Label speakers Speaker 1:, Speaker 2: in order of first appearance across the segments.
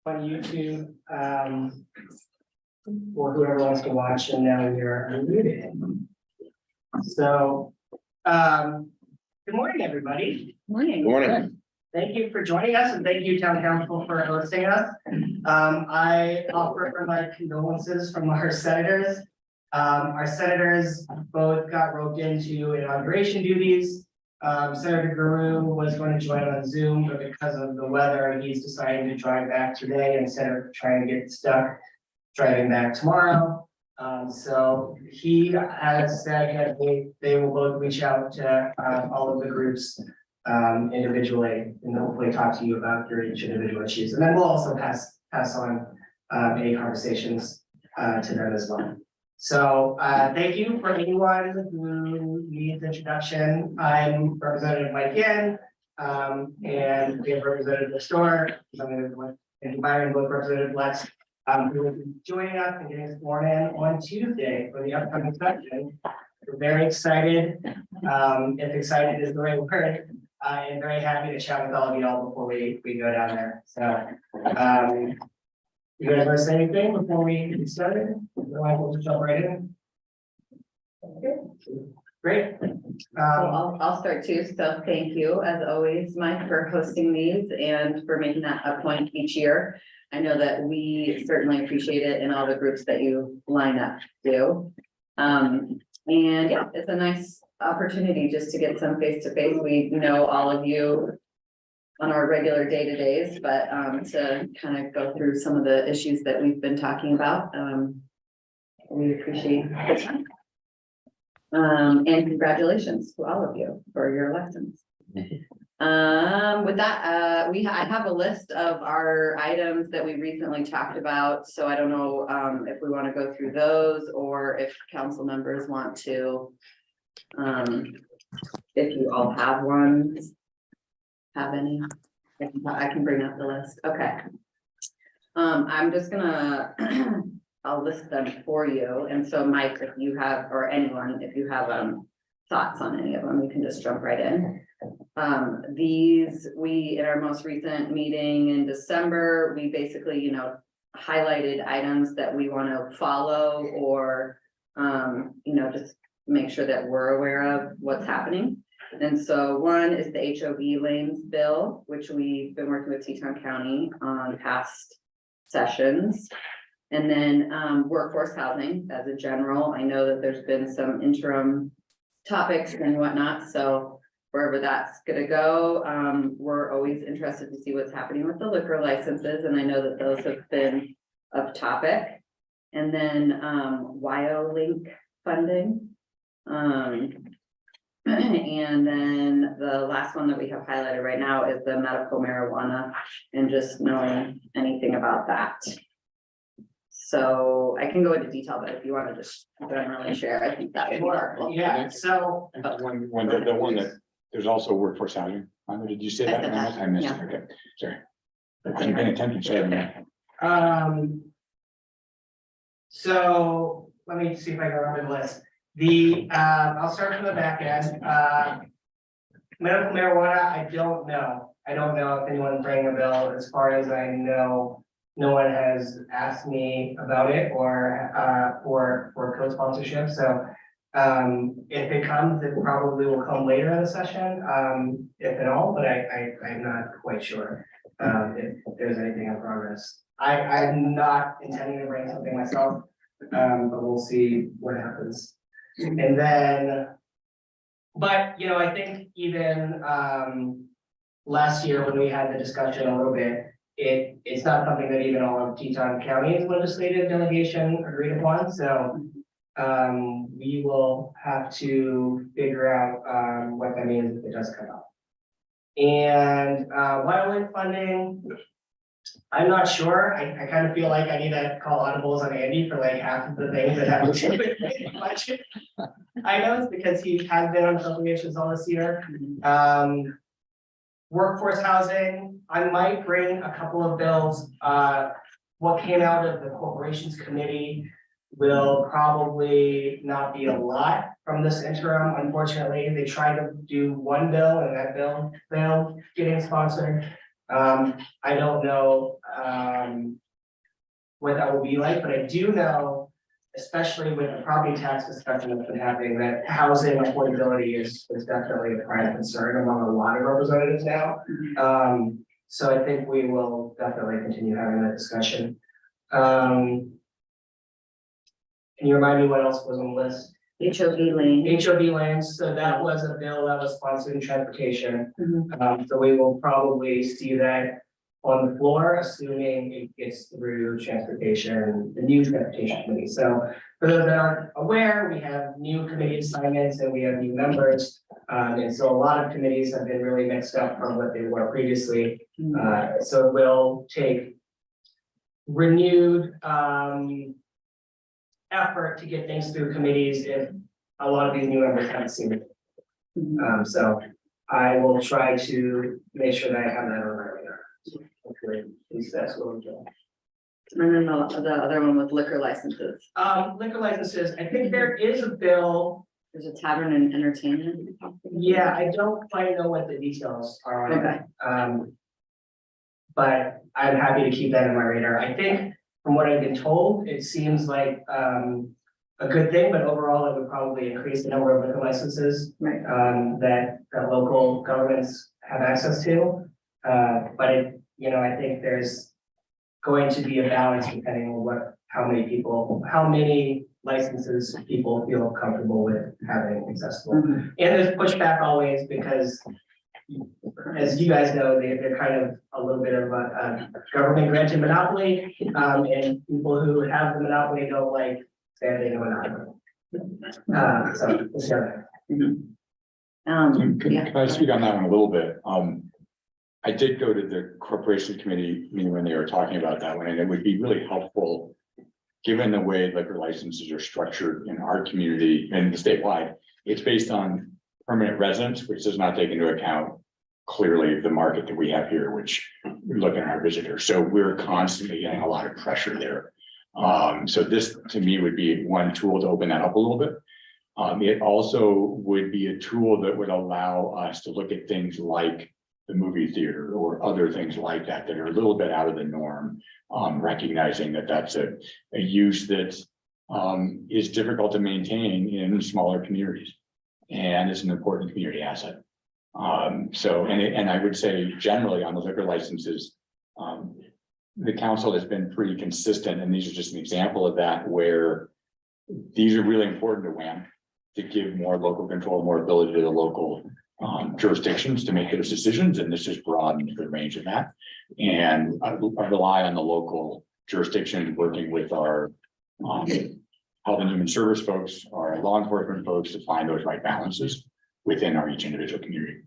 Speaker 1: on YouTube, or whoever wants to watch, and now you're unmuted. So, good morning, everybody.
Speaker 2: Morning.
Speaker 3: Good morning.
Speaker 1: Thank you for joining us, and thank you, Town Council, for hosting us. I offer my condolences from our senators. Our senators both got roped into inauguration duties. Senator Guru was going to join on Zoom, but because of the weather, he's deciding to drive back today instead of trying to get stuck driving back tomorrow. So he has said that they will both reach out to all of the groups individually and hopefully talk to you about your each individual issues. And then we'll also pass on any conversations to them as well. So thank you for anyone who needs introduction. I'm Representative Mike Yin, and we have Representative Store, and Byron, both Representative Lex, who will be joining us and getting sworn in on Tuesday for the upcoming session. We're very excited, if excited is the right word, and very happy to chat with all of y'all before we go down there. So you guys want to say anything before we get started? Otherwise, we'll just jump right in. Okay, great.
Speaker 2: I'll start too. So thank you, as always, Mike, for hosting these and for making that a point each year. I know that we certainly appreciate it in all the groups that you line up do. And yeah, it's a nice opportunity just to get some face-to-face. We know all of you on our regular day-to-days, but to kind of go through some of the issues that we've been talking about. We appreciate the time. And congratulations to all of you for your elections. With that, I have a list of our items that we recently talked about. So I don't know if we want to go through those or if council members want to, if you all have ones. Have any? I can bring up the list. Okay. I'm just gonna, I'll list them for you. And so Mike, if you have, or anyone, if you have thoughts on any of them, you can just jump right in. These, we, in our most recent meeting in December, we basically, highlighted items that we want to follow or, just make sure that we're aware of what's happening. And so one is the HOV lanes bill, which we've been working with Teton County on past sessions. And then workforce housing as a general. I know that there's been some interim topics and whatnot. So wherever that's gonna go, we're always interested to see what's happening with the liquor licenses. And I know that those have been of topic. And then WyoLink funding. And then the last one that we have highlighted right now is the medical marijuana and just knowing anything about that. So I can go into detail, but if you want to just generally share, I think that would be helpful.
Speaker 1: Yeah, so
Speaker 3: The one that there's also workforce housing. Did you say
Speaker 2: I
Speaker 3: that?
Speaker 2: said that,
Speaker 3: I missed it.
Speaker 2: yeah.
Speaker 3: Okay, sorry. I wasn't paying attention. Sorry.
Speaker 1: So let me see if I can remember the list. I'll start from the back end. Medical marijuana, I don't know. I don't know if anyone's bringing a bill. As far as I know, no one has asked me about it or for co-sponsorship. So if it comes, it probably will come later in the session, if at all, but I'm not quite sure if there's anything in progress. I'm not intending to bring something myself, but we'll see what happens. And then, but I think even last year when we had the discussion a little bit, it's not something that even all of Teton County's legislative delegation agreed upon. So we will have to figure out what that means if it does come up. And WyoLink funding, I'm not sure. I kind of feel like I need to call audibles on Andy for like half of the things that have to do with the budget. I know it's because he has been on appropriations all this year. Workforce housing, I might bring a couple of bills. What came out of the corporations committee will probably not be a lot from this interim. Unfortunately, they tried to do one bill and that bill failed getting sponsored. I don't know, what that will be like, but I do know, especially with the property tax discussion that's been happening, that housing affordability is definitely a prime concern among a lot of representatives now. So I think we will definitely continue having that discussion. Can you remind me what else was on the list?
Speaker 2: HOV lane.
Speaker 1: HOV lands, so that was a bill that was sponsored in transportation.
Speaker 2: Mhm.
Speaker 1: So we will probably see that on the floor, assuming it gets through transportation, the new transportation committee. So for those that aren't aware, we have new committee assignments and we have new members. And so a lot of committees have been really mixed up from what they were previously. So we'll take renewed, effort to get things through committees if a lot of these new members haven't seen it.
Speaker 2: Mhm.
Speaker 1: So I will try to make sure that I have that on my radar. Hopefully, at least that's what we're doing.
Speaker 2: And then the other one with liquor licenses.
Speaker 1: Liquor licenses, I think there is a bill.
Speaker 2: There's a tavern and entertainment.
Speaker 1: Yeah, I don't quite know what the details are on it.
Speaker 2: Okay.
Speaker 1: But I'm happy to keep that in my radar. I think from what I've been told, it seems like, a good thing, but overall it would probably increase the number of liquor licenses
Speaker 2: Right.
Speaker 1: that local governments have access to. But it, I think there's going to be a balance depending on how many licenses people feel comfortable with having accessible.
Speaker 2: Mhm.
Speaker 1: And there's pushback always because, as you guys know, they're kind of a little bit of a government granted monopoly. And people who have the monopoly don't like standing a monopoly. So, we'll see how that goes.
Speaker 2: Yeah.
Speaker 3: Can I speak on that one a little bit? I did go to the corporation committee meeting when they were talking about that one, and it would be really helpful, given the way liquor licenses are structured in our community and statewide. It's based on permanent residents, which does not take into account clearly the market that we have here, which we look at our visitors. So we're constantly getting a lot of pressure there. So this to me would be one tool to open that up a little bit. It also would be a tool that would allow us to look at things like the movie theater or other things like that that are a little bit out of the norm, recognizing that that's a use that is difficult to maintain in smaller communities and is an important community asset. And I would say generally on the liquor licenses, the council has been pretty consistent, and these are just an example of that, where these are really important to WAM to give more local control, more ability to the local jurisdictions to make those decisions, and this has broadened the range of that. And I rely on the local jurisdiction working with our health and human service folks, our law enforcement folks to find those right balances within our each individual community.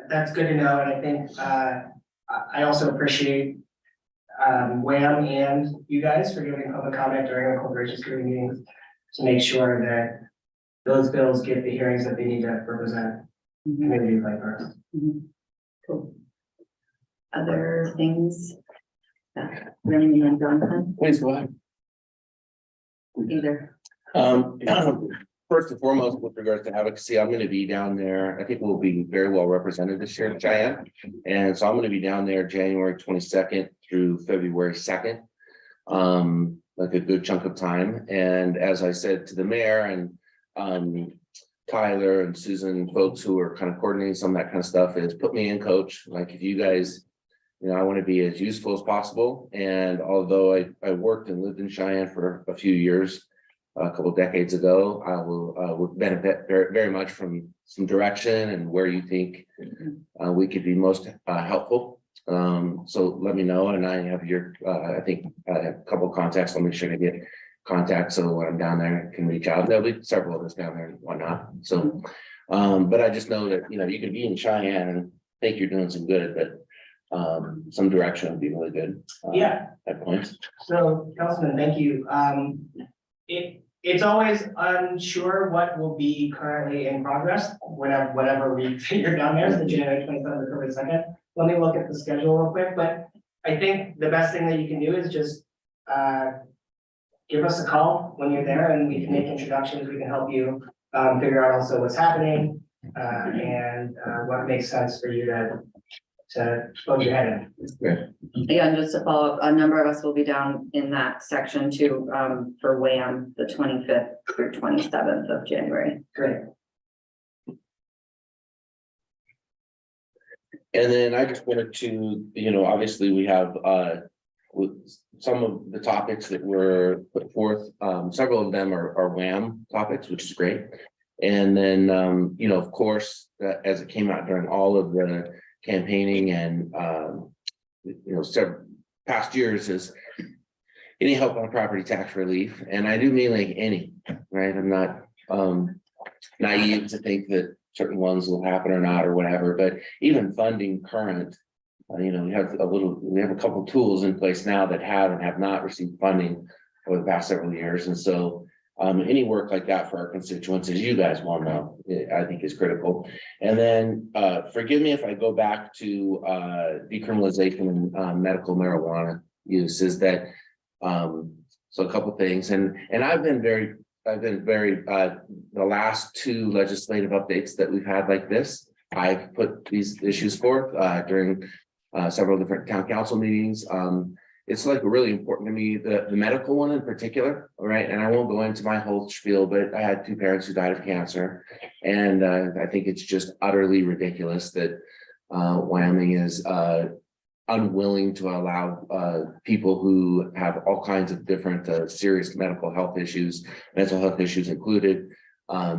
Speaker 1: That's good to know, and I think I also appreciate WAM and you guys for giving public comment during our corporations committee meetings to make sure that those bills get the hearings that they need to represent communities like ours.
Speaker 2: Cool. Other things? Running on Jonathan,
Speaker 4: Please go ahead.
Speaker 2: either.
Speaker 4: First and foremost, with regards to advocacy, I'm going to be down there. I think we'll be very well represented this year, which I am. And so I'm going to be down there January 22nd through February 2nd. Like a good chunk of time. And as I said to the mayor and Tyler and Susan, folks who are kind of coordinating some of that kind of stuff, is put me in, coach. Like if you guys, I want to be as useful as possible. And although I worked and lived in Cheyenne for a few years, a couple of decades ago, I would benefit very, very much from some direction and where you think we could be most helpful. So let me know, and I have your, I think a couple of contacts. I'll make sure to get contacts so when I'm down there, I can reach out. There'll be several of us down there and whatnot. So, but I just know that you can be in Cheyenne and think you're doing some good, but some direction would be really good.
Speaker 1: Yeah.
Speaker 4: At points.
Speaker 1: So, Councilman, thank you. It's always unsure what will be currently in progress whenever we figure down there, the January 27th to February 2nd. Let me look at the schedule real quick, but I think the best thing that you can do is just give us a call when you're there and we can make introductions. We can help you figure out also what's happening. and what makes sense for you to plug your head in.
Speaker 2: Yeah, and just to follow up, a number of us will be down in that section too, for WAM, the 25th through 27th of January.
Speaker 1: Great.
Speaker 4: And then I just wanted to, obviously we have, with some of the topics that were put forth, several of them are WAM topics, which is great. And then, of course, as it came out during all of the campaigning and, several past years is any help on property tax relief. And I do mean like any, right? I'm not naive to think that certain ones will happen or not or whatever, but even funding current, we have a couple tools in place now that have and have not received funding over the past several years. And so any work like that for our constituents, as you guys well know, I think is critical. And then forgive me if I go back to decriminalization and medical marijuana use, is that so a couple things. And I've been very the last two legislative updates that we've had like this, I've put these issues forth during several different town council meetings. It's like really important to me, the medical one in particular, all right? And I won't go into my whole spiel, but I had two parents who died of cancer. And I think it's just utterly ridiculous that Wyoming is unwilling to allow people who have all kinds of different serious medical health issues, mental health issues included,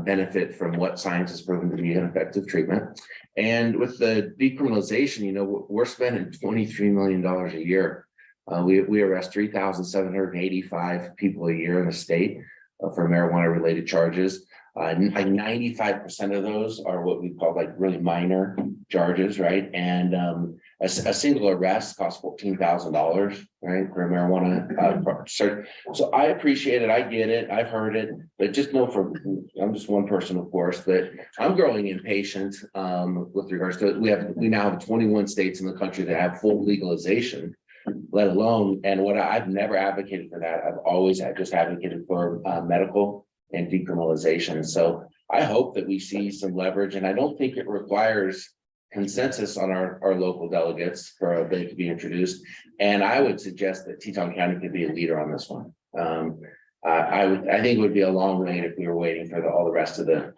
Speaker 4: benefit from what science has proven to be an effective treatment. And with the decriminalization, we're spending $23 million a year. We arrest 3,785 people a year in the state for marijuana related charges. Like 95% of those are what we call like really minor charges, right? And a single arrest costs $14,000, right, for a marijuana search. So I appreciate it. I get it. I've heard it, but just know I'm just one person, of course, but I'm growing impatient with regards to we now have 21 states in the country that have full legalization, let alone, and I've never advocated for that. I've always just advocated for medical and decriminalization. So I hope that we see some leverage, and I don't think it requires consensus on our local delegates for a bill to be introduced. And I would suggest that Teton County could be a leader on this one. I think it would be a long wait if we were waiting for all the rest of the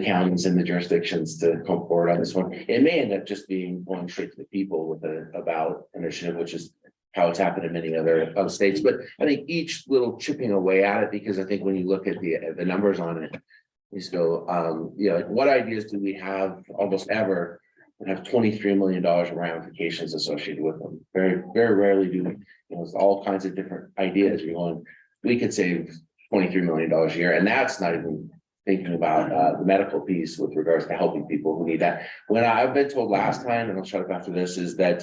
Speaker 4: counties and the jurisdictions to come forward on this one. It may end up just being going straight to the people with a ballot initiative, which is how it's happened in many other states. But I think each little chipping away at it, because I think when you look at the numbers on it, you just go, like what ideas do we have almost ever that have $23 million of ramifications associated with them? Very, very rarely do we, there's all kinds of different ideas. We could save $23 million a year, and that's not even thinking about the medical piece with regards to helping people who need that. When I've been told last time, and I'll shut up after this, is that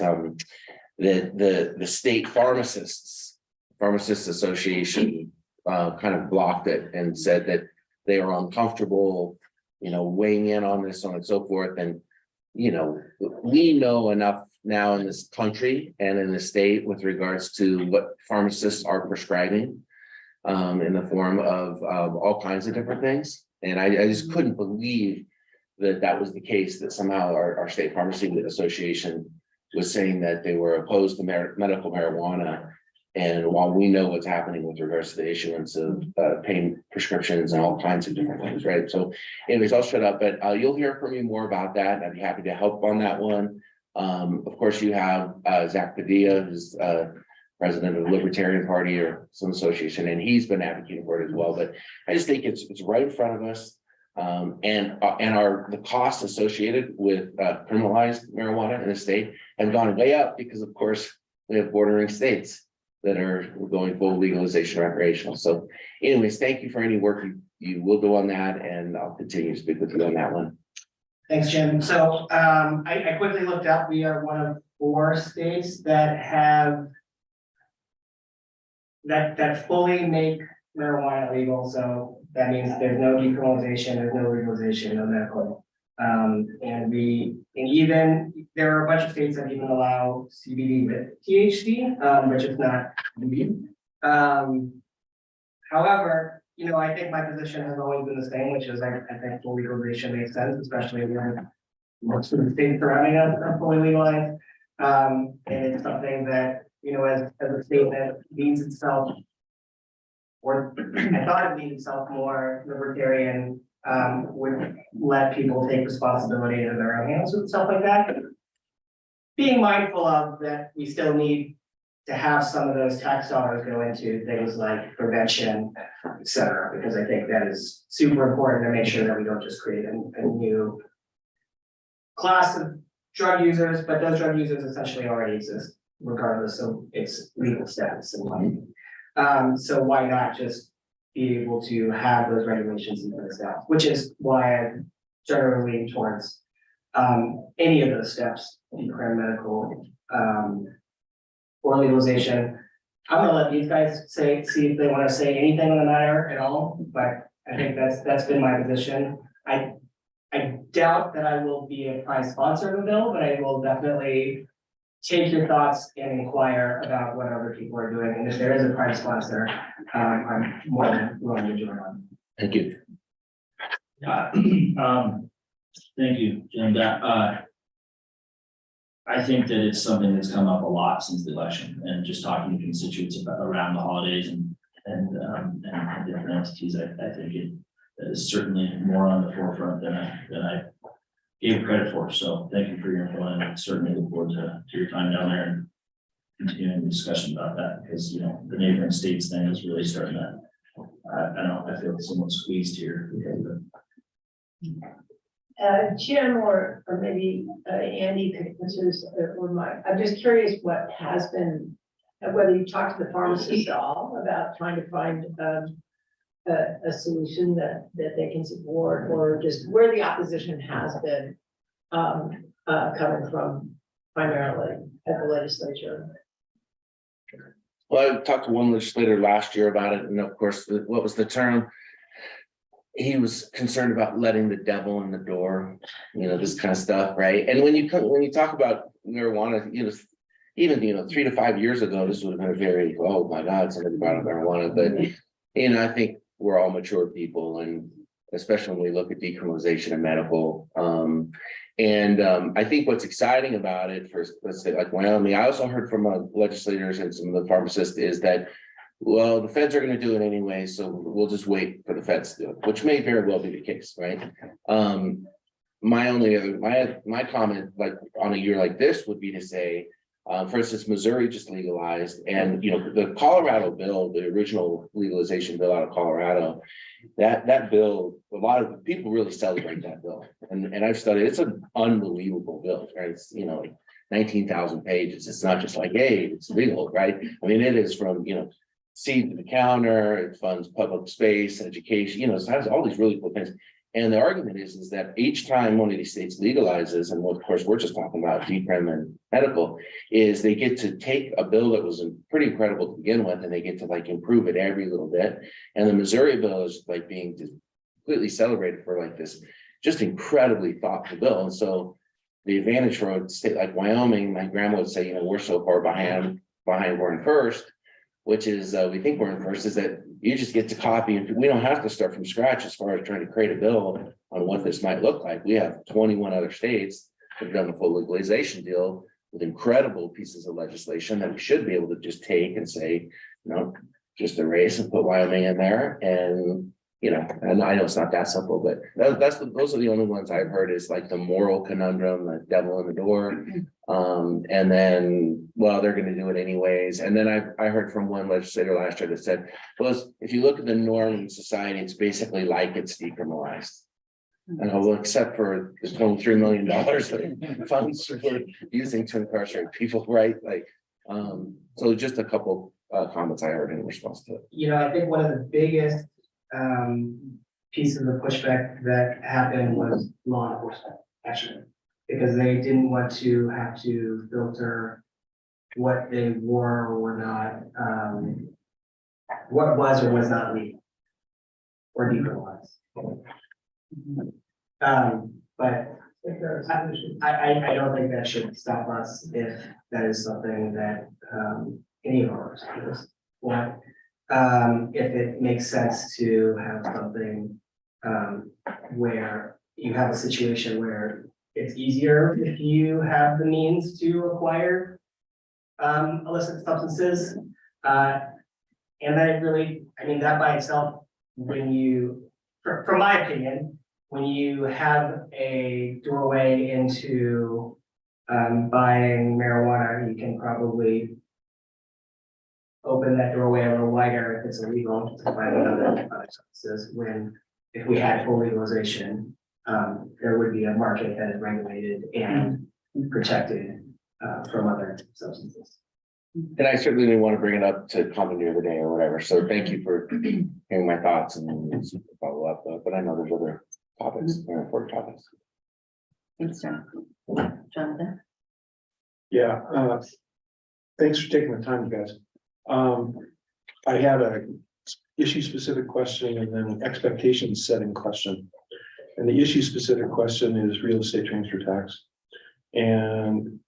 Speaker 4: the state pharmacists association kind of blocked it and said that they are uncomfortable, weighing in on this, so on and so forth. And we know enough now in this country and in the state with regards to what pharmacists are prescribing in the form of all kinds of different things. And I just couldn't believe that was the case, that somehow our state pharmacy association was saying that they were opposed to medical marijuana. And while we know what's happening with regards to the issuance of pain prescriptions and all kinds of different things, right? So anyways, I'll shut up, but you'll hear from me more about that. I'd be happy to help on that one. Of course, you have Zach Padilla, who's president of the Libertarian Party or some association, and he's been advocating for it as well. But I just think it's right in front of us. And the costs associated with criminalized marijuana in the state have gone way up because, of course, we have bordering states that are going full legalization recreational. So anyways, thank you for any work you will do on that, and I'll continue to speak with you on that one.
Speaker 1: Thanks, Jim. So I quickly looked up, we are one of 4 states that have that fully make marijuana legal. So that means there's no decriminalization, there's no legalization, no medical. And even there are a bunch of states that even allow CBD with THC, but just not weed. However, you know, I think my position has always been the same, which is I think full legalization makes sense, especially when most of the states surrounding us are fully legalized. And it's something that, you know, as a state that leads itself, or I thought it leads itself more libertarian, would let people take responsibility into their own hands with stuff like that. Being mindful of that, we still need to have some of those tax dollars go into things like prevention, et cetera, because I think that is super important to make sure that we don't just create a new class of drug users, but those drug users essentially already exist regardless of its legal status in life. So why not just be able to have those regulations in place now, which is why I generally lean towards any of those steps, declaring medical, or legalization. I'm gonna let these guys see if they want to say anything on the matter at all, but I think that's been my position. I doubt that I will be a prime sponsor of the bill, but I will definitely take your thoughts and inquire about what other people are doing. And if there is a prime sponsor, I'm more than willing to join on.
Speaker 4: Thank you.
Speaker 5: Thank you, Jim. I think that it's something that's come up a lot since the election, and just talking to constituents about around the holidays and different entities. I think it is certainly more on the forefront than I gave credit for. So thank you for your input, and I certainly look forward to your time down there and continuing the discussion about that, because you know the neighboring states thing is really starting to. I feel somewhat squeezed here.
Speaker 6: Jim or maybe Andy could answer this, or Mike. I'm just curious what has been, whether you talked to the pharmacists at all about trying to find a solution that they can support, or just where the opposition has been coming from primarily at the legislature.
Speaker 4: Well, I talked to one legislator last year about it, and of course, what was the term? He was concerned about letting the devil in the door, you know, this kind of stuff, right? And when you talk about marijuana, you know, even 3 to 5 years ago, this would have been a very, oh my God, somebody brought up marijuana. But you know, I think we're all mature people, and especially when we look at decriminalization and medical. I think what's exciting about it, for let's say like Wyoming, I also heard from legislators and some of the pharmacists is that, well, the feds are going to do it anyway, so we'll just wait for the feds to do it, which may very well be the case, right? My comment, like on a year like this, would be to say, for instance, Missouri just legalized, and you know the Colorado bill, the original legalization bill out of Colorado, that bill, a lot of people really celebrate that bill, and I've studied. It's an unbelievable bill, right? It's, you know, like 19,000 pages. It's not just like, hey, it's legal, right? I mean, it is from, you know, seed to the counter. It funds public space, education. You know, it has all these really cool things. And the argument is that each time one of these states legalizes, and of course, we're just talking about decrim and medical, is they get to take a bill that was pretty incredible to begin with, and they get to like improve it every little bit. And the Missouri bill is like being completely celebrated for like this just incredibly thoughtful bill. And so the advantage for a state like Wyoming, my grandma would say, you know, we're so far behind we're in first, which is we think we're in first, is that you just get to copy, and we don't have to start from scratch as far as trying to create a bill on what this might look like. We have 21 other states that have done a full legalization deal with incredible pieces of legislation that we should be able to just take and say, you know, just erase and put Wyoming in there. And, you know, and I know it's not that simple, but those are the only ones I've heard, is like the moral conundrum, the devil in the door. And then, well, they're going to do it anyways. And then I heard from one legislator last year that said, well, if you look at the norm in society, it's basically like it's decriminalized. And well, except for the $23 million of funds we're using to incarcerate people, right? Like, so just a couple comments I heard in response to it.
Speaker 1: You know, I think one of the biggest pieces of pushback that happened was law enforcement, actually, because they didn't want to have to filter what they were or were not, what was or was not legal or decriminalized. But I don't think that should stop us if that is something that any of our representatives want. if it makes sense to have something, where you have a situation where it's easier if you have the means to acquire illicit substances. And then it really, I mean, that by itself, when you, from my opinion, when you have a doorway into buying marijuana, you can probably open that doorway a little wider if it's illegal to find other substances. When, if we had full legalization, there would be a market that is regulated and protected from other substances.
Speaker 4: And I certainly didn't want to bring it up to comment the other day or whatever, so thank you for hearing my thoughts and follow up, but I know there's other topics, very important topics.
Speaker 2: Thanks, John. Jonathan?
Speaker 7: Yeah, thanks for taking the time, guys. I had a issue specific question and then expectation setting question. And the issue specific question is real estate transfer tax. And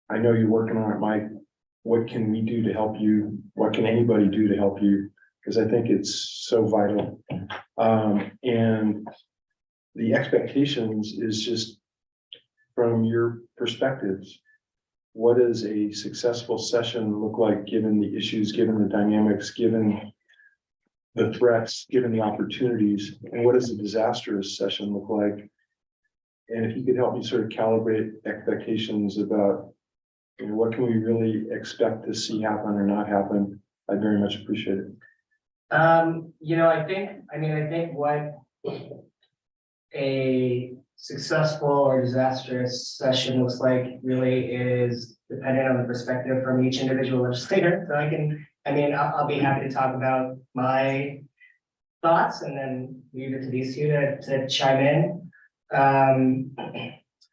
Speaker 7: I know you're working on it, Mike. What can we do to help you? What can anybody do to help you? Because I think it's so vital. And the expectations is just from your perspectives. What does a successful session look like, given the issues, given the dynamics, given the threats, given the opportunities? And what does a disastrous session look like? And if you could help me sort of calibrate expectations about, you know, what can we really expect to see happen or not happen, I'd very much appreciate it.
Speaker 1: You know, I think what a successful or disastrous session looks like really is dependent on the perspective from each individual legislator. So I'll be happy to talk about my thoughts and then leave it to these two to chime in.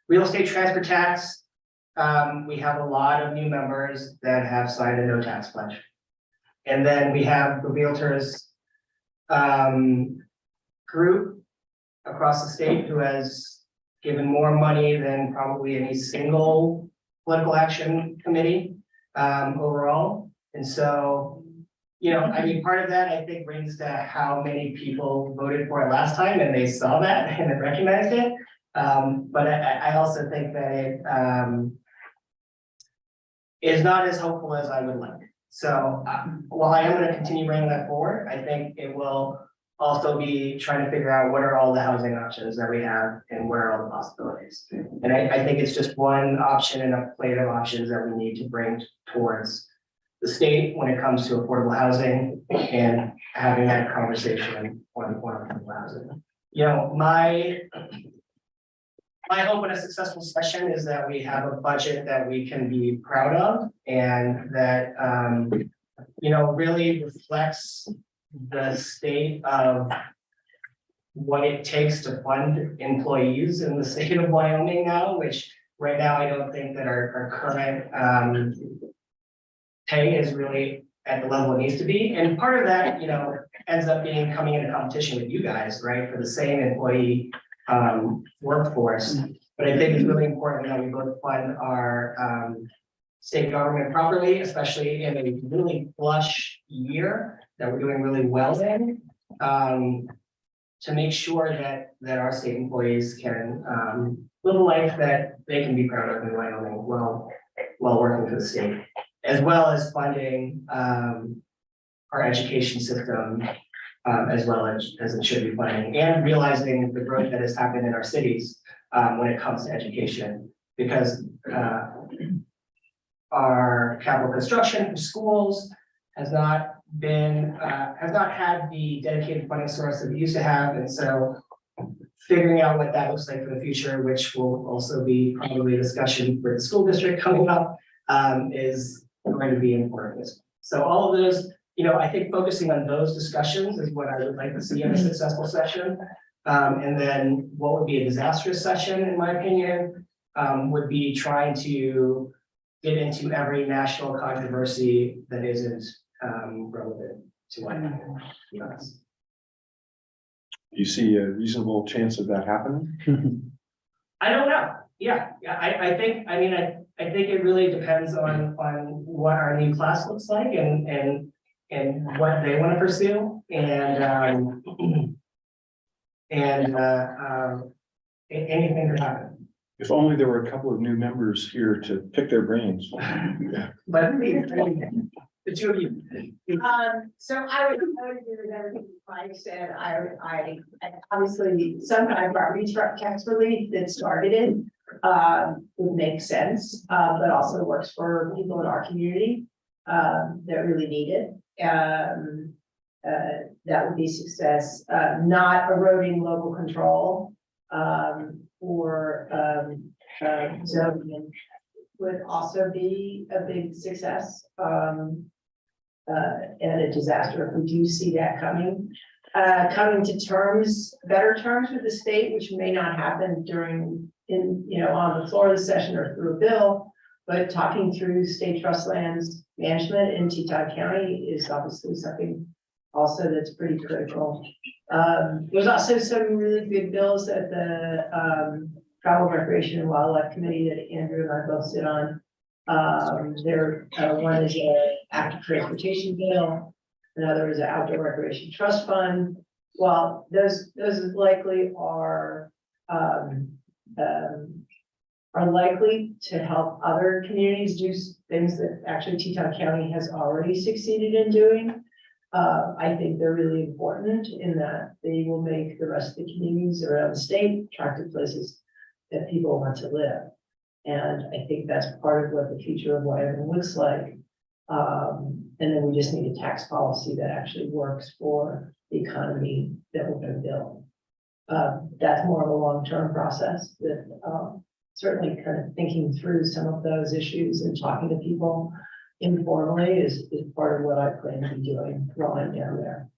Speaker 1: Real estate transfer tax. We have a lot of new members that have signed a no tax pledge. And then we have the realtors group across the state who has given more money than probably any single political action committee overall. And so, you know, I mean, part of that I think brings to how many people voted for it last time and they saw that and they recognized it. But I also think that it is not as hopeful as I would like. So while I am going to continue bringing that forward, I think it will also be trying to figure out what are all the housing options that we have and what are all the possibilities. And I think it's just one option in a plate of options that we need to bring towards the state when it comes to affordable housing and having that conversation on affordable housing. You know, my hope in a successful session is that we have a budget that we can be proud of and that, you know, really reflects the state of what it takes to fund employees in the state of Wyoming now, which right now I don't think that our current pay is really at the level it needs to be. And part of that, you know, ends up being coming into competition with you guys, right, for the same employee workforce. But I think it's really important that we both fund our state government properly, especially in a really flush year that we're doing really well in, to make sure that our state employees can live a life that they can be proud of in Wyoming while working for the state, as well as funding our education system as well as it should be funding, and realizing the growth that has happened in our cities when it comes to education, because our capital construction for schools has not had the dedicated funding source that we used to have. And so figuring out what that looks like for the future, which will also be probably a discussion for the school district coming up, is going to be important. So all of those, you know, I think focusing on those discussions is what I would like to see in a successful session. And then what would be a disastrous session, in my opinion, would be trying to get into every national controversy that isn't relevant to Wyoming.
Speaker 7: Do you see a reasonable chance of that happening?
Speaker 1: I don't know. Yeah, I think it really depends on what our new class looks like and what they want to pursue anything could happen.
Speaker 7: If only there were a couple of new members here to pick their brains.
Speaker 1: But the two of you.
Speaker 6: So I would agree with everything Mike said. I obviously, some kind of garbage truck tax relief that's targeted would make sense, but also works for people in our community that really need it. That would be success, not eroding local control or zoning would also be a big success. And a disaster if we do see that coming. Coming to terms, better terms with the state, which may not happen on the floor of the session or through a bill, but talking through state trust lands management in Teton County is obviously something also that's pretty critical. There's also some really good bills at the Travel, Recreation and Wildlife Committee that Andrew and I both sit on. One is a active transportation bill, another is an outdoor recreation trust fund. Well, those likely are likely to help other communities do things that actually Teton County has already succeeded in doing. I think they're really important in that they will make the rest of the communities around the state attractive places that people want to live. And I think that's part of what the future of Wyoming looks like. And then we just need a tax policy that actually works for the economy that we're going to build. That's more of a long-term process that certainly kind of thinking through some of those issues and talking to people informally is part of what I plan to be doing while I'm down there.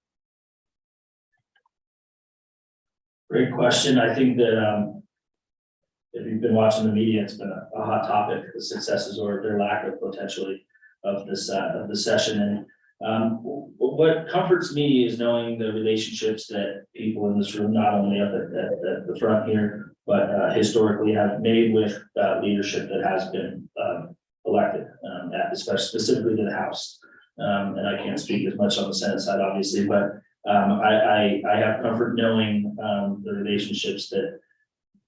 Speaker 5: Great question. I think that if you've been watching the media, it's been a hot topic, the successes or their lack of potentially of this of the session. And what comforts me is knowing the relationships that people in this room, not only up at the front here, but historically have made with leadership that has been elected, especially specifically to the House. And I can't speak as much on the Senate side, obviously, but I have comfort knowing the relationships that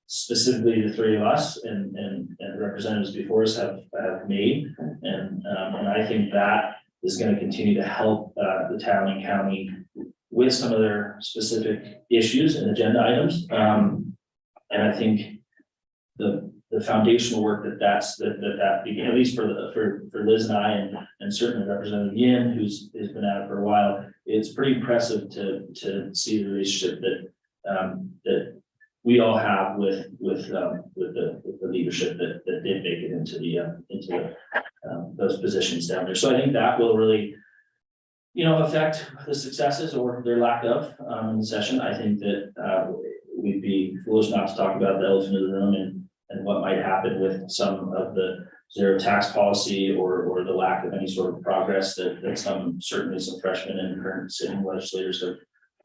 Speaker 5: specifically the three of us and representatives before us have made. And I think that is going to continue to help the town and county with some of their specific issues and agenda items. And I think the foundational work that began, at least for Liz and I, and certainly Representative Yin, who's been at it for a while, it's pretty impressive to see the relationship that we all have with the leadership that did make it into those positions down there. So I think that will really, affect the successes or their lack of in the session. I think that we'd be foolish not to talk about the elephant in the room and what might happen with some of the zero tax policy or the lack of any sort of progress that certainly some freshmen and current sitting legislators have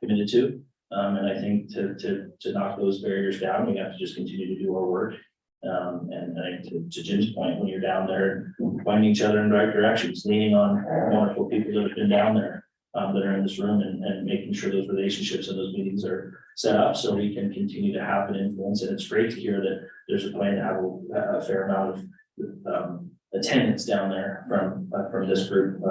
Speaker 5: committed to. And I think to knock those barriers down, we have to just continue to do our work. And I think to Jim's point, when you're down there, pointing each other in the right directions, leaning on wonderful people that have been down there, that are in this room and making sure those relationships and those meetings are set up so we can continue to have an influence. And it's great to hear that there's a plan to have a fair amount of attendance down there from this group.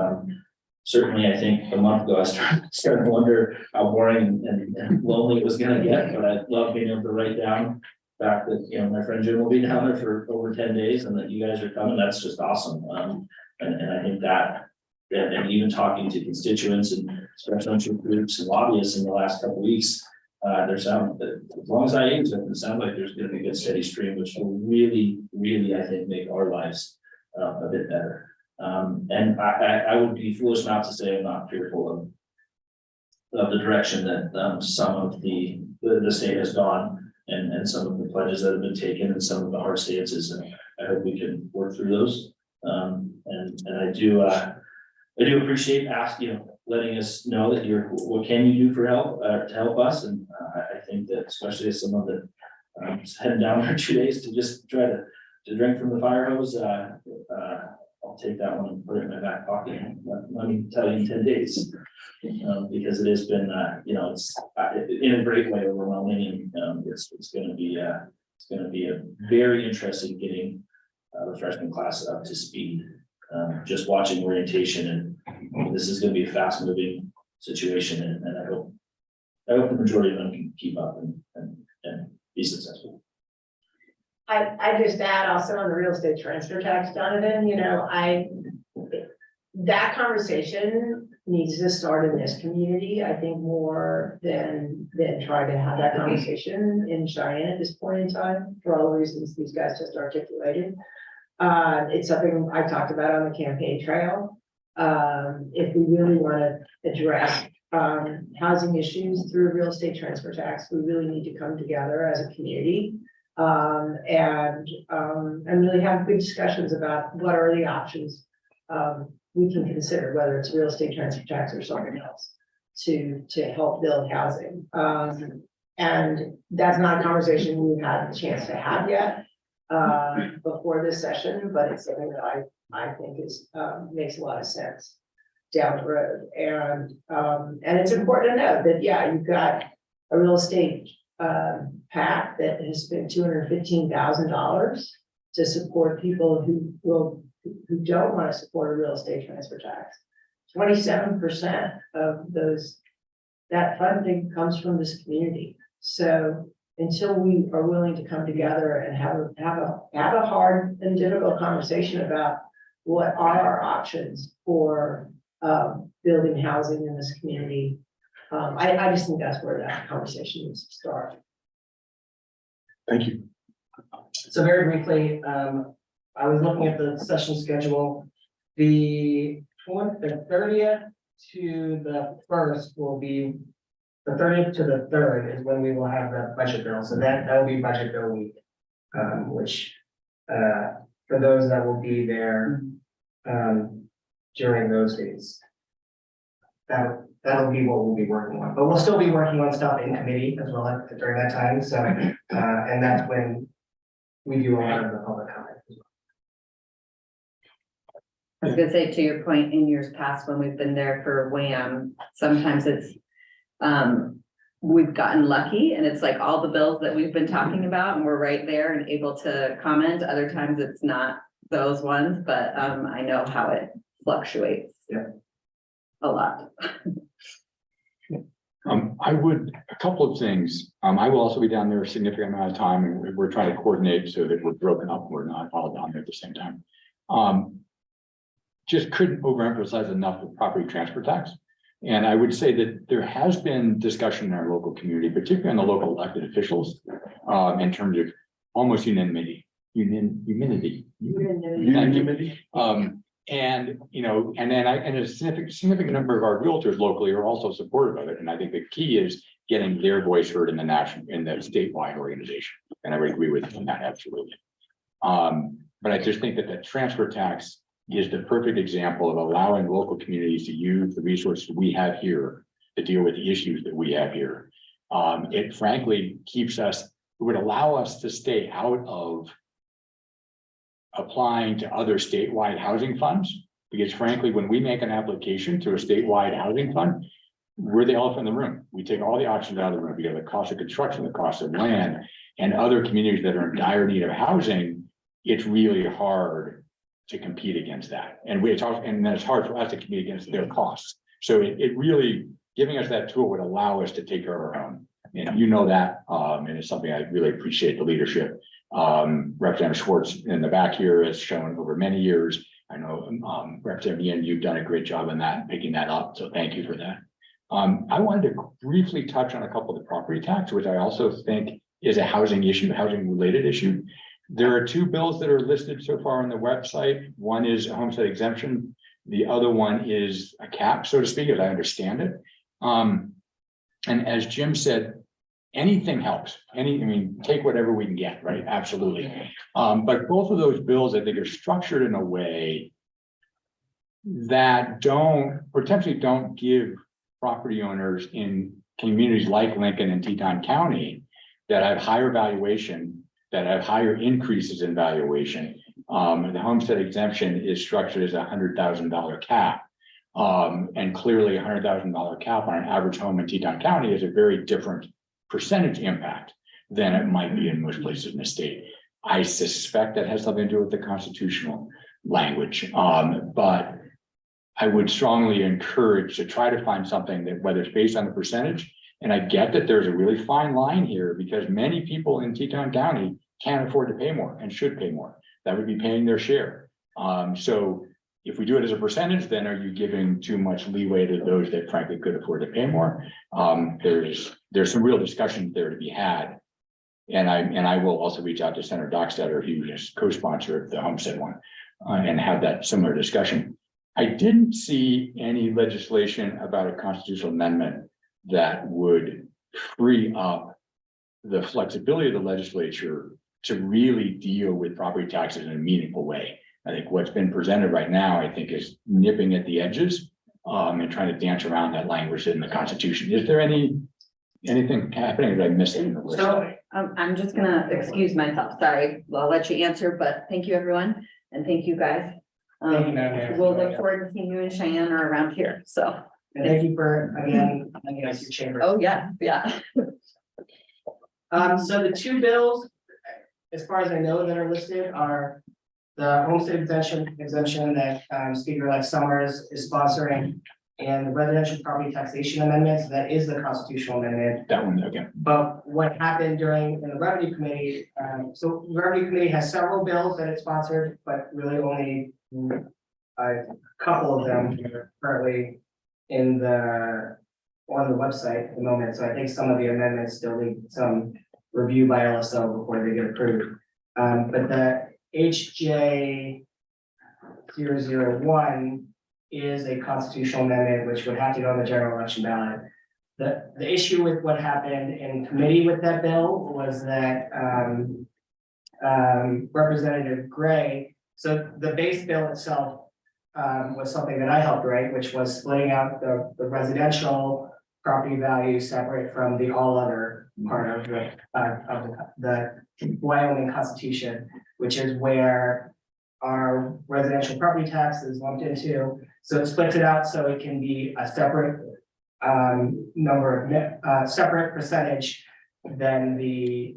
Speaker 5: Certainly, I think a month ago, I started to wonder how boring and lonely it was going to get, but I love being able to write down the fact that, my friend Jim will be down there for over 10 days and that you guys are coming. That's just awesome. And I think that, and even talking to constituents and special interest groups and lobbyists in the last couple of weeks, as long as I age it, it sounds like there's going to be a good steady stream, which will really, really, I think, make our lives a bit better. And I would be foolish not to say I'm not fearful of the direction that some of the state has gone and some of the pledges that have been taken and some of the hard stances, and I hope we can work through those. And I do appreciate letting us know that what can you do for help to help us, and I think that especially as someone that heading down there 2 days to just try to drink from the fire hose, I'll take that one and put it in my back pocket. Let me tell you in 10 days. Because it has been, it's in a great way overwhelming, and it's gonna be a very interesting getting the freshman class up to speed. Just watching orientation, and this is gonna be a fast moving situation, and I hope the majority of them can keep up and be successful.
Speaker 6: I just add also on the real estate transfer tax, Donovan, that conversation needs to start in this community, I think, more than try to have that conversation in Cheyenne at this point in time, for all the reasons these guys just articulated. It's something I talked about on the campaign trail. If we really want to address housing issues through real estate transfer tax, we really need to come together as a community. And really have good discussions about what are the options we can consider, whether it's real estate transfer tax or something else, to help build housing. And that's not a conversation we've had a chance to have yet before this session, but it's something that I think is makes a lot of sense down the road. And it's important to know that, yeah, you've got a real estate PAC that has spent $215,000 to support people who don't want to support a real estate transfer tax. 27% of that funding comes from this community. So until we are willing to come together and have a hard and difficult conversation about what are our options for building housing in this community, I just think that's where that conversation needs to start.
Speaker 7: Thank you.
Speaker 1: So very briefly, I was looking at the session schedule. The 30th to the 1st will be, the 30th to the 3rd is when we will have the budget bill. So that will be budget bill week, which for those that will be there during those days, that'll be what we'll be working on. But we'll still be working on stuff in committee as well during that time. So and that's when we do a lot of the public comment as well.
Speaker 2: I was gonna say, to your point, in years past, when we've been there for WHAM, sometimes it's, we've gotten lucky and it's like all the bills that we've been talking about and we're right there and able to comment. Other times it's not those ones, but I know how it fluctuates.
Speaker 1: Yeah.
Speaker 2: A lot.
Speaker 3: A couple of things. I will also be down there a significant amount of time, and we're trying to coordinate so that we're broken up. We're not all down there at the same time. Just couldn't overemphasize enough the property transfer tax. And I would say that there has been discussion in our local community, particularly on the local elected officials, in terms of almost unanimity. And a significant number of our realtors locally are also supportive of it. And I think the key is getting their voice heard in the statewide organization. And I would agree with you on that, absolutely. But I just think that the transfer tax is the perfect example of allowing local communities to use the resources we have here to deal with the issues that we have here. It frankly it would allow us to stay out of applying to other statewide housing funds, because frankly, when we make an application to a statewide housing fund, we're the elephant in the room. We take all the options out of the room. We have the cost of construction, the cost of land, and other communities that are in dire need of housing. It's really hard to compete against that. And then it's hard for us to compete against their costs. So it really, giving us that tool would allow us to take care of our own. And you know that, and it's something I really appreciate the leadership. Representative Schwartz in the back here has shown over many years. I know Representative Yin, you've done a great job on that, picking that up. So thank you for that. I wanted to briefly touch on a couple of the property tax, which I also think is a housing related issue. There are two bills that are listed so far on the website. One is a homestead exemption. The other one is a cap, so to speak, as I understand it. And as Jim said, anything helps. Take whatever we can get, right? Absolutely. But both of those bills, I think, are structured in a way that potentially don't give property owners in communities like Lincoln and Teton County that have higher valuation, that have higher increases in valuation, The homestead exemption is structured as $100,000 cap. And clearly $100,000 cap on an average home in Teton County is a very different percentage impact than it might be in most places in the state. I suspect that has something to do with the constitutional language, but I would strongly encourage to try to find something that, whether it's based on the percentage, and I get that there's a really fine line here because many people in Teton County can't afford to pay more and should pay more. That would be paying their share. So if we do it as a percentage, then are you giving too much leeway to those that frankly could afford to pay more? There's some real discussion there to be had. And I will also reach out to Senator Dockstader, he was co-sponsor of the homestead one, and have that similar discussion. I didn't see any legislation about a constitutional amendment that would free up the flexibility of the legislature to really deal with property taxes in a meaningful way. I think what's been presented right now, I think, is nipping at the edges and trying to dance around that language in the Constitution. Is there anything happening that I missed in the list?
Speaker 1: So,
Speaker 2: I'm just gonna excuse myself, sorry, I'll let you answer, but thank you, everyone, and thank you, guys.
Speaker 1: Thank you, Madam Mayor.
Speaker 2: We'll look forward to seeing you in Cheyenne or around here, so,
Speaker 1: and thank you for, again, letting us your chamber.
Speaker 2: oh, yeah, yeah.
Speaker 1: So the two bills, as far as I know, that are listed are the homestead exemption that Speaker-elect Summers is sponsoring, and the residential property taxation amendments, that is the constitutional amendment.
Speaker 3: That one, okay.
Speaker 1: But what happened in the revenue committee, so the revenue committee has several bills that it sponsored, but really only a couple of them are currently on the website at the moment. So I think some of the amendments still need some review by LSO before they get approved. But the HJ 001 is a constitutional amendment which would have to go on the general election ballot. The issue with what happened in committee with that bill was that Representative Gray, so the base bill itself was something that I helped write, which was splitting out the residential property value separate from the all other part of the Wyoming Constitution, which is where our residential property tax is lumped into. So it splits it out so it can be a separate separate percentage than the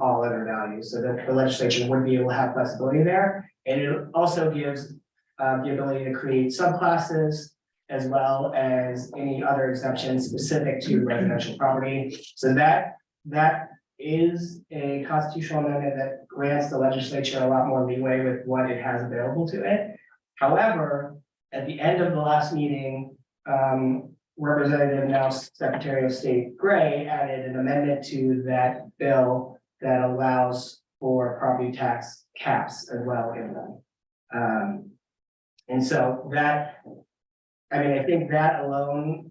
Speaker 1: all other values, so that the legislature would be able to have flexibility there. And it also gives the ability to create subclasses as well as any other exemptions specific to residential property. So that is a constitutional amendment that grants the legislature a lot more leeway with what it has available to it. However, at the end of the last meeting, Representative, now Secretary of State Gray, added an amendment to that bill that allows for property tax caps as well in them. And so that, I mean, I think that alone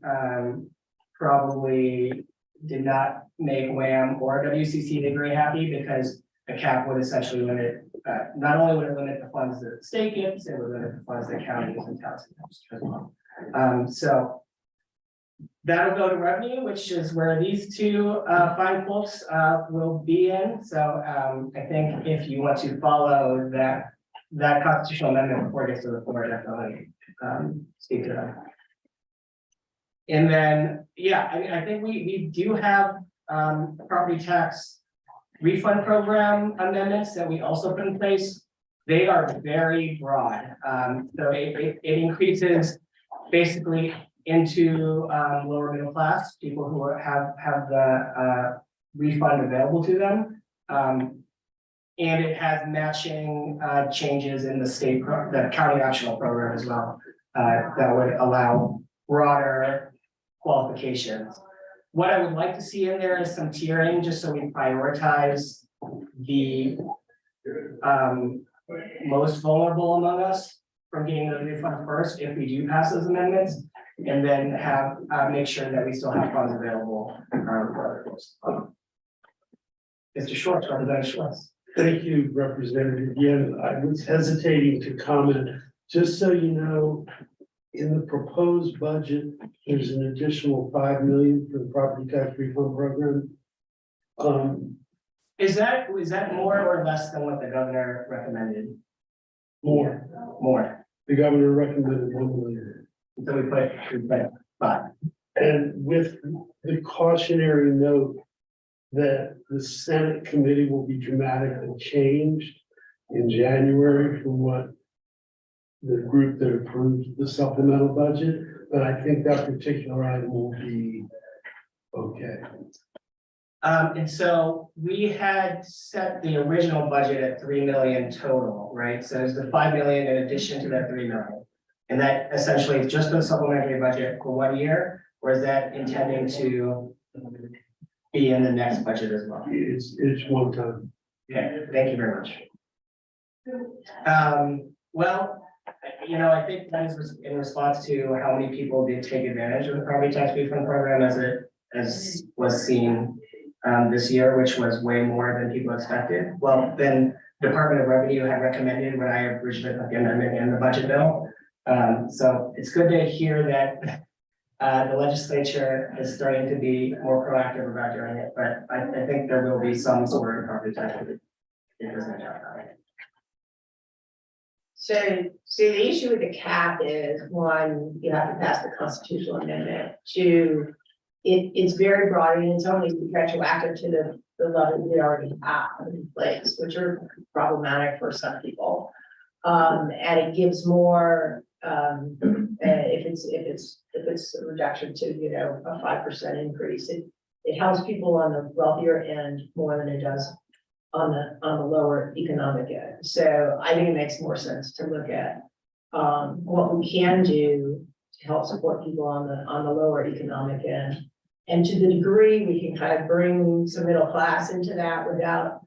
Speaker 1: probably did not make WHAM or WCC very happy, because a cap would essentially limit, not only would it limit the funds that the state gives, it would limit the funds that counties and towns as well. So that'll go to revenue, which is where these two fine folks will be in. So I think if you want to follow that constitutional amendment before it gets to the floor, definitely speak to that. And then, yeah, I think we do have property tax refund program amendments that we also put in place. They are very broad. So it increases basically into lower middle class, people who have the refund available to them. And it has matching changes in the county optional program as well, that would allow broader qualifications. What I would like to see in there is some tiering, just so we prioritize the most vulnerable among us from getting the refund first, if we do pass those amendments, and then have make sure that we still have funds available for others. Mr. Schwartz, Representative Schwartz.
Speaker 8: Thank you, Representative Yin. I was hesitating to comment, just so you know, in the proposed budget, there's an additional $5 million for the property tax refund program.
Speaker 1: Is that more or less than what the governor recommended?
Speaker 8: more.
Speaker 1: more.
Speaker 8: The governor recommended 1 million.
Speaker 1: So we put 5.
Speaker 8: And with the cautionary note that the Senate committee will be dramatically changed in January from what the group that approved the supplemental budget, but I think that particular item will be okay.
Speaker 1: And so we had set the original budget at 3 million total, right? So it's the 5 million in addition to that 3 million. And that essentially is just a supplementary budget for 1 year, or is that intending to be in the next budget as well?
Speaker 8: It's one time.
Speaker 1: Okay, thank you very much. Well, you know, I think that is in response to how many people did take advantage of the property tax refund program as was seen this year, which was way more than people expected. Well, then Department of Revenue had recommended when I originally put the amendment in the budget bill. So it's good to hear that the legislature is starting to be more proactive about doing it, but I think there will be some sort of property tax. It doesn't happen.
Speaker 6: So the issue with the cap is, one, you have to pass the constitutional amendment. Two, it's very broad and it's only retroactive to the level we already have in place, which are problematic for some people. And it gives more, if it's a reduction to, you know, a 5% increase, it helps people on the wealthier end more than it does on the lower economic end. So I think it makes more sense to look at what we can do to help support people on the lower economic end. And to the degree we can kind of bring some middle class into that without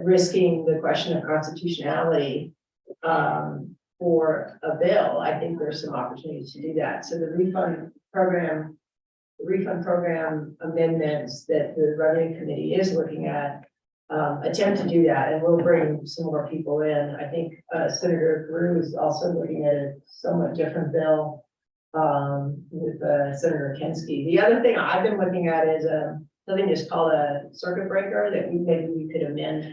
Speaker 6: risking the question of constitutionality for a bill, I think there's some opportunities to do that. So the refund program amendments that the Revenue Committee is looking at attempt to do that, and we'll bring some more people in. I think Senator Drew is also looking at a somewhat different bill with Senator Kensky. The other thing I've been looking at is something just called a circuit breaker that maybe we could amend.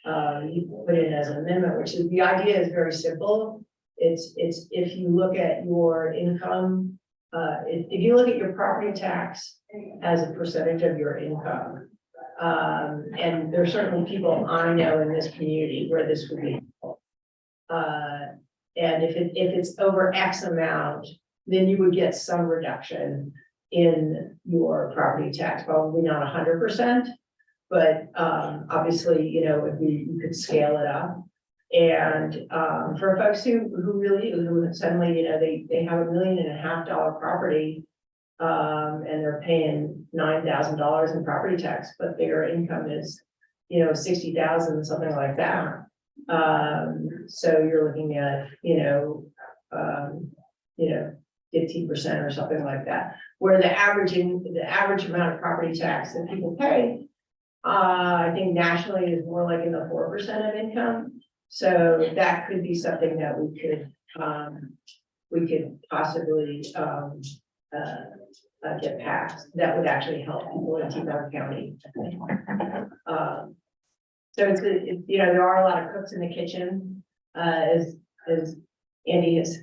Speaker 6: You can put in as an amendment, which is, the idea is very simple. It's if you look at your income, if you look at your property tax as a percentage of your income, and there are certainly people I know in this community where this would be helpful. And if it's over X amount, then you would get some reduction in your property tax, probably not 100%, but obviously, you know, you could scale it up. And for folks who suddenly, you know, they have $1.5 million property, and they're paying $9,000 in property tax, but their income is, you know, 60,000, something like that. So you're looking at, 15% or something like that, where the average amount of property tax that people pay, I think nationally is more like in the 4% of income. So that could be something that we could possibly get passed. That would actually help people in Teton County. So it's there are a lot of cooks in the kitchen, as Andy has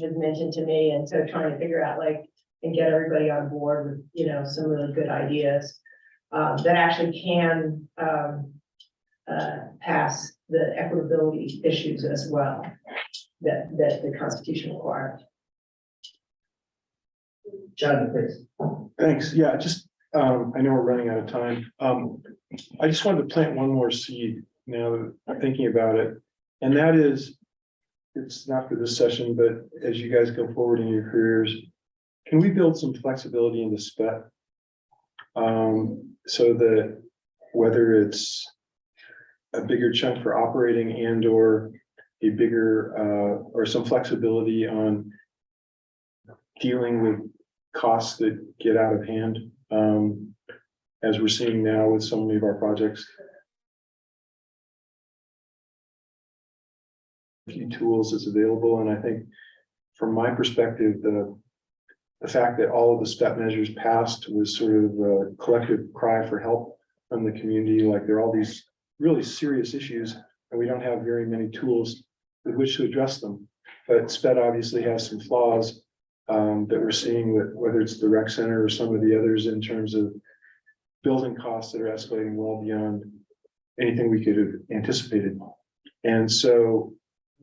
Speaker 6: mentioned to me, and so trying to figure out and get everybody on board with some really good ideas that actually can pass the equitability issues as well that the Constitution requires.
Speaker 1: John, please.
Speaker 7: Thanks. Yeah, just, I know we're running out of time. I just wanted to plant one more seed now that I'm thinking about it. And that is, it's not for this session, but as you guys go forward in your careers, can we build some flexibility into SPET? So that whether it's a bigger chunk for operating and or a bigger or some flexibility on dealing with costs that get out of hand, as we're seeing now with so many of our projects. A few tools that's available, and I think from my perspective, the fact that all of the SPET measures passed was sort of a collective cry for help from the community. Like there are all these really serious issues, and and we don't have very many tools with which to address them. But SPED obviously has some flaws that we're seeing with whether it's the rec center or some of the others in terms of building costs that are escalating well beyond anything we could have anticipated. And so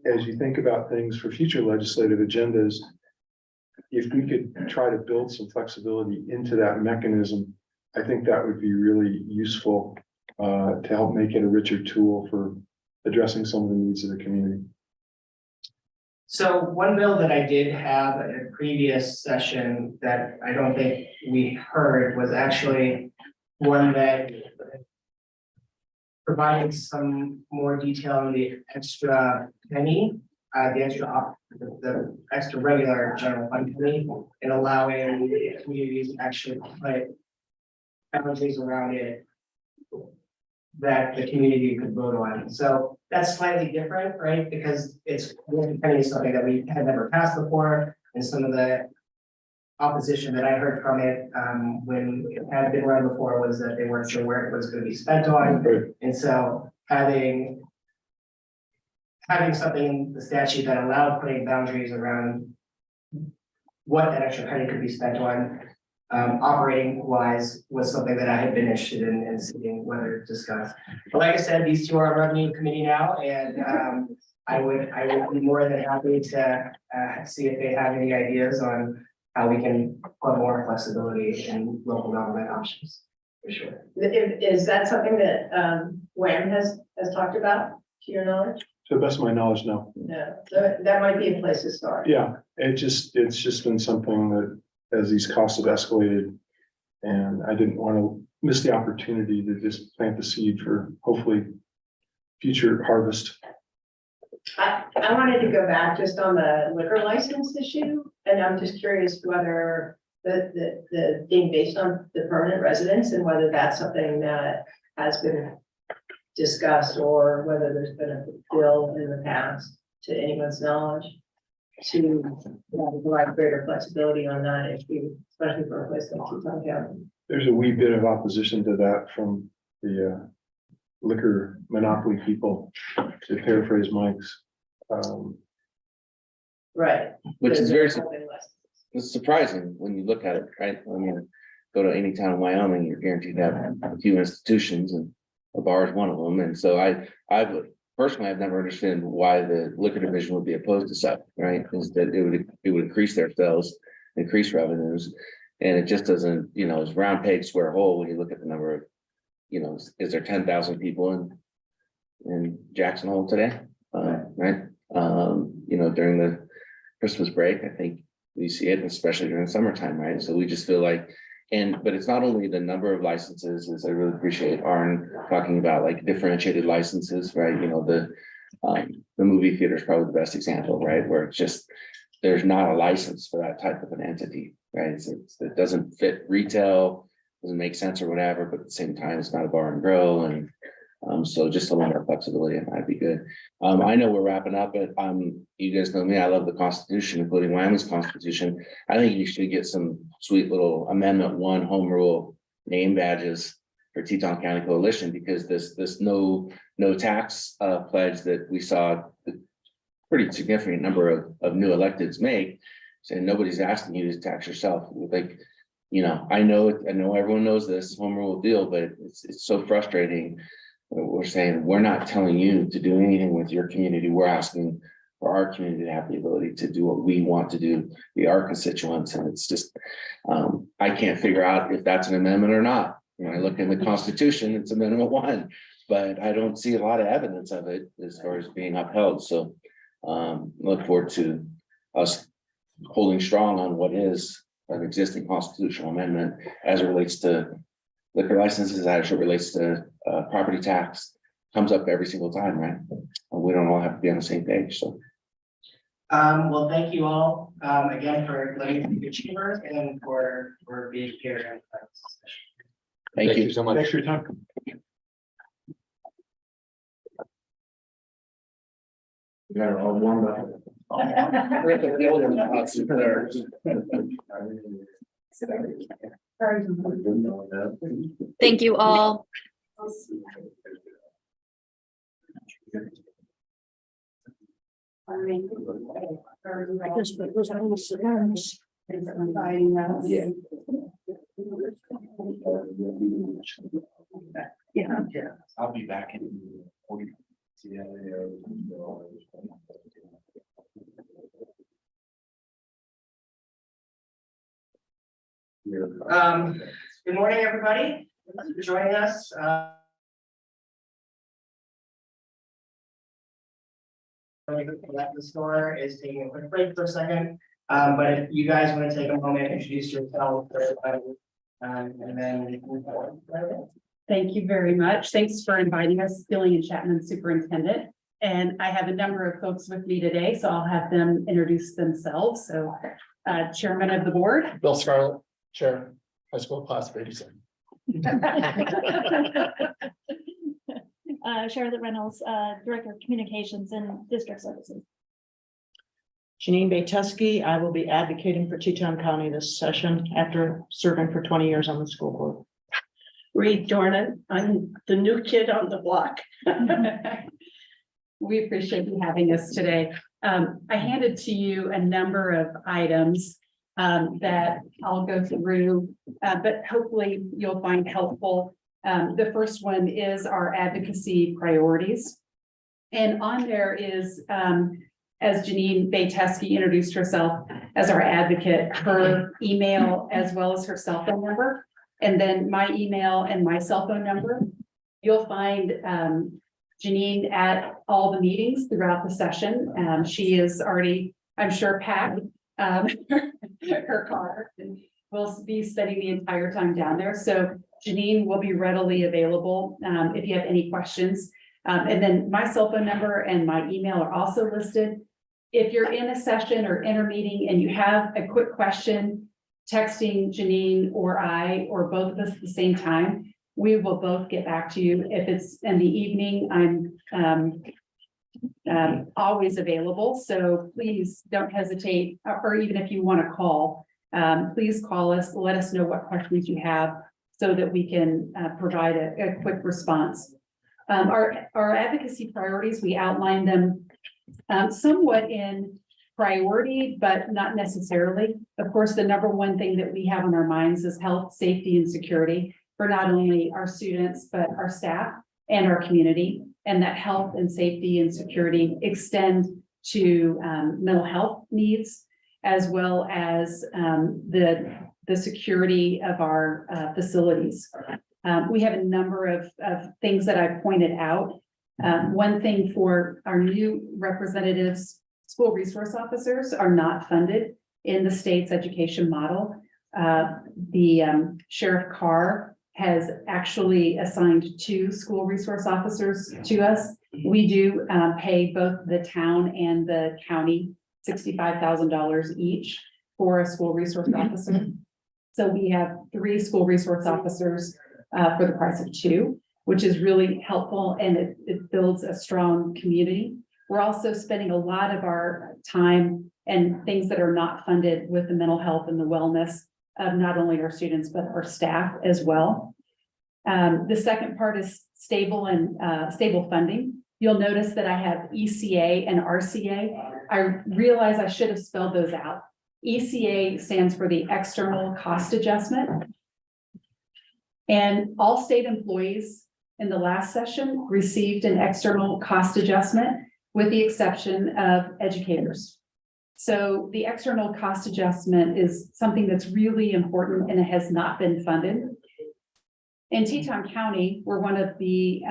Speaker 7: as you think about things for future legislative agendas, if we could try to build some flexibility into that mechanism, I think that would be really useful to help make it a richer tool for addressing some of the needs of the community.
Speaker 1: So one bill that I did have at a previous session that I don't think we heard was actually one that provided some more detail on the extra penny, the extra regular general fund penny, and allowing communities to actually put boundaries around it that the community could vote on. So that's slightly different, right? Because it's penny is something that we had never passed before, and some of the opposition that I heard from it when it had been run before was that they weren't sure where it was going to be spent on. And so having something in the statute that allowed putting boundaries around what that extra penny could be spent on, operating wise, was something that I had been interested in seeing whether to discuss. But like I said, these two are on revenue committee now, and I would be more than happy to see if they have any ideas on how we can put more flexibility in local government options, for sure.
Speaker 6: Is that something that WAM has talked about, to your knowledge?
Speaker 7: To the best of my knowledge, no.
Speaker 6: No, so that might be a place to start.
Speaker 7: Yeah, it's just been something that as these costs have escalated, and I didn't want to miss the opportunity to just plant the seed for hopefully future harvest.
Speaker 6: I wanted to go back just on the liquor license issue, and I'm just curious whether the being based on the permanent residents and whether that's something that has been discussed or whether there's been a bill in the past, to anyone's knowledge, to provide greater flexibility on that issue, especially for a place like Teton County.
Speaker 7: There's a wee bit of opposition to that from the liquor monopoly people, to paraphrase Mike's.
Speaker 6: Right.
Speaker 4: Which is very
Speaker 6: Something less.
Speaker 4: it's surprising when you look at it, right? I mean, go to any town in Wyoming, you're guaranteed to have a few institutions, and a bar is one of them. And so I would personally, I've never understood why the liquor division would be opposed to such, right? Is that it would increase their sales, increase revenues. And it just doesn't, it's round peg, square hole when you look at the number of, is there 10,000 people in Jackson Hole today? Right? During the Christmas break, I think we see it, especially during summertime, right? So we just feel like, but it's not only the number of licenses, as I really appreciate Arn talking about, like differentiated licenses, right? The movie theater is probably the best example, right? Where it's just, there's not a license for that type of an entity, right? It doesn't fit retail, doesn't make sense or whatever, but at the same time, it's not a bar and grill. And so just a little more flexibility, and that'd be good. I know we're wrapping up, but you guys know me, I love the Constitution, including Wyoming's Constitution. I think you should get some sweet little Amendment 1 home rule name badges for Teton County Coalition, because this no tax pledge that we saw the pretty significant number of new electeds make, saying nobody's asking you to tax yourself. Like, I know everyone knows this home rule deal, but it's so frustrating. We're saying, we're not telling you to do anything with your community. We're asking for our community to have the ability to do what we want to do, be our constituents. And it's just, I can't figure out if that's an amendment or not. When I look in the Constitution, it's Amendment 1, but I don't see a lot of evidence of it as far as being upheld. So look forward to us holding strong on what is an existing constitutional amendment as it relates to liquor licenses, as it relates to property tax. Comes up every single time, right? We don't all have to be on the same page. So
Speaker 1: well, thank you all again for letting me be your chamber and for being here.
Speaker 4: thank you.
Speaker 3: so much.
Speaker 7: Thanks for your time.
Speaker 3: You got it all warmed up.
Speaker 9: Thank you all.
Speaker 6: Yeah.
Speaker 4: I'll be back in.
Speaker 1: Good morning, everybody. Thanks for joining us. The store is taking a quick break for a second, but if you guys want to take a moment, introduce yourself, and then we can move forward.
Speaker 9: Thank you very much. Thanks for inviting us, Gillian Chapman, Superintendent. And I have a number of folks with me today, so I'll have them introduce themselves. So Chairman of the Board.
Speaker 10: Bill Scarlett, Chair, High School Class of '87.
Speaker 11: Charlotte Reynolds, Director of Communications and District Services.
Speaker 12: Janine Bayteski, I will be advocating for Teton County this session after serving for 20 years on the school board.
Speaker 6: Reed Dornan, I'm the new kid on the block.
Speaker 9: We appreciate you having us today. I handed to you a number of items that I'll go through, but hopefully you'll find helpful. The first one is our advocacy priorities. And on there is, as Janine Bayteski introduced herself as our advocate, her email as well as her cell phone number, and then my email and my cell phone number. You'll find Janine at all the meetings throughout the session. She is already, I'm sure, packed her car, and will be spending the entire time down there. So Janine will be readily available if you have any questions. And then my cell phone number and my email are also listed. If you're in a session or in a meeting and you have a quick question, texting Janine or I, or both of us at the same time, we will both get back to you. If it's in the evening, I'm always available. So please don't hesitate, or even if you want to call, please call us, let us know what questions you have so that we can provide a quick response. Our advocacy priorities, we outlined them somewhat in priority, but not necessarily. Of course, the number one thing that we have on our minds is health, safety, and security for not only our students, but our staff and our community. And that health and safety and security extend to mental health needs, as well as the security of our facilities. We have a number of things that I've pointed out. One thing for our new representatives, school resource officers are not funded in the state's education model. The Sheriff Carr has actually assigned 2 school resource officers to us. We do pay both the town and the county $65,000 each for a school resource officer. So we have 3 school resource officers for the price of 2, which is really helpful, and it builds a strong community. We're also spending a lot of our time and things that are not funded with the mental health and the wellness of not only our students, but our staff as well. The second part is stable funding. You'll notice that I have ECA and RCA. I realize I should have spelled those out. ECA stands for the external cost adjustment. And all state employees in the last session received an external cost adjustment, with the exception of educators. So the external cost adjustment is something that's really important, and it has not been funded. In Teton County, we're one of the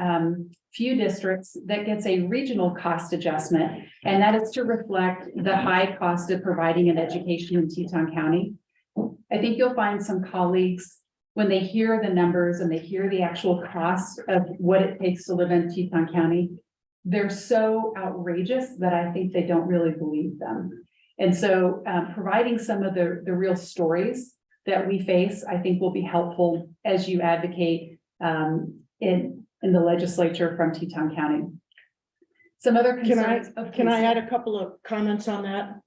Speaker 9: few districts that gets a regional cost adjustment, and that is to reflect the high cost of providing an education in Teton County. I think you'll find some colleagues, when they hear the numbers and they hear the actual cost of what it takes to live in Teton County, they're so outrageous that I think they don't really believe them. And so providing some of the real stories that we face, I think will be helpful as you advocate in the legislature from Teton County. Some other concerns.
Speaker 12: Can I add a couple of comments on that?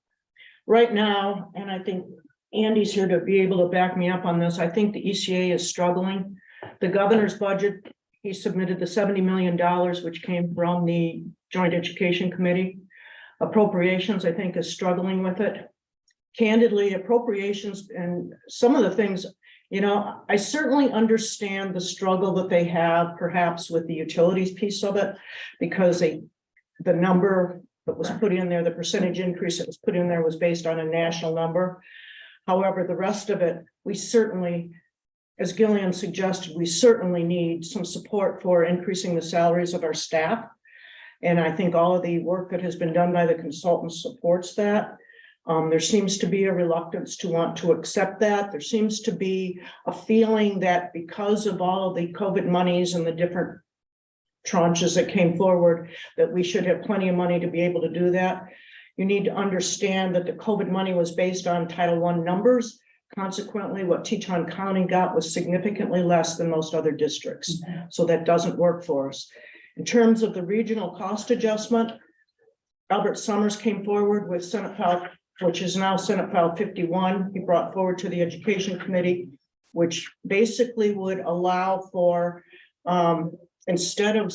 Speaker 12: Right now, and I think Andy's here to be able to back me up on this, I think the ECA is struggling. The governor's budget, he submitted the $70 million, which came from the Joint Education Committee. Appropriations, I think, is struggling with it. Candidly, appropriations and some of the things, you know, I certainly understand the struggle that they have perhaps with the utilities piece of it, because the number that was put in there, the percentage increase that was put in there was based on a national number. However, the rest of it, we certainly, as Gillian suggested, we certainly need some support for increasing the salaries of our staff. And I think all of the work that has been done by the consultants supports that. There seems to be a reluctance to want to accept that. There seems to be a feeling that because of all of the COVID monies and the different tranches that came forward, that we should have plenty of money to be able to do that. You need to understand that the COVID money was based on Title I numbers. Consequently, what Teton County got was significantly less than most other districts. So that doesn't work for us. In terms of the regional cost adjustment, Albert Summers came forward with Senate File, which is now Senate File 51. He brought forward to the Education Committee, which basically would allow for, instead of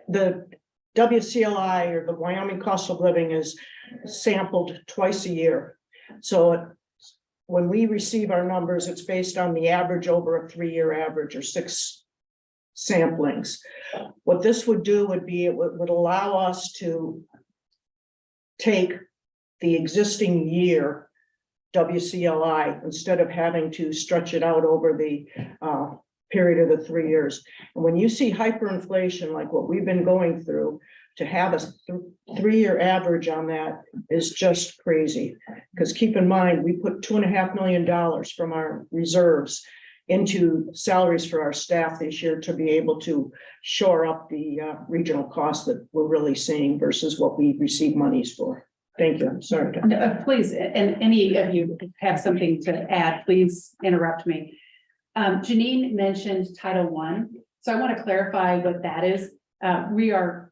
Speaker 12: the WCLI or the Wyoming cost of living is sampled twice a year. So when we receive our numbers, it's based on the average over a 3-year average or 6 samplings. What this would do would be, it would allow us to take the existing year WCLI instead of having to stretch it out over the period of the 3 years. And when you see hyperinflation like what we've been going through, to have a 3-year average on that is just crazy. Because keep in mind, we put $2.5 million from our reserves into salaries for our staff this year to be able to shore up the regional costs that we're really seeing versus what we receive monies for. Thank you. I'm sorry.
Speaker 9: No, please, and any of you have something to add, please interrupt me. Janine mentioned Title I, so I want to clarify what that is. We are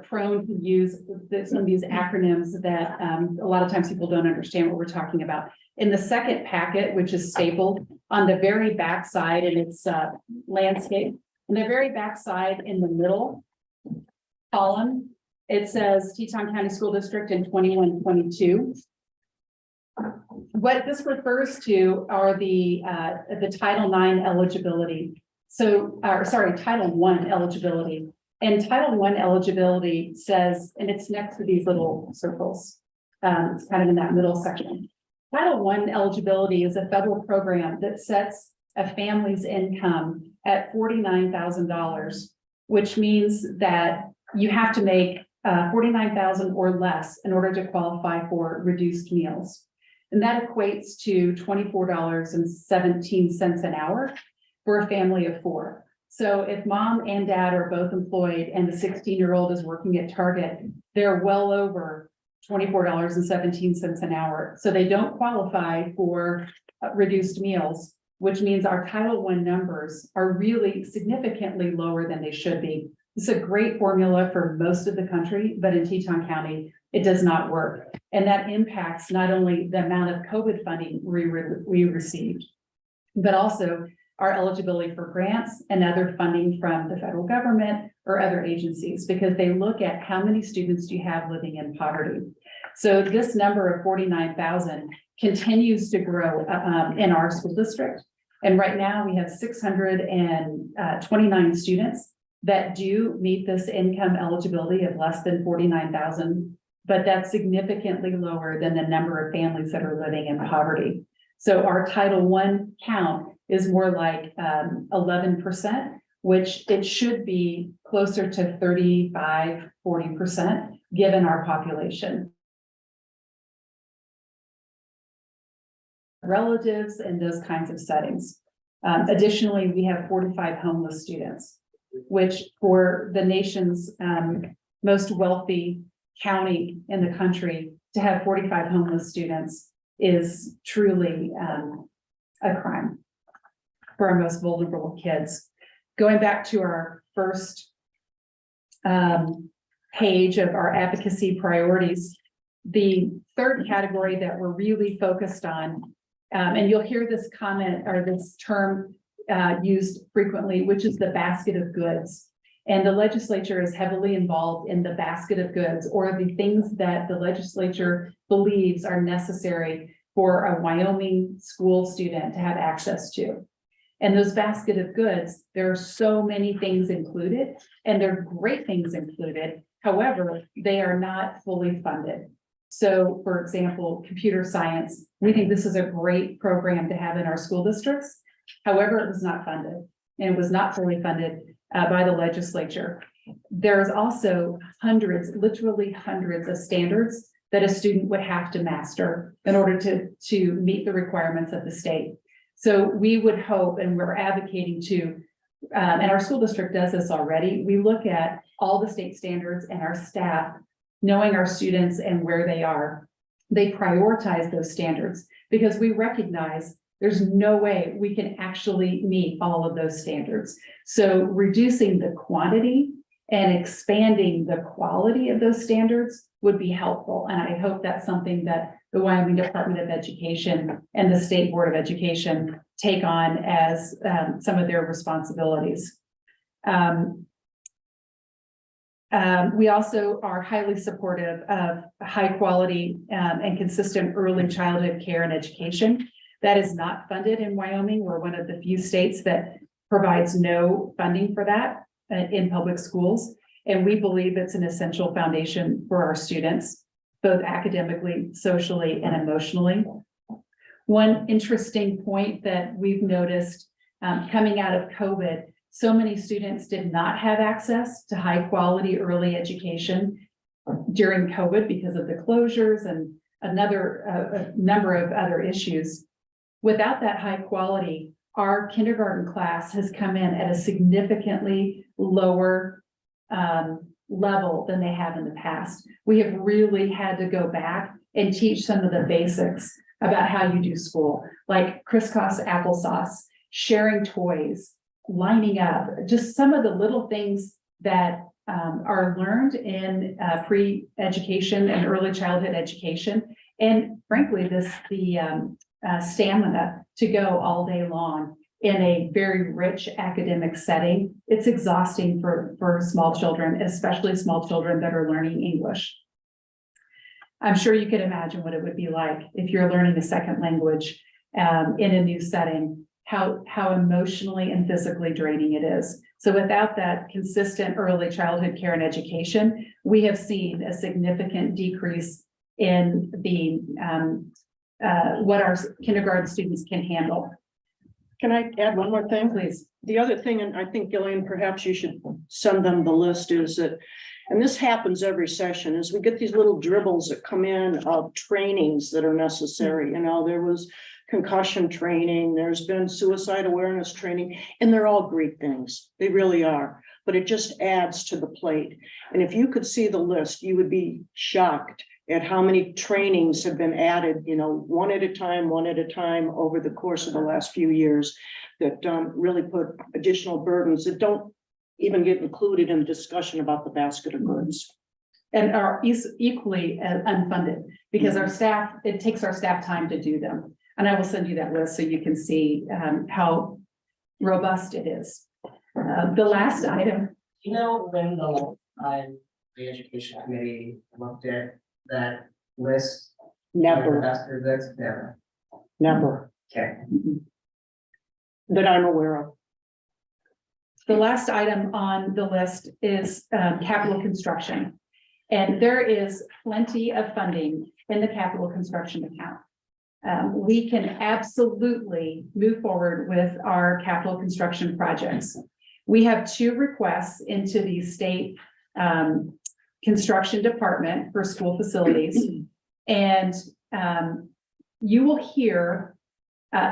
Speaker 9: prone to use some of these acronyms that a lot of times people don't understand what we're talking about. In the second packet, which is stapled on the very back side, and it's landscape, and the very back side in the middle column, it says Teton County School District in 21-22. What this refers to are the Title IX eligibility. So, sorry, Title I eligibility. And Title I eligibility says, and it's next to these little circles. It's kind of in that middle section. Title I eligibility is a federal program that sets a family's income at $49,000, which means that you have to make $49,000 or less in order to qualify for reduced meals. And that equates to $24.17 an hour for a family of 4. So if mom and dad are both employed and the 16-year-old is working at Target, they're well over $24.17 an hour. So they don't qualify for reduced meals, which means our Title I numbers are really significantly lower than they should be. It's a great formula for most of the country, but in Teton County, it does not work. And that impacts not only the amount of COVID funding we received, but also our eligibility for grants and other funding from the federal government or other agencies, because they look at how many students do you have living in poverty. So this number of 49,000 continues to grow in our school district. And right now we have 629 students that do meet this income eligibility of less than 49,000, but that's significantly lower than the number of families that are living in poverty. So our Title I count is more like 11%, which it should be closer to 35, 40%, given our population. Relatives and those kinds of settings. Additionally, we have 45 homeless students, which for the nation's most wealthy county in the country, to have 45 homeless students is truly a crime for our most vulnerable kids. Going back to our first page of our advocacy priorities, the third category that we're really focused on, and you'll hear this comment or this term used frequently, which is the basket of goods. And the legislature is heavily involved in the basket of goods or the things that the legislature believes are necessary for a Wyoming school student to have access to. And those basket of goods, there are so many things included, and they're great things included. However, they are not fully funded. So for example, computer science, we think this is a great program to have in our school districts. However, it was not funded, and it was not fully funded by the legislature. There's also hundreds, literally hundreds of standards that a student would have to master in order to meet the requirements of the state. So we would hope, and we're advocating to, and our school district does this already, we look at all the state standards and our staff, knowing our students and where they are, they prioritize those standards because we recognize there's no way we can actually meet all of those standards. So reducing the quantity and expanding the quality of those standards would be helpful. And I hope that's something that the Wyoming Department of Education and the State Board of Education take on as some of their responsibilities. We also are highly supportive of high quality and consistent early childhood care and education. That is not funded in Wyoming. We're one of the few states that provides no funding for that in public schools. And we believe it's an essential foundation for our students, both academically, socially, and emotionally. One interesting point that we've noticed coming out of COVID, so many students did not have access to high quality early education during COVID because of the closures and a number of other issues. Without that high quality, our kindergarten class has come in at a significantly lower level than they have in the past. We have really had to go back and teach some of the basics about how you do school, like crisscross applesauce, sharing toys, lining up, just some of the little things that are learned in pre-education and early childhood education. And frankly, the stamina to go all day long in a very rich academic setting, it's exhausting for small children, especially small children that are learning English. I'm sure you could imagine what it would be like if you're learning a second language in a new setting, how emotionally and physically draining it is. So without that consistent early childhood care and education, we have seen a significant decrease in the what our kindergarten students can handle.
Speaker 12: Can I add one more thing?
Speaker 9: Please.
Speaker 12: The other thing, and I think Gillian, perhaps you should send them the list, is that, and this happens every session, is we get these little dribbles that come in of trainings that are necessary. You know, there was concussion training, there's been suicide awareness training, and they're all great things. They really are, but it just adds to the plate. And if you could see the list, you would be shocked at how many trainings have been added, you know, one at a time over the course of the last few years that really put additional burdens that don't even get included in the discussion about the basket of goods.
Speaker 9: And are equally unfunded because our staff, it takes our staff time to do them. And I will send you that list so you can see how robust it is. The last item.
Speaker 1: You know, when the education committee looked at that list?
Speaker 12: Never,
Speaker 1: After that's never.
Speaker 12: never,
Speaker 1: Okay.
Speaker 12: that I'm aware of.
Speaker 9: The last item on the list is capital construction. And there is plenty of funding in the capital construction account. We can absolutely move forward with our capital construction projects. We have 2 requests into the state construction department for school facilities. And you will hear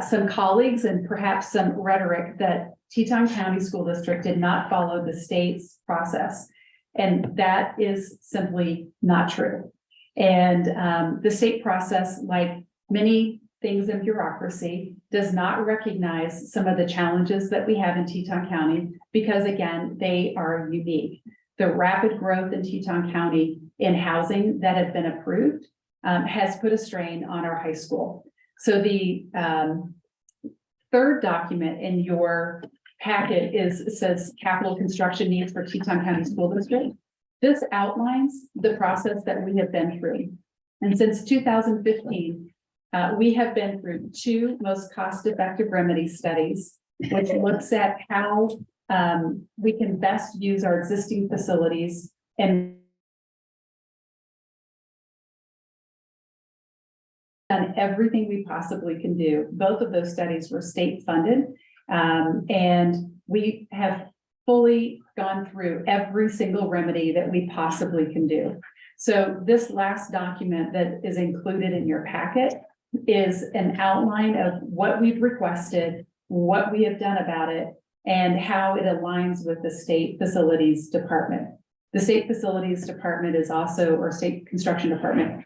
Speaker 9: some colleagues and perhaps some rhetoric that Teton County School District did not follow the state's process. And that is simply not true. And the state process, like many things in bureaucracy, does not recognize some of the challenges that we have in Teton County because, again, they are unique. The rapid growth in Teton County in housing that have been approved has put a strain on our high school. So the third document in your packet it says capital construction needs for Teton County School District. This outlines the process that we have been through. And since 2015, we have been through 2 most cost-effective remedy studies, which looks at how we can best use our existing facilities and done everything we possibly can do. Both of those studies were state funded, and we have fully gone through every single remedy that we possibly can do. So this last document that is included in your packet is an outline of what we've requested, what we have done about it, and how it aligns with the state facilities department. The state facilities department is also, or state construction department,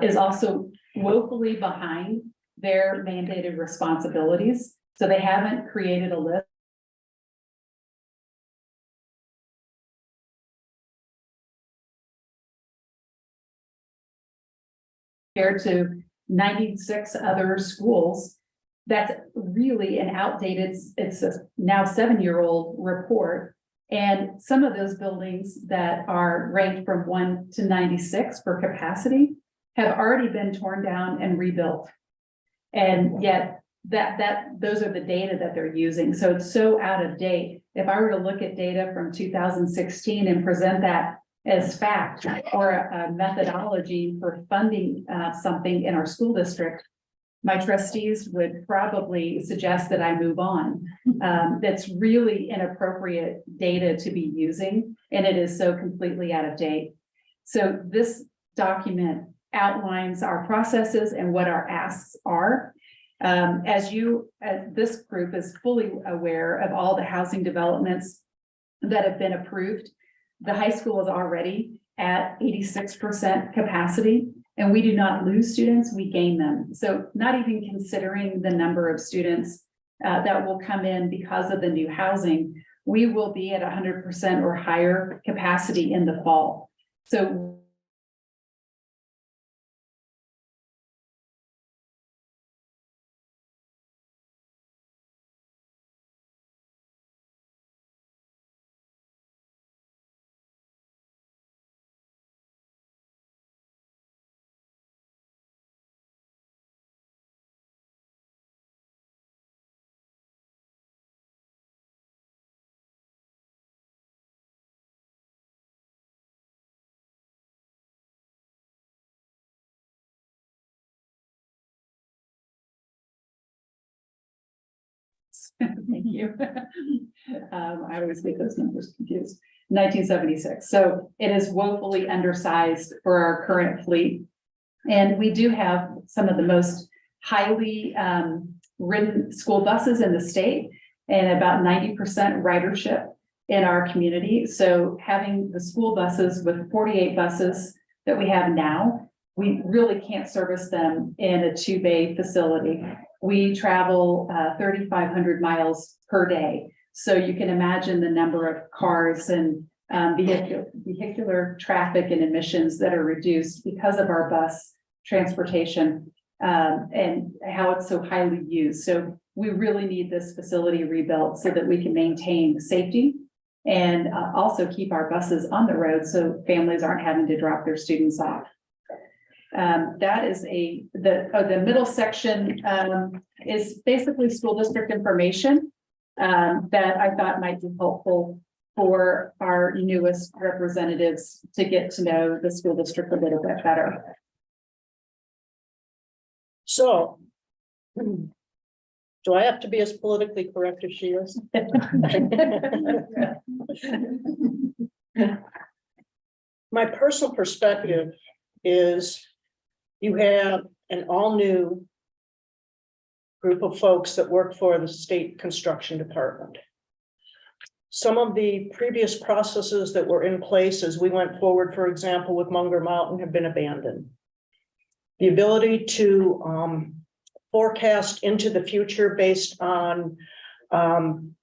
Speaker 9: is also woefully behind their mandated responsibilities. So they haven't created a list compared to 96 other schools. That's really an outdated, it's a now 7-year-old report. And some of those buildings that are ranked from 1 to 96 for capacity have already been torn down and rebuilt. And yet those are the data that they're using. So it's so out of date. If I were to look at data from 2016 and present that as fact or a methodology for funding something in our school district, my trustees would probably suggest that I move on. That's really inappropriate data to be using, and it is so completely out of date. So this document outlines our processes and what our asks are. This group is fully aware of all the housing developments that have been approved. The high school is already at 86% capacity, and we do not lose students, we gain them. So not even considering the number of students that will come in because of the new housing, we will be at 100% or higher capacity in the fall. So thank you. I always get those numbers confused. 1976. So it is woefully undersized for our current fleet. And we do have some of the most highly ridden school buses in the state and about 90% ridership in our community. So having the school buses with 48 buses that we have now, we really can't service them in a 2-bay facility. We travel 3,500 miles per day. So you can imagine the number of cars and vehicular traffic and emissions that are reduced because of our bus transportation and how it's so highly used. So we really need this facility rebuilt so that we can maintain safety and also keep our buses on the road so families aren't having to drop their students off. That is the middle section is basically school district information that I thought might be helpful for our newest representatives to get to know the school district a little bit better.
Speaker 12: So, do I have to be as politically correct as she is? My personal perspective is you have an all-new group of folks that work for the state construction department. Some of the previous processes that were in place as we went forward, for example, with Munger Mountain, have been abandoned. The ability to forecast into the future based on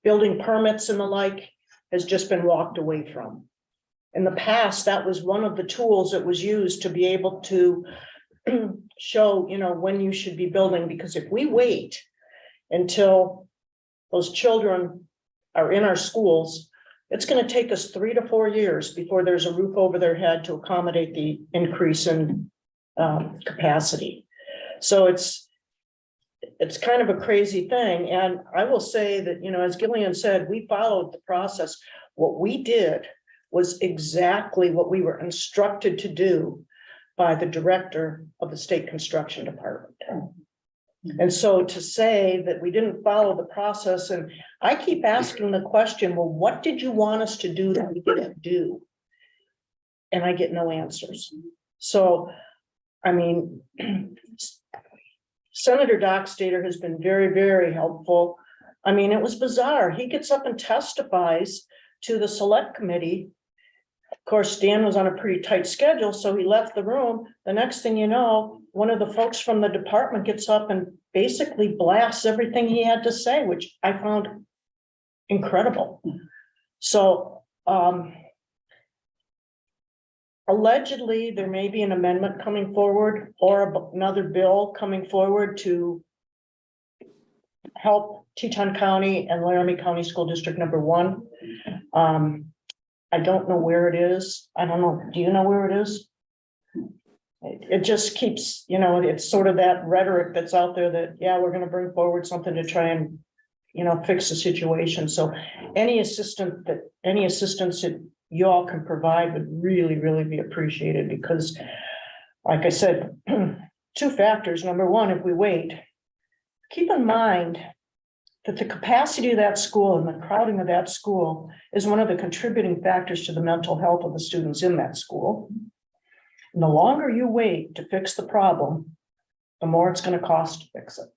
Speaker 12: building permits and the like has just been walked away from. In the past, that was one of the tools that was used to be able to show, when you should be building, because if we wait until those children are in our schools, it's gonna take us 3 to 4 years before there's a roof over their head to accommodate the increase in capacity. So it's kind of a crazy thing. And I will say that, you know, as Gillian said, we followed the process. What we did was exactly what we were instructed to do by the director of the state construction department. And so to say that we didn't follow the process, and I keep asking the question, well, what did you want us to do that we didn't do? And I get no answers. So, I mean, Senator Dockstader has been very, very helpful. I mean, it was bizarre. He gets up and testifies to the select committee. Of course, Dan was on a pretty tight schedule, so he left the room. The next thing you know, one of the folks from the department gets up and basically blasts everything he had to say, which I found incredible. So allegedly, there may be an amendment coming forward or another bill coming forward to help Teton County and Laramie County School District number 1. I don't know where it is. I don't know. Do you know where it is? It just keeps, you know, it's sort of that rhetoric that's out there that, yeah, we're going to bring forward something to try and, you know, fix the situation. So any assistance that you all can provide would really, really be appreciated, because like I said, 2 factors. Number one, if we wait, keep in mind that the capacity of that school and the crowding of that school is one of the contributing factors to the mental health of the students in that school. And the longer you wait to fix the problem, the more it's going to cost to fix it.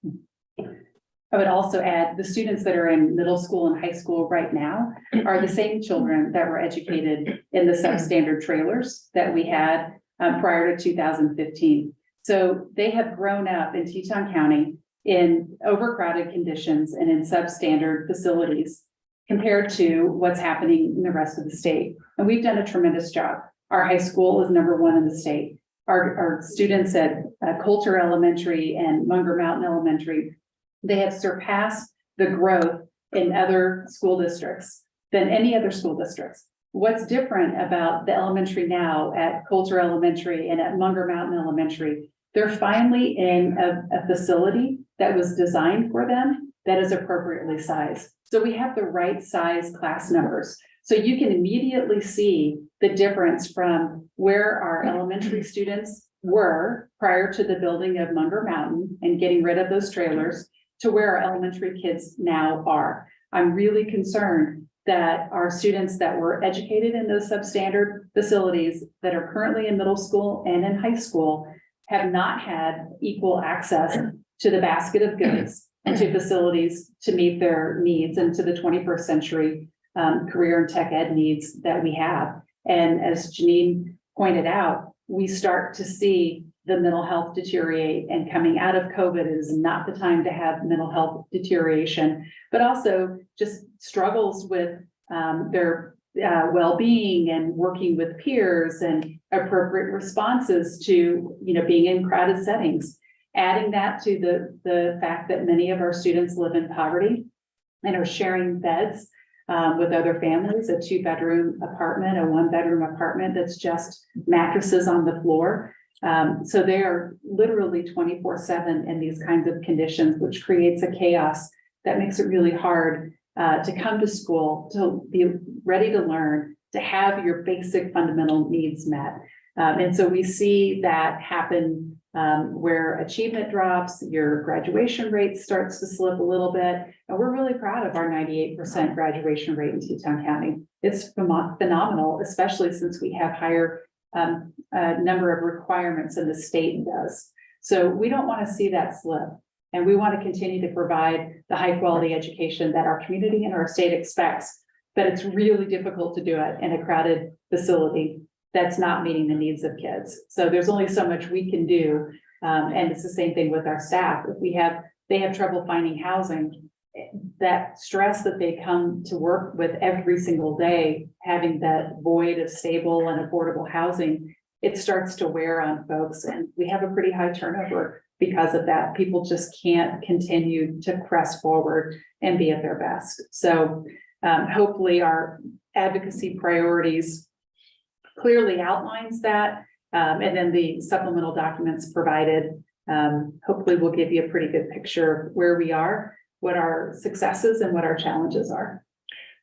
Speaker 9: I would also add, the students that are in middle school and high school right now are the same children that were educated in the substandard trailers that we had prior to 2015. So they have grown up in Teton County in overcrowded conditions and in substandard facilities compared to what's happening in the rest of the state. And we've done a tremendous job. Our high school is number 1 in the state. Our students at Coulter Elementary and Munger Mountain Elementary, they have surpassed the growth in other school districts than any other school districts. What's different about the elementary now at Coulter Elementary and at Munger Mountain Elementary, they're finally in a facility that was designed for them that is appropriately sized. So we have the right size class numbers. So you can immediately see the difference from where our elementary students were prior to the building of Munger Mountain and getting rid of those trailers to where our elementary kids now are. I'm really concerned that our students that were educated in those substandard facilities that are currently in middle school and in high school have not had equal access to the basket of goods and to facilities to meet their needs and to the 21st century career and tech ed needs that we have. And as Janine pointed out, we start to see the mental health deteriorate, and coming out of COVID is not the time to have mental health deterioration, but also just struggles with their well-being and working with peers and appropriate responses to, you know, being in crowded settings. Adding that to the fact that many of our students live in poverty and are sharing beds with other families, a 2-bedroom apartment, a 1-bedroom apartment that's just mattresses on the floor. So they are literally 24/7 in these kinds of conditions, which creates a chaos that makes it really hard to come to school, to be ready to learn, to have your basic fundamental needs met. And so we see that happen where achievement drops, your graduation rate starts to slip a little bit. And we're really proud of our 98% graduation rate in Teton County. It's phenomenal, especially since we have higher number of requirements than the state does. So we don't want to see that slip. And we want to continue to provide the high quality education that our community and our state expects, but it's really difficult to do it in a crowded facility that's not meeting the needs of kids. So there's only so much we can do. And it's the same thing with our staff. If they have trouble finding housing, that stress that they come to work with every single day, having that void of stable and affordable housing, it starts to wear on folks. And we have a pretty high turnover because of that. People just can't continue to press forward and be at their best. So Hopefully our advocacy priorities clearly outlines that. And then the supplemental documents provided, hopefully will give you a pretty good picture of where we are, what our successes and what our challenges are.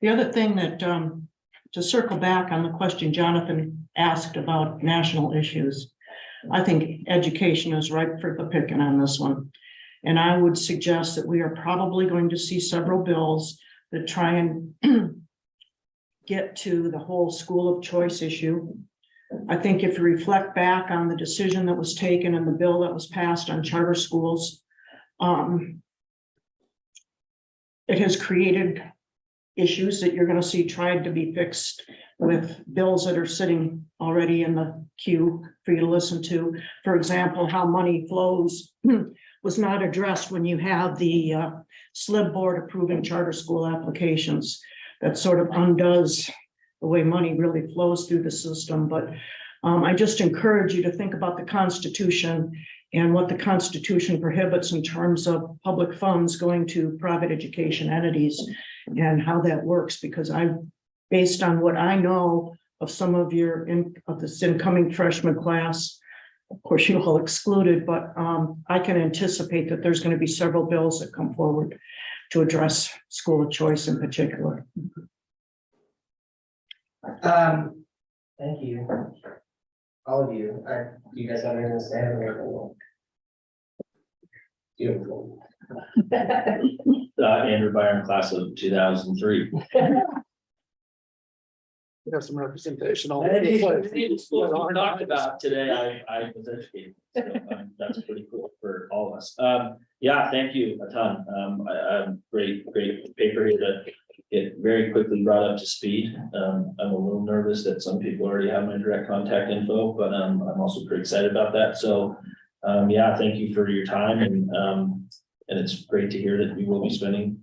Speaker 12: The other thing that, to circle back on the question Jonathan asked about national issues, I think education is ripe for the picking on this one. And I would suggest that we are probably going to see several bills that try and get to the whole school of choice issue. I think if you reflect back on the decision that was taken and the bill that was passed on charter schools, it has created issues that you're going to see tried to be fixed with bills that are sitting already in the queue for you to listen to. For example, how money flows was not addressed when you have the SLIB board approving charter school applications. That sort of undoes the way money really flows through the system. But I just encourage you to think about the Constitution and what the Constitution prohibits in terms of public funds going to private education entities and how that works, because based on what I know of some of of this incoming freshman class, of course, you all excluded, but I can anticipate that there's going to be several bills that come forward to address school of choice in particular.
Speaker 1: Thank you. All of you. Do you guys have anything to say? Beautiful.
Speaker 5: Andrew Byron, class of 2003.
Speaker 10: We have some representation. all
Speaker 5: Hey,
Speaker 10: over the place.
Speaker 5: we talked about today, I was educated, so that's pretty cool for all of us. Yeah, thank you a ton. Great paper here to get very quickly brought up to speed. I'm a little nervous that some people already have my direct contact info, but I'm also pretty excited about that. So yeah, thank you for your time, and it's great to hear that we will be spending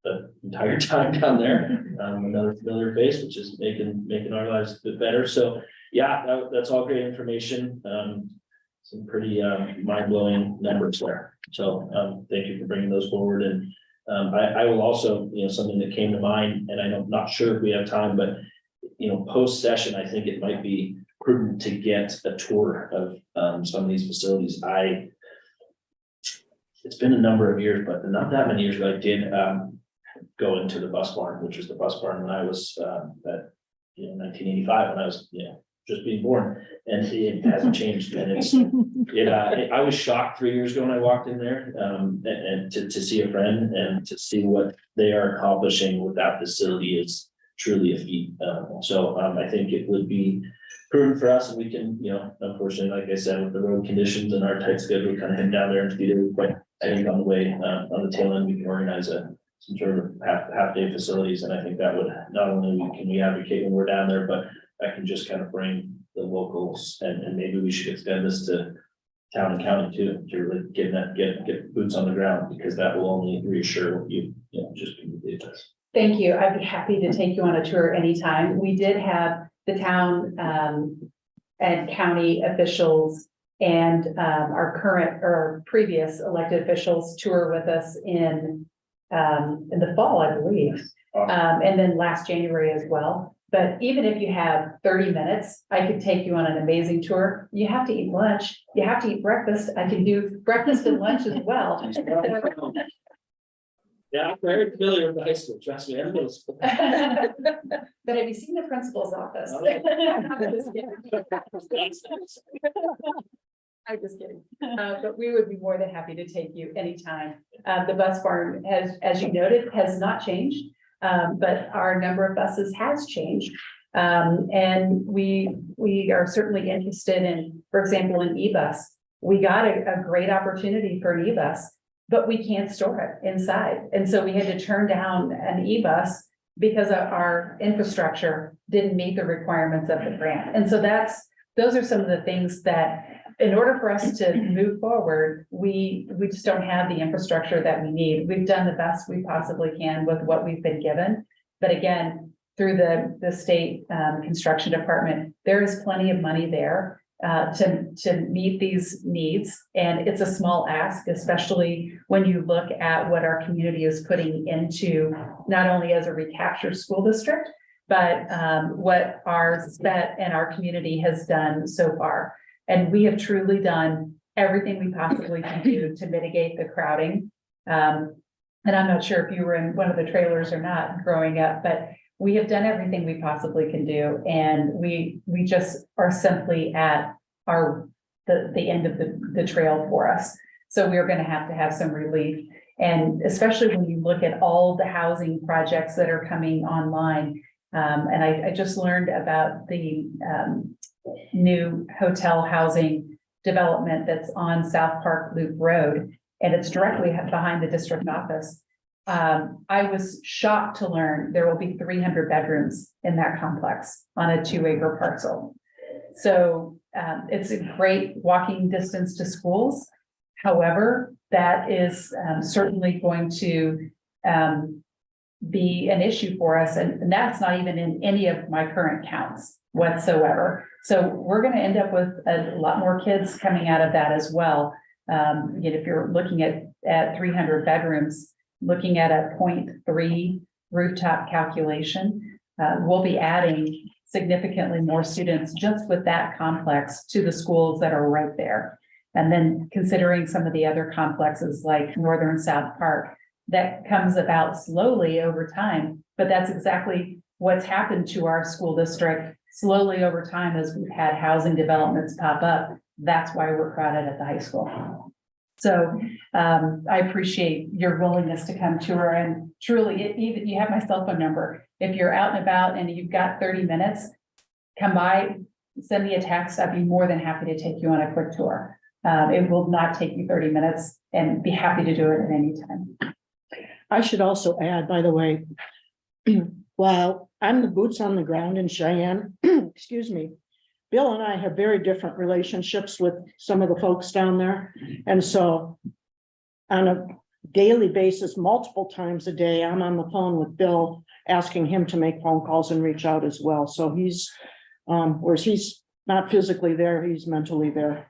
Speaker 5: the entire time down there. Another familiar face, which is making our lives a bit better. So yeah, that's all great information. Some pretty mind-blowing numbers there. So thank you for bringing those forward. And I will also, something that came to mind, and I'm not sure if we have time, but post session, I think it might be prudent to get a tour of some of these facilities. It's been a number of years, but not that many years ago, I did go into the bus barn, which was the bus barn when I was at 1985, when I was just being born, and it hasn't changed. And it's I was shocked 3 years ago when I walked in there, and to see a friend and to see what they are accomplishing with that facility is truly a feat. So I think it would be prudent for us, and we can, unfortunately, like I said, with the road conditions and our tight schedule, kind of head down there and be there. But I think on the way, on the tail end, we can organize some sort of half day facilities, and I think that would not only can we advocate when we're down there, but that can just kind of bring the locals, and maybe we should extend this to town and county too, to really get boots on the ground, because that will only reassure you, just communicate this.
Speaker 9: Thank you. I'd be happy to take you on a tour anytime. We did have the town and county officials and our current or previous elected officials tour with us in the fall, I believe. And then last January as well. But even if you have 30 minutes, I could take you on an amazing tour. You have to eat lunch. You have to eat breakfast. I can do breakfast and lunch as well.
Speaker 5: Yeah, I'm very familiar with the high school, trust me, I'm middle school.
Speaker 9: But have you seen the principal's office? I'm just kidding. But we would be more than happy to take you anytime. The bus barn has, as you noted, has not changed. But our number of buses has changed. And we are certainly interested in, for example, an e-bus. We got a great opportunity for an e-bus, but we can't store it inside. And so we had to turn down an e-bus because our infrastructure didn't meet the requirements of the grant. And so those are some of the things that, in order for us to move forward, we just don't have the infrastructure that we need. We've done the best we possibly can with what we've been given. But again, through the state construction department, there is plenty of money there. to meet these needs. And it's a small ask, especially when you look at what our community is putting into not only as a recaptured school district, but what our SPET and our community has done so far. And we have truly done everything we possibly can do to mitigate the crowding. And I'm not sure if you were in one of the trailers or not growing up, but we have done everything we possibly can do. And we just are simply at the end of the trail for us. So we're going to have some relief. And especially when you look at all the housing projects that are coming online. And I just learned about the new hotel housing development that's on South Park Loop Road, and it's directly behind the district office. I was shocked to learn there will be 300 bedrooms in that complex on a 2-acre parcel. So it's a great walking distance to schools. However, that is certainly going to be an issue for us. And that's not even in any of my current counts whatsoever. So we're going to end up with a lot more kids coming out of that as well. If you're looking at 300 bedrooms, looking at a 0.3 rooftop calculation, we'll be adding significantly more students just with that complex to the schools that are right there. And then considering some of the other complexes like Northern South Park, that comes about slowly over time, but that's exactly what's happened to our school district slowly over time as we've had housing developments pop up. That's why we're crowded at the high school. So I appreciate your willingness to come tour, and truly, even you have my cell phone number. If you're out and about and you've got 30 minutes, come by, send me a text. I'd be more than happy to take you on a quick tour. It will not take you 30 minutes, and be happy to do it at any time.
Speaker 12: I should also add, by the way, while I'm the boots on the ground in Cheyenne, excuse me, Bill and I have very different relationships with some of the folks down there. And so on a daily basis, multiple times a day, I'm on the phone with Bill, asking him to make phone calls and reach out as well. So he's, whereas he's not physically there, he's mentally there.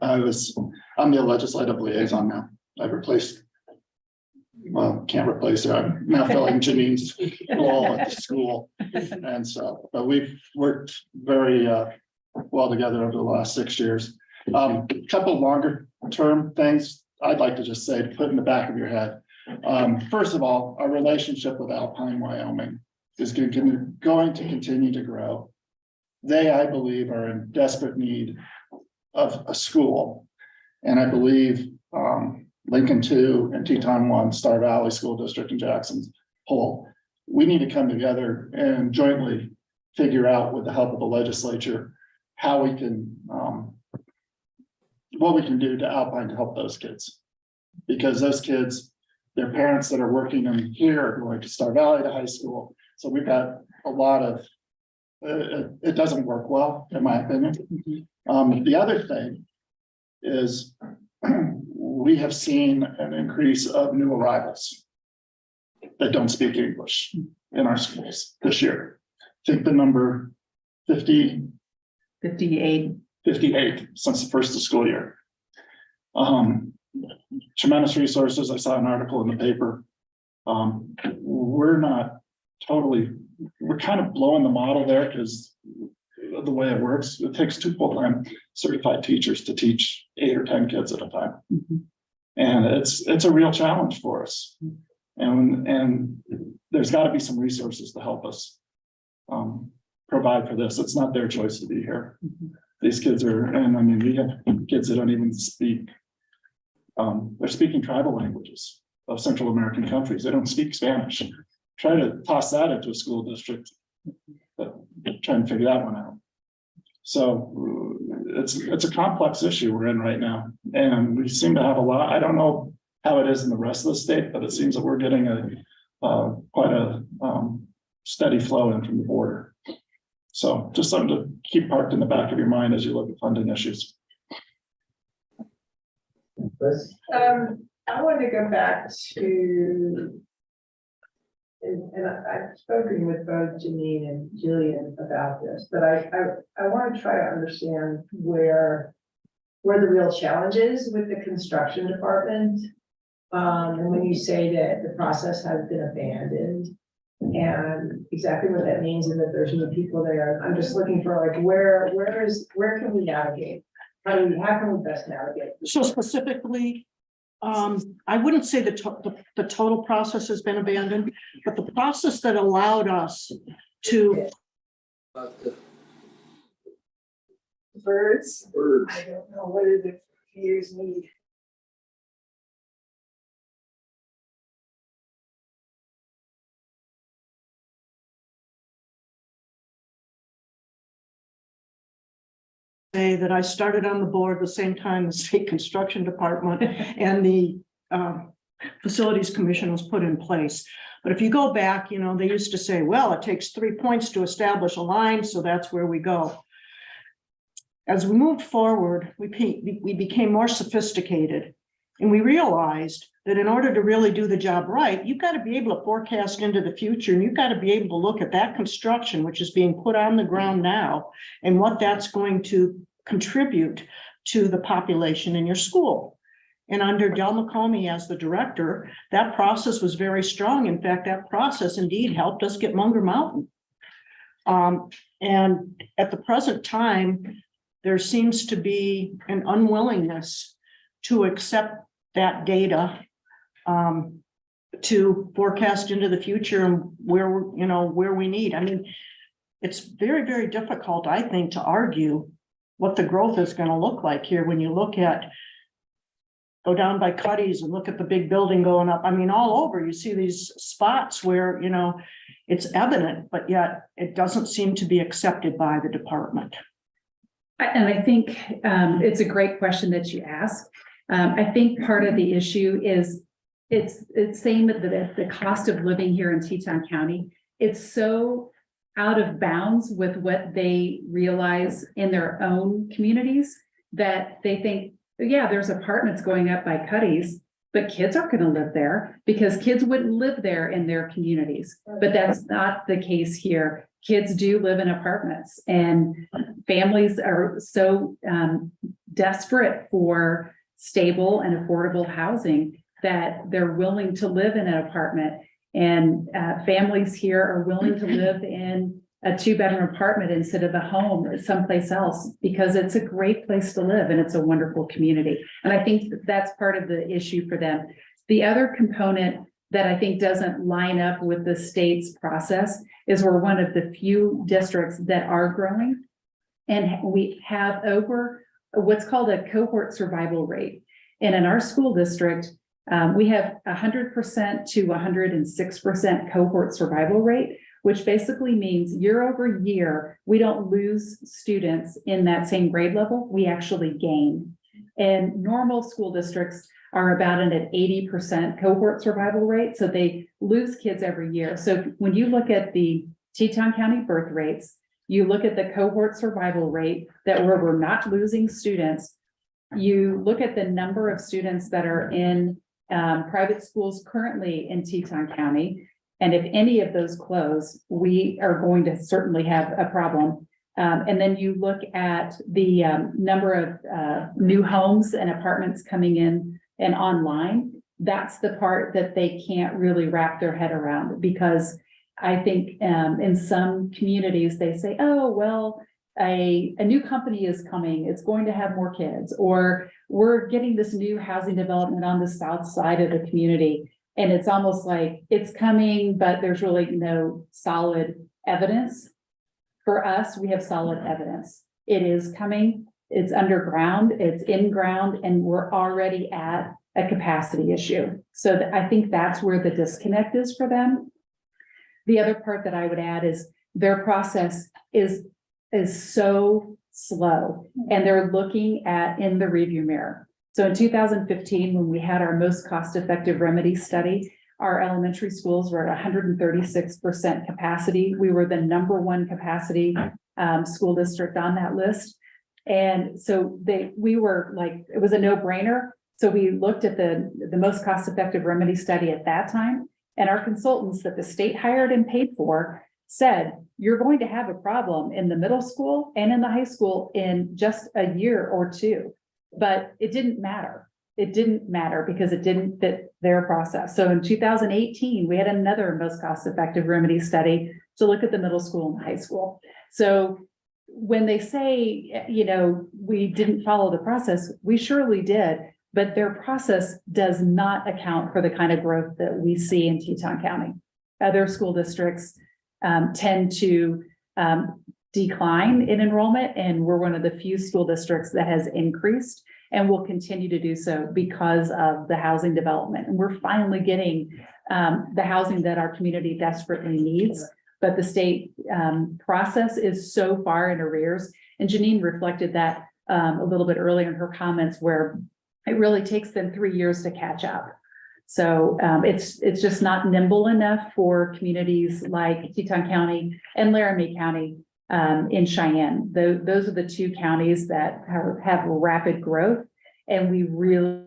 Speaker 10: I'm the legislative liaison now. I've replaced, well, can't replace her. I'm now filling Janine's role at the school. And so, but we've worked very well together over the last 6 years. Couple longer term things I'd like to just say to put in the back of your head. First of all, our relationship with Alpine, Wyoming is going to continue to grow. They, I believe, are in desperate need of a school. And I believe Lincoln 2 and Teton 1, Star Valley School District in Jackson's Hole, we need to come together and jointly figure out, with the help of the legislature, how we can, what we can do to Alpine to help those kids. Because those kids, their parents that are working in here are going to Star Valley to high school. So we've got a lot of, it doesn't work well, in my opinion. The other thing is we have seen an increase of new arrivals that don't speak English in our schools this year. I think the number
Speaker 9: 58
Speaker 10: since the first of the school year. Tremendous resources. I saw an article in the paper. We're kind of blowing the model there because of the way it works. It takes 2 full-time certified teachers to teach 8 or 10 kids at a time. And it's a real challenge for us. And there's got to be some resources to help us provide for this. It's not their choice to be here. These kids are, and I mean, we have kids that don't even speak, they're speaking tribal languages of Central American countries. They don't speak Spanish. Try to toss that into a school district, but try and figure that one out. So it's a complex issue we're in right now. And we seem to have a lot, I don't know how it is in the rest of the state, but it seems that we're getting quite a steady flow in from the border. So just something to keep parked in the back of your mind as you look at funding issues.
Speaker 6: I want to go back to and I've spoken with both Janine and Jillian about this, but I want to try to understand where the real challenge is with the construction department. And when you say that the process has been abandoned, and exactly what that means and that there's new people there, I'm just looking for like, where can we navigate? How can we best navigate?
Speaker 12: So specifically, I wouldn't say the total process has been abandoned, but the process that allowed us to.
Speaker 6: Birds? I don't know, what do the ears need?
Speaker 12: Say that I started on the board the same time the state construction department and the facilities commission was put in place. But if you go back, you know, they used to say, well, it takes 3 points to establish a line, so that's where we go. As we moved forward, we became more sophisticated, and we realized that in order to really do the job right, you've got to be able to forecast into the future, and you've got to be able to look at that construction, which is being put on the ground now, and what that's going to contribute to the population in your school. And under Del McComey as the director, that process was very strong. In fact, that process indeed helped us get Munger Mountain. And at the present time, there seems to be an unwillingness to accept that data to forecast into the future and where we need. I mean, it's very, very difficult, I think, to argue what the growth is going to look like here when you go down by Cuddy's and look at the big building going up. I mean, all over you see these spots where, you know, it's evident, but yet it doesn't seem to be accepted by the department.
Speaker 9: And I think it's a great question that you ask. I think part of the issue is it's saying that the cost of living here in Teton County, it's so out of bounds with what they realize in their own communities that they think, yeah, there's apartments going up by Cuddy's, but kids aren't going to live there because kids wouldn't live there in their communities. But that's not the case here. Kids do live in apartments, and families are so desperate for stable and affordable housing that they're willing to live in an apartment. And families here are willing to live in a 2-bedroom apartment instead of a home or someplace else because it's a great place to live and it's a wonderful community. And I think that's part of the issue for them. The other component that I think doesn't line up with the state's process is we're one of the few districts that are growing. And we have over what's called a cohort survival rate. And in our school district, we have 100% to 106% cohort survival rate, which basically means year over year, we don't lose students in that same grade level, we actually gain. And normal school districts are about an 80% cohort survival rate, so they lose kids every year. So when you look at the Teton County birth rates, you look at the cohort survival rate that where we're not losing students, you look at the number of students that are in private schools currently in Teton County, and if any of those close, we are going to certainly have a problem. And then you look at the number of new homes and apartments coming in and online. That's the part that they can't really wrap their head around, because I think in some communities, they say, oh, well, a new company is coming, it's going to have more kids, or we're getting this new housing development on the south side of the community. And it's almost like it's coming, but there's really no solid evidence. For us, we have solid evidence. It is coming, it's underground, it's in ground, and we're already at a capacity issue. So I think that's where the disconnect is for them. The other part that I would add is their process is so slow, and they're looking at in the rearview mirror. So in 2015, when we had our most cost-effective remedy study, our elementary schools were at 136% capacity. We were the #1 capacity school district on that list. And so we were like, it was a no-brainer. So we looked at the most cost-effective remedy study at that time, And our consultants that the state hired and paid for said, you're going to have a problem in the middle school and in the high school in just a year or two. But it didn't matter. It didn't matter because it didn't fit their process. So in 2018, we had another most cost-effective remedy study to look at the middle school and high school. So when they say, you know, we didn't follow the process, we surely did, but their process does not account for the kind of growth that we see in Teton County. Other school districts tend to decline in enrollment, and we're one of the few school districts that has increased and will continue to do so because of the housing development. And we're finally getting the housing that our community desperately needs. But the state process is so far in arrears. And Janine reflected that a little bit earlier in her comments, where it really takes them 3 years to catch up. So it's just not nimble enough for communities like Teton County and Laramie County in Cheyenne. Those are the two counties that have rapid growth, and we really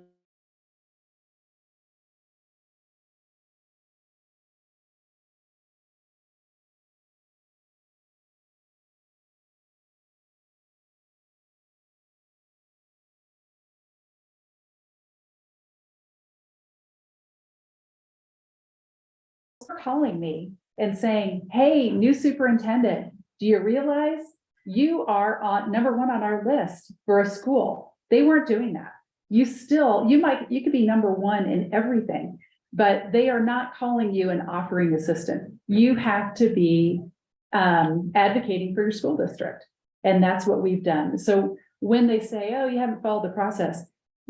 Speaker 9: calling me and saying, hey, new superintendent, do you realize you are on number one on our list for a school? They weren't doing that. You could be number one in everything, but they are not calling you and offering assistance. You have to be advocating for your school district. And that's what we've done. So when they say, oh, you haven't followed the process,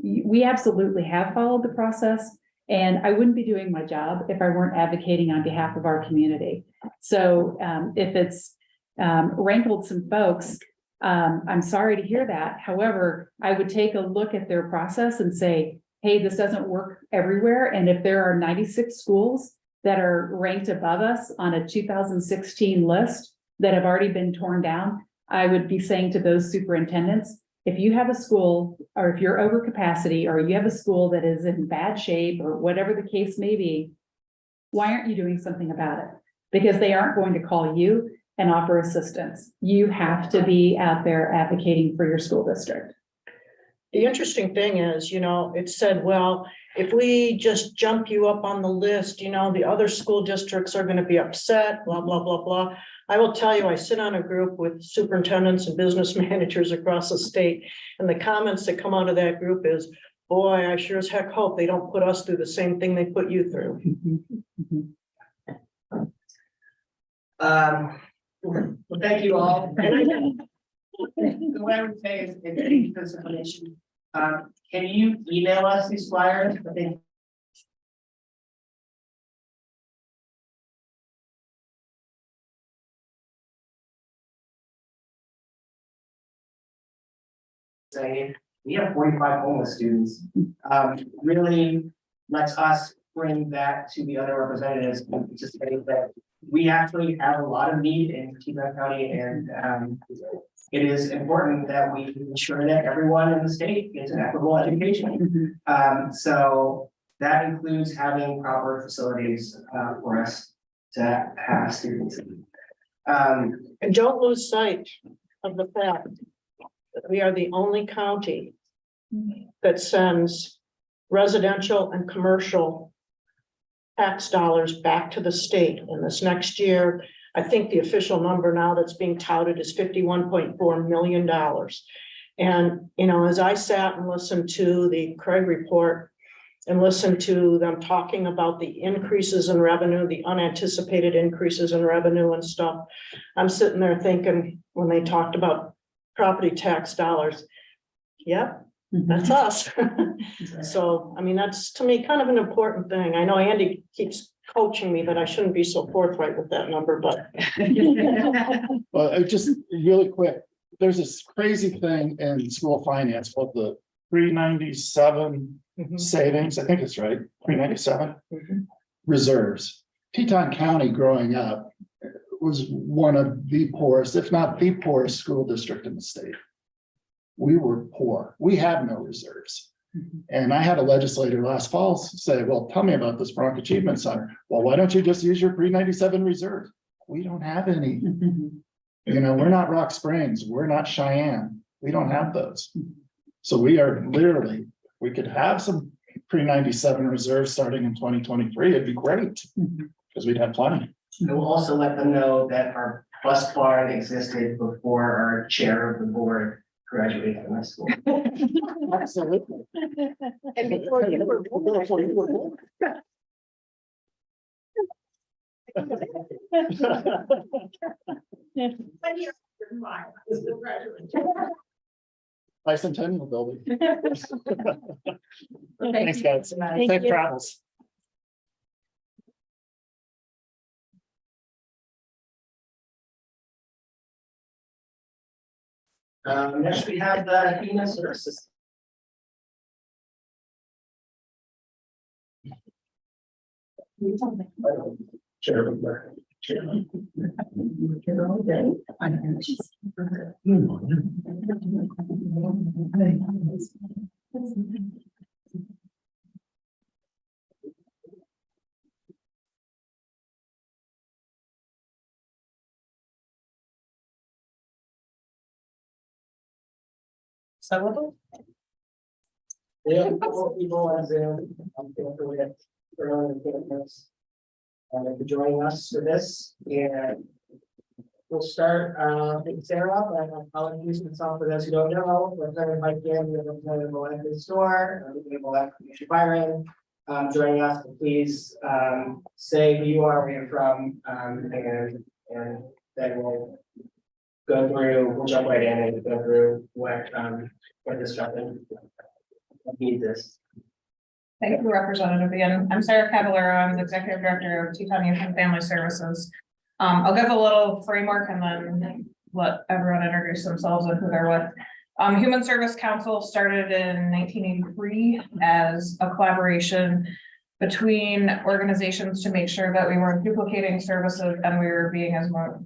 Speaker 9: we absolutely have followed the process. And I wouldn't be doing my job if I weren't advocating on behalf of our community. So if it's rankled some folks, I'm sorry to hear that. However, I would take a look at their process and say, hey, this doesn't work everywhere. And if there are 96 schools that are ranked above us on a 2016 list that have already been torn down, I would be saying to those superintendents, if you have a school, or if you're over capacity, or you have a school that is in bad shape, or whatever the case may be, why aren't you doing something about it? Because they aren't going to call you and offer assistance. You have to be out there advocating for your school district.
Speaker 12: The interesting thing is, it said, well, if we just jump you up on the list, the other school districts are going to be upset, blah, blah, blah, blah. I will tell you, I sit on a group with superintendents and business managers across the state, and the comments that come out of that group is, boy, I sure as heck hope they don't put us through the same thing they put you through.
Speaker 1: Well, thank you all. What I would say is, if you need this information, can you email us these flyers? I think saying we have 45 homeless students, really lets us bring that to the other representatives and just say that we actually have a lot of need in Teton County, and it is important that we ensure that everyone in the state gets an equitable education. So that includes having proper facilities for us to have students.
Speaker 12: And don't lose sight of the fact that we are the only county that sends residential and commercial tax dollars back to the state. And this next year, I think the official number now that's being touted is $51.4 million. And, as I sat and listened to the Craig report and listened to them talking about the increases in revenue, the unanticipated increases in revenue and stuff, I'm sitting there thinking, when they talked about property tax dollars, yep, that's us. So, that's to me kind of an important thing. I know Andy keeps coaching me that I shouldn't be so forthright with that number, but.
Speaker 10: Well, just really quick, there's this crazy thing in school finance called the 397 savings. I think it's right, 397 reserves. Teton County growing up was one of the poorest, if not the poorest school district in the state. We were poor. We have no reserves. And I had a legislator last fall say, well, tell me about this Bronc Achievement Center. Well, why don't you just use your pre-97 reserve? We don't have any. You know, we're not Rock Springs, we're not Cheyenne, we don't have those. So we are literally, we could have some pre-97 reserves starting in 2023, it'd be great, because we'd have plenty.
Speaker 1: I will also let them know that our bus barn existed before our chair of the board graduated from high school.
Speaker 10: Absolutely.
Speaker 12: And before you were born.
Speaker 10: Bicentennial building.
Speaker 9: Thank
Speaker 10: Thanks,
Speaker 9: you.
Speaker 10: guys. Safe travels.
Speaker 1: Next we have the human services. We have a couple of people on Zoom. I'm going to for joining us for this, and we'll start with Sarah. I'll introduce myself for those who don't know. Representative Mike Yin, Representative Mike Store, Representative Byron, joining us. Please say who you are, where you're from, and then we'll go through. We'll jump right in and go through what discussion need this.
Speaker 13: Thank you, Representative Yin. I'm Sarah Cavallero. I'm the Executive Director of Teton Youth and Family Services. I'll give a little framework and then let everyone introduce themselves and who they're with. Human Service Council started in 1983 as a collaboration between organizations to make sure that we weren't duplicating services and we were being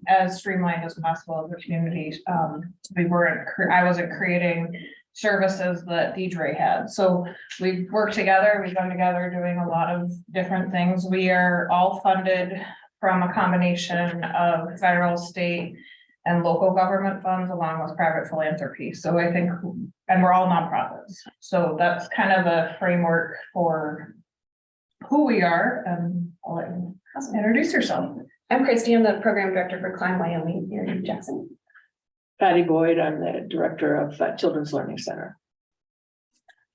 Speaker 13: as streamlined as possible as a community. I wasn't creating services that Deidre had. So we've worked together, we've done together doing a lot of different things. We are all funded from a combination of federal, state, and local government funds along with private philanthropy. So I think, and we're all nonprofits. So that's kind of a framework for who we are, and I'll let you introduce yourself.
Speaker 14: I'm Christy, I'm the program director for Climb Wyoming here in Jackson.
Speaker 12: Patty Boyd, I'm the director of Children's Learning Center.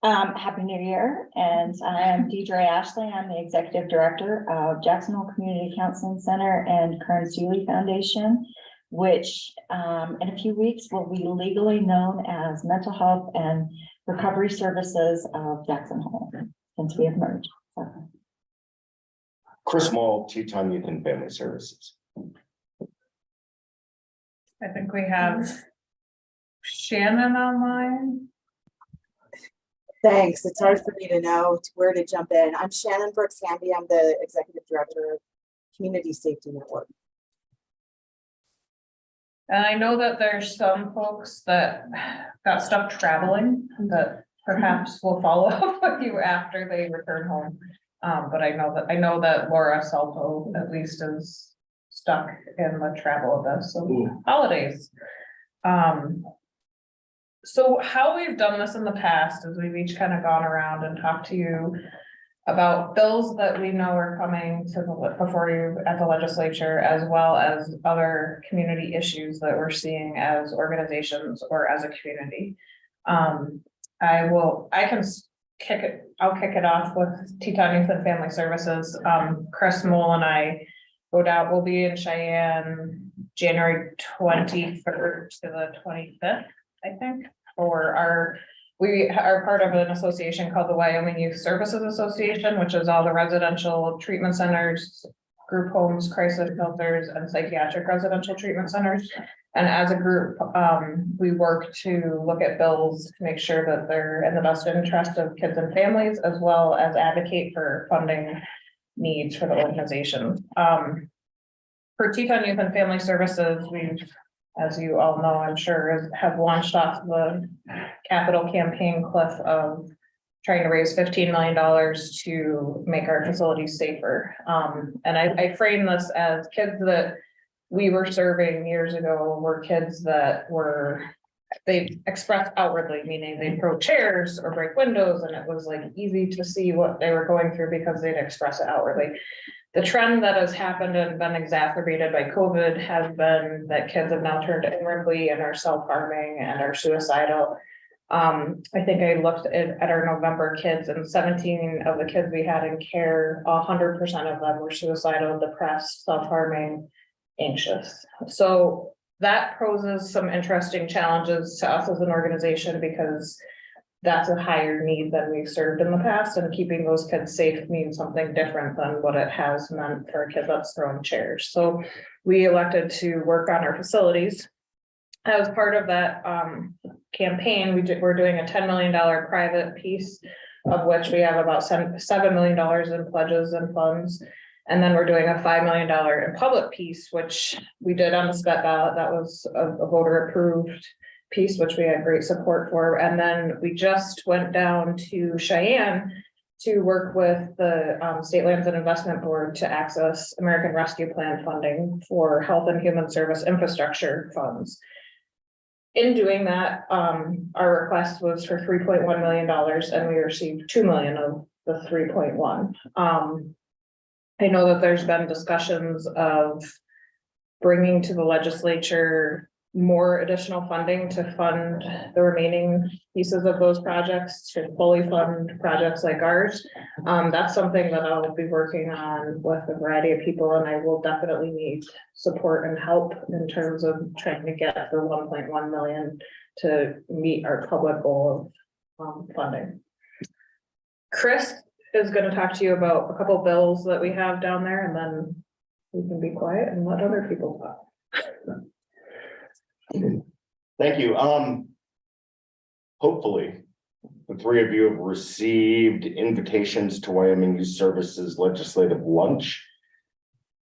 Speaker 11: Happy New Year, and I am Deidre Ashley. I'm the executive director of Jacksonville Community Counseling Center and Kern Seeley Foundation, which in a few weeks will be legally known as Mental Health and Recovery Services of Jackson Hole, since we have merged. So.
Speaker 4: Chris Moll, Teton Youth and Family Services.
Speaker 13: I think we have Shannon online.
Speaker 15: Thanks. It's hard for me to know where to jump in. I'm Shannon Brooks Hamby. I'm the executive director of Community Safety Network.
Speaker 13: And I know that there's some folks that got stuck traveling that perhaps will follow up with you after they return home. But I know that Laura Salto at least is stuck in the travel of this, so holidays. So how we've done this in the past is we've each kind of gone around and talked to you about bills that we know are coming to before you at the legislature, as well as other community issues that we're seeing as organizations or as a community. I'll kick it off with Teton Youth and Family Services. Chris Moll and I we'll be in Cheyenne January 23rd to the 25th, I think, we are part of an association called the Wyoming Youth Services Association, which is all the residential treatment centers, group homes, crisis shelters, and psychiatric residential treatment centers. And as a group, we work to look at bills to make sure that they're in the best interest of kids and families, as well as advocate for funding needs for the organization. For Teton Youth and Family Services, we've, as you all know, I'm sure, have launched off the capital campaign cliff of trying to raise $15 million to make our facilities safer. And I frame this as kids that we were serving years ago were kids that they expressed outwardly, meaning they'd throw chairs or break windows, and it was like easy to see what they were going through because they'd express it outwardly. The trend that has happened and been exacerbated by COVID has been that kids have now turned inwardly and are self-harming and are suicidal. I think I looked at our November kids, and 17 of the kids we had in care, 100% of them were suicidal, depressed, self-harming, anxious. So that poses some interesting challenges to us as an organization, because that's a higher need than we've served in the past, and keeping those kids safe means something different than what it has meant for a kid that's throwing chairs. So we elected to work on our facilities. As part of that campaign, we're doing a $10 million private piece, of which we have about $7 million in pledges and funds. And then we're doing a $5 million in public piece, which we did on the spec ballot. That was a voter approved piece, which we had great support for. And then we just went down to Cheyenne to work with the State Lands and Investment Board to access American Rescue Plan funding for Health and Human Service infrastructure funds. In doing that, our request was for $3.1 million, and we received $2 million of the 3.1. I know that there's been discussions of bringing to the legislature more additional funding to fund the remaining pieces of those projects, to fully fund projects like ours. That's something that I'll be working on with a variety of people, and I will definitely need support and help in terms of trying to get the 1.1 million to meet our public goal of funding. Chris is going to talk to you about a couple bills that we have down there, and then we can be quiet and let other people talk.
Speaker 16: Thank you. Hopefully, the three of you have received invitations to Wyoming Youth Services legislative lunch.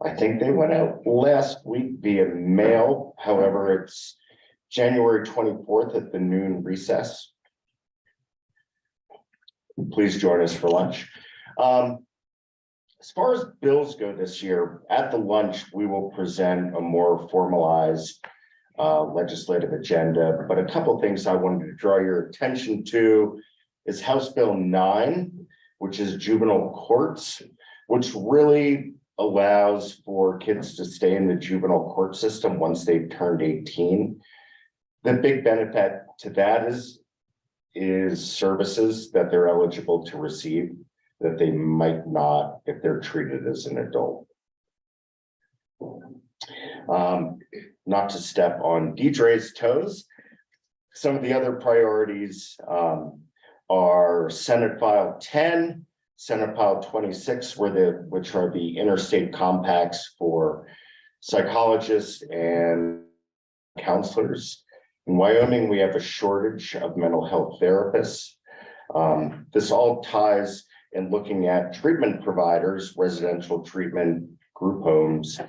Speaker 16: I think they went out last week via mail. However, it's January 24th at the noon recess. Please join us for lunch. As far as bills go this year, at the lunch, we will present a more formalized legislative agenda, but a couple things I wanted to draw your attention to is House Bill 9, which is juvenile courts, which really allows for kids to stay in the juvenile court system once they've turned 18. The big benefit to that is services that they're eligible to receive that they might not if they're treated as an adult. Not to step on Deidre's toes, some of the other priorities are Senate File 10, Senate File 26, which are the interstate compacts for psychologists and counselors. In Wyoming, we have a shortage of mental health therapists. This all ties in looking at treatment providers, residential treatment, group homes.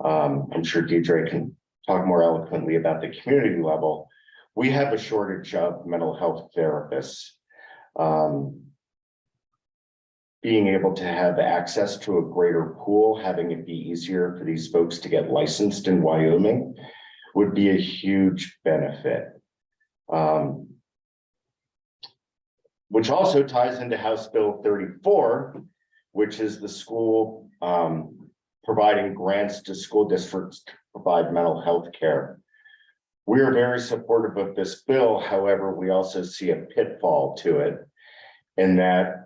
Speaker 16: I'm sure Deidre can talk more eloquently about the community level. We have a shortage of mental health therapists. Being able to have access to a greater pool, having it be easier for these folks to get licensed in Wyoming would be a huge benefit. Which also ties into House Bill 34, which is the school providing grants to school districts to provide mental health care. We are very supportive of this bill. However, we also see a pitfall to it in that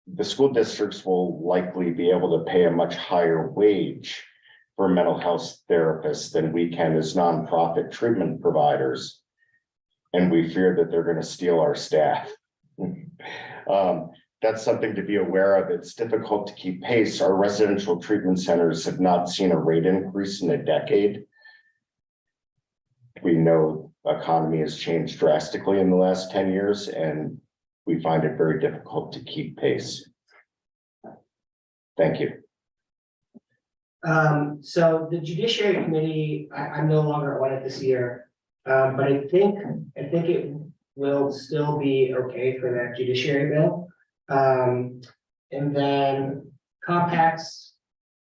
Speaker 16: the school districts will likely be able to pay a much higher wage for mental health therapists than we can as nonprofit treatment providers. And we fear that they're going to steal our staff. That's something to be aware of. It's difficult to keep pace. Our residential treatment centers have not seen a rate increase in a decade. We know the economy has changed drastically in the last 10 years, and we find it very difficult to keep pace. Thank you.
Speaker 1: So the Judiciary Committee, I'm no longer on it this year, but I think it will still be okay for that judiciary bill. And then compacts,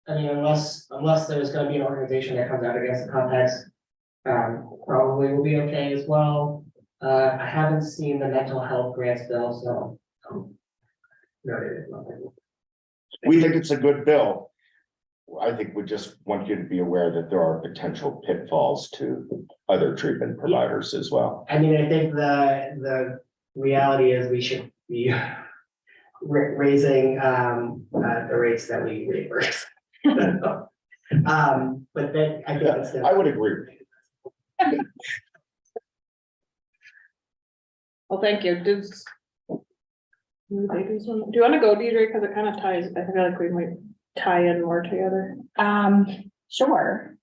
Speaker 1: I mean, unless there's gonna be an organization that comes out against the compacts, probably will be okay as well. I haven't seen the mental health grants bill, so. Noted.
Speaker 16: We think it's a good bill. I think we just want you to be aware that there are potential pitfalls to other treatment providers as well.
Speaker 1: I mean, I think the reality is we should be raising the rates that we reimburse. But then I think that's.
Speaker 16: I would agree with you.
Speaker 13: Well, thank you. Do you want to go, DJ? Because it kind of ties, I feel like we might tie in more together.
Speaker 11: Sure.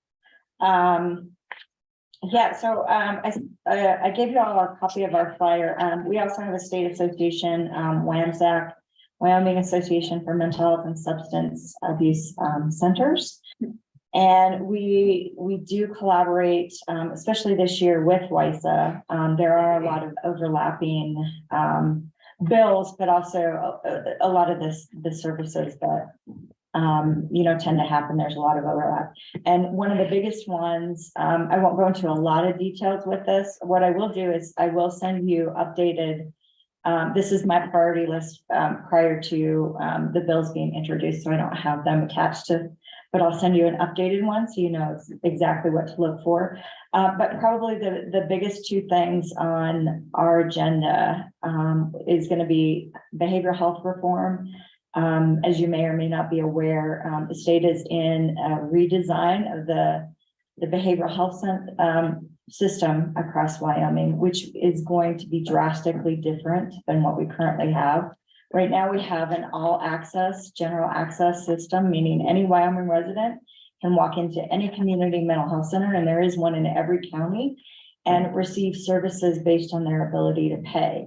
Speaker 11: Yeah, so I gave you all a copy of our flyer. We also have a state association, WAMSAC, Wyoming Association for Mental Health and Substance Abuse Centers. And we do collaborate, especially this year with WISA. There are a lot of overlapping bills, but also a lot of the services that tend to happen. There's a lot of overlap. And one of the biggest ones, I won't go into a lot of details with this. What I will do is I will send you updated. This is my priority list prior to the bills being introduced, so I don't have them attached to, but I'll send you an updated one so you know exactly what to look for. But probably the biggest two things on our agenda is going to be behavioral health reform. As you may or may not be aware, the state is in a redesign of the behavioral health system across Wyoming, which is going to be drastically different than what we currently have. Right now, we have an general access system, meaning any Wyoming resident can walk into any community mental health center, and there is one in every county, and receive services based on their ability to pay.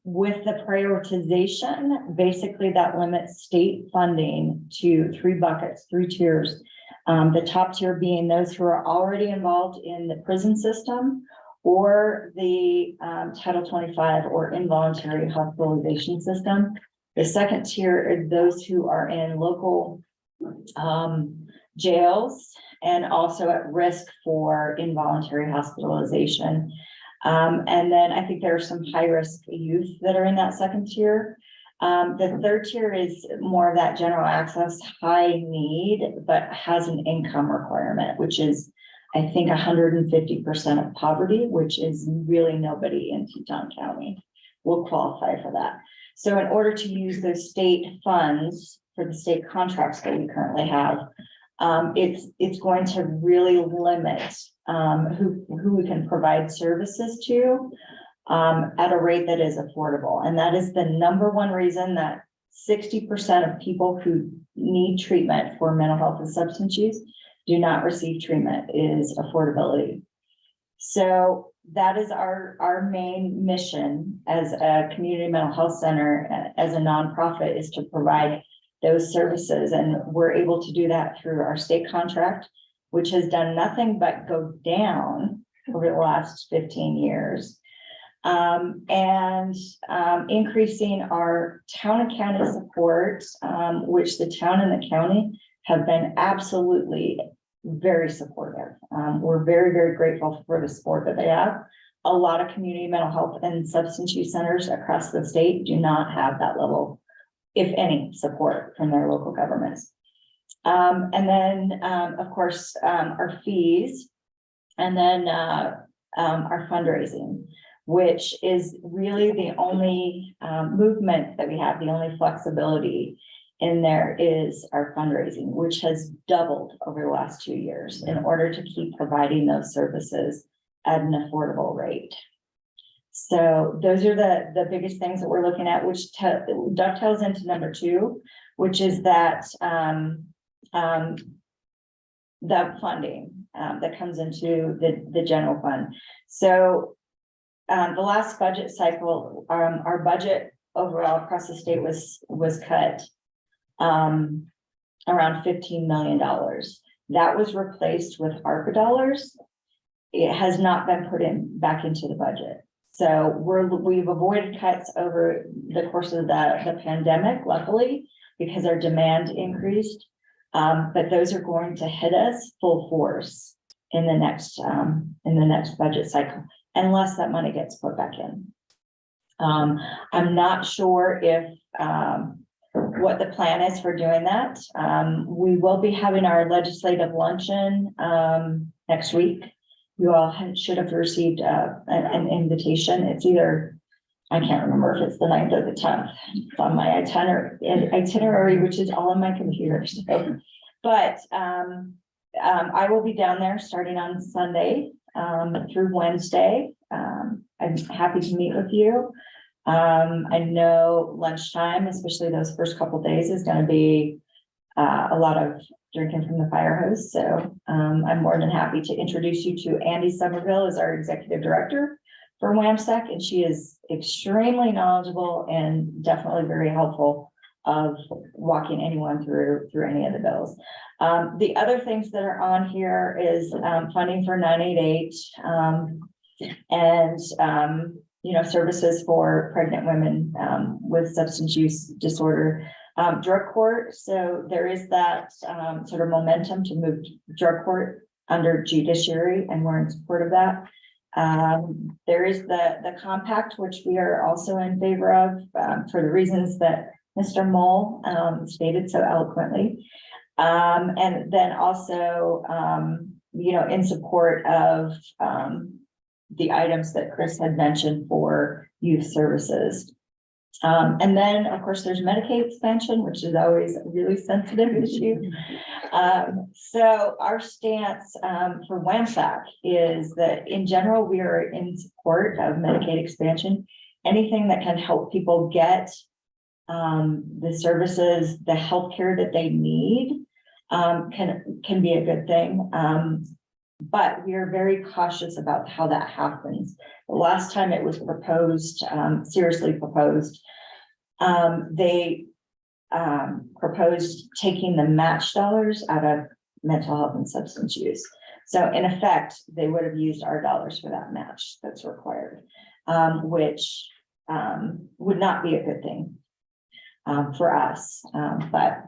Speaker 11: With the prioritization, basically that limits state funding to 3 buckets, 3 tiers. The top tier being those who are already involved in the prison system or the Title 25 or involuntary hospitalization system. The second tier are those who are in local jails and also at risk for involuntary hospitalization. And then I think there are some high-risk youth that are in that second tier. The third tier is more of that general access, high need, but has an income requirement, which is, I think, 150% of poverty, which is really nobody in Teton County will qualify for that. So in order to use those state funds for the state contracts that we currently have, it's going to really limit who we can provide services to at a rate that is affordable. And that is the number one reason that 60% of people who need treatment for mental health and substance use do not receive treatment is affordability. So that is our main mission as a community mental health center, as a nonprofit, is to provide those services. And we're able to do that through our state contract, which has done nothing but go down over the last 15 years. Increasing our town and county support, which the town and the county have been absolutely very supportive. We're very, very grateful for the support that they have. A lot of community mental health and substance use centers across the state do not have that level, if any, support from their local governments. And then, of course, our fees, and then our fundraising, which is really the only movement that we have, the only flexibility in there is our fundraising, which has doubled over the last 2 years in order to keep providing those services at an affordable rate. So those are the biggest things that we're looking at, which dovetails into number 2, which is that the funding that comes into the general fund. So the last budget cycle, our budget overall across the state was cut around $15 million. That was replaced with ARPA dollars. It has not been put back into the budget. So we've avoided cuts over the course of the pandemic, luckily, because our demand increased. But those are going to hit us full force in the next budget cycle, unless that money gets put back in. I'm not sure if what the plan is for doing that. We will be having our legislative luncheon next week. You all should have received an invitation. It's either, I can't remember if it's the 9th or the 10th. It's on my itinerary, which is all on my computer. So, but I will be down there starting on Sunday through Wednesday. I'm happy to meet with you. I know lunchtime, especially those first couple days, is going to be a lot of drinking from the fire hose. So I'm more than happy to introduce you to Andy Somerville as our executive director for WAMSEC, and she is extremely knowledgeable and definitely very helpful of walking anyone through any of the bills. The other things that are on here is funding for 988 and services for pregnant women with substance use disorder. Drug court, so there is that sort of momentum to move drug court under judiciary, and we're in support of that. There is the compact, which we are also in favor of for the reasons that Mr. Mull stated so eloquently. And then also, in support of the items that Chris had mentioned for youth services. And then, of course, there's Medicaid expansion, which is always a really sensitive issue. So our stance for WAMSAC is that in general, we are in support of Medicaid expansion. Anything that can help people get the services, the healthcare that they need can be a good thing. But we are very cautious about how that happens. The last time it was proposed, seriously proposed, they proposed taking the match dollars out of mental health and substance use. So in effect, they would have used our dollars for that match that's required, which would not be a good thing for us. But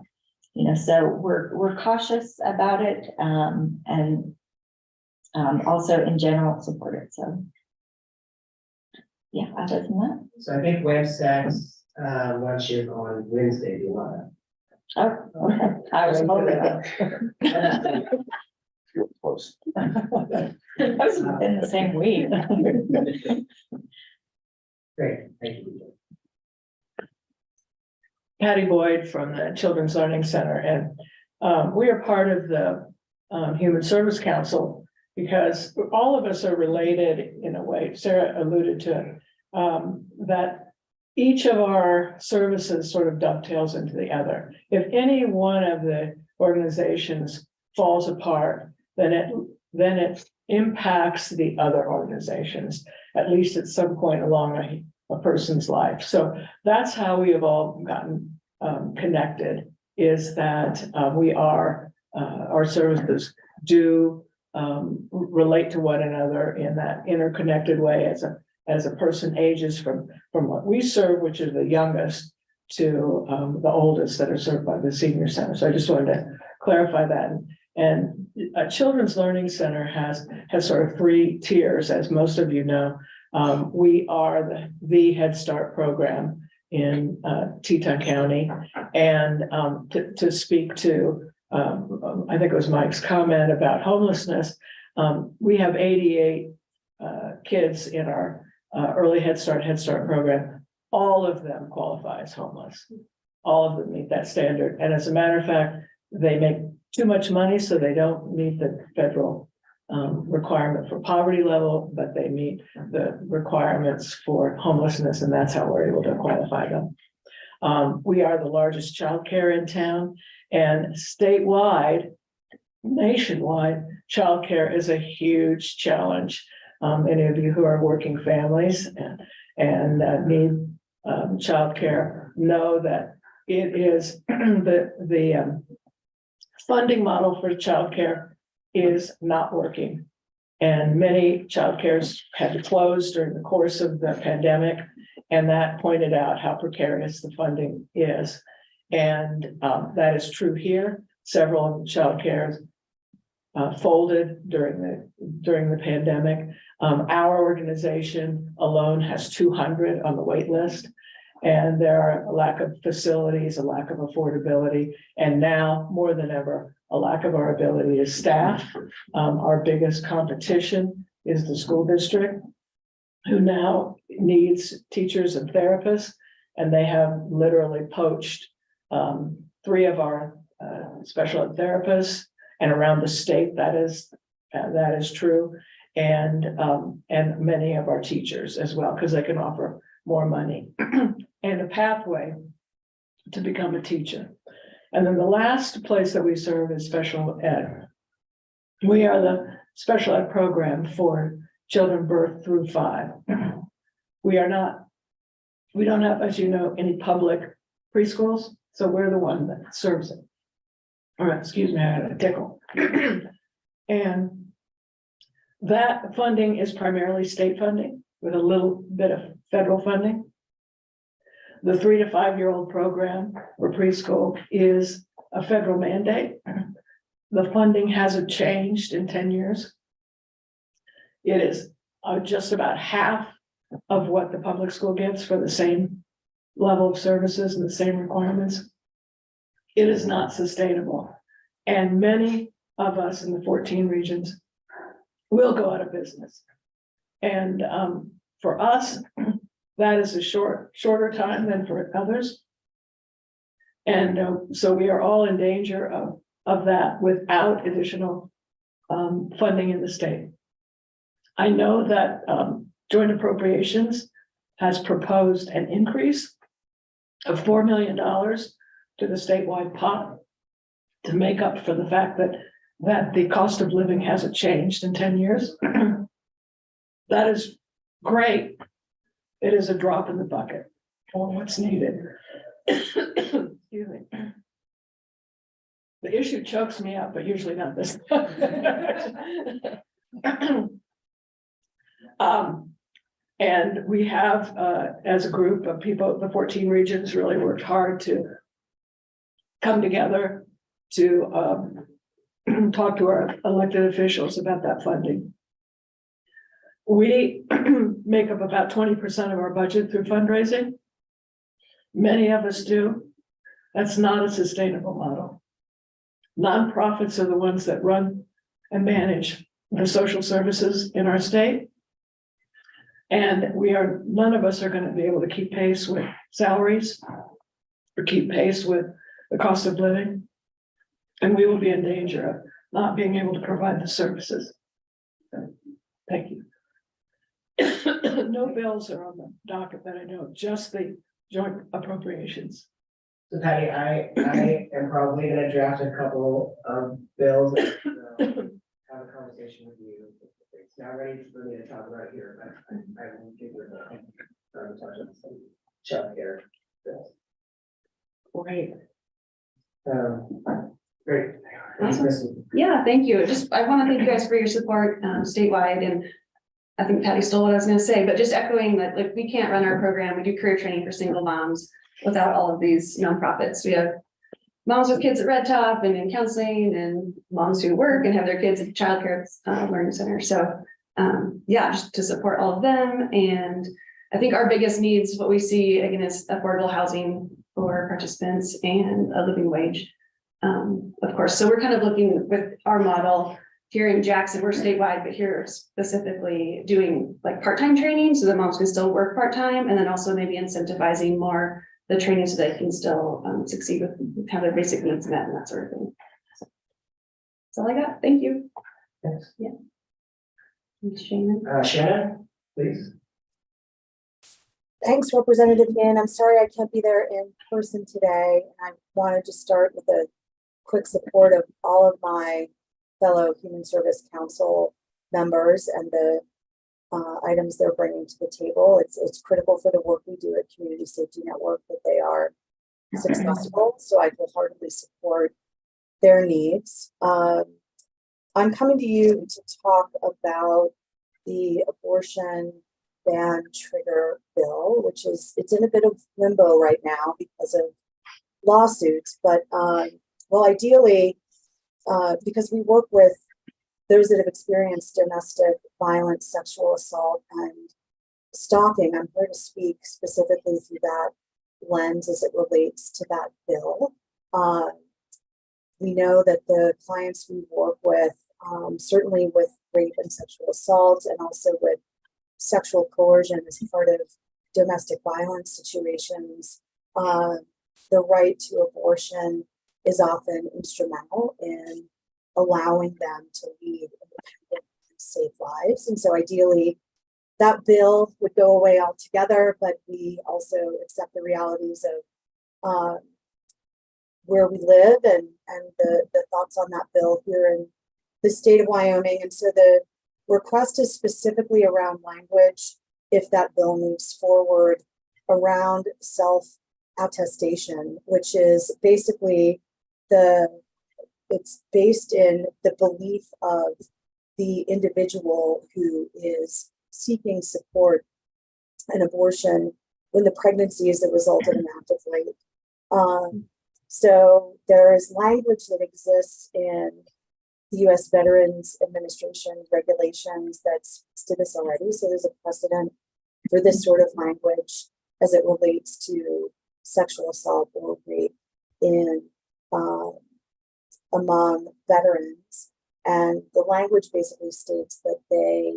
Speaker 11: so we're cautious about it, and also in general support it. So yeah, other than that.
Speaker 1: So I think WAMSAC's lunch is on Wednesday, July.
Speaker 11: Oh, okay. I was hoping that.
Speaker 16: You're close.
Speaker 11: That was within the same week.
Speaker 1: Great, thank you.
Speaker 6: Patty Boyd from the Children's Learning Center, and we are part of the Human Service Council because all of us are related in a way. Sarah alluded to it, that each of our services sort of dovetails into the other. If any one of the organizations falls apart, then it impacts the other organizations, at least at some point along a person's life. So that's how we have all gotten connected, is that we are, our services do relate to one another in that interconnected way as a person ages from what we serve, which is the youngest, to the oldest that are served by the senior center. So I just wanted to clarify that. And a Children's Learning Center has sort of 3 tiers, as most of you know. We are the Head Start program in Teton County, and to speak to I think it was Mike's comment about homelessness. We have 88 kids in our early Head Start program. All of them qualify as homeless. All of them meet that standard. And as a matter of fact, they make too much money, so they don't meet the federal requirement for poverty level, but they meet the requirements for homelessness, and that's how we're able to qualify them. We are the largest childcare in town, and statewide, nationwide, childcare is a huge challenge. Any of you who are working families and need childcare know that it is the funding model for childcare is not working. And many childcares had to close during the course of the pandemic. And that pointed out how precarious the funding is. And that is true here. Several of the childcares folded during the pandemic. Our organization alone has 200 on the wait list. And there are a lack of facilities, a lack of affordability, and now more than ever, a lack of our ability to staff. Our biggest competition is the school district, who now needs teachers and therapists, and they have literally poached 3 of our special ed therapists, and around the state that is true, and many of our teachers as well, because they can offer more money and a pathway to become a teacher. And then the last place that we serve is special ed. We are the special ed program for children birth through 5. We don't have, as you know, any public preschools, so we're the one that serves it. All right, excuse me, I had a tickle. And that funding is primarily state funding with a little bit of federal funding. The 3 to 5 year old program for preschool is a federal mandate. The funding hasn't changed in 10 years. It is just about half of what the public school gets for the same level of services and the same requirements. It is not sustainable. And many of us in the 14 regions will go out of business. And for us, that is a shorter time than for others. And so we are all in danger of that without additional funding in the state. I know that Joint Appropriations has proposed an increase of $4 million to the statewide pot to make up for the fact that the cost of living hasn't changed in 10 years. That is great. It is a drop in the bucket for what's needed. Excuse me. The issue chokes me up, but usually not this. And we have, as a group of people, the 14 regions really worked hard to come together to talk to our elected officials about that funding. We make up about 20% of our budget through fundraising. Many of us do. That's not a sustainable model. Nonprofits are the ones that run and manage the social services in our state. And none of us are going to be able to keep pace with salaries or keep pace with the cost of living. And we will be in danger of not being able to provide the services. Thank you. No bills are on the docket that I know, just the joint appropriations.
Speaker 1: So Patty, I am probably gonna draft a couple of bills and have a conversation with you. It's not ready for me to talk about here, but I will give you some childcare bills.
Speaker 6: Great.
Speaker 1: Great.
Speaker 14: Awesome. Yeah, thank you. I want to thank you guys for your support statewide, and I think Patty stole what I was going to say, but just echoing that, like, we can't run our program. We do career training for single moms without all of these nonprofits. We have moms with kids at Red Top and in counseling, and moms who work and have their kids at childcare learning center. So yeah, just to support all of them. And I think our biggest needs, what we see again, is affordable housing for participants and a living wage. Of course, so we're kind of looking with our model here in Jackson, we're statewide, but here specifically doing like part-time training so that moms can still work part-time, and then also maybe incentivizing more the training so they can still succeed with have their basic needs met and that sort of thing. So that's all I got. Thank you.
Speaker 1: Thanks.
Speaker 14: Yeah. Thanks, Shannon.
Speaker 1: Shannon, please.
Speaker 15: Thanks, Representative Yin. I'm sorry I can't be there in person today. I wanted to start with a quick support of all of my fellow Human Service Council members and the items they're bringing to the table. It's critical for the work we do at Community Safety Network that they are successful. So I wholeheartedly support their needs. I'm coming to you to talk about the abortion ban trigger bill, which is, it's in a bit of limbo right now because of lawsuits, but, well, ideally, because we work with those that have experienced domestic violence, sexual assault, and stalking, I'm here to speak specifically through that lens as it relates to that bill. We know that the clients we work with, certainly with rape and sexual assault, and also with sexual coercion as part of domestic violence situations, the right to abortion is often instrumental in allowing them to lead independent and safe lives. And so ideally, that bill would go away altogether, but we also accept the realities of where we live and the thoughts on that bill here in the state of Wyoming. And so the request is specifically around language, if that bill moves forward, around self-attestation, which is basically it's based in the belief of the individual who is seeking support and abortion when the pregnancy is the result of an act of rape. So there is language that exists in the U.S. Veterans Administration regulations that speaks to this already. So there's a precedent for this sort of language as it relates to sexual assault or rape in among veterans. And the language basically states that they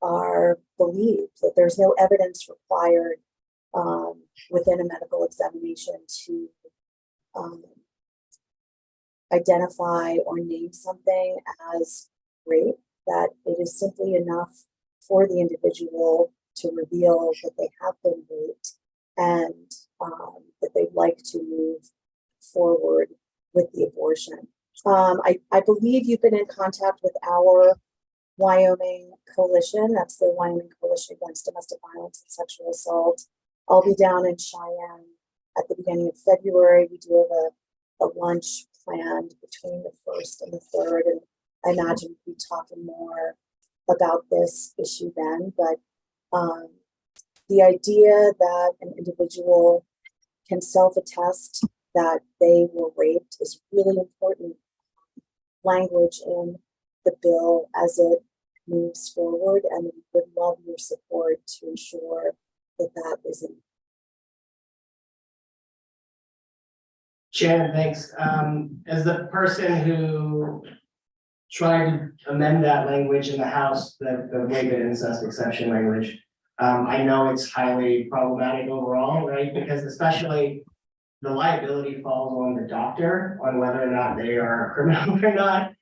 Speaker 15: are believed, that there's no evidence required within a medical examination to identify or name something as rape, that it is simply enough for the individual to reveal that they have been raped and that they'd like to move forward with the abortion. I believe you've been in contact with our Wyoming coalition. That's the Wyoming Coalition Against Domestic Violence and Sexual Assault. I'll be down in Cheyenne at the beginning of February. We do have a lunch planned between the 1st and the 3rd, and I imagine we'll be talking more about this issue then. But the idea that an individual can self-attest that they were raped is really important language in the bill as it moves forward, and we would love your support to ensure that that isn't.
Speaker 1: Shannon, thanks. As the person who tried to amend that language in the House, the rape and incest exception language, I know it's highly problematic overall, right? Because especially the liability falls on the doctor on whether or not they are a criminal or not.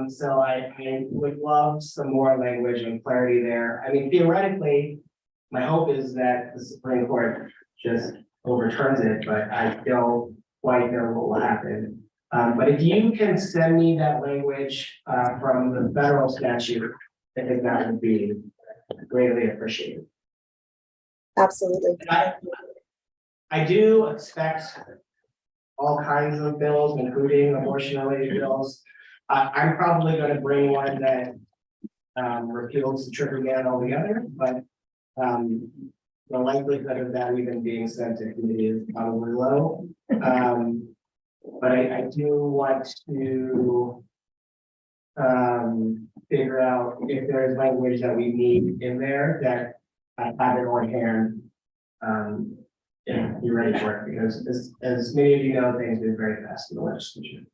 Speaker 1: So I would love some more language and clarity there. I mean, theoretically, my hope is that the Supreme Court just overturns it, but I don't quite know what will happen. But if you can send me that language from the federal statute, I think that would be greatly appreciated.
Speaker 15: Absolutely.
Speaker 1: I do expect all kinds of bills, including abortion-related bills. I'm probably going to bring one that repeals the trigger ban altogether, but the likelihood of that even being sent to committee is probably low. But I do want to figure out if there is language that we need in there that I have it on hand. Yeah, you're ready for it, because as many of you know, things move very fast in the legislature.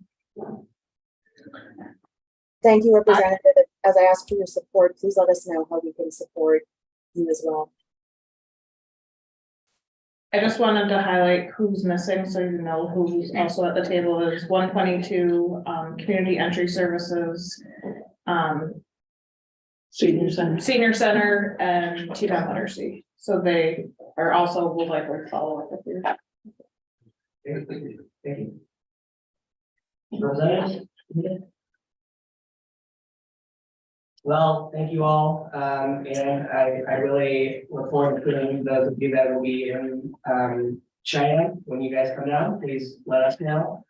Speaker 15: Thank you, Representative. As I ask for your support, please let us know how we can support you as well.
Speaker 13: I just wanted to highlight who's missing, so you know who's also at the table is 122, community entry services,
Speaker 12: Senior Center.
Speaker 13: senior center, and Teton Literacy. So they are also will likely follow up with you.
Speaker 1: Thank you. Thank you. Representative? Well, thank you all, and I really look forward to seeing those of you that will be in Cheyenne when you guys come down. Please let us know.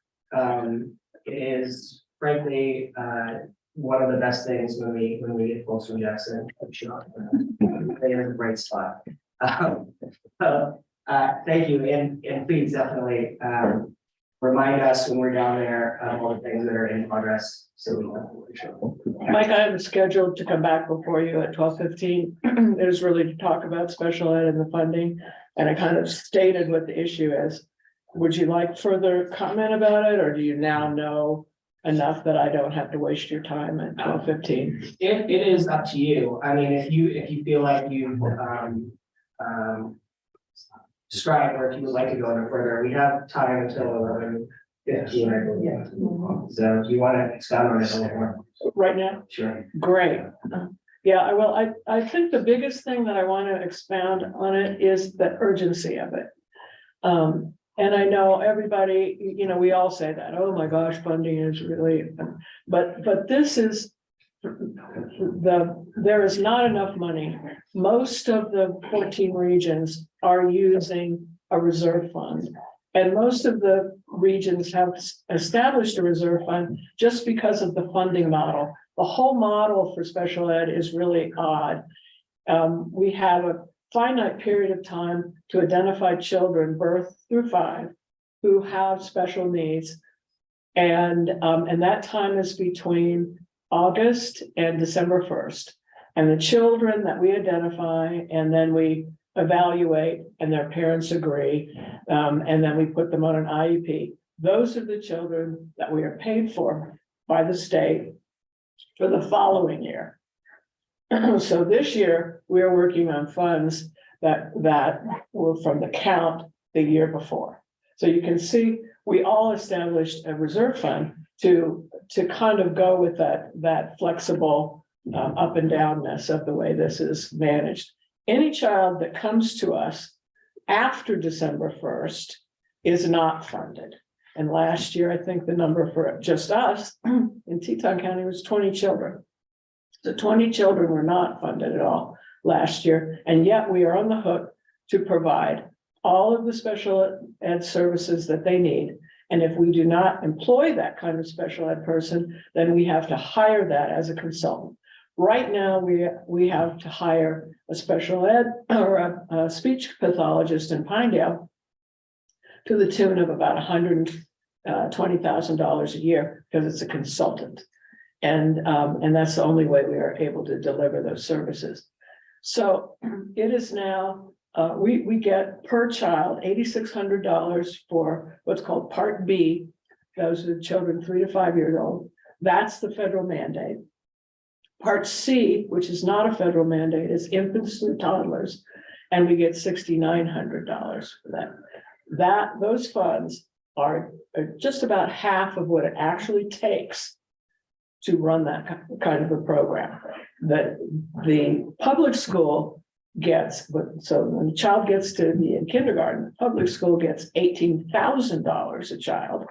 Speaker 1: It is frankly one of the best things when we get folks from Jackson. I'm sure. They are in a great spot. Thank you, and please definitely, remind us when we're down there of all the things that are in progress, so we know.
Speaker 12: Mike, I am scheduled to come back before you at 12:15. It is really to talk about special ed and the funding, and I kind of stated what the issue is. Would you like further comment about it, or do you now know enough that I don't have to waste your time at 12:15?
Speaker 1: It is up to you. I mean, if you feel like you, describe, or if you would like to go any further, we have time until 11:15, I believe. So if you want to expound on it a little more.
Speaker 12: Right now?
Speaker 1: Sure.
Speaker 12: Great. Yeah, I will. I think the biggest thing that I want to expound on it is the urgency of it. And I know everybody, you know, we all say that, oh my gosh, funding is really, but this is there is not enough money. Most of the 14 regions are using a reserve fund. And most of the regions have established a reserve fund just because of the funding model. The whole model for special ed is really odd. We have a finite period of time to identify children birth through 5 who have special needs. And that time is between August and December 1st. And the children that we identify and then we evaluate and their parents agree, and then we put them on an IEP. Those are the children that we are paid for by the state for the following year. So this year, we are working on funds that were from the count the year before. So you can see, we all established a reserve fund to kind of go with that flexible up and downness of the way this is managed. Any child that comes to us after December 1st is not funded. And last year, I think the number for just us in Teton County was 20 children. So 20 children were not funded at all last year. And yet we are on the hook to provide all of the special ed services that they need. And if we do not employ that kind of special ed person, then we have to hire that as a consultant. Right now, we have to hire a special ed or a speech pathologist in Pinedale to the tune of about $120,000 a year because it's a consultant. And that's the only way we are able to deliver those services. So it is now, we get per child $8,600 for what's called Part B. Those are the children 3 to 5 years old. That's the federal mandate. Part C, which is not a federal mandate, is infants through toddlers, and we get $6,900 for that. Those funds are just about half of what it actually takes to run that kind of a program. That the public school gets, so when a child gets to be in kindergarten, the public school gets $18,000 a child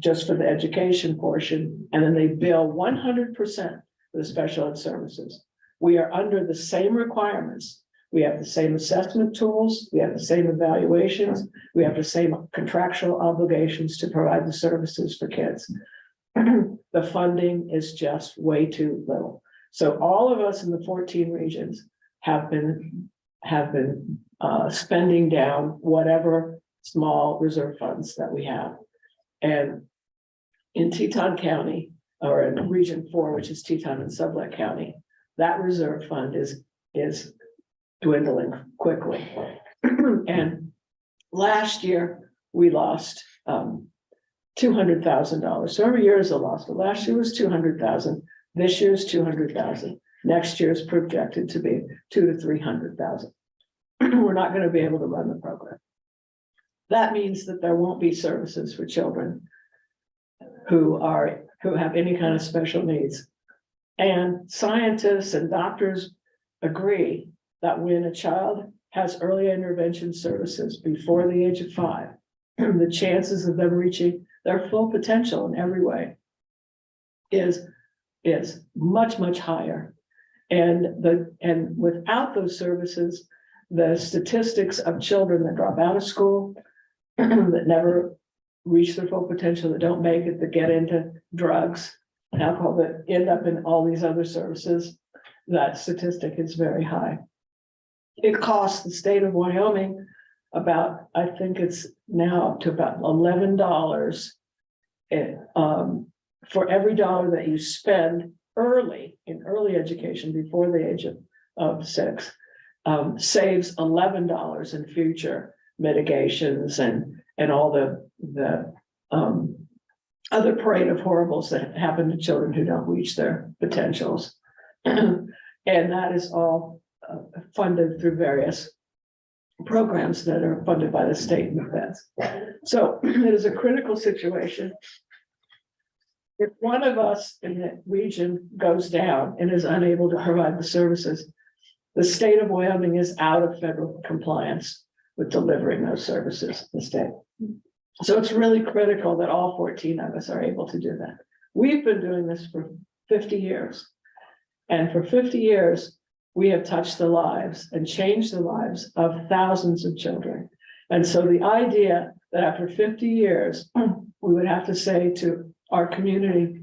Speaker 12: just for the education portion, and then they bill 100% for the special ed services. We are under the same requirements. We have the same assessment tools, we have the same evaluations, we have the same contractual obligations to provide the services for kids. The funding is just way too little. So all of us in the 14 regions have been spending down whatever small reserve funds that we have. And in Teton County, or in Region 4, which is Teton and Sublette County, that reserve fund is dwindling quickly. And last year we lost $200,000. So every year is a loss, but last year was $200,000. This year is $200,000. Next year is projected to be $200,000 to $300,000. We're not going to be able to run the program. That means that there won't be services for children who have any kind of special needs. And scientists and doctors agree that when a child has early intervention services before the age of 5, the chances of them reaching their full potential in every way is much, much higher. And without those services, the statistics of children that drop out of school, that never reach their full potential, that don't make it, that get into drugs,
Speaker 6: alcohol that end up in all these other services, that statistic is very high. It costs the state of Wyoming about, I think it's now up to about $11. For every dollar that you spend early, in early education, before the age of 6, saves $11 in future mitigations and all the other parade of horribles that happen to children who don't reach their potentials. And that is all funded through various programs that are funded by the state and the feds. So it is a critical situation. If one of us in the region goes down and is unable to provide the services, the state of Wyoming is out of federal compliance with delivering those services in the state. So it's really critical that all 14 of us are able to do that. We've been doing this for 50 years. And for 50 years, we have touched the lives and changed the lives of thousands of children. And so the idea that after 50 years, we would have to say to our community,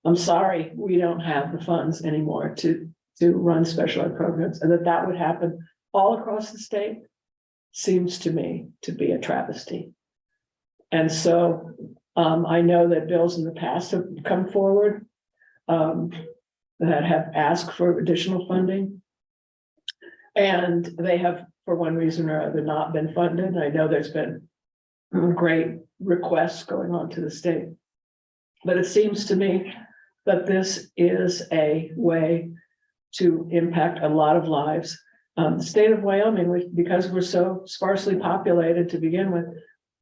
Speaker 6: I'm sorry, we don't have the funds anymore to run special ed programs, and that would happen all across the state, seems to me to be a travesty. And so I know that bills in the past have come forward that have asked for additional funding. And they have, for one reason or other, not been funded. I know there's been great requests going on to the state. But it seems to me that this is a way to impact a lot of lives. The state of Wyoming, because we're so sparsely populated to begin with,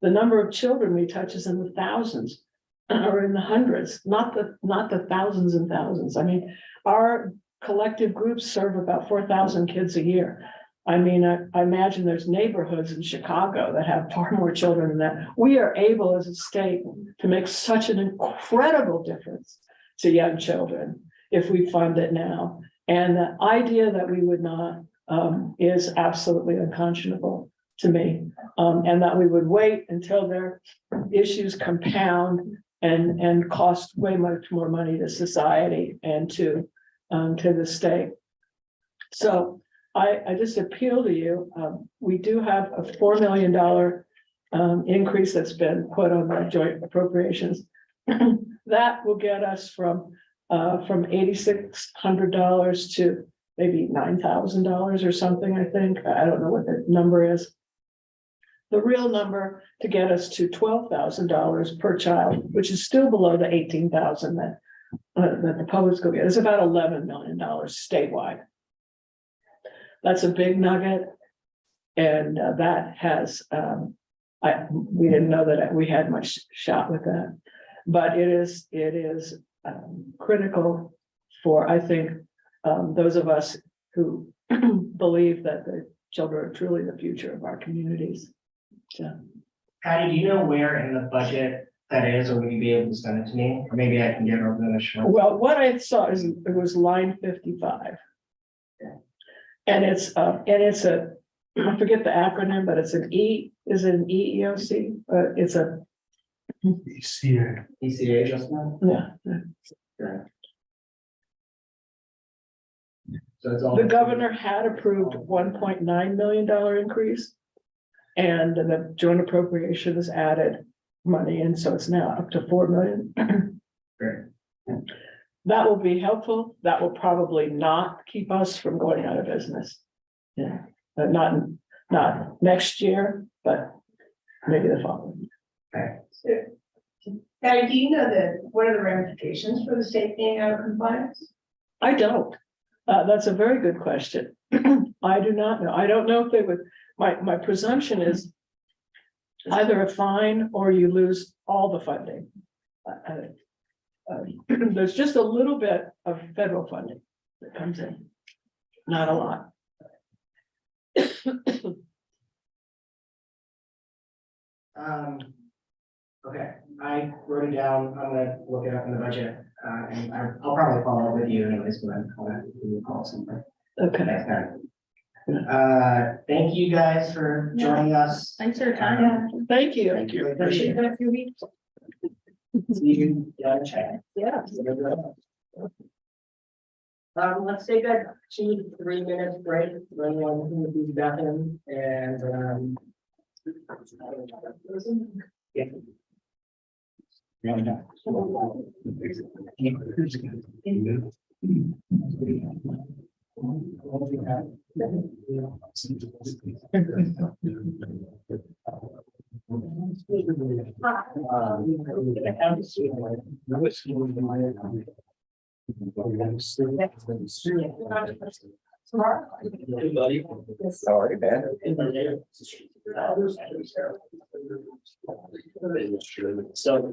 Speaker 6: the number of children we touch is in the thousands or in the hundreds, not the thousands and thousands. I mean, our collective groups serve about 4,000 kids a year. I mean, I imagine there's neighborhoods in Chicago that have far more children than that. We are able as a state to make such an incredible difference to young children if we fund it now. And the idea that we would not is absolutely unconscionable to me. And that we would wait until their issues compound and cost way much more money to society and to the state. So I just appeal to you. We do have a $4 million increase that's been put on the joint appropriations. That will get us from $8,600 to maybe $9,000 or something, I think. I don't know what the number is. The real number to get us to $12,000 per child, which is still below the $18,000 that the public's going to get, is about $11 million statewide. That's a big nugget, and that has we didn't know that we had much shot with that, but it is critical for, I think, those of us who believe that the children are truly the future of our communities. So,
Speaker 1: Patty, do you know where in the budget that is, or would you be able to send it to me? Or maybe I can get it over the show.
Speaker 6: well, what I saw is it was line 55. And it's a, I forget the acronym, but it's an E, is it an EEOC? It's a
Speaker 1: ECA adjustment?
Speaker 6: yeah.
Speaker 1: So it's all.
Speaker 6: The governor had approved $1.9 million increase. And the joint appropriation has added money, and so it's now up to 4 million.
Speaker 1: Great.
Speaker 6: That will be helpful. That will probably not keep us from going out of business. Yeah, but not next year, but maybe the following.
Speaker 1: Okay.
Speaker 6: Patty, do you know what are the ramifications for the state being out of compliance? I don't. That's a very good question. I do not know. I don't know if they would. My presumption is either a fine or you lose all the funding. There's just a little bit of federal funding that comes in, not a lot.
Speaker 1: Okay, I wrote it down. I'm gonna look it up in the budget, and I'll probably follow up with you anyways, but I'm gonna give you a call sometime.
Speaker 6: Okay.
Speaker 1: Next time. Thank you guys for joining us.
Speaker 13: Thanks for your time.
Speaker 6: Thank you.
Speaker 1: Thank you. Appreciate it. See you, chat.
Speaker 6: Yeah. Let's take a 2 to 3 minute break, for anyone who will be back in, and, yeah.
Speaker 16: Sorry, man. So.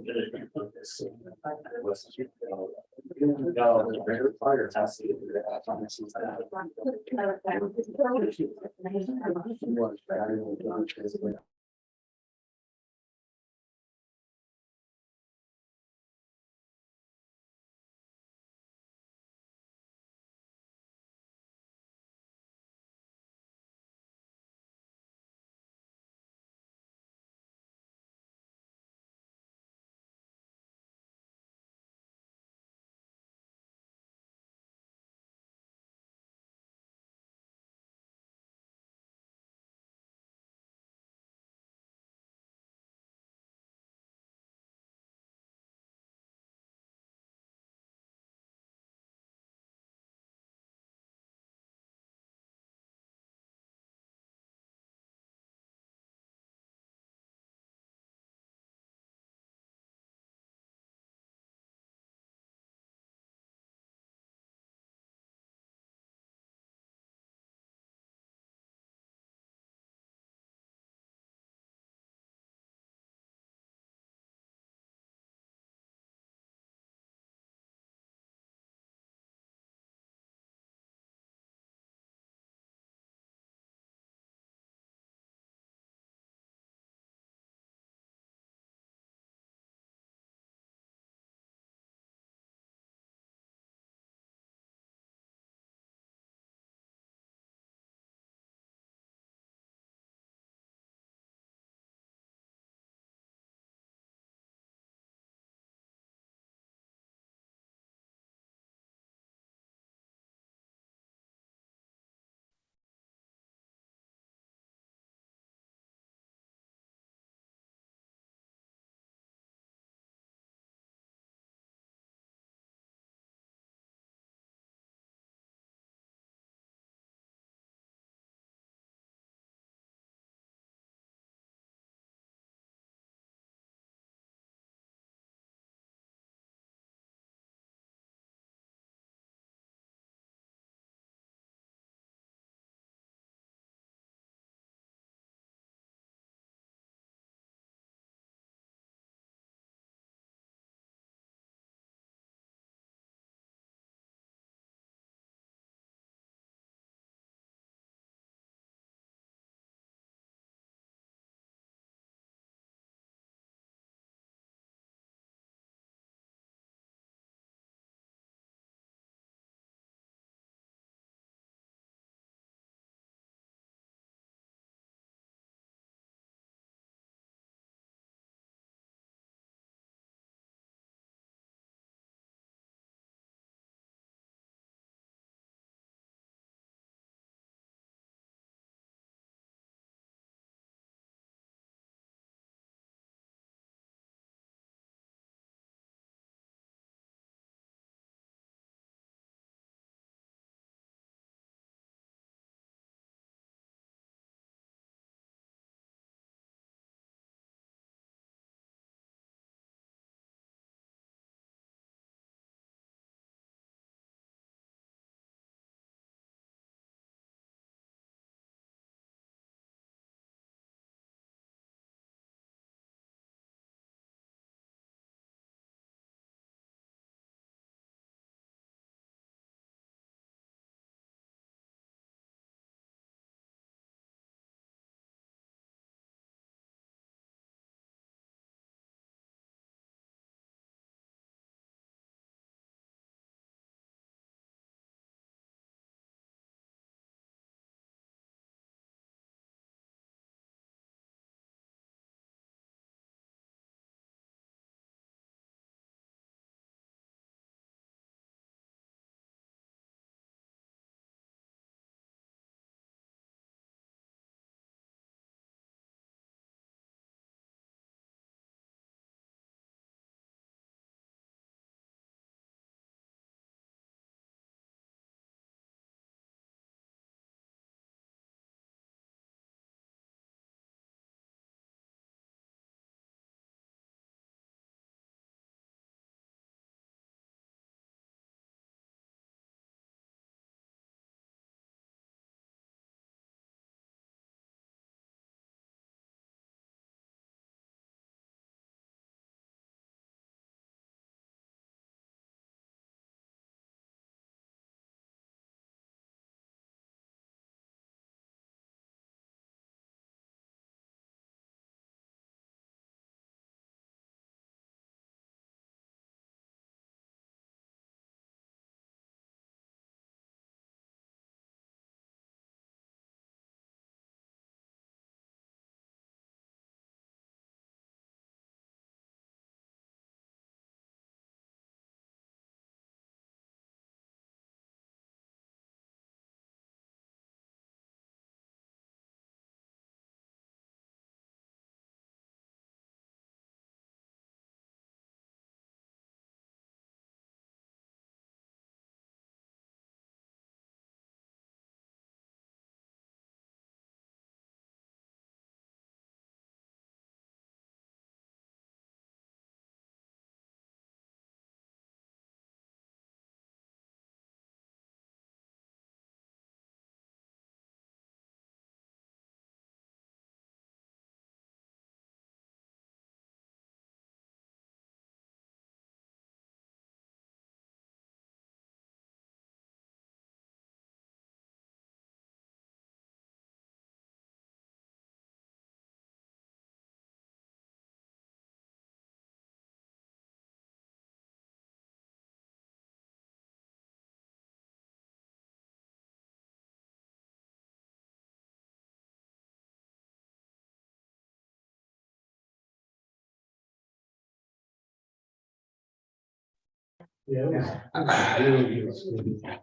Speaker 8: Yeah. It was really good.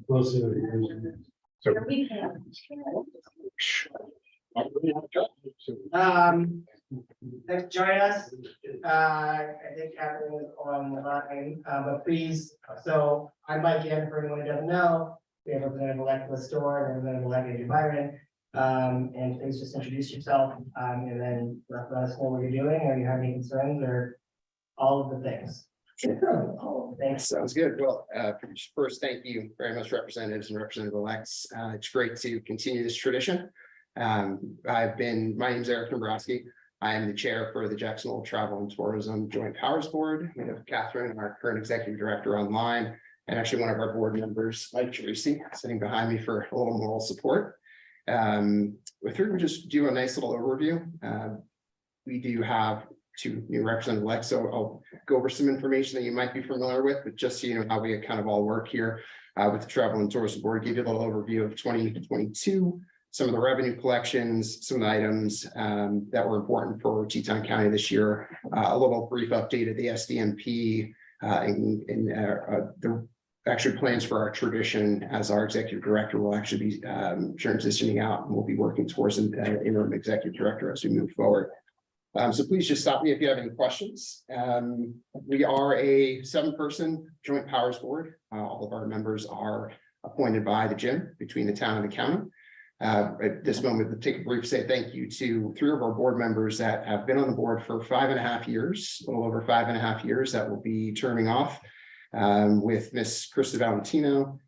Speaker 8: Close to it.
Speaker 1: Thanks for joining us. I think Catherine is on the line, but please, so I'm Mike Yin, for anyone who doesn't know. We have Representative-elect Liz Store and Representative-elect Byron. And please just introduce yourself, and then let us know what you're doing, or you have any concerns, or all of the things. Thanks.
Speaker 17: Sounds good. Well, first, thank you very much, representatives and representative-elects. It's great to continue this tradition. My name is Eric Dombrowski. I am the chair for the Jacksonville Travel and Tourism Joint Powers Board. We have Catherine, our current executive director, online, and actually one of our board members, Mike Tracy, sitting behind me for a little moral support. With her, we just do a nice little overview. We do have two new representative-elects, so I'll go over some information that you might be familiar with, but just so you know how we kind of all work here with the Travel and Tourism Board, give you a little overview of 2022, some of the revenue collections, some of the items that were important for Teton County this year, a little brief update of the SDMP and the actually plans for our tradition, as our executive director will actually be transitioning out, and we'll be working towards an interim executive director as we move forward. So please just stop me if you have any questions. We are a 7-person joint powers board. All of our members are appointed by the GIM between the town and the county. At this moment, we'll take a brief say thank you to 3 of our board members that have been on the board for 5.5 years, a little over 5.5 years, that will be terming off with Miss Krista Valentino,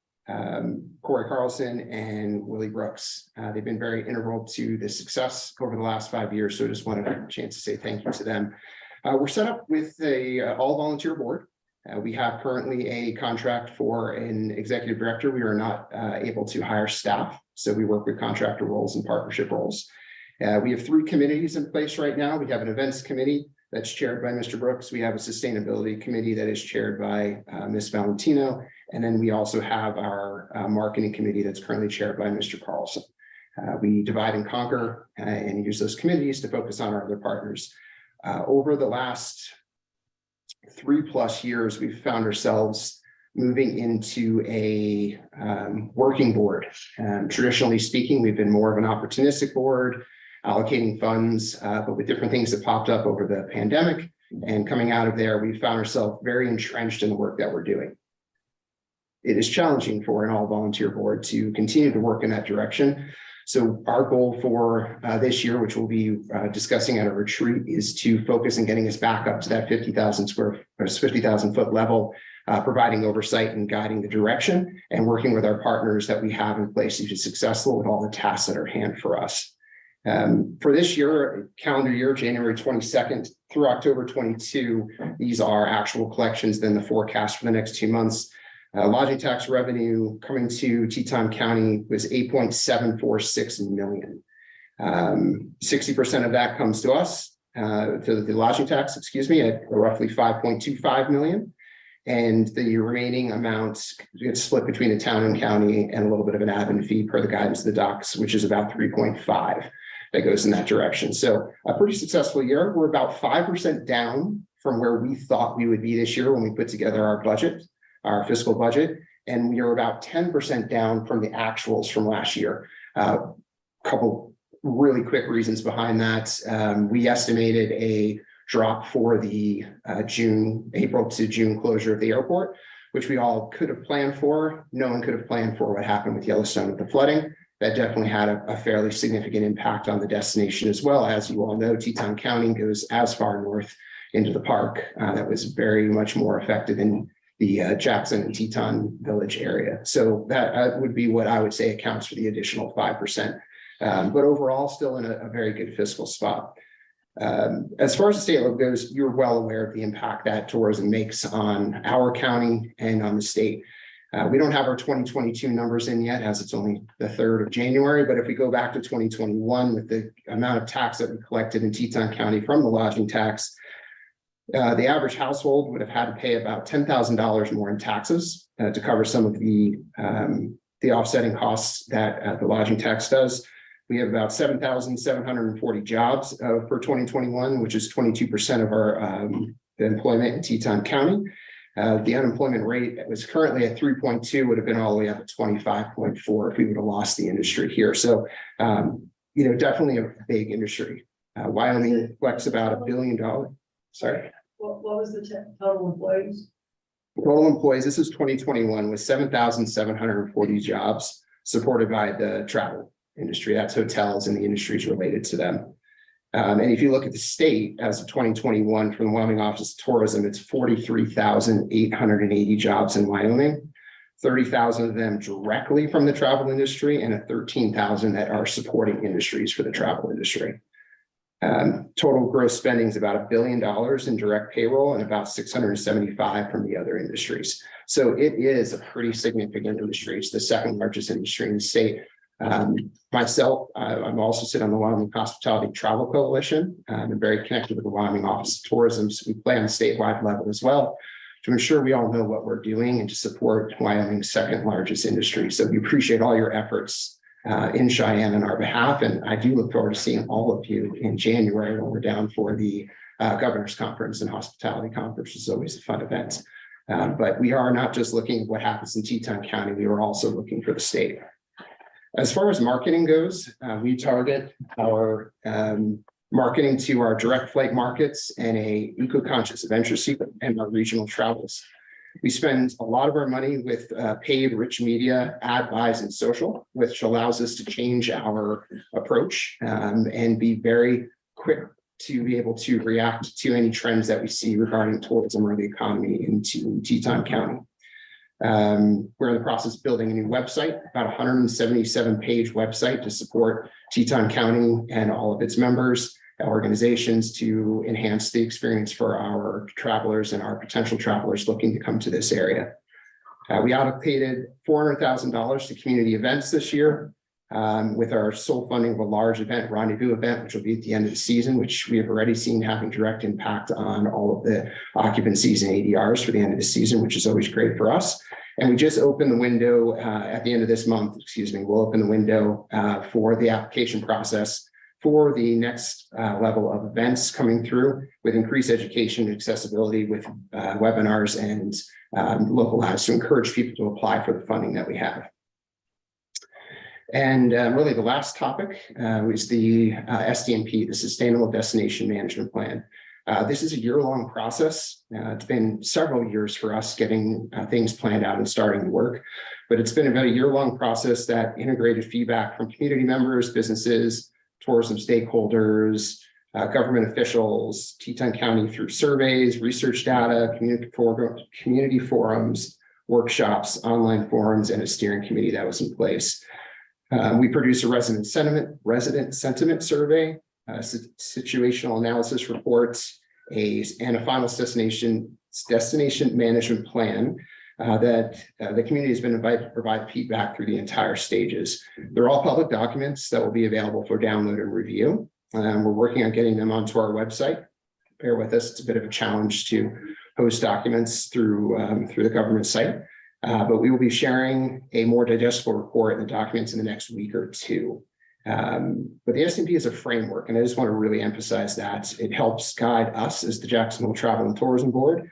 Speaker 17: Corey Carlson, and Willie Brooks. They've been very integral to the success over the last 5 years, so I just wanted a chance to say thank you to them. We're set up with a all-volunteer board. We have currently a contract for an executive director. We are not able to hire staff, so we work with contractor roles and partnership roles. We have 3 committees in place right now. We have an events committee that's chaired by Mr. Brooks. We have a sustainability committee that is chaired by Ms. Valentino. And then we also have our marketing committee that's currently chaired by Mr. Carlson. We divide and conquer and use those committees to focus on our other partners. Over the last 3+ years, we've found ourselves moving into a working board. Traditionally speaking, we've been more of an opportunistic board, allocating funds, but with different things that popped up over the pandemic. And coming out of there, we found ourselves very entrenched in the work that we're doing. It is challenging for an all-volunteer board to continue to work in that direction. So our goal for this year, which we'll be discussing at a retreat, is to focus on getting us back up to that 50,000 foot level, providing oversight and guiding the direction, and working with our partners that we have in place to be successful with all the tasks that are at hand for us. For this year, calendar year, January 22nd through October 22, these are actual collections, then the forecast for the next 2 months. Lodging tax revenue coming to Teton County was $8.746 million. 60% of that comes to us, to the lodging tax, at roughly $5.25 million. And the remaining amounts get split between the town and county, and a little bit of an admin fee per the guidance of the docs, which is about 3.5 that goes in that direction. So a pretty successful year. We're about 5% down from where we thought we would be this year when we put together our budget, our fiscal budget, and we are about 10% down from the actuals from last year. Couple really quick reasons behind that. We estimated a drop for the April to June closure of the airport, which we all could have planned for. No one could have planned for what happened with Yellowstone with the flooding. That definitely had a fairly significant impact on the destination as well. As you all know, Teton County goes as far north into the park. That was very much more affected than the Jackson and Teton Village area. So that would be what I would say accounts for the additional 5%. But overall, still in a very good fiscal spot. As far as the state level goes, you're well aware of the impact that tourism makes on our county and on the state. We don't have our 2022 numbers in yet, as it's only the 3rd of January. But if we go back to 2021, with the amount of tax that we collected in Teton County from the lodging tax, the average household would have had to pay about $10,000 more in taxes to cover some of the offsetting costs that the lodging tax does. We have about 7,740 jobs for 2021, which is 22% of our employment in Teton County. The unemployment rate that was currently at 3.2 would have been all the way up at 25.4 if we would have lost the industry here. So, definitely a big industry. Wyoming collects about $1 billion. Sorry.
Speaker 6: What was the total employees?
Speaker 17: Total employees, this is 2021 with 7,740 jobs supported by the travel industry. That's hotels and the industries related to them. And if you look at the state as of 2021 from the Wyoming Office of Tourism, it's 43,880 jobs in Wyoming, 30,000 of them directly from the travel industry and 13,000 that are supporting industries for the travel industry. Total gross spending is about $1 billion in direct payroll and about 675 from the other industries. So it is a pretty significant industry. It's the second largest industry in the state. Myself, I'm also sit on the Wyoming Hospitality Travel Coalition. I'm very connected with the Wyoming Office of Tourism. So we play on a statewide level as well to ensure we all know what we're doing and to support Wyoming's second largest industry. So we appreciate all your efforts in Cheyenne on our behalf. And I do look forward to seeing all of you in January when we're down for the Governor's Conference and Hospitality Conference, which is always a fun event. But we are not just looking at what happens in Teton County, we are also looking for the state. As far as marketing goes, we target our marketing to our direct flight markets and a eco-conscious adventure seeker and our regional travels. We spend a lot of our money with paid rich media, ad buys, and social, which allows us to change our approach and be very quick to be able to react to any trends that we see regarding tourism or the economy into Teton County. We're in the process of building a new website, about 177-page website to support Teton County and all of its members, organizations to enhance the experience for our travelers and our potential travelers looking to come to this area. We allocated $400,000 to community events this year with our sole funding of a large event, rendezvous event, which will be at the end of the season, which we have already seen having direct impact on all of the occupancies and ADRs for the end of the season, which is always great for us. And we just opened the window at the end of this month, we'll open the window for the application process for the next level of events coming through with increased education and accessibility with webinars and local ads to encourage people to apply for the funding that we have. And really the last topic was the SDMP, the Sustainable Destination Management Plan. This is a year-long process. It's been several years for us getting things planned out and starting to work, but it's been about a year-long process that integrated feedback from community members, businesses, tourism stakeholders, government officials, Teton County through surveys, research data, community forums, workshops, online forums, and a steering committee that was in place. We produced a resident sentiment survey, situational analysis reports, and a final destination management plan that the community has been invited to provide feedback through the entire stages. They're all public documents that will be available for download and review. We're working on getting them onto our website. Bear with us, it's a bit of a challenge to host documents through the government site, but we will be sharing a more digestible report and the documents in the next week or two. But the SDMP is a framework, and I just want to really emphasize that it helps guide us as the Jacksonville Travel and Tourism Board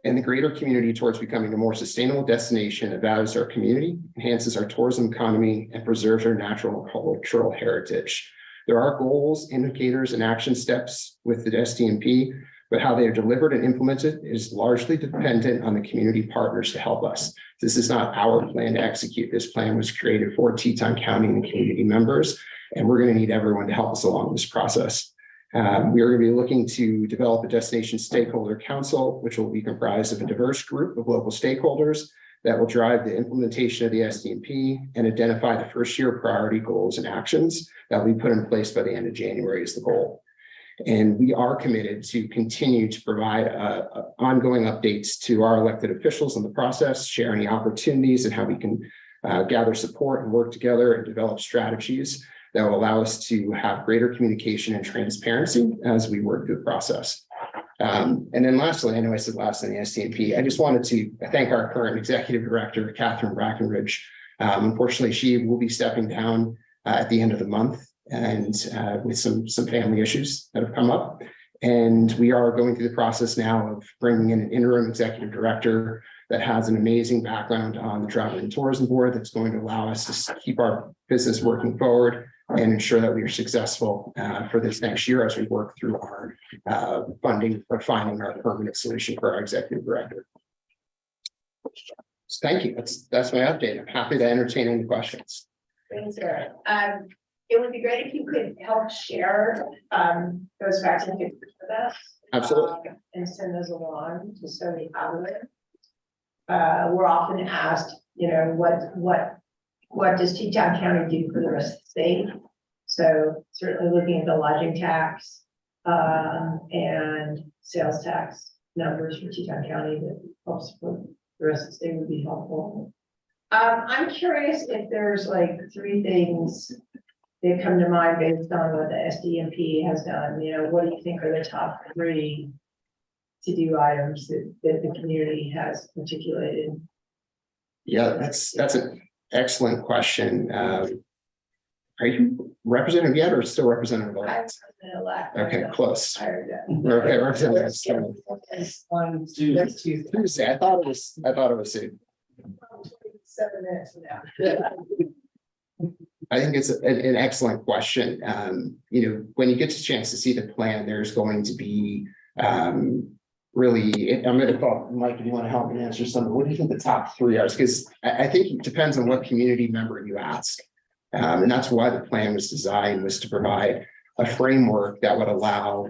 Speaker 17: and the greater community towards becoming a more sustainable destination that values our community, enhances our tourism economy, and preserves our natural and cultural heritage. There are goals, indicators, and action steps with the SDMP, but how they are delivered and implemented is largely dependent on the community partners to help us. This is not our plan to execute. This plan was created for Teton County and the community members, and we're going to need everyone to help us along this process. We are going to be looking to develop a destination stakeholder council, which will be comprised of a diverse group of local stakeholders that will drive the implementation of the SDMP and identify the first year priority goals and actions that will be put in place by the end of January is the goal. And we are committed to continue to provide ongoing updates to our elected officials in the process, share any opportunities and how we can gather support and work together and develop strategies that will allow us to have greater communication and transparency as we work through the process. And then lastly, I know I said last on the SDMP, I just wanted to thank our current executive director, Catherine Brackenridge. Unfortunately, she will be stepping down at the end of the month and with some family issues that have come up. And we are going through the process now of bringing in an interim executive director that has an amazing background on the Travel and Tourism Board that's going to allow us to keep our business working forward and ensure that we are successful for this next year as we work through our funding for finding our permanent solution for our executive director. So thank you. That's my update. I'm happy to entertain any questions.
Speaker 6: Thanks, Eric. It would be great if you could help share those facts and figures with us.
Speaker 17: Absolutely.
Speaker 6: And send those along to so we have it. We're often asked, you know, what does Teton County do for the rest of the state? So certainly looking at the lodging tax and sales tax numbers for Teton County that helps support the rest of the state would be helpful. I'm curious if there's like 3 things that come to mind based on what the SDMP has done. You know, what do you think are the top 3 to-do items that the community has articulated?
Speaker 17: Yeah, that's an excellent question. Are you representative yet or still representative? Okay, close. Okay, representative.
Speaker 1: One, two, that's two.
Speaker 17: Tuesday, I thought it was soon.
Speaker 6: 7 minutes now.
Speaker 17: I think it's an excellent question. You know, when you get a chance to see the plan, there's going to be really, I'm going to call Mike, if you want to help me answer some. What do you think the top 3 are? Because I think it depends on what community member you ask. And that's why the plan was designed, was to provide a framework that would allow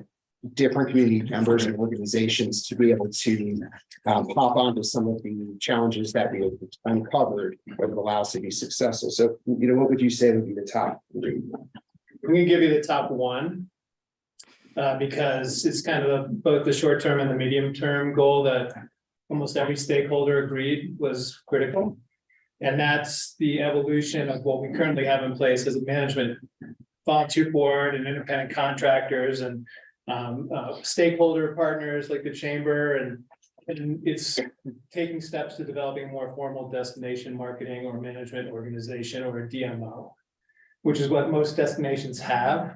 Speaker 17: different community members and organizations to be able to hop onto some of the challenges that we have uncovered that would allow us to be successful. So, you know, what would you say would be the top 3?
Speaker 18: I'm gonna give you the top 1. Because it's kind of both the short term and the medium term goal that almost every stakeholder agreed was critical. And that's the evolution of what we currently have in place as a management volunteer board and independent contractors and stakeholder partners like the chamber, and it's taking steps to developing a more formal destination marketing or management organization or a DMO, which is what most destinations have.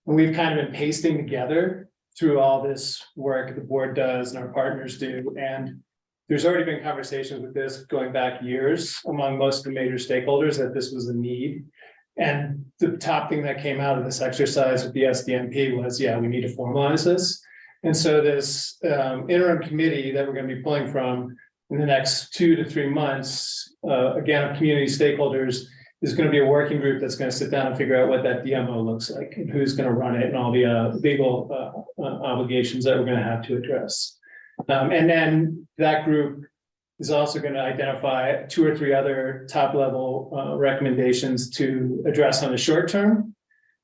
Speaker 18: And we've kind of been pasting together through all this work the board does and our partners do. And there's already been conversations with this going back years among most of the major stakeholders that this was a need. And the top thing that came out of this exercise with the SDMP was, yeah, we need to formalize this. And so this interim committee that we're going to be pulling from in the next 2 to 3 months, again, of community stakeholders, is going to be a working group that's going to sit down and figure out what that DMO looks like and who's going to run it and all the legal obligations that we're going to have to address. And then that group is also going to identify 2 or 3 other top level recommendations to address on the short term,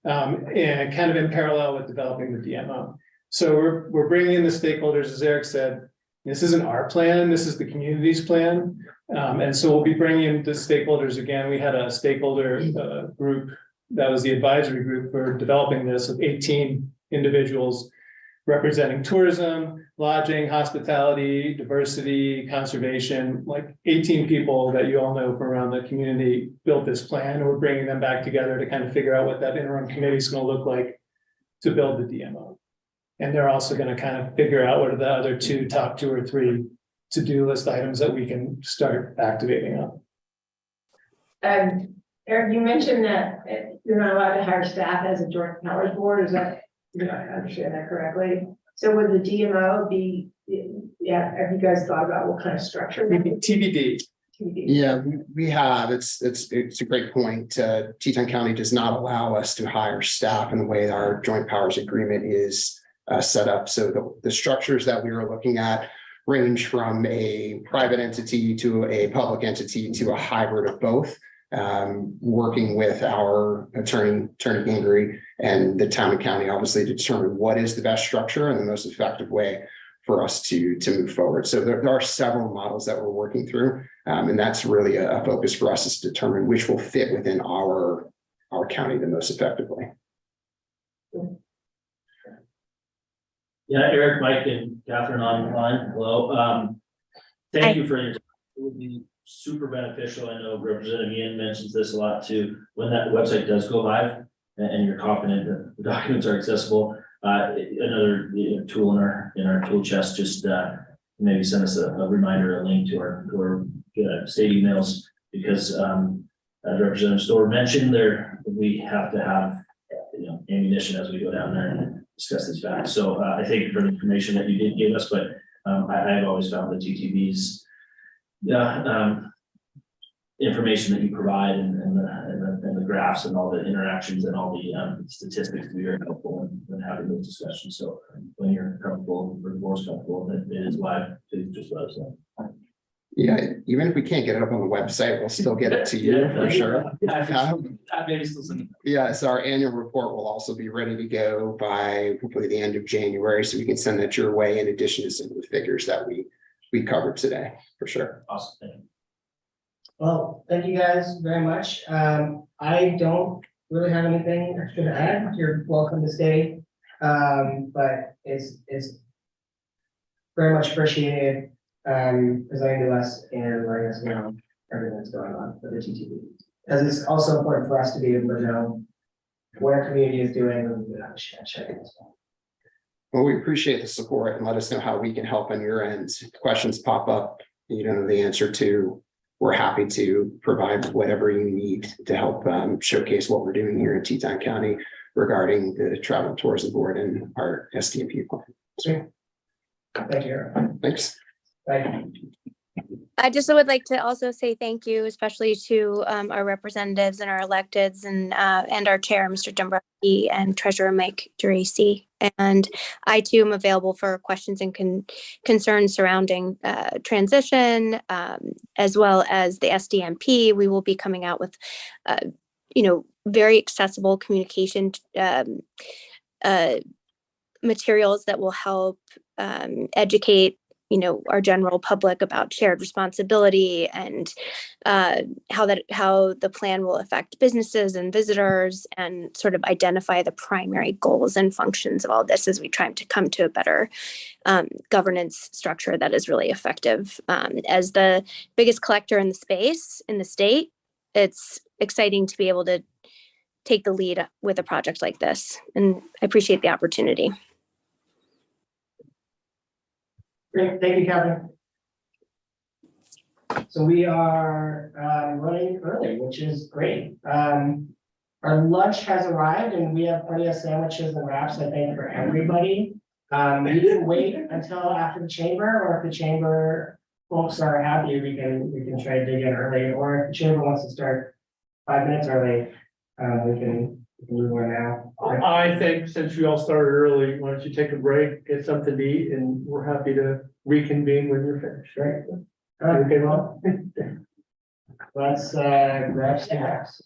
Speaker 18: and kind of in parallel with developing the DMO. So we're bringing in the stakeholders, as Eric said. This isn't our plan, this is the community's plan. And so we'll be bringing in the stakeholders again. We had a stakeholder group that was the advisory group for developing this of 18 individuals representing tourism, lodging, hospitality, diversity, conservation, like 18 people that you all know from around the community built this plan. And we're bringing them back together to kind of figure out what that interim committee is going to look like to build the DMO. And they're also going to kind of figure out what are the other top 2 or 3 to-do list items that we can start activating on.
Speaker 6: Eric, you mentioned that you're not allowed to hire staff as a joint powers board. Is that, you know, I understand that correctly? So would the DMO be, yeah, have you guys thought about what kind of structure?
Speaker 18: TBD.
Speaker 17: Yeah, we have. It's a great point. Teton County does not allow us to hire staff in the way our joint powers agreement is set up. So the structures that we were looking at range from a private entity to a public entity to a hybrid of both, working with our attorney Gingrey and the town and county, obviously, to determine what is the best structure and the most effective way for us to move forward. So there are several models that we're working through, and that's really a focus for us, is to determine which will fit within our county the most effectively.
Speaker 5: Yeah, Eric, Mike, and Catherine online. Hello. Thank you for your time. It would be super beneficial. I know Representative Yin mentions this a lot too. When that website does go live and you're confident that the documents are accessible, Another tool in our tool chest, just maybe send us a reminder, a link to our state emails, because as Representative Stover mentioned, we have to have ammunition as we go down there and discuss these facts. So I thank you for the information that you did give us, but I've always found the TTVs information that you provide and the graphs and all the interactions and all the statistics to be very helpful when having those discussions. So when you're comfortable, or the board's comfortable, that it is live, please just let us know.
Speaker 17: Yeah, even if we can't get it up on the website, we'll still get it to you for sure. Yeah, so our annual report will also be ready to go by hopefully the end of January, so we can send that your way in addition to some of the figures that we covered today, for sure.
Speaker 5: Awesome, thank you.
Speaker 1: Well, thank you guys very much. I don't really have anything extra to add. You're welcome to stay. But it's very much appreciated, presenting to us and letting us know everything that's going on with the TTV. Because it's also important for us to be able to know what our community is doing and we can check it as well.
Speaker 17: Well, we appreciate the support and let us know how we can help on your end. If questions pop up, you don't know the answer to, we're happy to provide whatever you need to help showcase what we're doing here in Teton County regarding the Travel Tourism Board and our SDMP plan. So,
Speaker 1: thank you.
Speaker 17: Thanks.
Speaker 1: Bye.
Speaker 19: I just would like to also say thank you, especially to our representatives and our electeds and our chair, Mr. Dombrowski, and treasurer Mike Geraci. And I too am available for questions and concerns surrounding transition, as well as the SDMP. We will be coming out with, very accessible communication materials that will help educate our general public about shared responsibility and how the plan will affect businesses and visitors, and sort of identify the primary goals and functions of all this as we try to come to a better governance structure that is really effective. As the biggest collector in the space in the state, it's exciting to be able to take the lead with a project like this, and I appreciate the opportunity.
Speaker 1: Great, thank you, Kevin. So we are running early, which is great. Our lunch has arrived and we have plenty of sandwiches and wraps, I think, for everybody. We can wait until after the chamber, or if the chamber folks are happy, we can try to dig in early, or if the chamber wants to start 5 minutes early, we can move on now.
Speaker 8: I think since we all started early, why don't you take a break, get something to eat, and we're happy to reconvene when you're finished, right?
Speaker 1: Okay, well, let's grab snacks.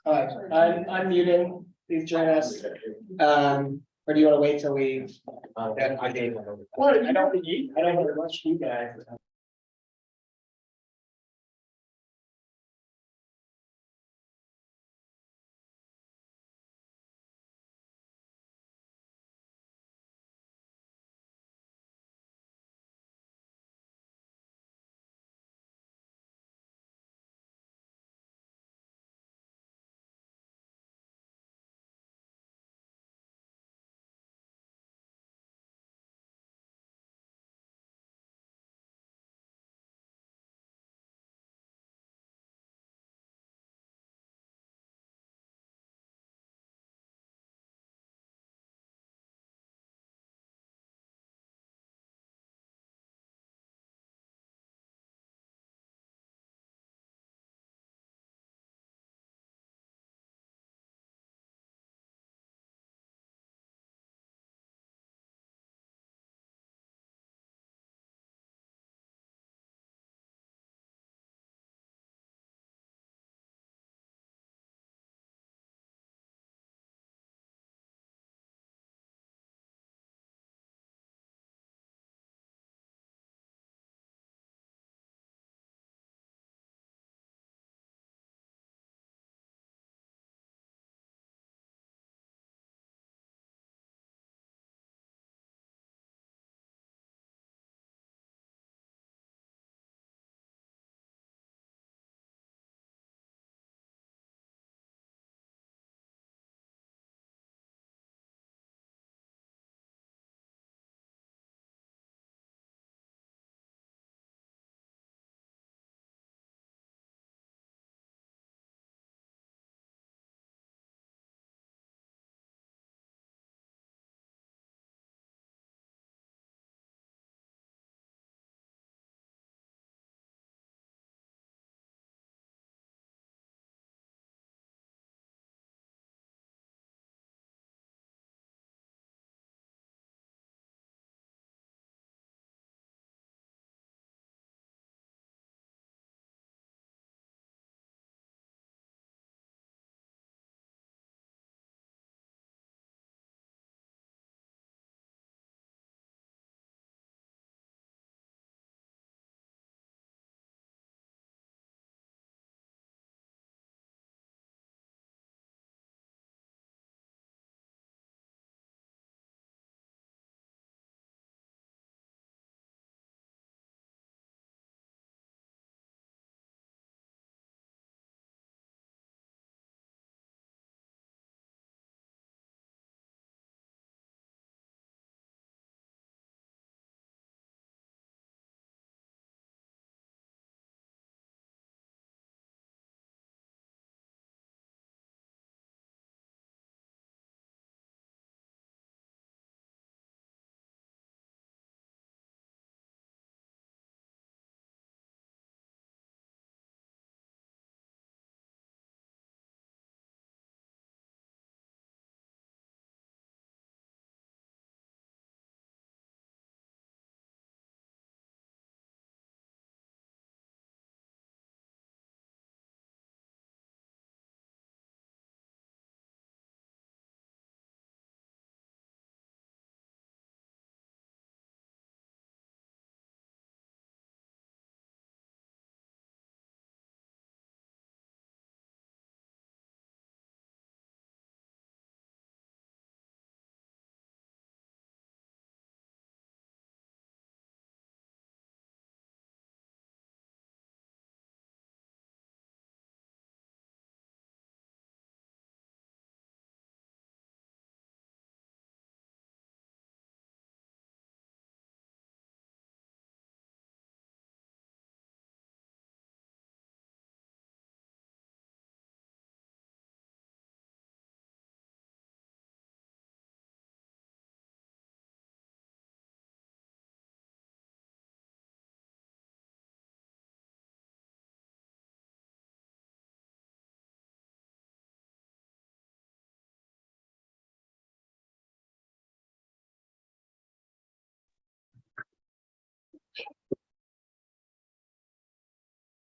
Speaker 1: I'm muting, please join us. Or do you want to wait till we? I don't very much you guys.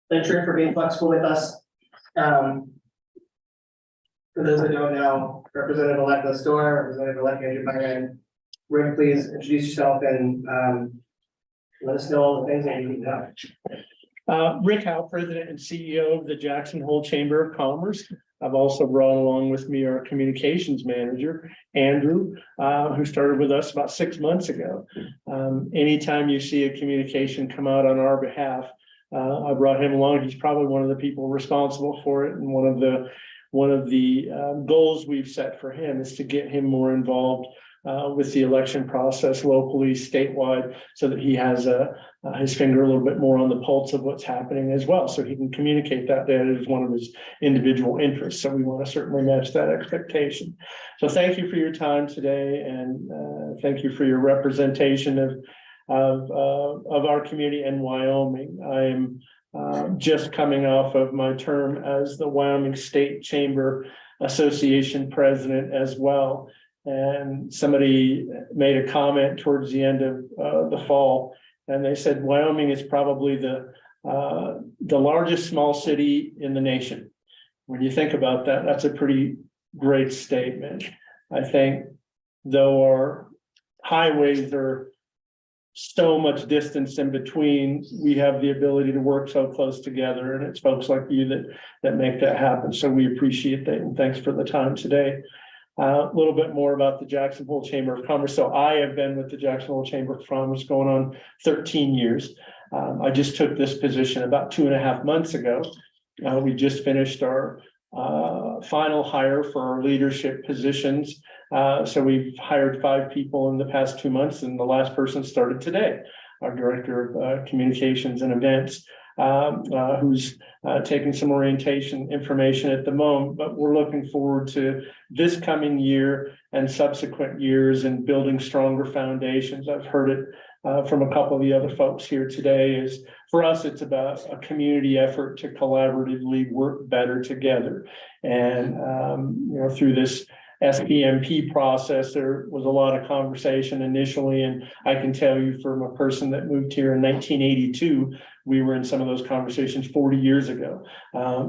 Speaker 1: Thanks, Rick, for being flexible with us. For those that don't know, Representative-elect Lestor, Representative-elect Andrew Byron. Rick, please introduce yourself and let us know all the things that you need to know.
Speaker 8: Rick Howe, President and CEO of the Jackson Hole Chamber of Commerce. I've also brought along with me our communications manager, Andrew, who started with us about 6 months ago. Anytime you see a communication come out on our behalf, I brought him along. He's probably one of the people responsible for it. And one of the goals we've set for him is to get him more involved with the election process locally, statewide, so that he has his finger a little bit more on the pulse of what's happening as well. So he can communicate that as one of his individual interests. So we want to certainly match that expectation. So thank you for your time today, and thank you for your representation of our community in Wyoming. I am just coming off of my term as the Wyoming State Chamber Association president as well. And somebody made a comment towards the end of the fall, and they said Wyoming is probably the largest small city in the nation. When you think about that, that's a pretty great statement. I think though our highways are so much distance in between, we have the ability to work so close together, and it's folks like you that make that happen. So we appreciate that, and thanks for the time today. A little bit more about the Jackson Hole Chamber of Commerce. So I have been with the Jackson Hole Chamber of Commerce going on 13 years. I just took this position about 2.5 months ago. We just finished our final hire for our leadership positions. So we've hired 5 people in the past 2 months, and the last person started today, our director of communications and events, who's taking some orientation information at the moment, but we're looking forward to this coming year and subsequent years and building stronger foundations. I've heard it from a couple of the other folks here today. Is for us, it's about a community effort to collaboratively work better together. And through this SPMP process, there was a lot of conversation initially, and I can tell you from a person that moved here in 1982, we were in some of those conversations 40 years ago.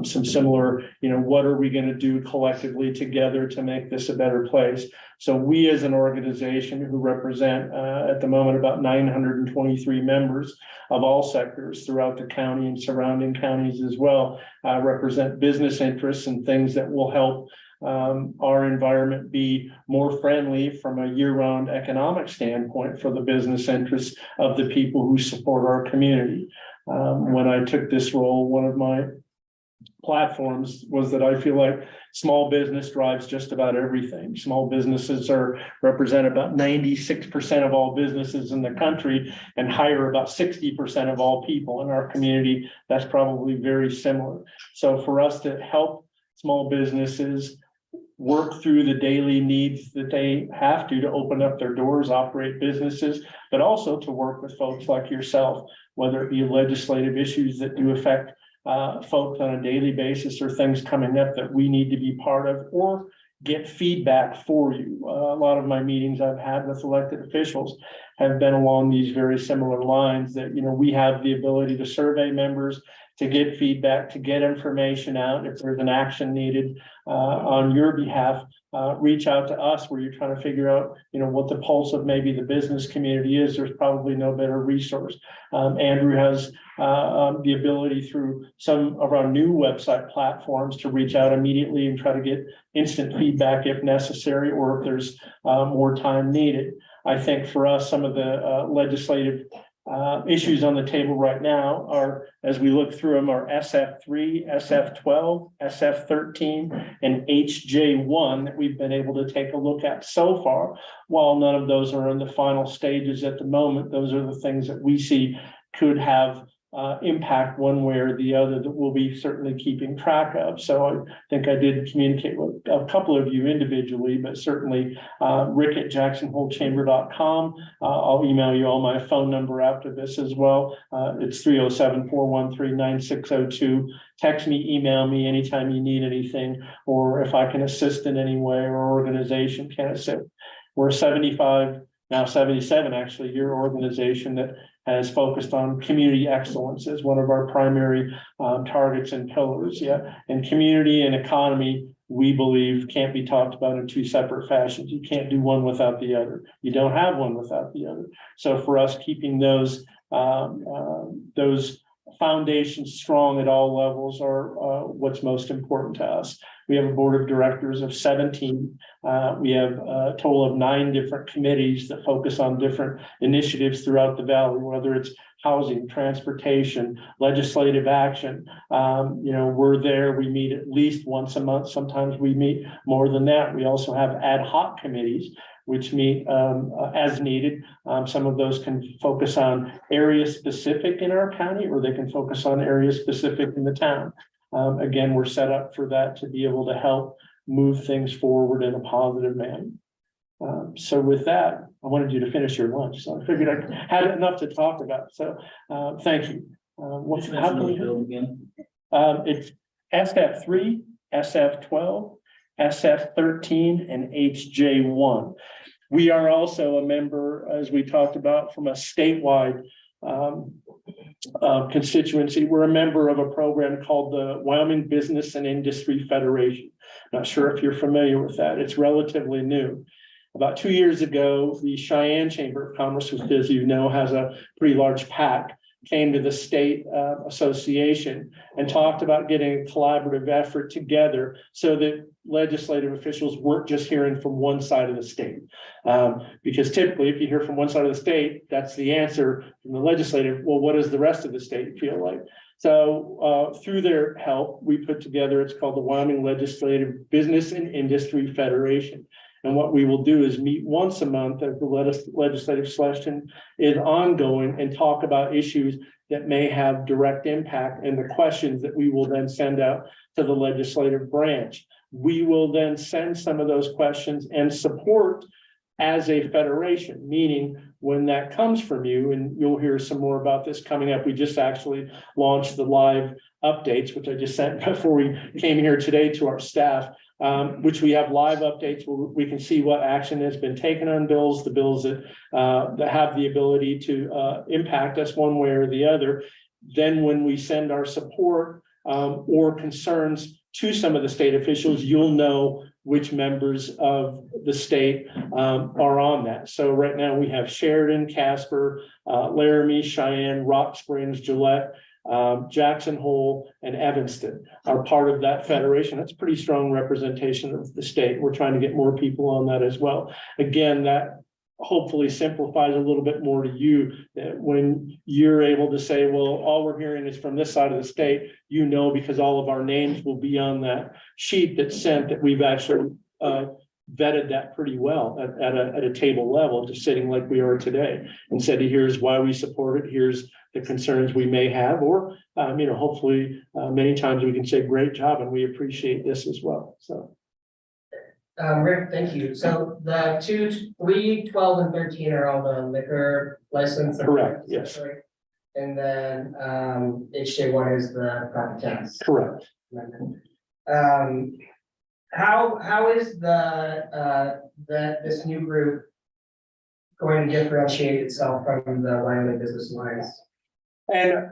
Speaker 8: Some similar, what are we going to do collectively together to make this a better place? So we as an organization who represent at the moment about 923 members of all sectors throughout the county and surrounding counties as well, represent business interests and things that will help our environment be more friendly from a year-round economic standpoint for the business interests of the people who support our community. When I took this role, one of my platforms was that I feel like small business drives just about everything. Small businesses represent about 96% of all businesses in the country and hire about 60% of all people in our community. That's probably very similar. So for us to help small businesses work through the daily needs that they have to open up their doors, operate businesses, but also to work with folks like yourself, whether it be legislative issues that do affect folks on a daily basis or things coming up that we need to be part of or get feedback for you. A lot of my meetings I've had with elected officials have been along these very similar lines that, we have the ability to survey members, to get feedback, to get information out. If there's an action needed on your behalf, reach out to us where you're trying to figure out, what the pulse of maybe the business community is. There's probably no better resource. Andrew has the ability through some of our new website platforms to reach out immediately and try to get instant feedback if necessary, or if there's more time needed. I think for us, some of the legislative issues on the table right now are, as we look through them, are SF3, SF12, SF13, and HJ1 that we've been able to take a look at so far. While none of those are in the final stages at the moment, those are the things that we see could have impact one way or the other that we'll be certainly keeping track of. So I think I did communicate with a couple of you individually, but certainly rick@jacksonholechamber.com. I'll email you all my phone number after this as well. It's 307-413-9602. Text me, email me anytime you need anything, or if I can assist in any way or organization can assist. We're 75, now 77 actually, year organization that has focused on community excellence as one of our primary targets and pillars. Yeah, and community and economy we believe can't be talked about in two separate fashions. You can't do one without the other. You don't have one without the other. So for us, keeping those foundations strong at all levels are what's most important to us. We have a board of directors of 17. We have a total of 9 different committees that focus on different initiatives throughout the valley, whether it's housing, transportation, legislative action. We're there, we meet at least once a month. Sometimes we meet more than that. We also have ad hoc committees, which meet as needed. Some of those can focus on areas specific in our county, or they can focus on areas specific in the town. Again, we're set up for that to be able to help move things forward in a positive manner. So with that, I wanted you to finish your lunch, so I figured I had enough to talk about. So thank you. What's
Speaker 5: How can we build again?
Speaker 8: It's SF3, SF12, SF13, and HJ1. We are also a member, as we talked about, from a statewide constituency. We're a member of a program called the Wyoming Business and Industry Federation. Not sure if you're familiar with that. It's relatively new. About 2 years ago, the Cheyenne Chamber of Commerce, which, as you know, has a pretty large PAC, came to the state association and talked about getting a collaborative effort together so that legislative officials weren't just hearing from one side of the state. Because typically, if you hear from one side of the state, that's the answer from the legislative. Well, what does the rest of the state feel like? So through their help, we put together, it's called the Wyoming Legislative Business and Industry Federation. And what we will do is meet once a month as the legislative session is ongoing and talk about issues that may have direct impact and the questions that we will then send out to the legislative branch. We will then send some of those questions and support as a federation, meaning when that comes from you, and you'll hear some more about this coming up. We just actually launched the live updates, which I just sent before we came here today to our staff. Which we have live updates where we can see what action has been taken on bills, the bills that have the ability to impact us one way or the other. Then when we send our support or concerns to some of the state officials, you'll know which members of the state are on that. So right now we have Sheridan, Casper, Laramie, Cheyenne, Rock Springs, Gillette, Jackson Hole, and Evanston are part of that federation. That's pretty strong representation of the state. We're trying to get more people on that as well. Again, that hopefully simplifies a little bit more to you, that when you're able to say, well, all we're hearing is from this side of the state, because all of our names will be on that sheet that's sent, that we've actually vetted that pretty well at a table level, just sitting like we are today, and said, here's why we support it, here's the concerns we may have, or hopefully many times we can say great job and we appreciate this as well. So
Speaker 1: Rick, thank you. So the 3, 12, and 13 are all the liquor license.
Speaker 8: Correct, yes.
Speaker 1: And then HJ1 is the property tax.
Speaker 8: Correct.
Speaker 1: How is this new group going to differentiate itself from the Wyoming Business Alliance?
Speaker 8: And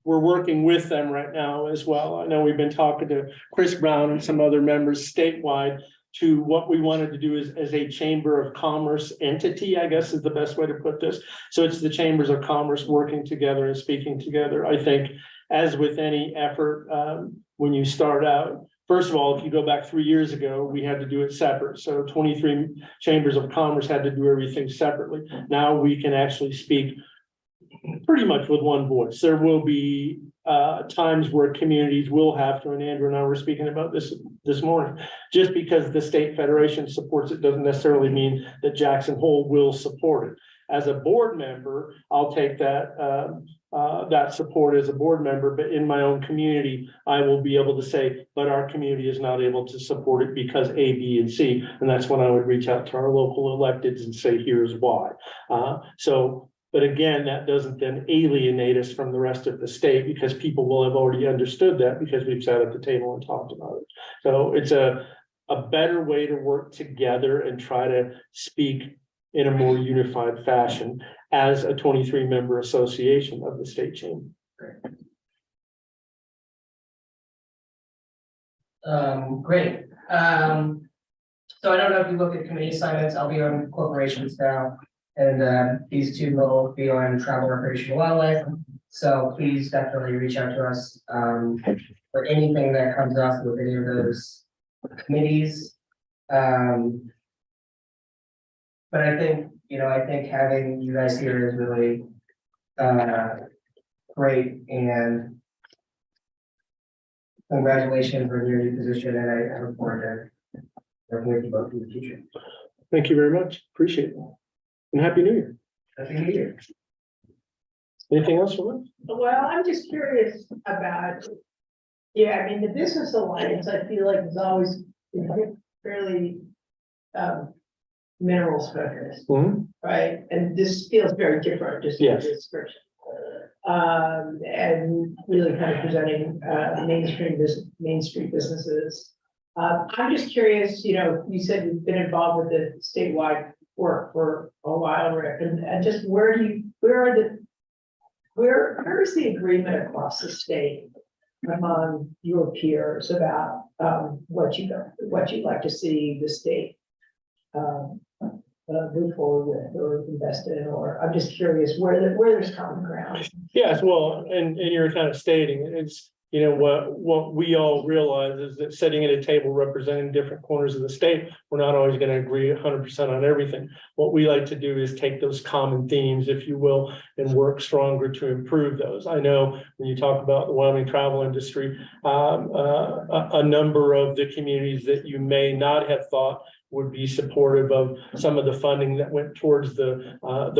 Speaker 8: we're working with them right now as well. I know we've been talking to Chris Brown and some other members statewide to what we wanted to do as a chamber of commerce entity, I guess is the best way to put this. So it's the chambers of commerce working together and speaking together. I think as with any effort, when you start out, first of all, if you go back 3 years ago, we had to do it separate. So 23 chambers of commerce had to do everything separately. Now we can actually speak pretty much with one voice. There will be times where communities will have to, and Andrew and I were speaking about this morning, just because the state federation supports it doesn't necessarily mean that Jackson Hole will support it. As a board member, I'll take that support as a board member, but in my own community, I will be able to say, but our community is not able to support it because A, B, and C. And that's when I would reach out to our local electeds and say, here's why. But again, that doesn't then alienate us from the rest of the state, because people will have already understood that because we've sat at the table and talked about it. So it's a better way to work together and try to speak in a more unified fashion as a 23-member association of the state chamber.
Speaker 1: Great. So I don't know if you look at committee assignments, I'll be on corporations now. And these two will be on travel, recreation, and wildlife. So please definitely reach out to us for anything that comes up with any of those committees. But I think, I think having you guys here is really great, and congratulations on your new position, and I look forward to working with you both in the future.
Speaker 7: Thank you very much. Appreciate it. And Happy New Year.
Speaker 1: Happy New Year.
Speaker 7: Anything else from us?
Speaker 6: Well, I'm just curious about, yeah, I mean, the business alliance, I feel like is always fairly minerals focused, right? And this feels very different, just in the description. And really kind of presenting Main Street businesses. I'm just curious, you said you've been involved with the statewide work for a while, Rick, and just where is the agreement across the state among your peers about what you'd like to see the state move forward with or invest in, or I'm just curious where there's common ground.
Speaker 18: Yes, well, and you're kind of stating, it's, what we all realize is that sitting at a table representing different corners of the state, we're not always going to agree 100% on everything. What we like to do is take those common themes, if you will, and work stronger to improve those. I know when you talk about the Wyoming travel industry, a number of the communities that you may not have thought would be supportive of some of the funding that went towards the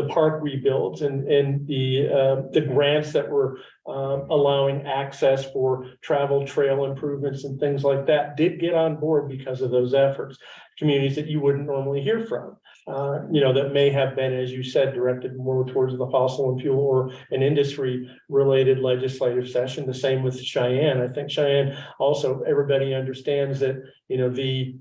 Speaker 18: park rebuilds and the grants that were allowing access for travel trail improvements and things like that did get on board because of those efforts. Communities that you wouldn't normally hear from, that may have been, as you said, directed more towards the fossil and fuel or an industry related legislative session. The same with Cheyenne. I think Cheyenne also, everybody understands that, the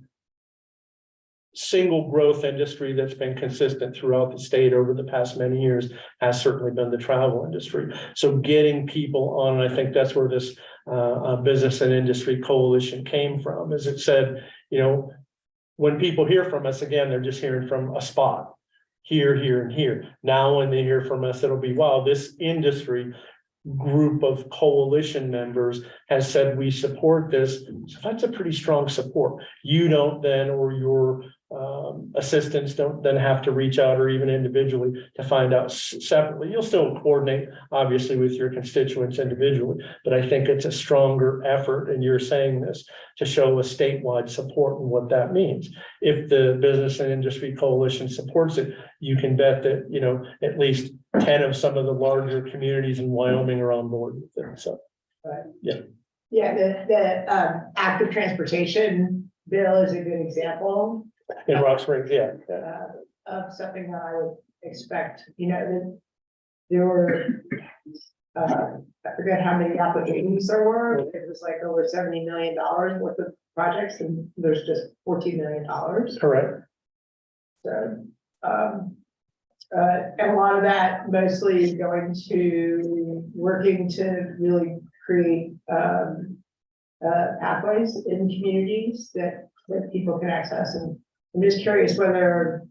Speaker 18: single growth industry that's been consistent throughout the state over the past many years has certainly been the travel industry. So getting people on, I think that's where this business and industry coalition came from, as it said, when people hear from us, again, they're just hearing from a spot here, here, and here. Now, when they hear from us, it'll be, wow, this industry group of coalition members has said we support this. So that's a pretty strong support. You don't then, or your assistants don't then have to reach out or even individually to find out separately. You'll still coordinate obviously with your constituents individually, but I think it's a stronger effort, and you're saying this to show a statewide support and what that means. If the business and industry coalition supports it, you can bet that at least 10 of some of the larger communities in Wyoming are on board with it. So yeah,
Speaker 6: the active transportation bill is a good example
Speaker 18: in Rock Springs,
Speaker 6: of something that I would expect. That there were I forget how many applications there were. It was like over $70 million worth of projects, and there's just $14 million.
Speaker 18: Correct.
Speaker 6: So and a lot of that mostly going to working to really create pathways in communities that people can access. And I'm just curious whether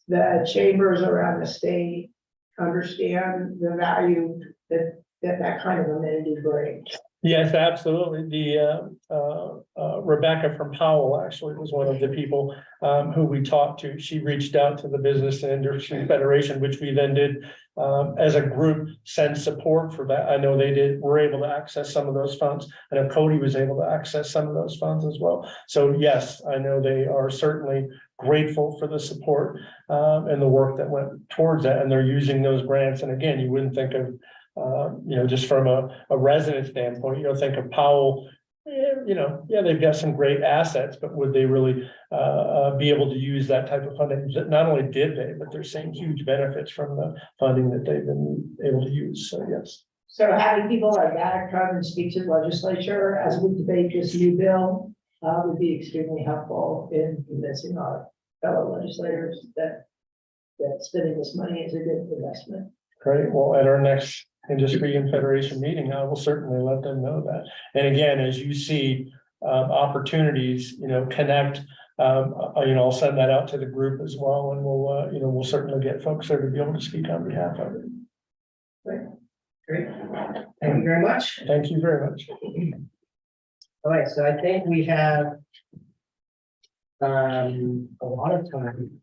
Speaker 6: the chambers around the state understand the value that kind of amenity brings.
Speaker 18: Yes, absolutely. The Rebecca from Powell actually was one of the people who we talked to. She reached out to the Business and Industry Federation, which we then did as a group send support for that. I know were able to access some of those funds. I know Cody was able to access some of those funds as well. So yes, I know they are certainly grateful for the support and the work that went towards that, and they're using those grants. And again, you wouldn't think of just from a resident standpoint, think of Powell, they've got some great assets, but would they really be able to use that type of funding? Not only did they, but they're seeing huge benefits from the funding that they've been able to use. So yes.
Speaker 6: So having people like that come and speak to the legislature as we debate this new bill would be extremely helpful in convincing our fellow legislators that spending this money is a good investment.
Speaker 18: Great. Well, at our next Industry and Federation meeting, I will certainly let them know that. And again, as you see
Speaker 8: opportunities, connect. I'll send that out to the group as well, and we'll certainly get folks there to be able to speak on behalf of it.
Speaker 1: Great. Thank you very much.
Speaker 8: Thank you very much.
Speaker 1: All right, so I think we have a lot of time.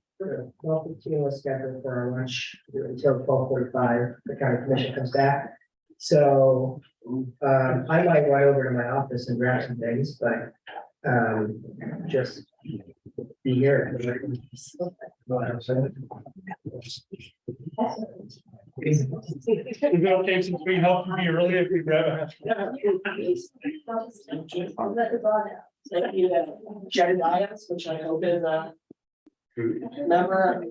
Speaker 1: 12:15 was scheduled for our lunch until 12:45. The county commission comes back. So I might run over to my office and grab some things, but just be here.
Speaker 8: Is it okay since we helped me earlier if we grab a?
Speaker 1: Jedediah, which I hope is a member of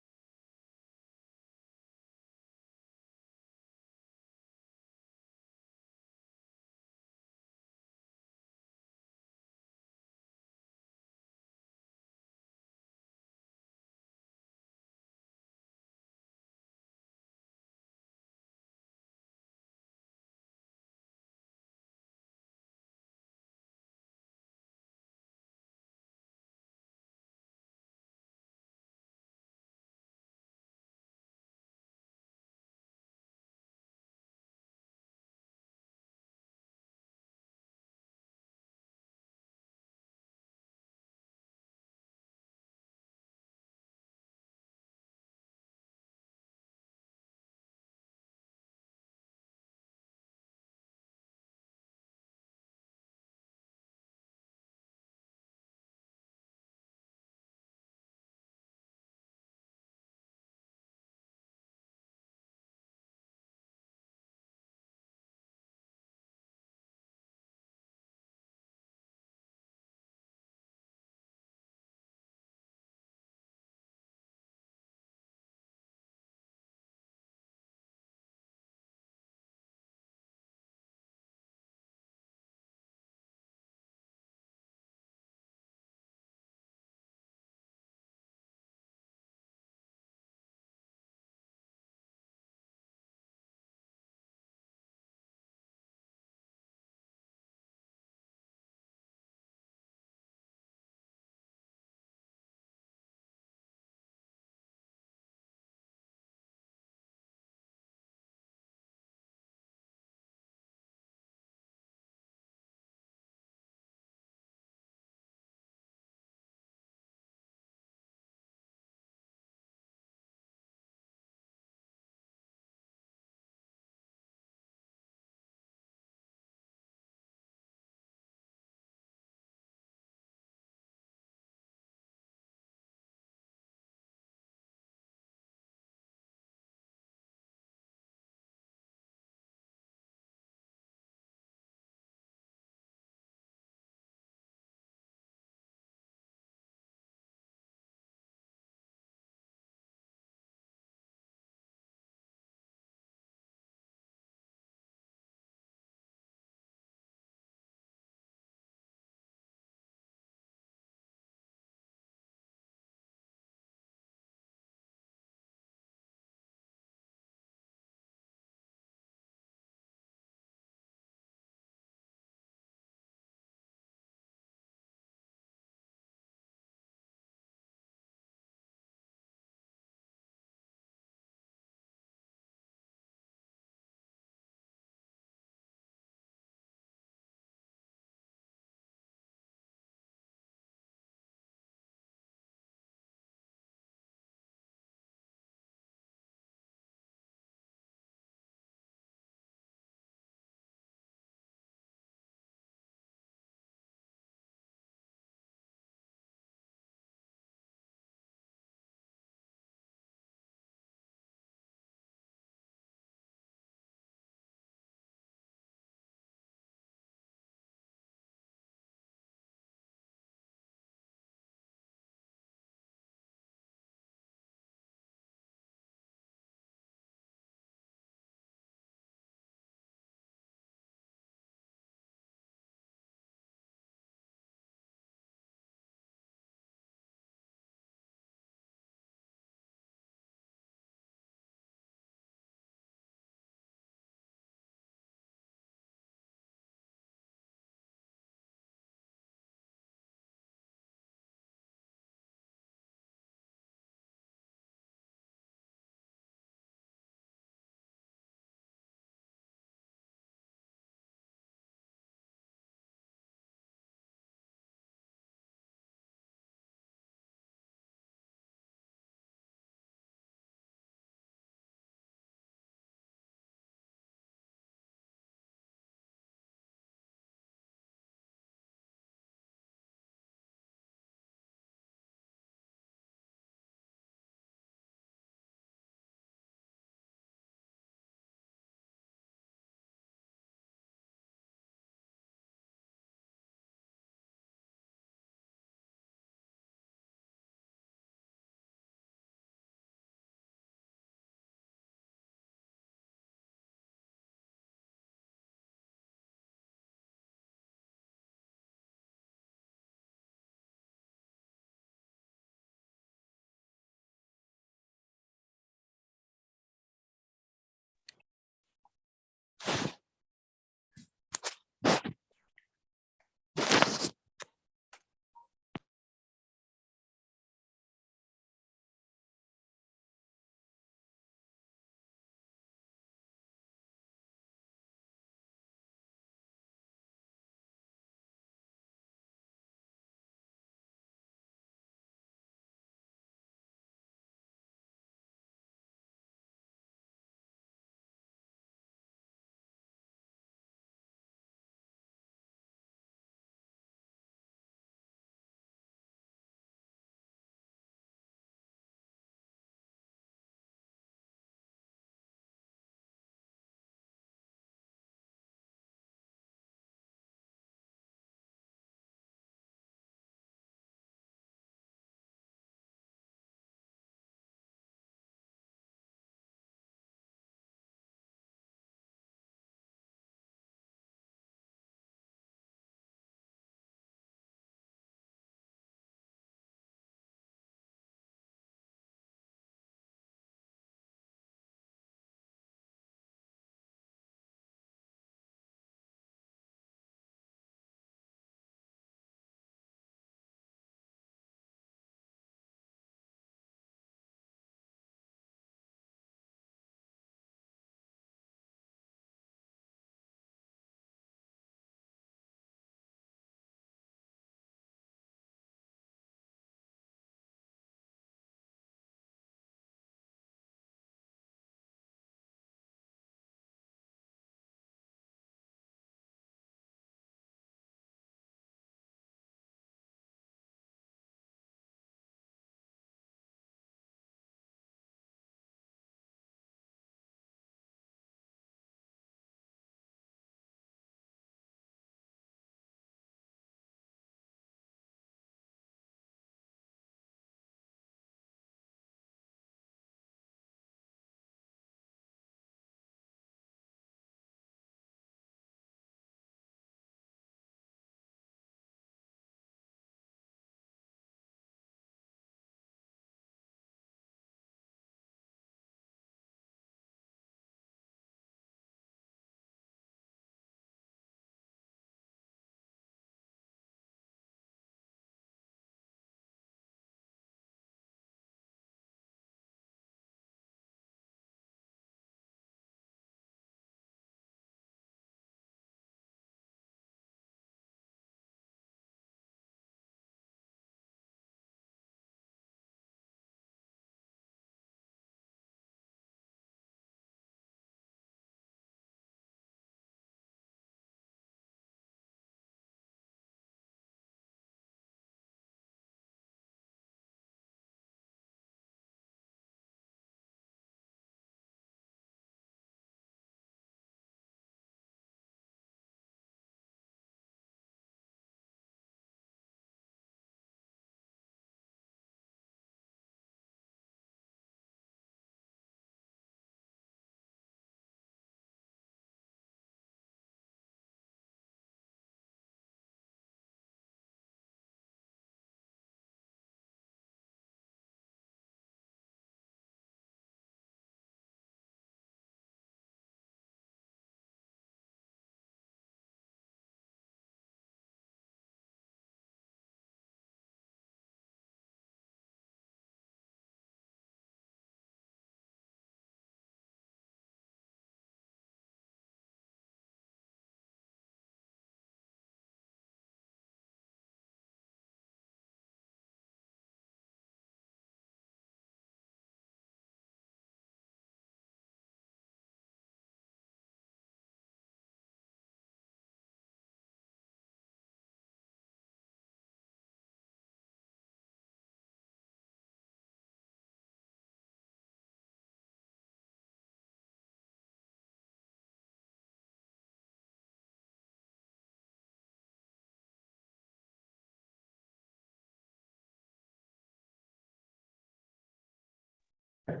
Speaker 1: Okay,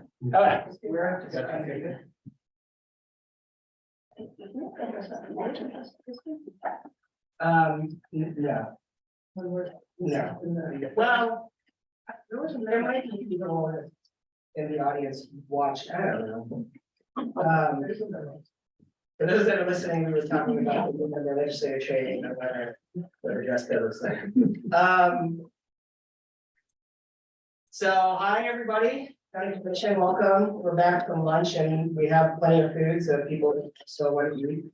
Speaker 1: we're. No. No. Well, there might be people in the audience watch, I don't know. For those that are listening, we were talking about the legislative training and whether dress code looks like. So, hi, everybody. County Commission, welcome. We're back from lunch and we have plenty of food, so people still want to eat.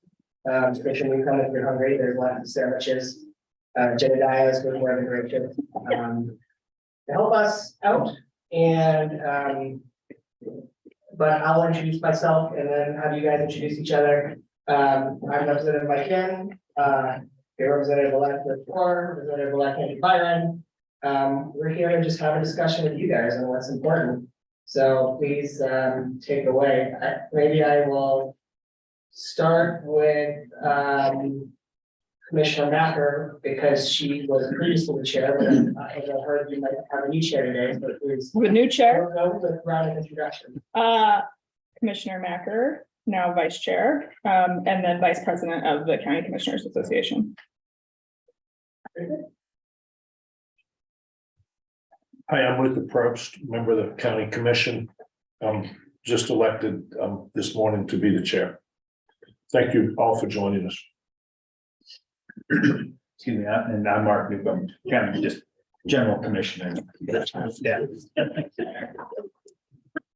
Speaker 1: Especially come if you're hungry, there's lots of sandwiches. Jedediah is good more than gracious to help us out. And but I'll introduce myself and then have you guys introduce each other. I'm Representative Mike Yin, your Representative-elect Representative-elect Andy Byron. We're here to just have a discussion with you guys on what's important. So please take it away. Maybe I will start with Commissioner Macker because she was previously the chair, but I heard you might have a new chair today, so please.
Speaker 20: With new chair,
Speaker 1: Go with round of introduction.
Speaker 20: Commissioner Macker, now vice chair, and then vice president of the County Commissioners Association.
Speaker 7: Hi, I'm with the Probst, member of the county commission. Just elected this morning to be the chair. Thank you all for joining us.
Speaker 3: Excuse me, and I'm Mark Newcomb, kind of just general commissioner. Yeah.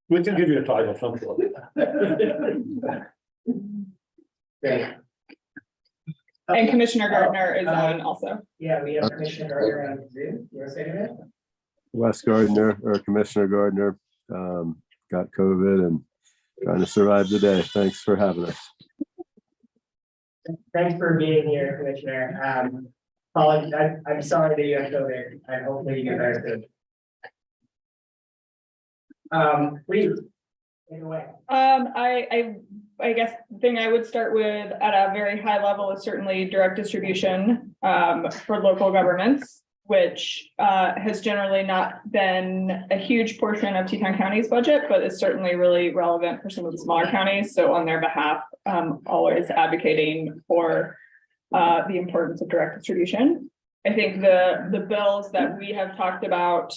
Speaker 7: We can give you a title.
Speaker 1: Great.
Speaker 20: And Commissioner Gardner is on also.
Speaker 1: Yeah, we have Commissioner Gardner on Zoom. You want to say anything?
Speaker 21: Wes Gardner, or Commissioner Gardner, got COVID and trying to survive the day. Thanks for having us.
Speaker 1: Thanks for being here, Commissioner. Paul, I'm sorry that you have COVID. I hopefully you get better soon. Please, take it away.
Speaker 20: I guess the thing I would start with at a very high level is certainly direct distribution for local governments, which has generally not been a huge portion of Teton County's budget, but is certainly really relevant for some of the smaller counties. So on their behalf, always advocating for the importance of direct distribution. I think the bills that we have talked about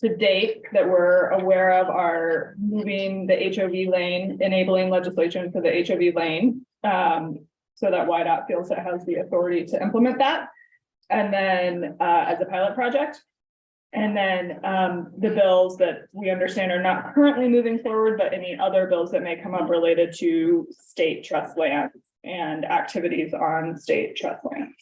Speaker 20: to date that we're aware of are moving the HOV lane, enabling legislation for the HOV lane, so that YDOT feels it has the authority to implement that. And then as a pilot project. And then the bills that we understand are not currently moving forward, but any other bills that may come up related to state trust lands and activities on state trust lands.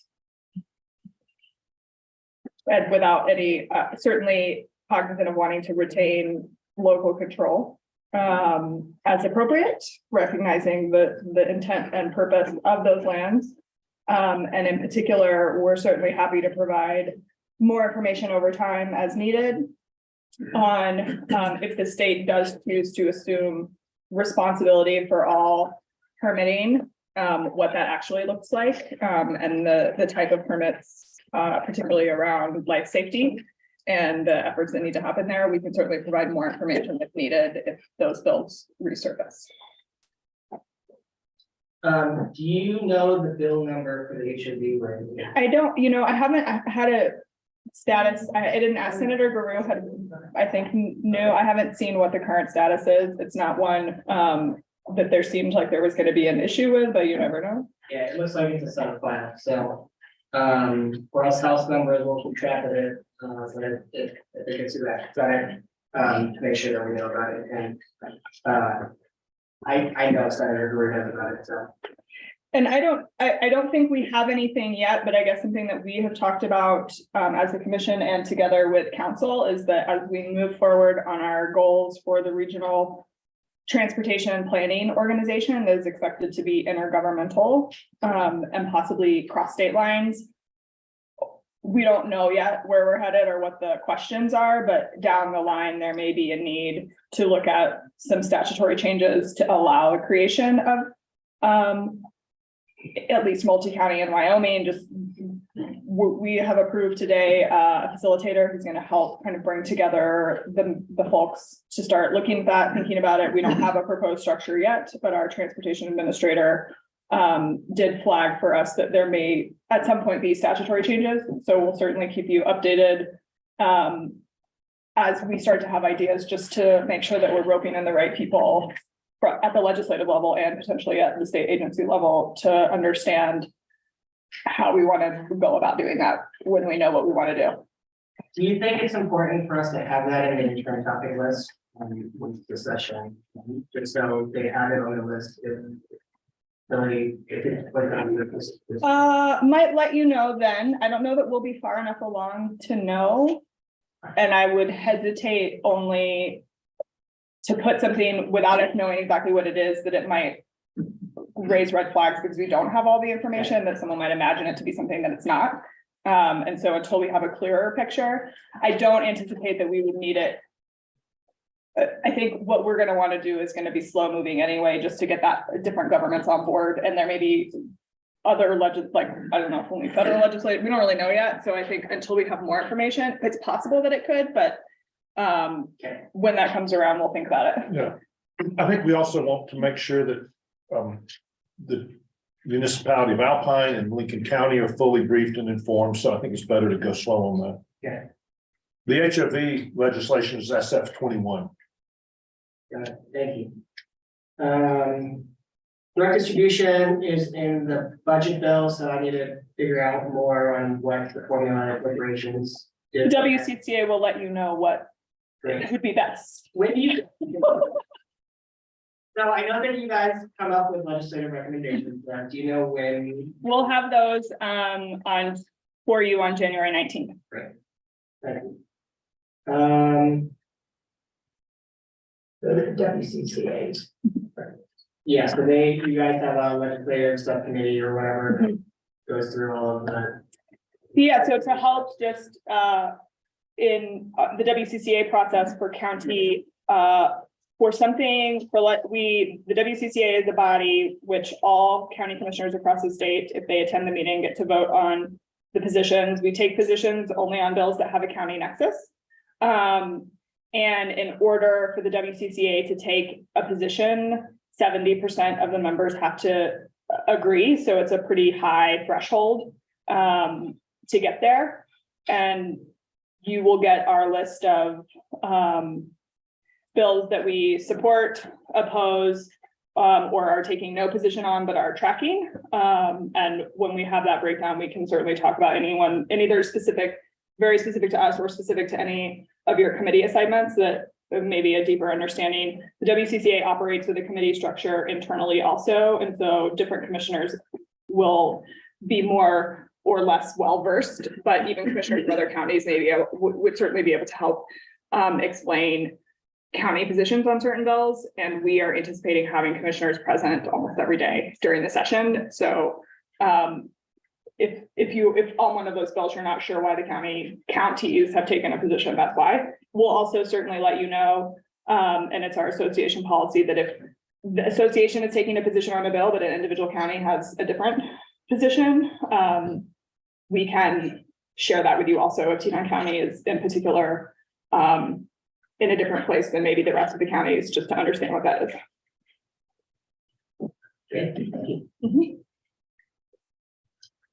Speaker 20: And without any, certainly cognizant of wanting to retain local control as appropriate, recognizing the intent and purpose of those lands. And in particular, we're certainly happy to provide more information over time as needed on if the state does choose to assume responsibility for all permitting, what that actually looks like, and the type of permits, particularly around life safety and the efforts that need to happen there. We can certainly provide more information if needed if those bills resurface.
Speaker 1: Do you know the bill number for the HOV lane?
Speaker 20: I don't, I haven't had a status. I didn't ask. Senator Guru had, I think, no, I haven't seen what the current status is. It's not one that there seemed like there was going to be an issue with, but you never know.
Speaker 1: Yeah, it looks like it's a Senate file. So for us House members, we'll keep track of it. So if it gets to that Senate, to make sure that we know about it. And I know Senator Guru knows about it, so.
Speaker 20: And I don't think we have anything yet, but I guess something that we have talked about as a commission and together with council is that as we move forward on our goals for the regional transportation and planning organization that is expected to be intergovernmental and possibly cross state lines. We don't know yet where we're headed or what the questions are, but down the line, there may be a need to look at some statutory changes to allow the creation of at least multi-county in Wyoming, just we have approved today a facilitator who's going to help kind of bring together the folks to start looking at that, thinking about it. We don't have a proposed structure yet, but our transportation administrator did flag for us that there may at some point be statutory changes. So we'll certainly keep you updated as we start to have ideas, just to make sure that we're roping in the right people at the legislative level and potentially at the state agency level to understand how we want to go about doing that when we know what we want to do.
Speaker 1: Do you think it's important for us to have that in the interim topic list with the session? Just so they have it on the list
Speaker 20: Might let you know then. I don't know that we'll be far enough along to know. And I would hesitate only to put something without us knowing exactly what it is, that it might raise red flags because we don't have all the information, that someone might imagine it to be something that it's not. And so until we have a clearer picture, I don't anticipate that we would need it. I think what we're going to want to do is going to be slow moving anyway, just to get that different governments on board. And there may be other I don't know if only federal legislative, we don't really know yet. So I think until we have more information, it's possible that it could, but when that comes around, we'll think about it.
Speaker 7: Yeah, I think we also want to make sure that the municipality of Alpine and Lincoln County are fully briefed and informed, so I think it's better to go slow on that.
Speaker 1: Yeah.
Speaker 7: The HOV legislation is SF 21.
Speaker 1: Got it. Thank you. Direct distribution is in the budget bill, so I need to figure out more on what the formula of corporations.
Speaker 20: The WCCA will let you know what would be best.
Speaker 1: When do you? So I know that you guys come up with legislative recommendations. Do you know when?
Speaker 20: We'll have those for you on January 19th.
Speaker 1: Great. Thank you.
Speaker 6: The WCCA.
Speaker 1: Yeah, so you guys have a legislative subcommittee or whatever goes through all of that.
Speaker 20: Yeah, so to help just in the WCCA process for county, for something for the WCCA is a body which all county commissioners across the state, if they attend the meeting, get to vote on the positions. We take positions only on bills that have a county nexus. And in order for the WCCA to take a position, 70% of the members have to agree. So it's a pretty high threshold to get there. And you will get our list of bills that we support, oppose, or are taking no position on, but are tracking. And when we have that breakdown, we can certainly talk about any that are specific, very specific to us or specific to any of your committee assignments that maybe a deeper understanding. The WCCA operates with a committee structure internally also. And so different commissioners will be more or less well-versed, but even commissioners from other counties maybe would certainly be able to help explain county positions on certain bills. And we are anticipating having commissioners present almost every day during the session. So if on one of those bills you're not sure why the counties have taken a position, that's why. We'll also certainly let you know, and it's our association policy, that if the association is taking a position on a bill, but an individual county has a different position, we can share that with you also if Teton County is in particular in a different place than maybe the rest of the counties, just to understand what that is.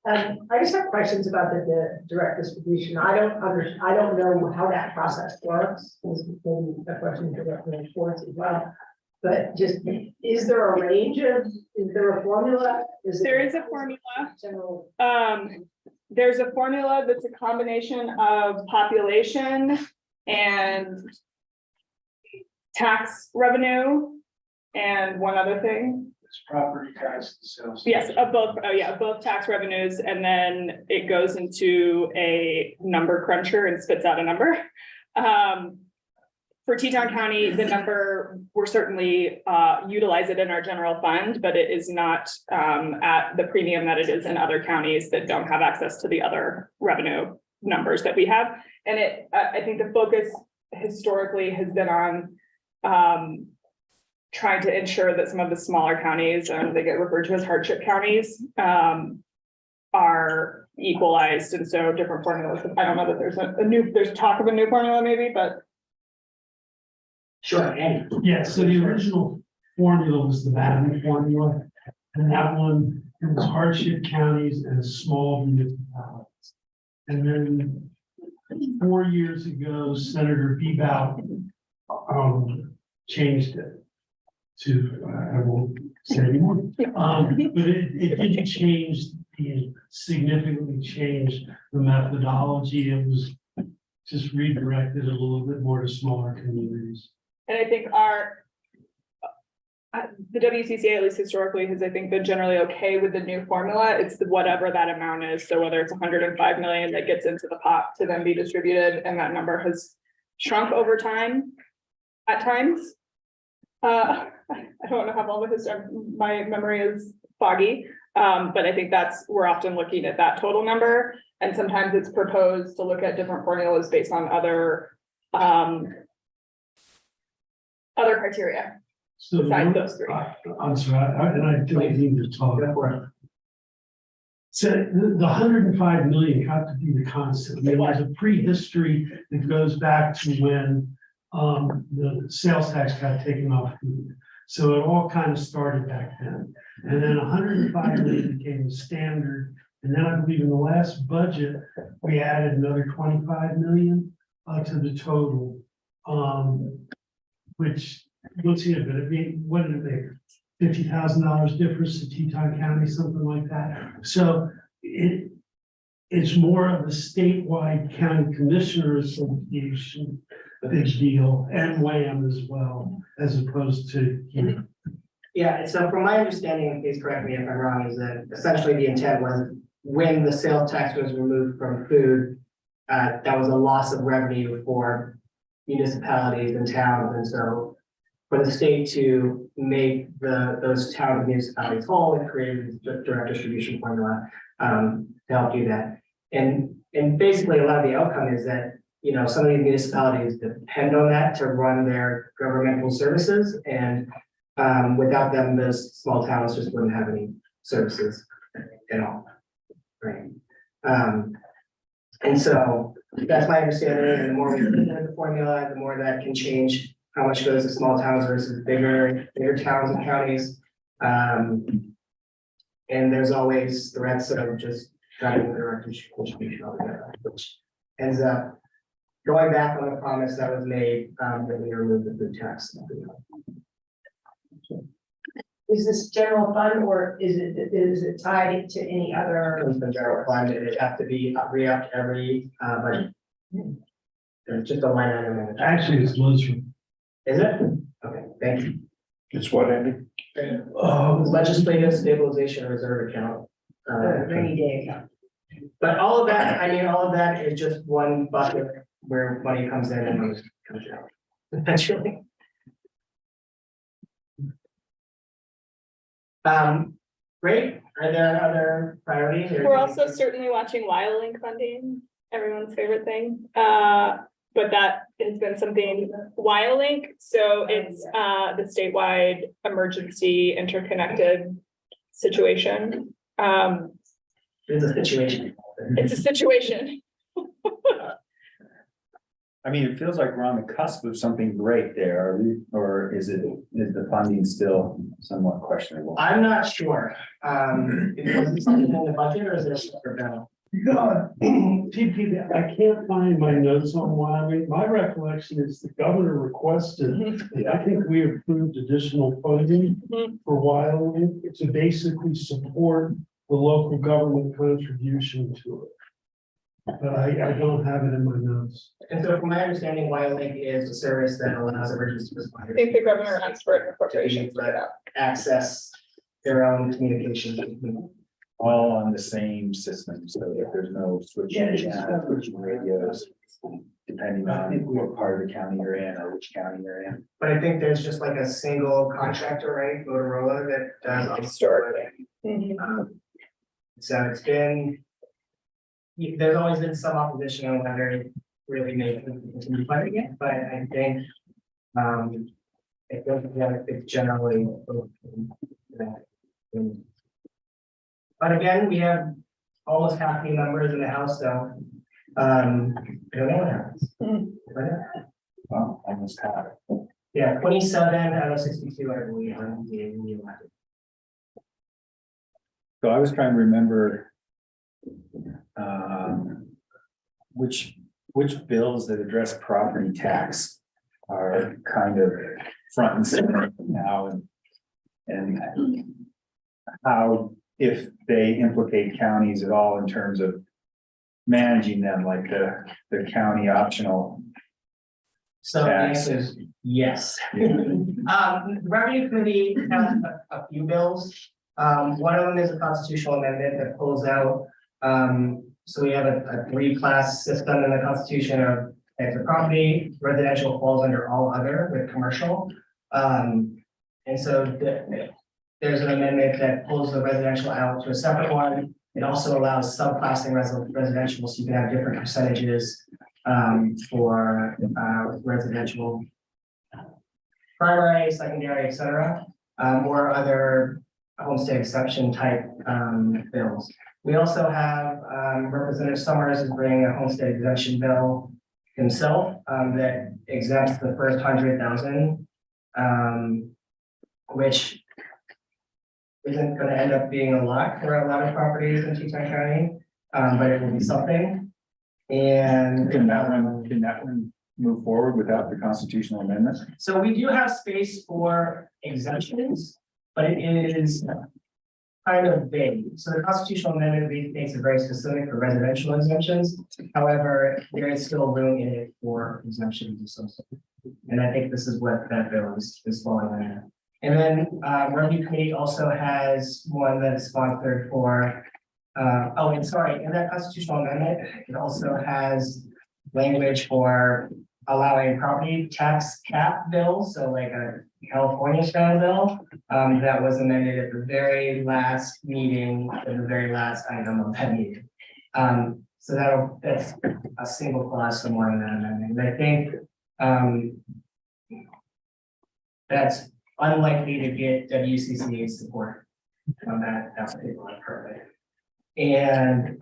Speaker 6: I just have questions about the direct distribution. I don't know how that process works. This is maybe a question for Representative Schwartz as well. But just, is there a range is there a formula?
Speaker 20: There is a formula. There's a formula that's a combination of population and tax revenue and one other thing.
Speaker 8: Property tax sales.
Speaker 20: Yes, of both. Oh yeah, both tax revenues, and then it goes into a number cruncher and spits out a number. For Teton County, the number, we're certainly utilize it in our general fund, but it is not at the premium that it is in other counties that don't have access to the other revenue numbers that we have. And I think the focus historically has been on trying to ensure that some of the smaller counties, they get referred to as hardship counties, are equalized, and so different formulas. I don't know that there's talk of a new formula maybe, but.
Speaker 1: Sure, and
Speaker 8: Yeah, so the original formula was the Madden formula, and that one, it was hardship counties and small municipalities. And then 4 years ago, Senator Bebout changed it to, I won't say anymore. But it didn't significantly change the methodology. It was just redirected a little bit more to smaller communities.
Speaker 20: And I think the WCCA, at least historically, has, I think, been generally okay with the new formula. It's whatever that amount is. So whether it's 105 million that gets into the pot to then be distributed, and that number has shrunk over time at times. I don't know how long my memory is foggy, but I think we're often looking at that total number. And sometimes it's proposed to look at different formulas based on other criteria.
Speaker 8: So
Speaker 20: besides those three.
Speaker 8: I'm sorry, and I don't need to talk. So the 105 million got to be the constant. There was a prehistory that goes back to when the sales tax got taken off food. So it all kind of started back then. And then 105 million became the standard. And then I believe in the last budget, we added another 25 million to the total, which looks at it, but what did it make? $50,000 difference to Teton County, something like that. So it's more of a statewide county commissioners association big deal, and WHAM as well, as opposed to here.
Speaker 1: yeah, so from my understanding, and please correct me if I'm wrong, is that essentially the intent was when the sales tax was removed from food, that was a loss of revenue for municipalities and towns, and so for the state to make those towns and municipalities whole, it created the direct distribution formula to help do that. And basically a lot of the outcome is that, some of these municipalities depend on that to run their governmental services, and without them, those small towns just wouldn't have any services at all. Right. And so that's my understanding, and the more we put into the formula, the more that can change how much goes to small towns versus bigger towns and counties. And there's always threats of just cutting the direct distribution altogether, which ends up going back on the promise that was made when we removed the food tax.
Speaker 6: Is this general fund, or is it tied to any other?
Speaker 1: Comes from general fund, it have to be re-upped every budget. It's just a line item.
Speaker 8: Actually, it's most.
Speaker 1: Is it? Okay, thank you.
Speaker 7: It's what, Andy?
Speaker 1: Legislative stabilization reserve account.
Speaker 6: Rainy day account.
Speaker 1: But all of that is just one bucket where money comes in and money comes out. Eventually. Great. Are there other priorities?
Speaker 20: We're also certainly watching WildLink funding, everyone's favorite thing. But that has been something, WildLink, so it's the statewide emergency interconnected situation.
Speaker 1: It's a situation.
Speaker 20: It's a situation.
Speaker 2: I mean, it feels like we're on the cusp of something great there, or is the funding still somewhat questionable?
Speaker 1: I'm not sure. Was it something in the budget or is it a separate bill?
Speaker 8: God, I can't find my notes on Wyoming. My recollection is the governor requested, and I think we approved additional funding for Wyoming to basically support the local government contribution to it. But I don't have it in my notes.
Speaker 1: And so from my understanding, WildLink is a service that allows emergency responders.
Speaker 20: I think the governor asked for it in corporations.
Speaker 1: To access their own communications.
Speaker 2: All on the same system, so that there's no switching channels, switching radios, depending on what part of the county you're in or which county you're in.
Speaker 1: But I think there's just like a single contractor, right, Motorola, that does.
Speaker 20: Historically.
Speaker 1: So it's been, there's always been some opposition on whether it really makes sense to continue funding it, but I think it doesn't have, it's generally. But again, we have almost half the members in the House, so, I don't know what happens. But,
Speaker 2: Well, almost half.
Speaker 1: yeah, 27 out of 62, I believe, are being elected.
Speaker 2: So I was trying to remember. Which bills that address property tax are kind of front and center now and how, if they implicate counties at all in terms of managing them, like the county optional.
Speaker 1: So the answer is yes. The Revenue Committee has a few bills. One of them is a constitutional amendment that pulls out, so we have a three-class system in the Constitution of types of property. Residential falls under all other with commercial. And so there's an amendment that pulls the residential out to a separate one. It also allows subclassing residential, so you can have different percentages for residential, primary, secondary, et cetera, or other homestead exception type bills. We also have Representative Summers is bringing a homestead exemption bill himself that exempts the first 100,000, which isn't going to end up being a lot for a lot of properties in Teton County, but it will be something. And
Speaker 2: Can that one move forward without the constitutional amendment?
Speaker 1: so we do have space for exemptions, but it is kind of vague. So the constitutional amendment makes it very specific for residential exemptions. However, there is still room in it for exemptions of some sort. And I think this is what that bill is falling under. And then Revenue Committee also has one that is sponsored for, and sorry, in that constitutional amendment, it also has language for allowing property tax cap bills, so like a California style bill, that was amended at the very last meeting, at the very last item of that meeting. So that's a single clause somewhere in that amendment. And I think that's unlikely to get WCCA support on that particular permit. And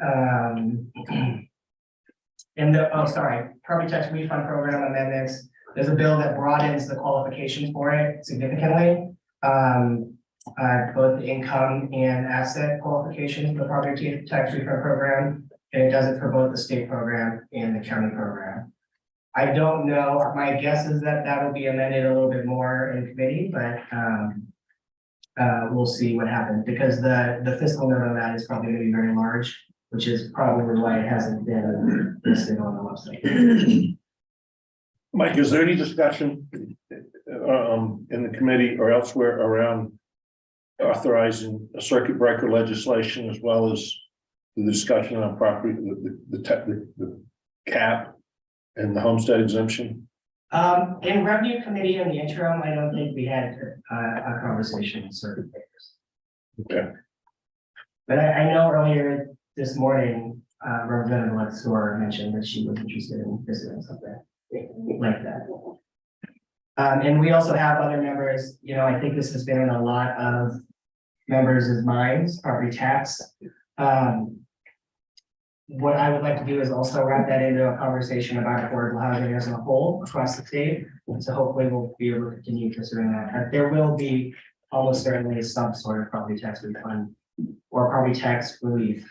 Speaker 1: property tax refund program amendments. There's a bill that broadens the qualifications for it significantly. Both the income and asset qualifications for the property tax refund program. And it does it for both the state program and the county program. I don't know, my guess is that will be amended a little bit more in committee, but we'll see what happens, because the fiscal note on that is probably going to be very large, which is probably why it hasn't been listed on the website.
Speaker 7: Mike, is there any discussion in the committee or elsewhere around authorizing a circuit breaker legislation, as well as the discussion on property, the cap and the homestead exemption?
Speaker 1: In Revenue Committee in the interim, I don't think we had a conversation with circuit breakers. Okay. But I know earlier this morning, Representative Lexor mentioned that she was interested in visiting something like that. And we also have other members, I think this has been in a lot of members' minds, property tax. What I would like to do is also wrap that into a conversation about affordable housing as a whole across the state. So hopefully we'll be able to continue considering that. There will be almost certainly some sort of property tax refund or property tax relief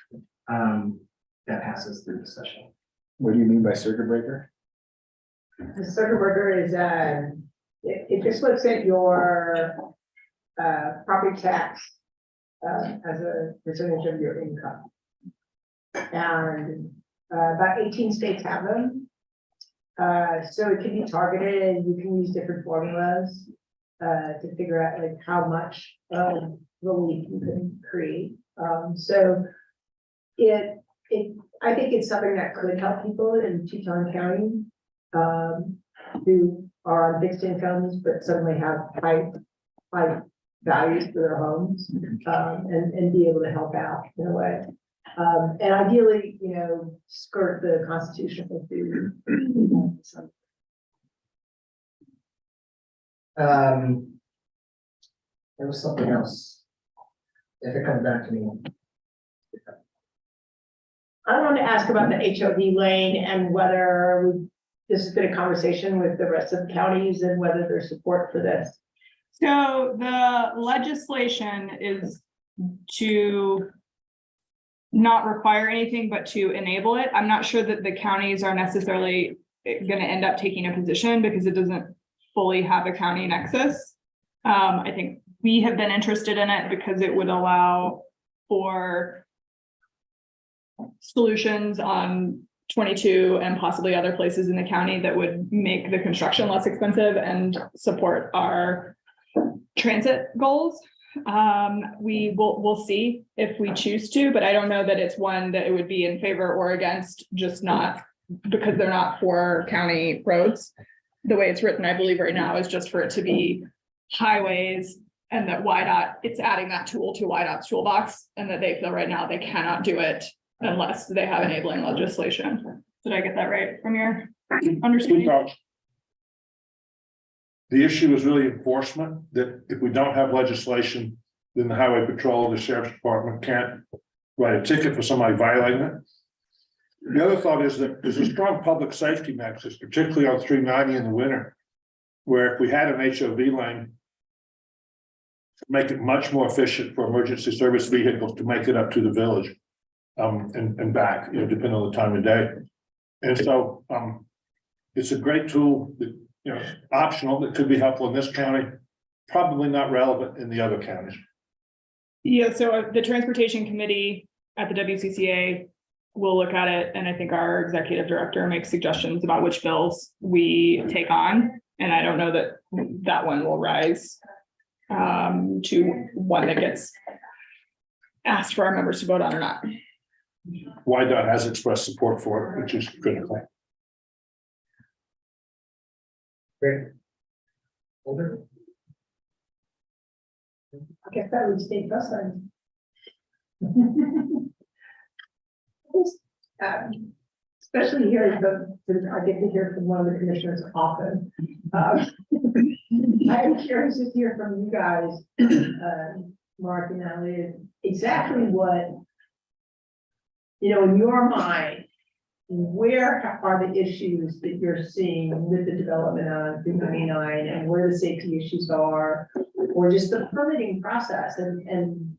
Speaker 1: that passes through the session.
Speaker 2: What do you mean by circuit breaker?
Speaker 6: The circuit breaker is, it just looks at your property tax as a percentage of your income. And about 18 states have them. So it can be targeted, and you can use different formulas to figure out like how much relief you can create. So I think it's something that could help people in Teton County who are on fixed incomes but suddenly have high values for their homes, and be able to help out in a way. And ideally, skirt the constitutional through.
Speaker 1: There was something else. If it comes back to me.
Speaker 6: I wanted to ask about the HOV lane and whether this has been a conversation with the rest of the counties and whether there's support for this.
Speaker 20: So the legislation is to not require anything, but to enable it. I'm not sure that the counties are necessarily going to end up taking a position because it doesn't fully have a county nexus. I think we have been interested in it because it would allow for solutions on 22 and possibly other places in the county that would make the construction less expensive and support our transit goals. We'll see if we choose to, but I don't know that it's one that it would be in favor or against, just not because they're not for county roads. The way it's written, I believe right now is just for it to be highways, and that YDOT, it's adding that tool to YDOT's toolbox, and that they feel right now they cannot do it unless they have enabling legislation. Did I get that right from your understanding?
Speaker 7: The issue is really enforcement, that if we don't have legislation, then the highway patrol or the sheriff's department can't write a ticket for somebody violating it. The other thought is that there's a strong public safety nexus, particularly on 390 in the winter, where if we had an HOV lane, make it much more efficient for emergency service vehicles to make it up to the village and back, depending on the time of day. And so it's a great tool that, optional, that could be helpful in this county, probably not relevant in the other counties.
Speaker 20: Yeah, so the transportation committee at the WCCA will look at it, and I think our executive director makes suggestions about which bills we take on. And I don't know that that one will rise to one that gets asked for our members to vote on or not.
Speaker 7: YDOT has expressed support for it, which is critical.
Speaker 6: Great. I guess that would stay precedent. Especially here, I get to hear from one of the commissioners often. I am curious to hear from you guys, Mark and Elliot, exactly what, in your mind, where are the issues that you're seeing with the development on 299 and where the safety issues are, or just the permitting process and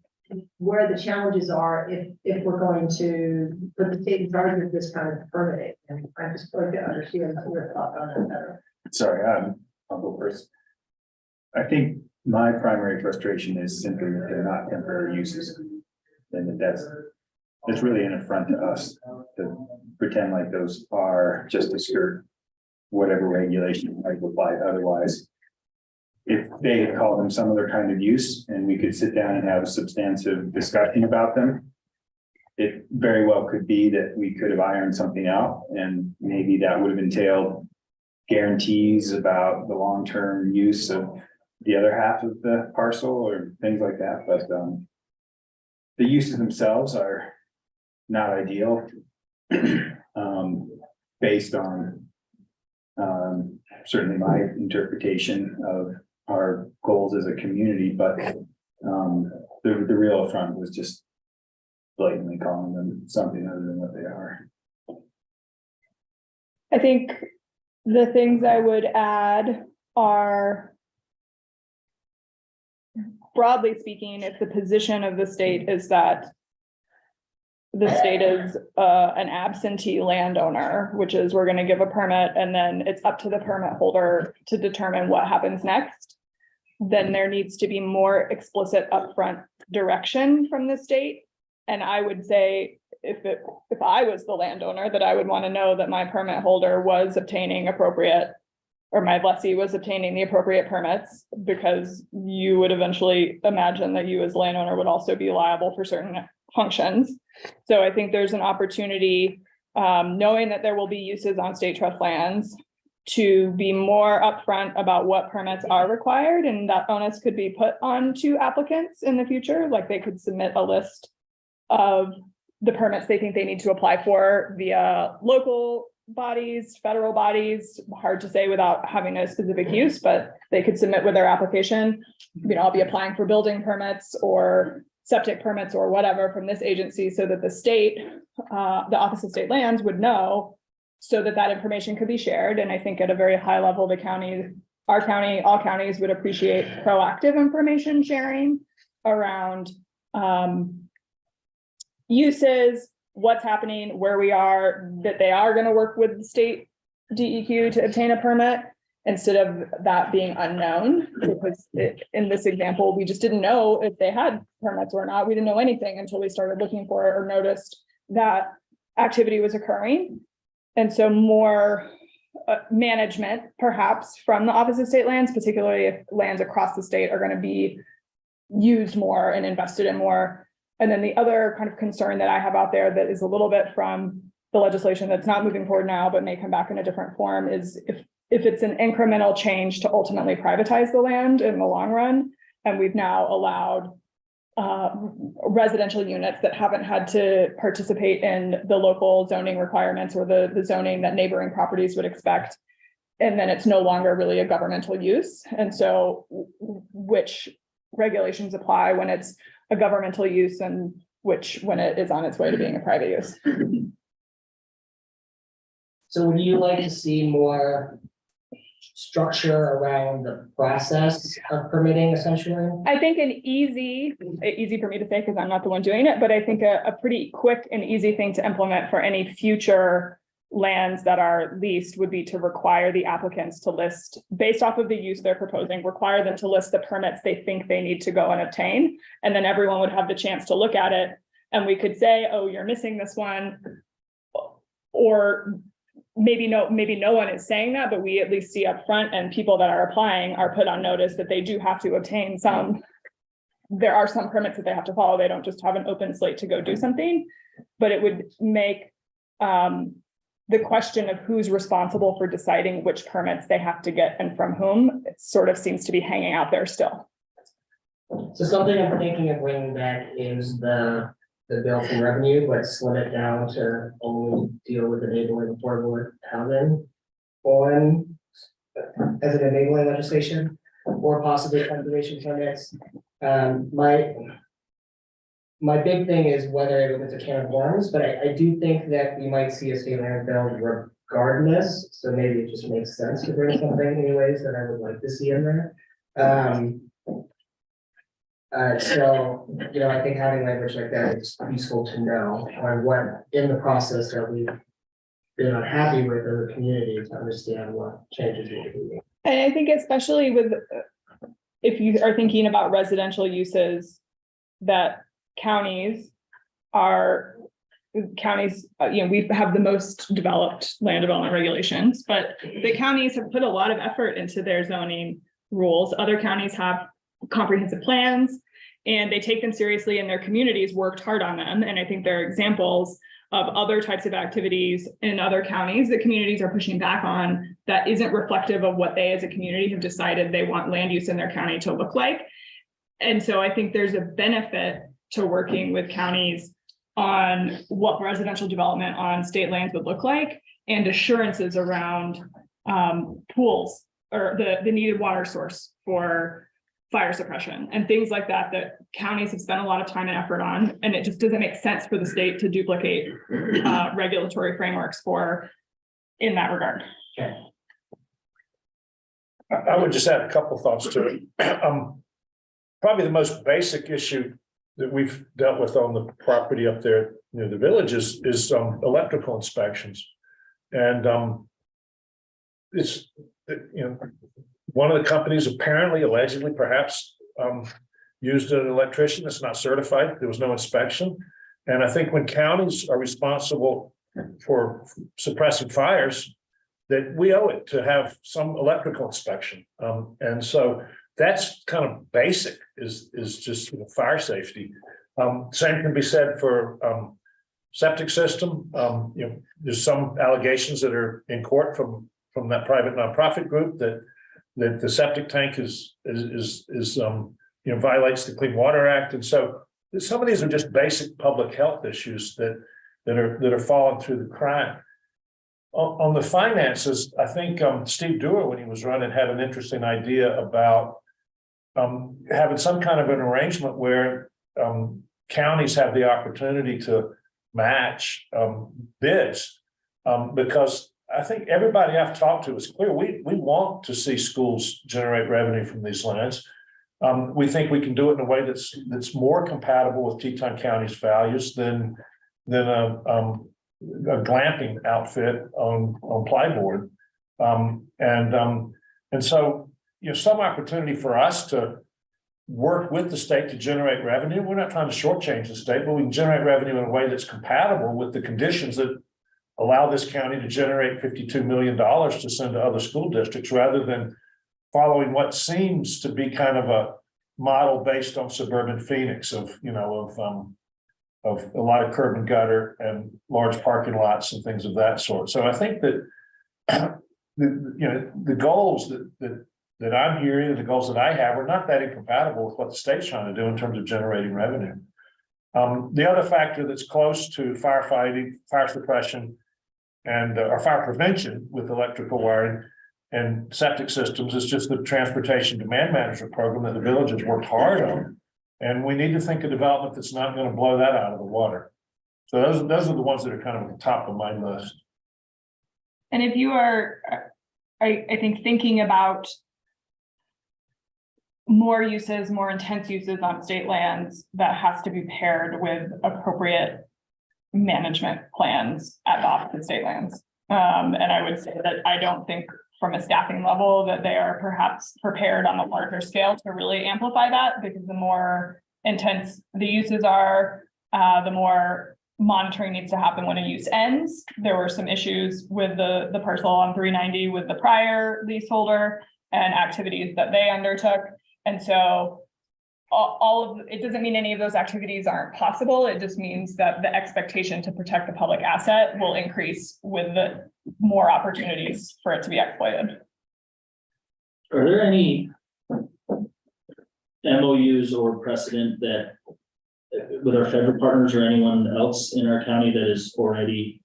Speaker 6: where the challenges are if we're going to put the state in charge of this kind of permitting. And I just like to understand your thoughts on that better.
Speaker 2: Sorry, I'll go first. I think my primary frustration is simply that they're not temporary uses. And that's really an affront to us to pretend like those are just to skirt whatever regulation might apply otherwise. If they call them some other kind of use and we could sit down and have a substantive discussion about them, it very well could be that we could have ironed something out, and maybe that would have entailed guarantees about the long-term use of the other half of the parcel or things like that. But the uses themselves are not ideal based on certainly my interpretation of our goals as a community, but the real affront was just blatantly calling them something other than what they are.
Speaker 20: I think the things I would add are, broadly speaking, if the position of the state is that the state is an absentee landowner, which is we're going to give a permit and then it's up to the permit holder to determine what happens next, then there needs to be more explicit upfront direction from the state. And I would say if I was the landowner, that I would want to know that my permit holder was obtaining appropriate, or my lessee was obtaining the appropriate permits, because you would eventually imagine that you as landowner would also be liable for certain functions. So I think there's an opportunity, knowing that there will be uses on state trust lands, to be more upfront about what permits are required, and that onus could be put onto applicants in the future. Like they could submit a list of the permits they think they need to apply for via local bodies, federal bodies, hard to say without having a specific use, but they could submit with their application, I'll be applying for building permits or septic permits or whatever from this agency so that the state, the Office of State Lands would know so that that information could be shared. And I think at a very high level, the county, our county, all counties would appreciate proactive information sharing around uses, what's happening, where we are, that they are going to work with the state DEQ to obtain a permit instead of that being unknown. Because in this example, we just didn't know if they had permits or not. We didn't know anything until we started looking for it or noticed that activity was occurring. And so more management perhaps from the Office of State Lands, particularly if lands across the state are going to be used more and invested in more. And then the other kind of concern that I have out there that is a little bit from the legislation that's not moving forward now, but may come back in a different form, is if it's an incremental change to ultimately privatize the land in the long run, and we've now allowed residential units that haven't had to participate in the local zoning requirements or the zoning that neighboring properties would expect. And then it's no longer really a governmental use. And so which regulations apply when it's a governmental use and which when it is on its way to being a private use.
Speaker 1: So would you like to see more structure around the process of permitting essentially?
Speaker 20: I think an easy for me to say because I'm not the one doing it, but I think a pretty quick and easy thing to implement for any future lands that are leased would be to require the applicants to list, based off of the use they're proposing, require them to list the permits they think they need to go and obtain. And then everyone would have the chance to look at it. And we could say, oh, you're missing this one. Or maybe no one is saying that, but we at least see up front, and people that are applying are put on notice that they do have to obtain some. There are some permits that they have to follow. They don't just have an open slate to go do something, but it would make the question of who's responsible for deciding which permits they have to get and from whom, it sort of seems to be hanging out there still.
Speaker 1: So something I'm thinking of bringing back is the built-in revenue, but slim it down to only deal with enabling affordable housing on as an enabling legislation, or possibly conservation permits. My big thing is whether it opens a can of worms, but I do think that we might see a state land bill regardless. So maybe it just makes sense to bring something anyways that I would like to see in there. So, I think having language like that is useful to know on what in the process that we've been unhappy with as a community to understand what changes need to be made.
Speaker 20: And I think especially with, if you are thinking about residential uses, that counties, we have the most developed land development regulations, but the counties have put a lot of effort into their zoning rules. Other counties have comprehensive plans and they take them seriously, and their communities worked hard on them. And I think there are examples of other types of activities in other counties that communities are pushing back on that isn't reflective of what they as a community have decided they want land use in their county to look like. And so I think there's a benefit to working with counties on what residential development on state lands would look like, and assurances around pools or the needed water source for fire suppression and things like that counties have spent a lot of time and effort on. And it just doesn't make sense for the state to duplicate regulatory frameworks in that regard.
Speaker 1: Okay.
Speaker 7: I would just add a couple thoughts to it. Probably the most basic issue that we've dealt with on the property up there near the village is electrical inspections. And it's, one of the companies apparently, allegedly, perhaps used an electrician that's not certified. There was no inspection. And I think when counties are responsible for suppressing fires, that we owe it to have some electrical inspection. And so that's kind of basic, is just fire safety. Same can be said for septic system. There's some allegations that are in court from that private nonprofit group that the septic tank violates the Clean Water Act. And so some of these are just basic public health issues that are falling through the crack. On the finances, I think Steve Dewar, when he was running, had an interesting idea about having some kind of an arrangement where
Speaker 9: counties have the opportunity to match bids. Because I think everybody I've talked to is clear, we want to see schools generate revenue from these lands. We think we can do it in a way that's more compatible with Teton County's values than a glamping outfit on plyboard. And so, some opportunity for us to work with the state to generate revenue. We're not trying to shortchange the state, but we can generate revenue in a way that's compatible with the conditions that allow this county to generate $52 million to send to other school districts, rather than following what seems to be kind of a model based on suburban Phoenix of a lot of curb and gutter and large parking lots and things of that sort. So I think that the goals that I'm hearing and the goals that I have are not that incompatible with what the state's trying to do in terms of generating revenue. The other factor that's close to firefighting, fire suppression, and or fire prevention with electrical wiring and septic systems is just the transportation demand management program that the village has worked hard on. And we need to think of development that's not going to blow that out of the water. So those are the ones that are kind of at the top of my list.
Speaker 20: And if you are, I think, thinking about more uses, more intense uses on state lands, that has to be paired with appropriate management plans at the opposite state lands. And I would say that I don't think from a staffing level that they are perhaps prepared on a larger scale to really amplify that, because the more intense the uses are, the more monitoring needs to happen when a use ends. There were some issues with the parcel on 390 with the prior leaseholder and activities that they undertook. And so all of it doesn't mean any of those activities aren't possible. It just means that the expectation to protect the public asset will increase with the more opportunities for it to be exploited.
Speaker 5: Are there any MOUs or precedent that with our federal partners or anyone else in our county that is already,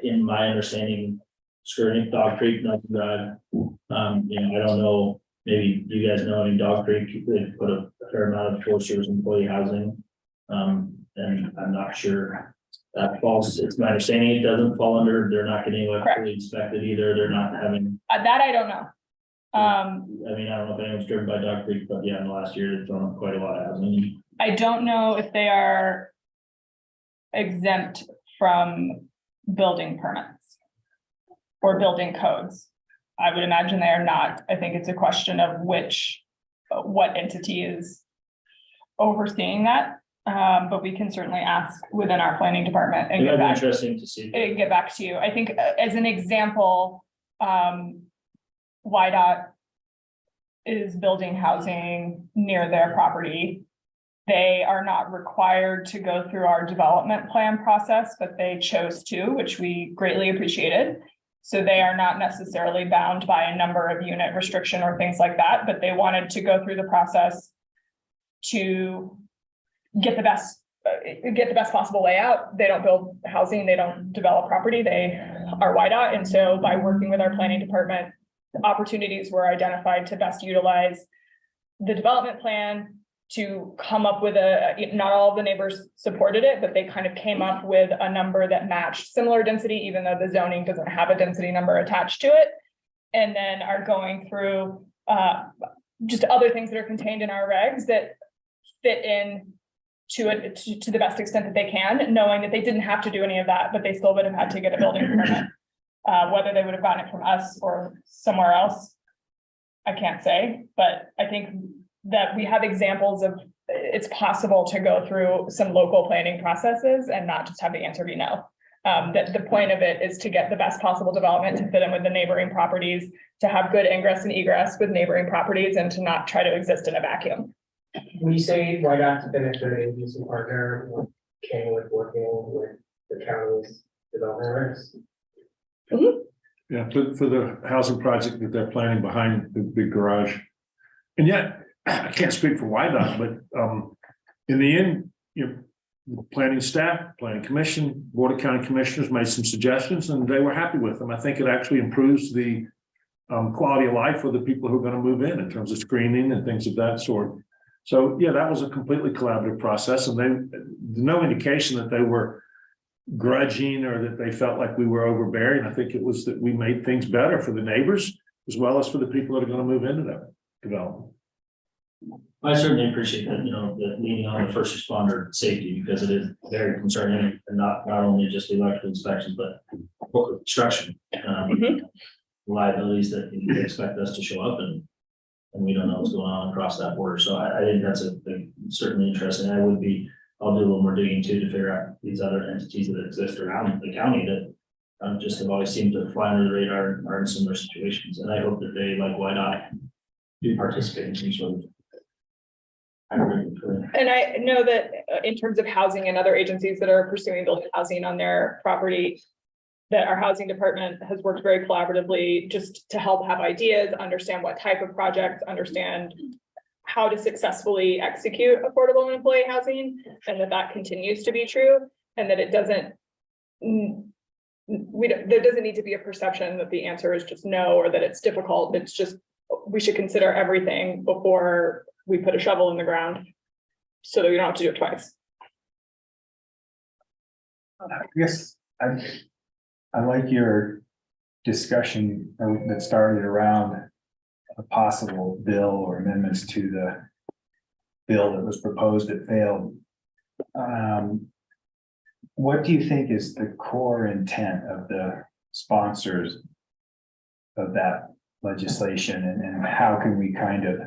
Speaker 5: in my understanding, skirting Dog Creek, Nelson Drive? I don't know. Maybe you guys know, Dog Creek, they put a fair amount of Forest Service employee housing. And I'm not sure that falls, it's my understanding it doesn't fall under, they're not getting electrically inspected either. They're not having.
Speaker 20: That I don't know.
Speaker 5: I don't know if anyone's driven by Dog Creek, but yeah, in the last year, they've thrown up quite a lot of housing.
Speaker 20: I don't know if they are exempt from building permits or building codes. I would imagine they are not. I think it's a question of what entity is overseeing that. But we can certainly ask within our planning department and get back,
Speaker 5: interesting to see.
Speaker 20: Get back to you. I think as an example, YDOT is building housing near their property. They are not required to go through our development plan process, but they chose to, which we greatly appreciated. So they are not necessarily bound by a number of unit restriction or things like that, but they wanted to go through the process to get the best possible layout. They don't build housing, they don't develop property, they are YDOT. And so by working with our planning department, opportunities were identified to best utilize the development plan to come up with not all of the neighbors supported it, but they kind of came up with a number that matched similar density, even though the zoning doesn't have a density number attached to it. And then are going through just other things that are contained in our regs that fit in to the best extent that they can, knowing that they didn't have to do any of that, but they still would have had to get a building permit. Whether they would have gotten it from us or somewhere else, I can't say, but I think that we have examples of it's possible to go through some local planning processes and not just have the answer be no. That the point of it is to get the best possible development to fit in with the neighboring properties, to have good ingress and egress with neighboring properties, and to not try to exist in a vacuum.
Speaker 1: When you say why not to benefit an agency partner, what came with working with the county's development regs?
Speaker 9: Yeah, for the housing project that they're planning behind the big garage. And yet, I can't speak for YDOT, but in the end, the planning staff, planning commission, board of county commissioners made some suggestions and they were happy with them. I think it actually improves the quality of life for the people who are going to move in terms of screening and things of that sort. So, yeah, that was a completely collaborative process, and then no indication that they were grudging or that they felt like we were overbearing. I think it was that we made things better for the neighbors as well as for the people that are going to move into that development.
Speaker 5: I certainly appreciate that, the leaning on the first responder safety, because it is very concerning, and not only just electrical inspections, but construction. Liabilities that you expect us to show up and we don't know what's going on across that border. So I think that's certainly interesting. I'll do a little more digging too, to figure out these other entities that exist around the county that just have always seemed to fly under the radar and are in similar situations. And I hope that they, like YDOT, do participate in some sort of.
Speaker 20: And I know that in terms of housing and other agencies that are pursuing building housing on their property, that our housing department has worked very collaboratively just to help have ideas, understand what type of projects, understand how to successfully execute affordable employee housing, and that continues to be true, and that it doesn't, there doesn't need to be a perception that the answer is just no, or that it's difficult. It's just, we should consider everything before we put a shovel in the ground so that we don't have to do it twice.
Speaker 2: I guess I like your discussion that started around a possible bill or amendments to the bill that was proposed that failed. What do you think is the core intent of the sponsors of that legislation, and how can we kind of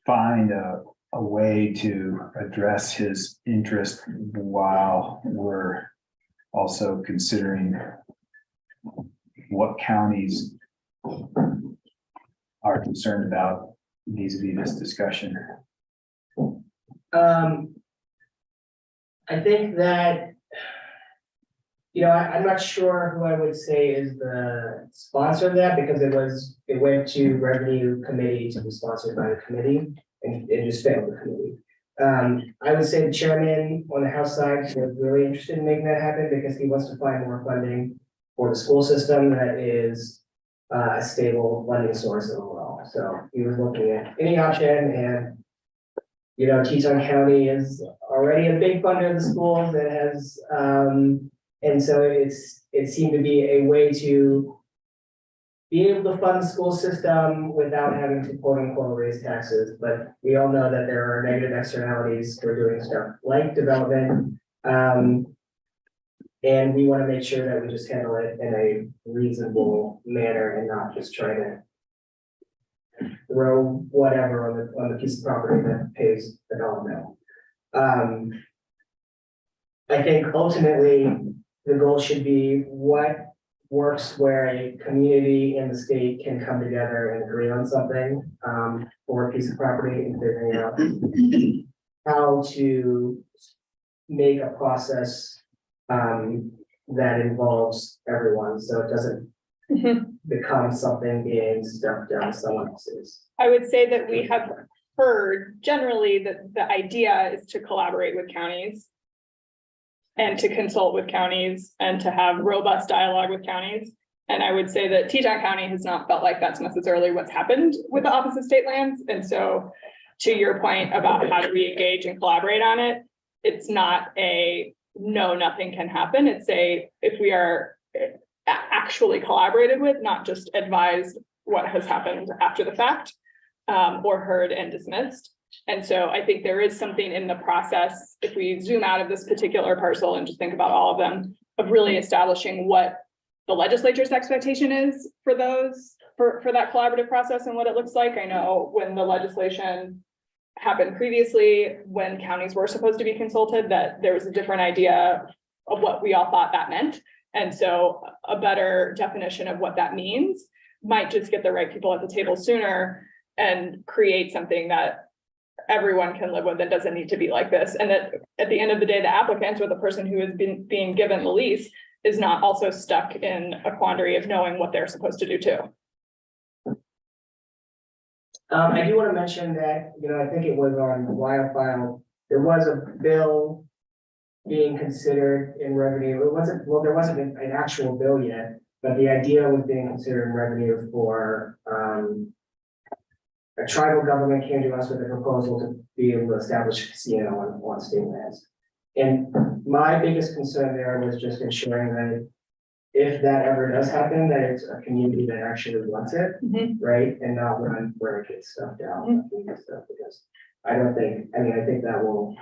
Speaker 2: find a way to address his interest while we're also considering what counties are concerned about vis-a-vis this discussion?
Speaker 1: I think that, I'm not sure who I would say is the sponsor of that, because it went to revenue committee to be sponsored by the committee, and it just failed the committee. I would say the chairman on the House side was really interested in making that happen, because he wants to find more funding for the school system that is a stable funding source overall. So he was looking at any option, and Teton County is already a big funder of the schools that has, and so it seemed to be a way to be able to fund the school system without having to quote unquote raise taxes. But we all know that there are negative externalities for doing stuff like development. And we want to make sure that we just handle it in a reasonable manner and not just try to throw whatever on the piece of property that pays development. I think ultimately the goal should be what works where a community and the state can come together and agree on something for a piece of property, and figuring out how to make a process that involves everyone, so it doesn't become something being stuffed down someone else's.
Speaker 20: I would say that we have heard generally that the idea is to collaborate with counties and to consult with counties and to have robust dialogue with counties. And I would say that Teton County has not felt like that's necessarily what's happened with the Office of State Lands. And so to your point about how do we engage and collaborate on it, it's not a no, nothing can happen. It's if we are actually collaborated with, not just advised what has happened after the fact, or heard and dismissed. And so I think there is something in the process, if we zoom out of this particular parcel and just think about all of them, of really establishing what the legislature's expectation is for that collaborative process and what it looks like. I know when the legislation happened previously, when counties were supposed to be consulted, that there was a different idea of what we all thought that meant. And so a better definition of what that means might just get the right people at the table sooner and create something that everyone can live with that doesn't need to be like this. And that at the end of the day, the applicant or the person who is being given the lease is not also stuck in a quandary of knowing what they're supposed to do too.
Speaker 1: I do want to mention that, I think it was on the Wild File, there was a bill being considered in revenue. There wasn't an actual bill yet, but the idea was being considered in revenue for a tribal government came to us with a proposal to be able to establish a casino on state lands. And my biggest concern there was just ensuring that if that ever does happen, that it's a community that actually wants it, right? And not run renegade stuff down, because I don't think, I think that will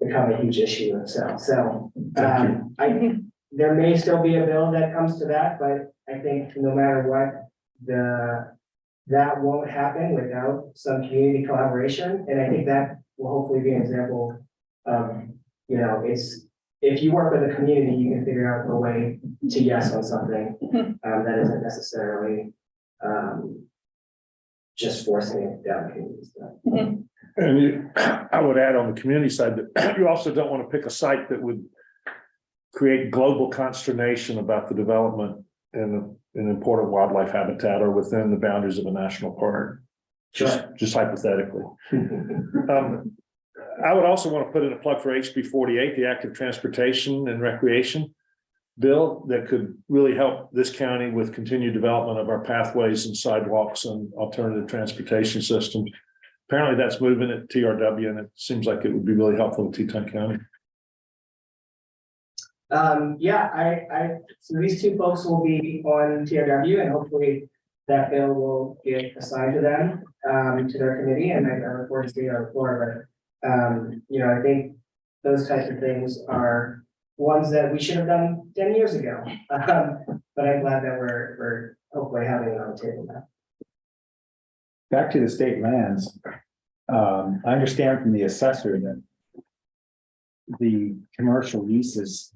Speaker 1: become a huge issue itself. So, I think there may still be a bill that comes to that, but I think no matter what, that won't happen without some community collaboration. And I think that will hopefully be an example of, if you work with a community, you can figure out a way to yes on something that isn't necessarily just forcing it down communities.
Speaker 9: And I would add on the community side that you also don't want to pick a site that would create global consternation about the development in an important wildlife habitat or within the boundaries of a national park. Just hypothetically. I would also want to put in a plug for HB 48, the active transportation and recreation bill that could really help this county with continued development of our pathways and sidewalks and alternative transportation systems. Apparently that's moving at TRW, and it seems like it would be really helpful to Teton County.
Speaker 1: So these two folks will be on TRW, and hopefully that bill will get assigned to them, to their committee, and I look forward to seeing it on the floor. But I think those types of things are ones that we should have done 10 years ago. But I'm glad that we're hopefully having it on the table now.
Speaker 2: Back to the state lands. I understand from the assessor that the commercial uses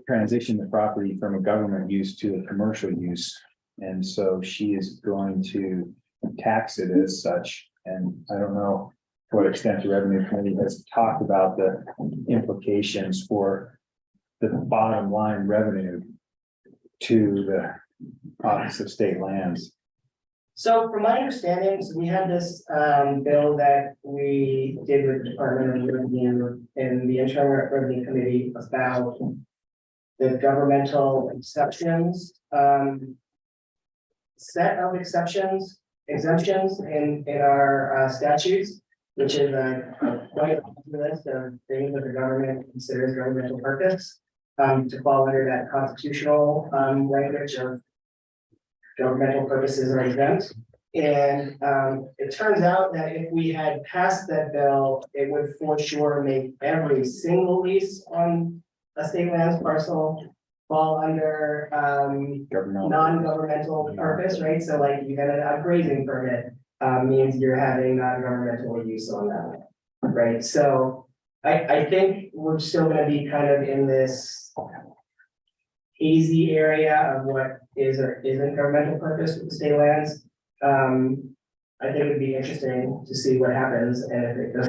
Speaker 2: transition the property from a government use to a commercial use. And so she is going to tax it as such. And I don't know to what extent the revenue committee has talked about the implications for the bottom line revenue to the Office of State Lands.
Speaker 1: So from my understanding, we had this bill that we did with the Department of Revenue and the Internal Revenue Committee about the governmental exceptions, set of exemptions in our statutes, which is quite a list of things that the government considers governmental purpose to fall under that constitutional language of governmental purposes are exempt. And it turns out that if we had passed that bill, it would for sure make every single lease on a state lands parcel fall under non-governmental purpose, right? So like you get a grazing permit means you're having non-governmental use on that, right? So I think we're still gonna be kind of in this hazy area of what is or isn't governmental purpose with the state lands. I think it'd be interesting to see what happens and if it goes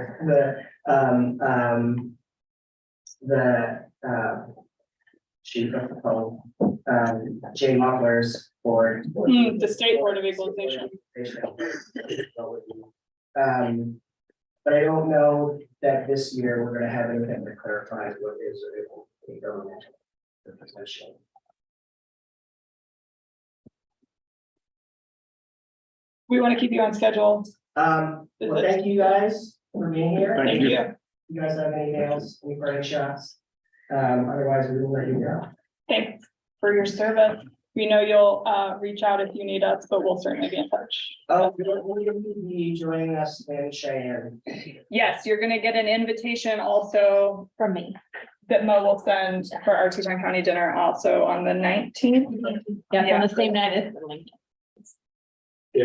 Speaker 1: chief of the phone, Jay Mockler's board.
Speaker 20: The State Board of Equalization.
Speaker 1: But I don't know that this year we're gonna have anything that clarifies what is or isn't governmental.
Speaker 20: We want to keep you on schedule.
Speaker 1: Well, thank you guys for being here.
Speaker 20: Thank you.
Speaker 1: You guys have anything else, any parting shots? Otherwise we will let you go.
Speaker 20: Thanks for your service. We know you'll reach out if you need us, but we'll certainly be in touch.
Speaker 1: Oh, will you be joining us in Cheyenne?
Speaker 20: Yes, you're gonna get an invitation also
Speaker 11: From me.
Speaker 20: that Mo will send for our Teton County dinner also on the 19th.
Speaker 11: Yeah, on the same night as the link.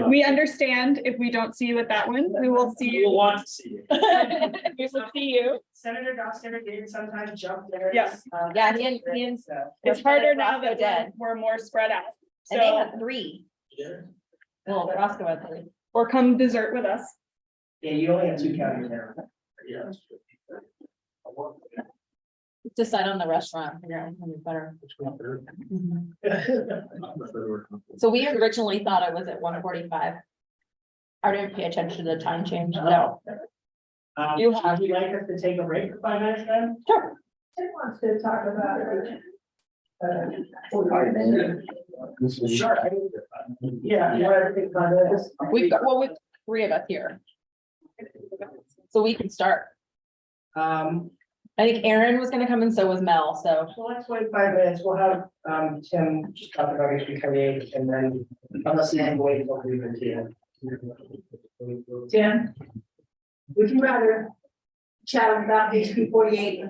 Speaker 20: We understand if we don't see you at that one, we will see you.
Speaker 1: We'll want to see you.
Speaker 20: We will see you.
Speaker 1: Senator Doster did sometimes jump there.
Speaker 20: Yes.
Speaker 11: Yeah, Ian.
Speaker 20: It's harder now that we're more spread out.
Speaker 11: And they
Speaker 20: So,
Speaker 11: had 3. Well, Roscoe had 3.
Speaker 20: or come dessert with us.
Speaker 1: Yeah, you only have 2 counties there. Yeah.
Speaker 11: Decide on the restaurant. Figure out which one is better. So we originally thought it was at 1:45. I didn't pay attention to the time change. No.
Speaker 1: Would you like us to take a break for 5 minutes then?
Speaker 11: Sure.
Speaker 6: Who wants to talk about it? Sure. Yeah, you want to think about this?
Speaker 13: We've got, well, with 3 of us here. So we can start. I think Aaron was gonna come and so was Mel, so.
Speaker 1: So let's wait 5 minutes. We'll have Tim just talk about HB 28 and then unless you want to wait until we continue.
Speaker 6: Tim, would you rather chat about HB 48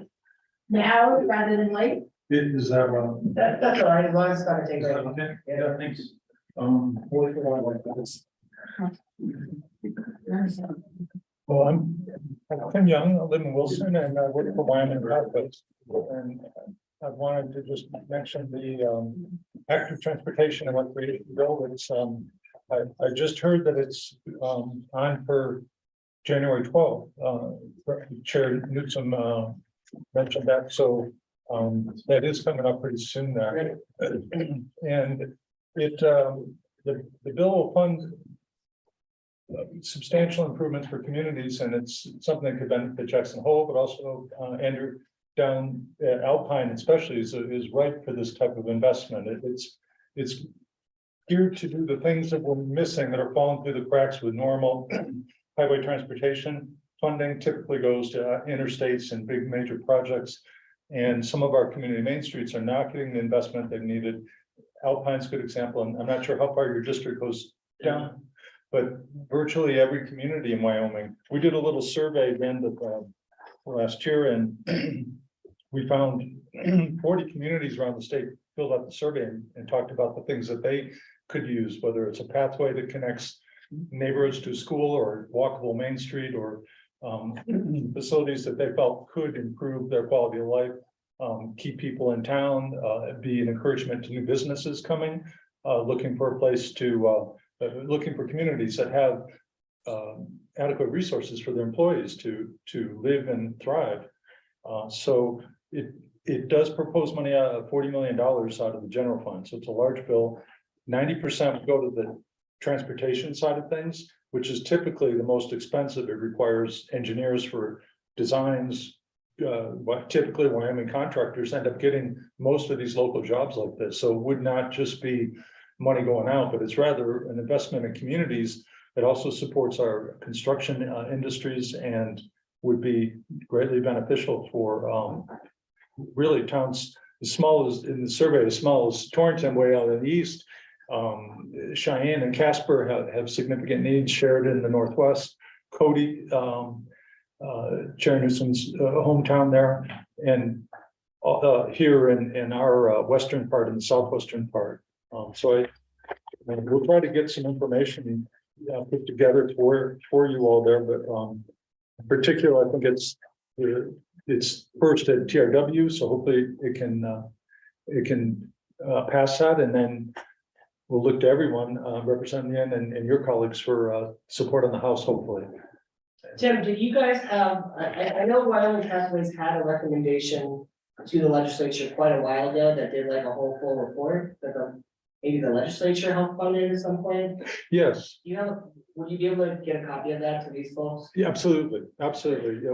Speaker 6: now rather than late?
Speaker 9: Is that wrong?
Speaker 1: That's all right, as long as it's not gonna take.
Speaker 9: Okay, yeah, thanks. Well, I'm Tim Young, I live in Wilson and I work for Wyoming Rapids. And I wanted to just mention the active transportation and recreation bill. It's I just heard that it's on for January 12th. Chair Newsom mentioned that, so that is coming up pretty soon there. And it the bill will fund substantial improvements for communities, and it's something that could benefit Jackson Hole, but also Andrew down at Alpine especially is ripe for this type of investment. It's geared to do the things that we're missing that are falling through the cracks with normal highway transportation. Funding typically goes to interstates and big major projects, and some of our community main streets are not getting the investment they've needed. Alpine's a good example, and I'm not sure how far your district goes down, but virtually every community in Wyoming, we did a little survey at the end of last year, and we found 40 communities around the state filled out the survey and talked about the things that they could use, whether it's a pathway that connects neighborhoods to school or walkable Main Street, or facilities that they felt could improve their quality of life, keep people in town, be an encouragement to new businesses coming, looking for a place to looking for communities that have adequate resources for their employees to live and thrive. So it does propose money out of $40 million out of the general fund. So it's a large bill. 90% would go to the transportation side of things, which is typically the most expensive. It requires engineers for designs. What typically Wyoming contractors end up getting most of these local jobs like this. So it would not just be money going out, but it's rather an investment in communities that also supports our construction industries and would be greatly beneficial for really towns as small as, in the survey, as small as Torrington way out in the east. Cheyenne and Casper have significant needs. Shared in the Northwest, Cody, Chair Newsom's hometown there, and here in our western part and the southwestern part. So we'll try to get some information put together for you all there, but in particular, I think it's first at TRW, so hopefully it can pass that, and then we'll look to everyone, Representative Yin and your colleagues for support on the House, hopefully.
Speaker 1: Tim, did you guys have, I know Wyoming Pathways had a recommendation to the legislature quite a while ago that did like a whole full report that maybe the legislature helped fund it at some point.
Speaker 9: Yes.
Speaker 1: Would you be able to get a copy of that to these folks?
Speaker 9: Yeah, absolutely, absolutely. Yeah,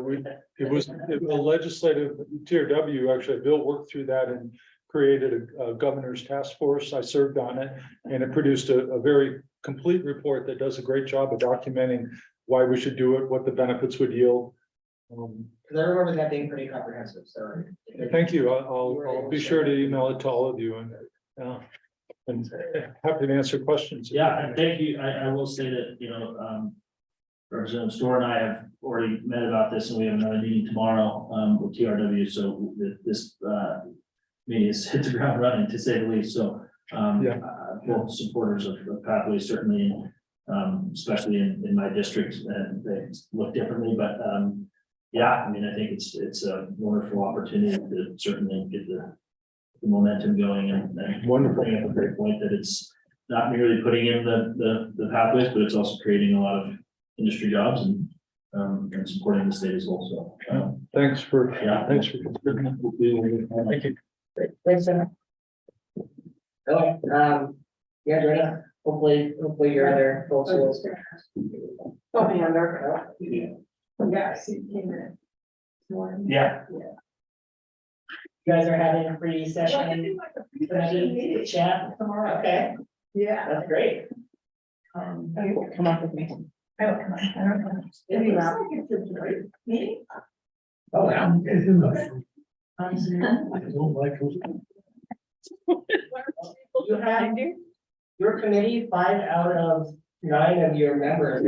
Speaker 9: it was a legislative TRW, actually, Bill worked through that and created a governor's task force. I served on it, and it produced a very complete report that does a great job of documenting why we should do it, what the benefits would yield.
Speaker 1: Because I remember that being pretty comprehensive, so.
Speaker 9: Thank you. I'll be sure to email it to all of you, and happy to answer questions.
Speaker 5: Yeah, and thank you. I will say that, Representative Store and I have already met about this, and we have another meeting tomorrow with TRW. So this meeting has hit the ground running, to say the least. So both supporters of Pathways certainly, especially in my district, and they look differently. But yeah, I mean, I think it's a wonderful opportunity to certainly get the momentum going, and
Speaker 9: wonderful.
Speaker 5: Bring up a great point that it's not merely putting in the pathways, but it's also creating a lot of industry jobs and supporting the state as well. So
Speaker 9: thanks for
Speaker 5: thanks
Speaker 9: for contributing. Thank you.
Speaker 1: Great. Thanks, Sam. Okay, yeah, Joanna, hopefully your other folks will.
Speaker 6: Oh, man, they're. Yeah, I see, came in.
Speaker 5: Yeah.
Speaker 1: You guys are having a free session, chat tomorrow, okay,
Speaker 6: Yeah.
Speaker 1: that's great.
Speaker 6: Come up with me. I don't, come on, I don't know.
Speaker 1: It'd be loud.
Speaker 6: Me?
Speaker 1: Oh, wow.
Speaker 8: I don't like those.
Speaker 1: You have your committee, 5 out of 9 of your members.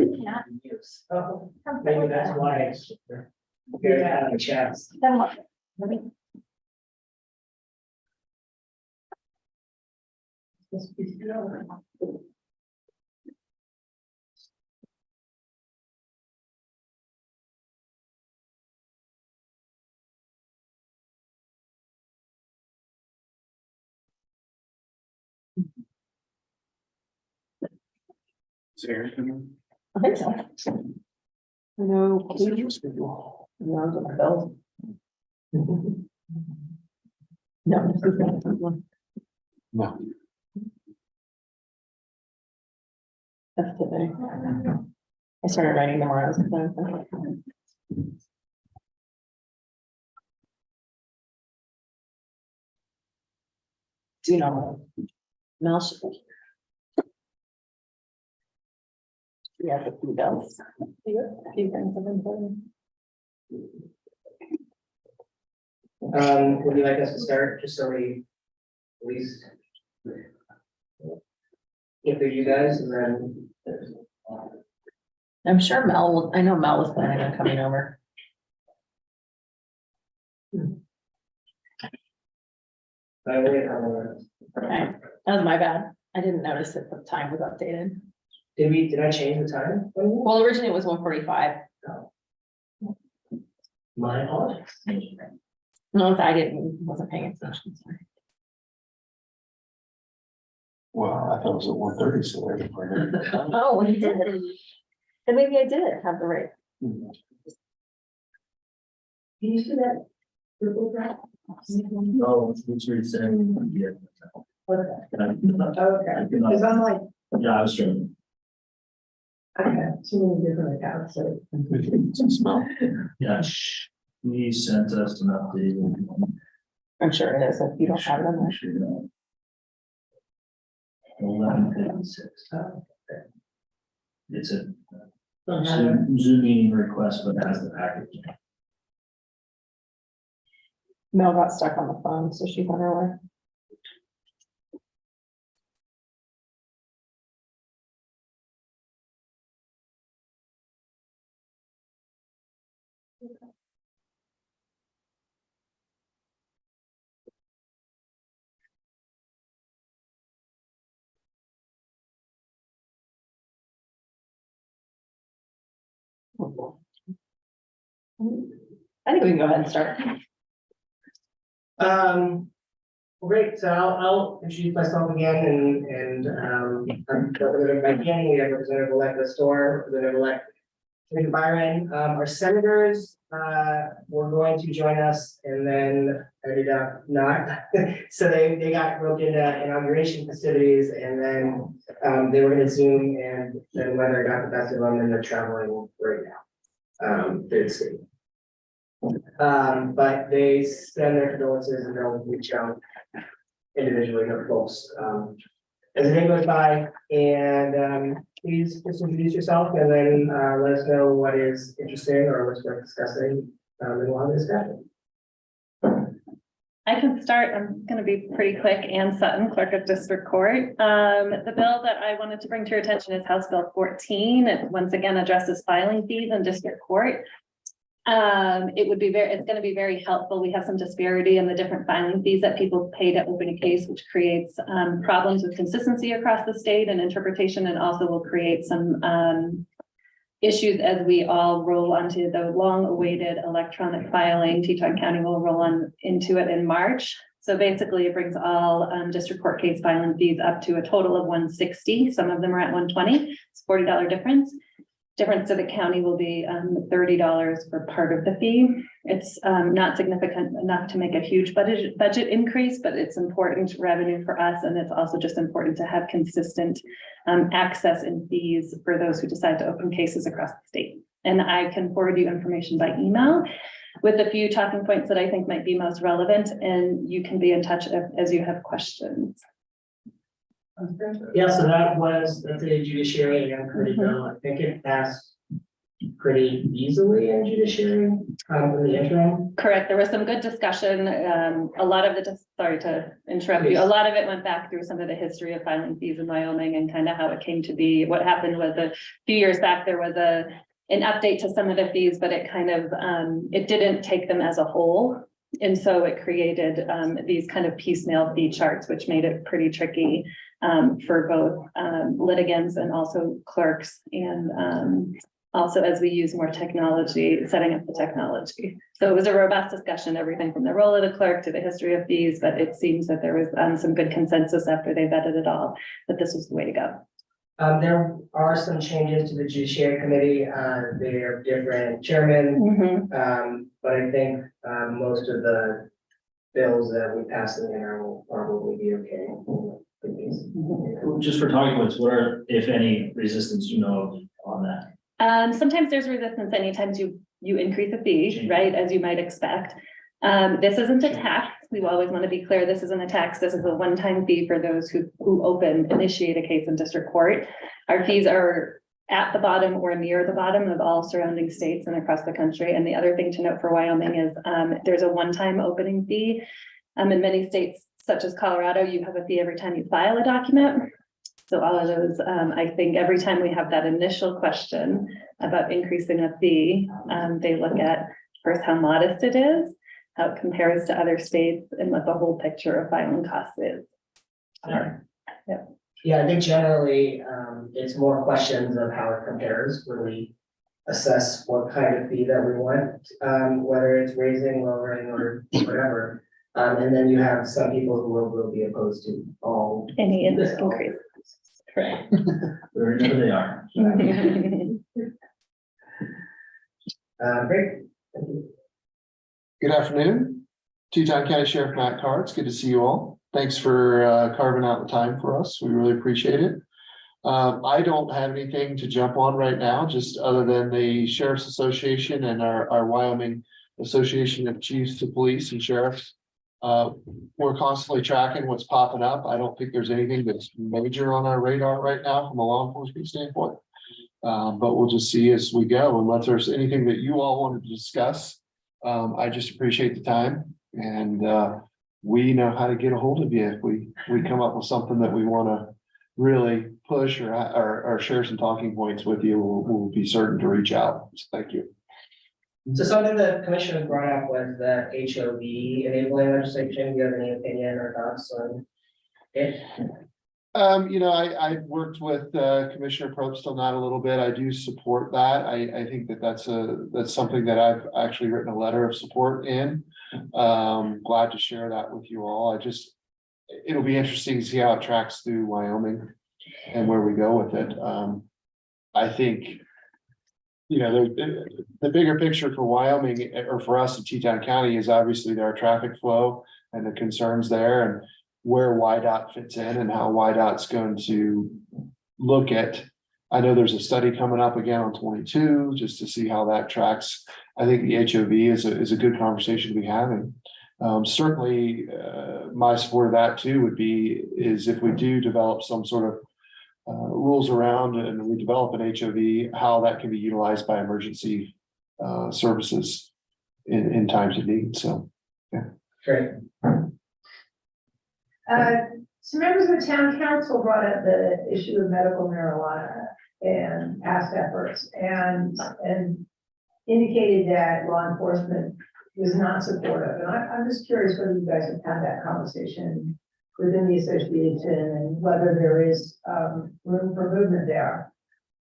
Speaker 1: Use. Oh, maybe that's why. You're out of chats.
Speaker 6: I think so. No. No, the bells. No. This is not the one.
Speaker 7: No.
Speaker 6: That's today. I started writing memorials. Do you know? Mouse. Yeah, the few bells. A few things of importance.
Speaker 1: Would you like us to start, just so we at least get through you guys and then.
Speaker 6: I'm sure Mel will, I know Mel was planning on coming over. Okay, that was my bad. I didn't notice that the time was updated.
Speaker 1: Did I change the time?
Speaker 6: Well, originally it was 1:45.
Speaker 1: My apologies.
Speaker 6: No, I wasn't paying attention, sorry.
Speaker 7: Well, I thought it was at 1:30, so there.
Speaker 6: Oh, well, you did. Then maybe I did have the right.
Speaker 1: Can you see that?
Speaker 5: Oh, it's saying, yeah.
Speaker 6: Okay, because I'm like,
Speaker 5: Yeah, I was trying.
Speaker 6: I have too many different accounts, so.
Speaker 7: Smell.
Speaker 5: Yeah, he sent us an update.
Speaker 6: I'm sure it is, if you don't have it on there.
Speaker 5: 11:56. It's a
Speaker 6: Don't have it.
Speaker 5: Zoom meeting request, but it has the package.
Speaker 6: Mel got stuck on the phone, so she's on her way. I think we can go ahead and start.
Speaker 1: Great, so I'll introduce myself again and I'm Representative Mike Yin, we have Representative-elect Store, Representative-elect Byron, our senators, were going to join us and then ended up not. So they got roped into inauguration festivities and then, they were gonna Zoom and then weather got the best of them and they're traveling right now. Through the city. But they send their condolences and they'll reach out individually to folks, as the day goes by, and, please just introduce yourself and then, let us know what is interesting or what's worth discussing, in one discussion.
Speaker 10: I can start. I'm going to be pretty quick. Ann Sutton, Clerk of District Court. The bill that I wanted to bring to your attention is House Bill 14. It once again addresses filing fees in district court. It's going to be very helpful. We have some disparity in the different filing fees that people pay to open a case, which creates problems with consistency across the state and interpretation, and also will create some issues as we all roll onto the long-awaited electronic filing. Teton County will roll on into it in March. So basically, it brings all district court case filing fees up to a total of $160. Some of them are at $120. It's a $40 difference. Difference to the county will be $30 for part of the fee. It's not significant enough to make a huge budget increase, but it's important revenue for us. And it's also just important to have consistent access and fees for those who decide to open cases across the state. And I can forward you information by email. with a few talking points that I think might be most relevant, and you can be in touch as you have questions.
Speaker 1: Yeah, so that's a judiciary and pretty bill. I think it passed pretty easily in judiciary, in the interim.
Speaker 10: Correct. There was some good discussion. A lot of it, sorry to interrupt you, a lot of it went back through some of the history of filing fees in Wyoming and kind of how it came to be. What happened was a few years back, there was an update to some of the fees, but it kind of, it didn't take them as a whole. And so it created these kind of piecemeal fee charts, which made it pretty tricky for both litigants and also clerks, and also as we use more technology, setting up the technology. So it was a robust discussion, everything from the role of the clerk to the history of fees, but it seems that there was some good consensus after they vetted it all, that this was the way to go.
Speaker 1: There are some changes to the judiciary committee. They are different chairmen. But I think most of the bills that we pass in the interim will probably be okay.
Speaker 5: Just for talking points, what are, if any, resistance you know of on that?
Speaker 10: Sometimes there's resistance anytime you increase a fee, right, as you might expect. This isn't a tax. We always want to be clear, this isn't a tax. This is a one-time fee for those who initiate a case in district court. Our fees are at the bottom or near the bottom of all surrounding states and across the country. And the other thing to note for Wyoming is there's a one-time opening fee. In many states, such as Colorado, you have a fee every time you file a document. So all of those, I think every time we have that initial question about increasing a fee, they look at first how modest it is, how it compares to other states, and what the whole picture of filing costs is.
Speaker 1: Yeah, I think generally, it's more questions of how it compares when we assess what kind of fee that we want, whether it's raising, lowering, or whatever. And then you have some people who will be opposed to all.
Speaker 10: Any increase. Correct.
Speaker 5: Wherever they are.
Speaker 1: Great.
Speaker 7: Good afternoon, Teton County Sheriff Matt Carr. It's good to see you all. Thanks for carving out the time for us. We really appreciate it. I don't have anything to jump on right now, just other than the Sheriff's Association and our Wyoming Association of Chiefs of Police and Sheriffs. We're constantly tracking what's popping up. I don't think there's anything that's major on our radar right now from a law enforcement standpoint. But we'll just see as we go, unless there's anything that you all wanted to discuss. I just appreciate the time, and we know how to get a hold of you if we come up with something that we want to really push or share some talking points with you. We'll be certain to reach out. So thank you.
Speaker 1: So something the commissioner brought up was the HOV enabling legislation. Do you have any opinion or thoughts on it?
Speaker 7: I've worked with Commissioner Probst on that a little bit. I do support that. I think that's something that I've actually written a letter of support in. Glad to share that with you all. It'll be interesting to see how it tracks through Wyoming and where we go with it. I think, the bigger picture for Wyoming, or for us in Teton County, is obviously our traffic flow and the concerns there, and where YDOT fits in and how YDOT's going to look at. I know there's a study coming up again on 22, just to see how that tracks. I think the HOV is a good conversation to be having. Certainly, my support of that too is if we do develop some sort of rules around and we develop an HOV, how that can be utilized by emergency services in times of need. So, yeah.
Speaker 1: Great.
Speaker 6: Some members of the town council brought up the issue of medical marijuana and past efforts and indicated that law enforcement was not supportive. And I'm just curious whether you guys have had that conversation within the association and whether there is room for movement there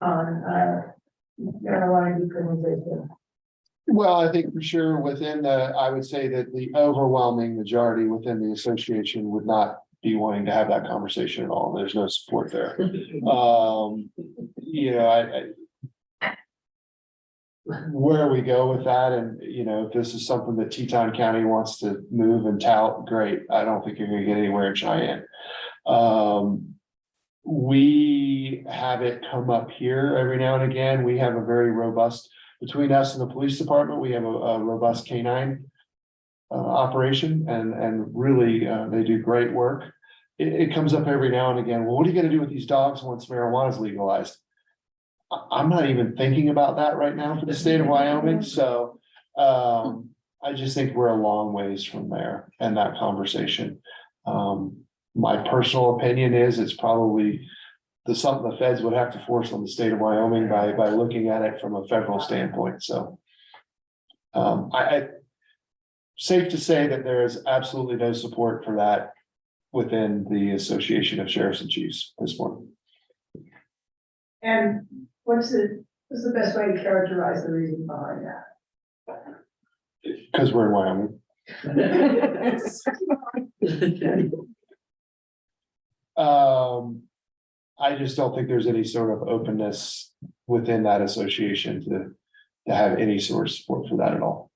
Speaker 6: on marijuana decriminalization.
Speaker 7: Well, I think for sure I would say that the overwhelming majority within the association would not be wanting to have that conversation at all. There's no support there. Where we go with that, and if this is something that Teton County wants to move and tout, great. I don't think you're going to get anywhere in Cheyenne. We have it come up here every now and again. We have a very robust between us and the police department, we have a robust canine operation and really, they do great work. It comes up every now and again. Well, what are you gonna do with these dogs once marijuana is legalized? I'm not even thinking about that right now for the state of Wyoming, so I just think we're a long ways from there and that conversation. My personal opinion is it's probably something the feds would have to force on the state of Wyoming by looking at it from a federal standpoint, so. Safe to say that there is absolutely no support for that within the Association of Sheriffs and Chiefs at this point.
Speaker 6: And what's the best way to characterize the reason behind that?
Speaker 7: Because we're in Wyoming. I just don't think there's any sort of openness within that association to have any sort of support for that at all.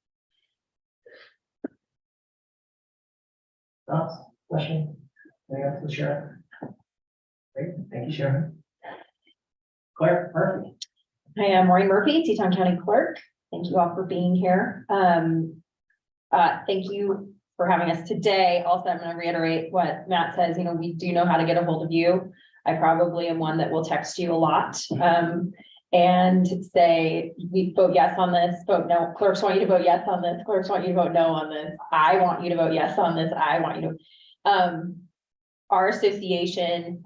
Speaker 1: Thoughts, question? Anything else to share? Great, thank you, Sharon. Claire, Murphy.
Speaker 11: Hi, I'm Maureen Murphy, Teton County Clerk. Thank you all for being here. Thank you for having us today. Also, I'm going to reiterate what Matt says. You know, we do know how to get a hold of you. I probably am one that will text you a lot and say, we vote yes on this, vote no. Clerks want you to vote yes on this. Clerks want you to vote no on this. I want you to vote yes on this. I want you to. Our association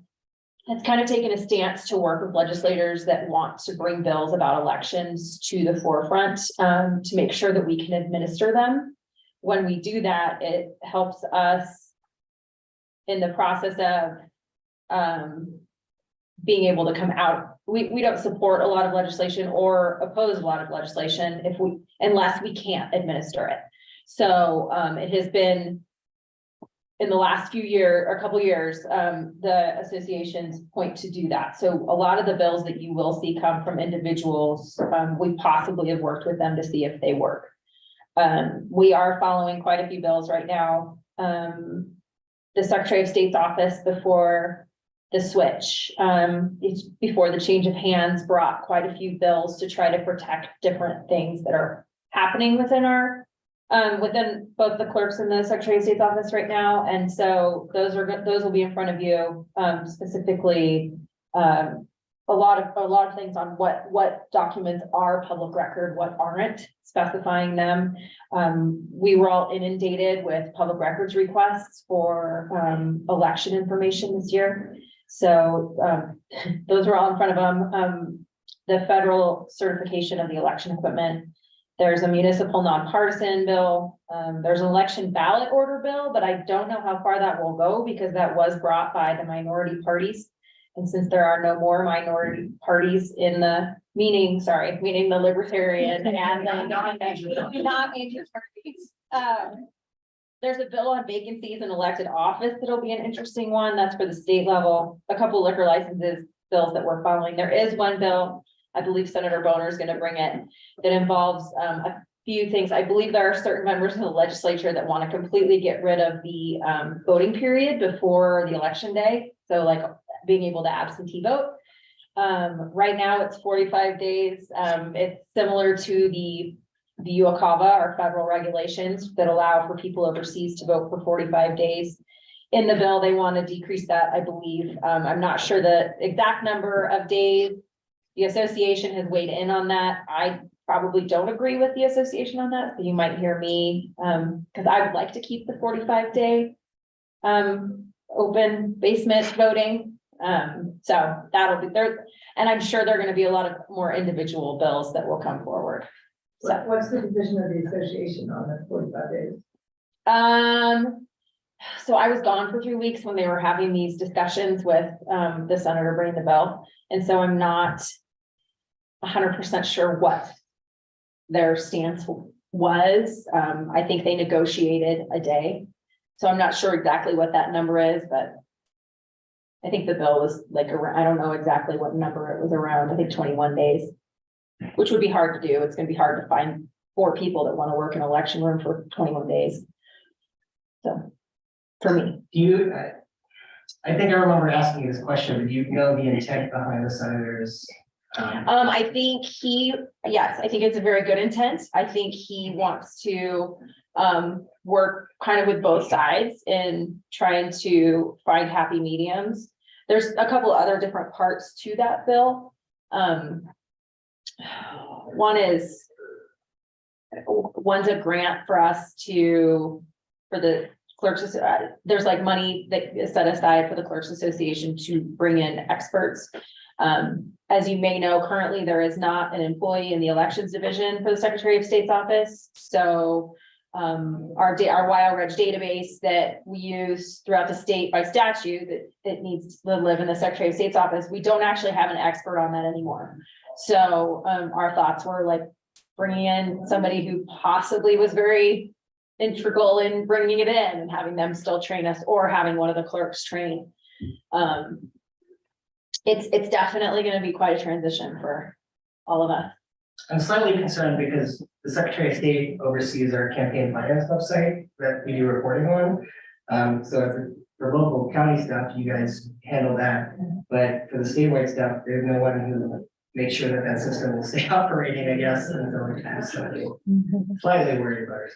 Speaker 11: has kind of taken a stance to work with legislators that want to bring bills about elections to the forefront to make sure that we can administer them. When we do that, it helps us in the process of being able to come out. We don't support a lot of legislation or oppose a lot of legislation unless we can't administer it. So it has been in the last few years, or a couple years, the associations point to do that. So a lot of the bills that you will see come from individuals, we possibly have worked with them to see if they work. We are following quite a few bills right now. The Secretary of State's office before the switch, it's before the change of hands, brought quite a few bills to try to protect different things that are happening within our within both the clerks and the Secretary of State's office right now. And so those will be in front of you, specifically a lot of things on what documents are public record, what aren't, specifying them. We were all inundated with public records requests for election information this year. So those were all in front of them. The federal certification of the election equipment. There's a municipal nonpartisan bill. There's an election ballot order bill, but I don't know how far that will go because that was brought by the minority parties. And since there are no more minority parties in the meaning the libertarian and the non-major parties. There's a bill on vacancies in elected office that'll be an interesting one. That's for the state level. A couple liquor licenses bills that we're following. There is one bill, I believe Senator Boner is going to bring it, that involves a few things. I believe there are certain members of the legislature that want to completely get rid of the voting period before the election day. So like being able to absentee vote. Right now it's 45 days. It's similar to the UOCAVA, our federal regulations that allow for people overseas to vote for 45 days. In the bill, they want to decrease that, I believe. I'm not sure the exact number of days. The association has weighed in on that. I probably don't agree with the association on that. So you might hear me, because I would like to keep the 45-day open basement voting. So that'll be there. And I'm sure there are going to be a lot of more individual bills that will come forward. So
Speaker 6: What's the division of the association on the 45 days?
Speaker 11: So I was gone for 3 weeks when they were having these discussions with the senator bringing the bill. And so I'm not 100% sure what their stance was. I think they negotiated a day. So I'm not sure exactly what that number is, but I think the bill was like, I don't know exactly what number it was around. I think 21 days, which would be hard to do. It's going to be hard to find 4 people that want to work in an election room for 21 days. So for me.
Speaker 1: I think I remember asking you this question, but do you know the intent behind the senator's
Speaker 4: I think yes, I think it's a very good intent. I think he wants to work kind of with both sides in trying to find happy mediums. There's a couple other different parts to that bill. One's a grant for us for the clerks. There's like money that is set aside for the Clerks Association to bring in experts. As you may know, currently there is not an employee in the elections division for the Secretary of State's office. So our Wild Ridge database that we use throughout the state by statute that it needs to live in the Secretary of State's office. We don't actually have an expert on that anymore. So our thoughts were like bringing in somebody who possibly was very integral in bringing it in and having them still train us, or having one of the clerks train. It's definitely going to be quite a transition for all of us.
Speaker 1: I'm slightly concerned because the Secretary of State oversees our campaign finance website that we do reporting on. So for local county stuff, you guys handle that, but for the statewide stuff, there's no one who makes sure that that system will stay operating, I guess, until it has somebody. Slightly worried about it.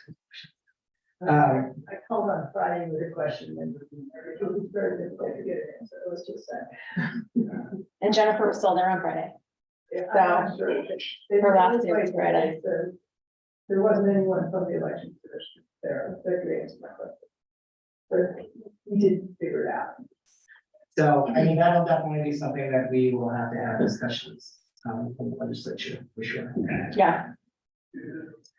Speaker 6: I called on Friday with a question and it was very difficult to get an answer. It was just that.
Speaker 4: And Jennifer was still there on Friday.
Speaker 6: I'm not sure.
Speaker 4: Her last day was Friday.
Speaker 6: There wasn't anyone from the election division there that could answer my question. But we did figure it out.
Speaker 1: So, I mean, that'll definitely be something that we will have to have discussions in the legislature, for sure.
Speaker 4: Yeah.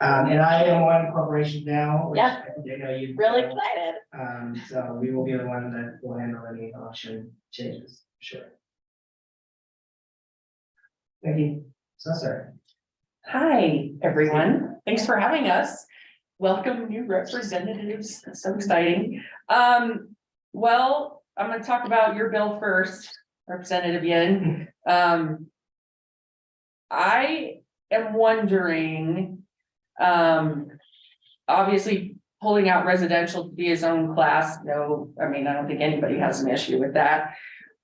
Speaker 1: And I am on corporations now, which
Speaker 4: Yeah.
Speaker 1: I know you.
Speaker 4: Really excited.
Speaker 1: So we will be the one that will handle any election changes, sure. Thank you. So sorry.
Speaker 22: Hi, everyone. Thanks for having us. Welcome new representatives. That's so exciting. Well, I'm going to talk about your bill first, Representative Yin. I am wondering, obviously pulling out residential to be his own class. No, I mean, I don't think anybody has an issue with that.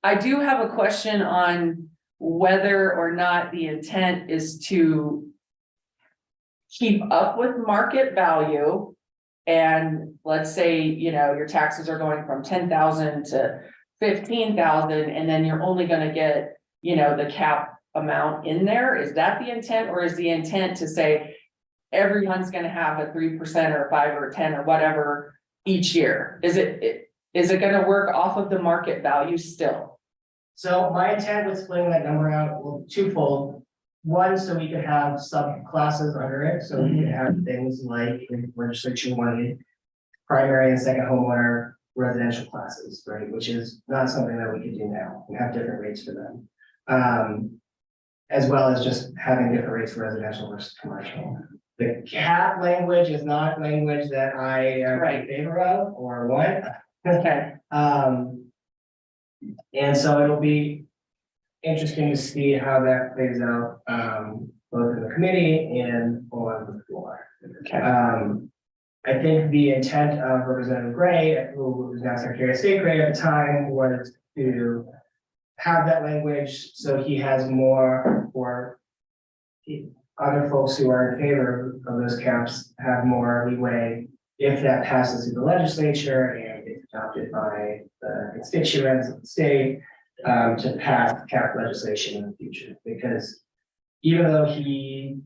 Speaker 22: I do have a question on whether or not the intent is to keep up with market value. And let's say, you know, your taxes are going from 10,000 to 15,000, and then you're only going to get, you know, the cap amount in there. Is that the intent, or is the intent to say everyone's going to have a 3% or 5 or 10 or whatever each year? Is it going to work off of the market value still?
Speaker 1: So my intent with splitting that number out, well, twofold. One, so we could have subclasses under it, so we could have things like in legislation wanted primary and second homeowner residential classes, right? Which is not something that we could do now. We have different rates for them. As well as just having different rates for residential versus commercial. The cap language is not language that I am in favor of or want.
Speaker 22: Okay.
Speaker 1: And so it'll be interesting to see how that plays out, both in the committee and on the floor.
Speaker 22: Okay.
Speaker 1: I think the intent of Representative Gray, who was now Secretary of State Gray at the time, was to have that language so he has more, or other folks who are in favor of those caps have more leeway if that passes through the legislature and is adopted by the constituents of the state, to pass cap legislation in the future. Because even though he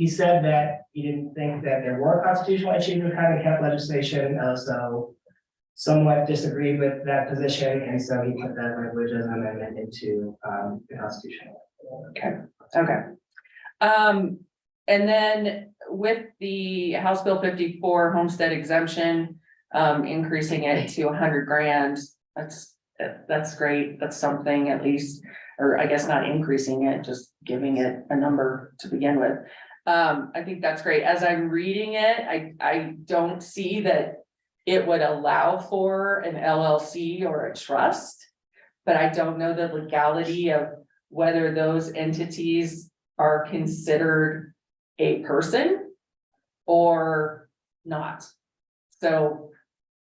Speaker 1: said that he didn't think that there were constitutional issues with having cap legislation, so somewhat disagreed with that position, and so he put that language as an amendment into the Constitution.
Speaker 22: Okay. Okay. And then with the House Bill 54 homestead exemption, increasing it to 100 grand, that's great. That's something at least, or I guess not increasing it, just giving it a number to begin with. I think that's great. As I'm reading it, I don't see that it would allow for an LLC or a trust, but I don't know the legality of whether those entities are considered a person or not. So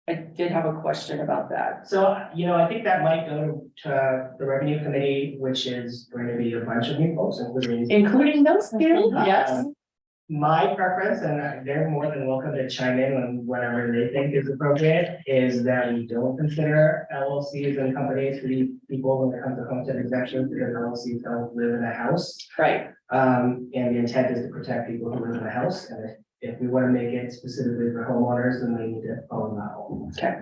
Speaker 22: I did have a question about that.
Speaker 1: So, I think that might go to the revenue committee, which is going to be a bunch of new folks,
Speaker 22: Including those two, yes.
Speaker 1: My preference, and they're more than welcome to chime in on whatever they think is appropriate, is that we don't consider LLCs and companies to be people when it comes to homestead exemptions, because LLCs don't live in a house.
Speaker 22: Right.
Speaker 1: And the intent is to protect people who live in a house, and if we want to make it specifically for homeowners, then they need to own that home.
Speaker 22: Okay.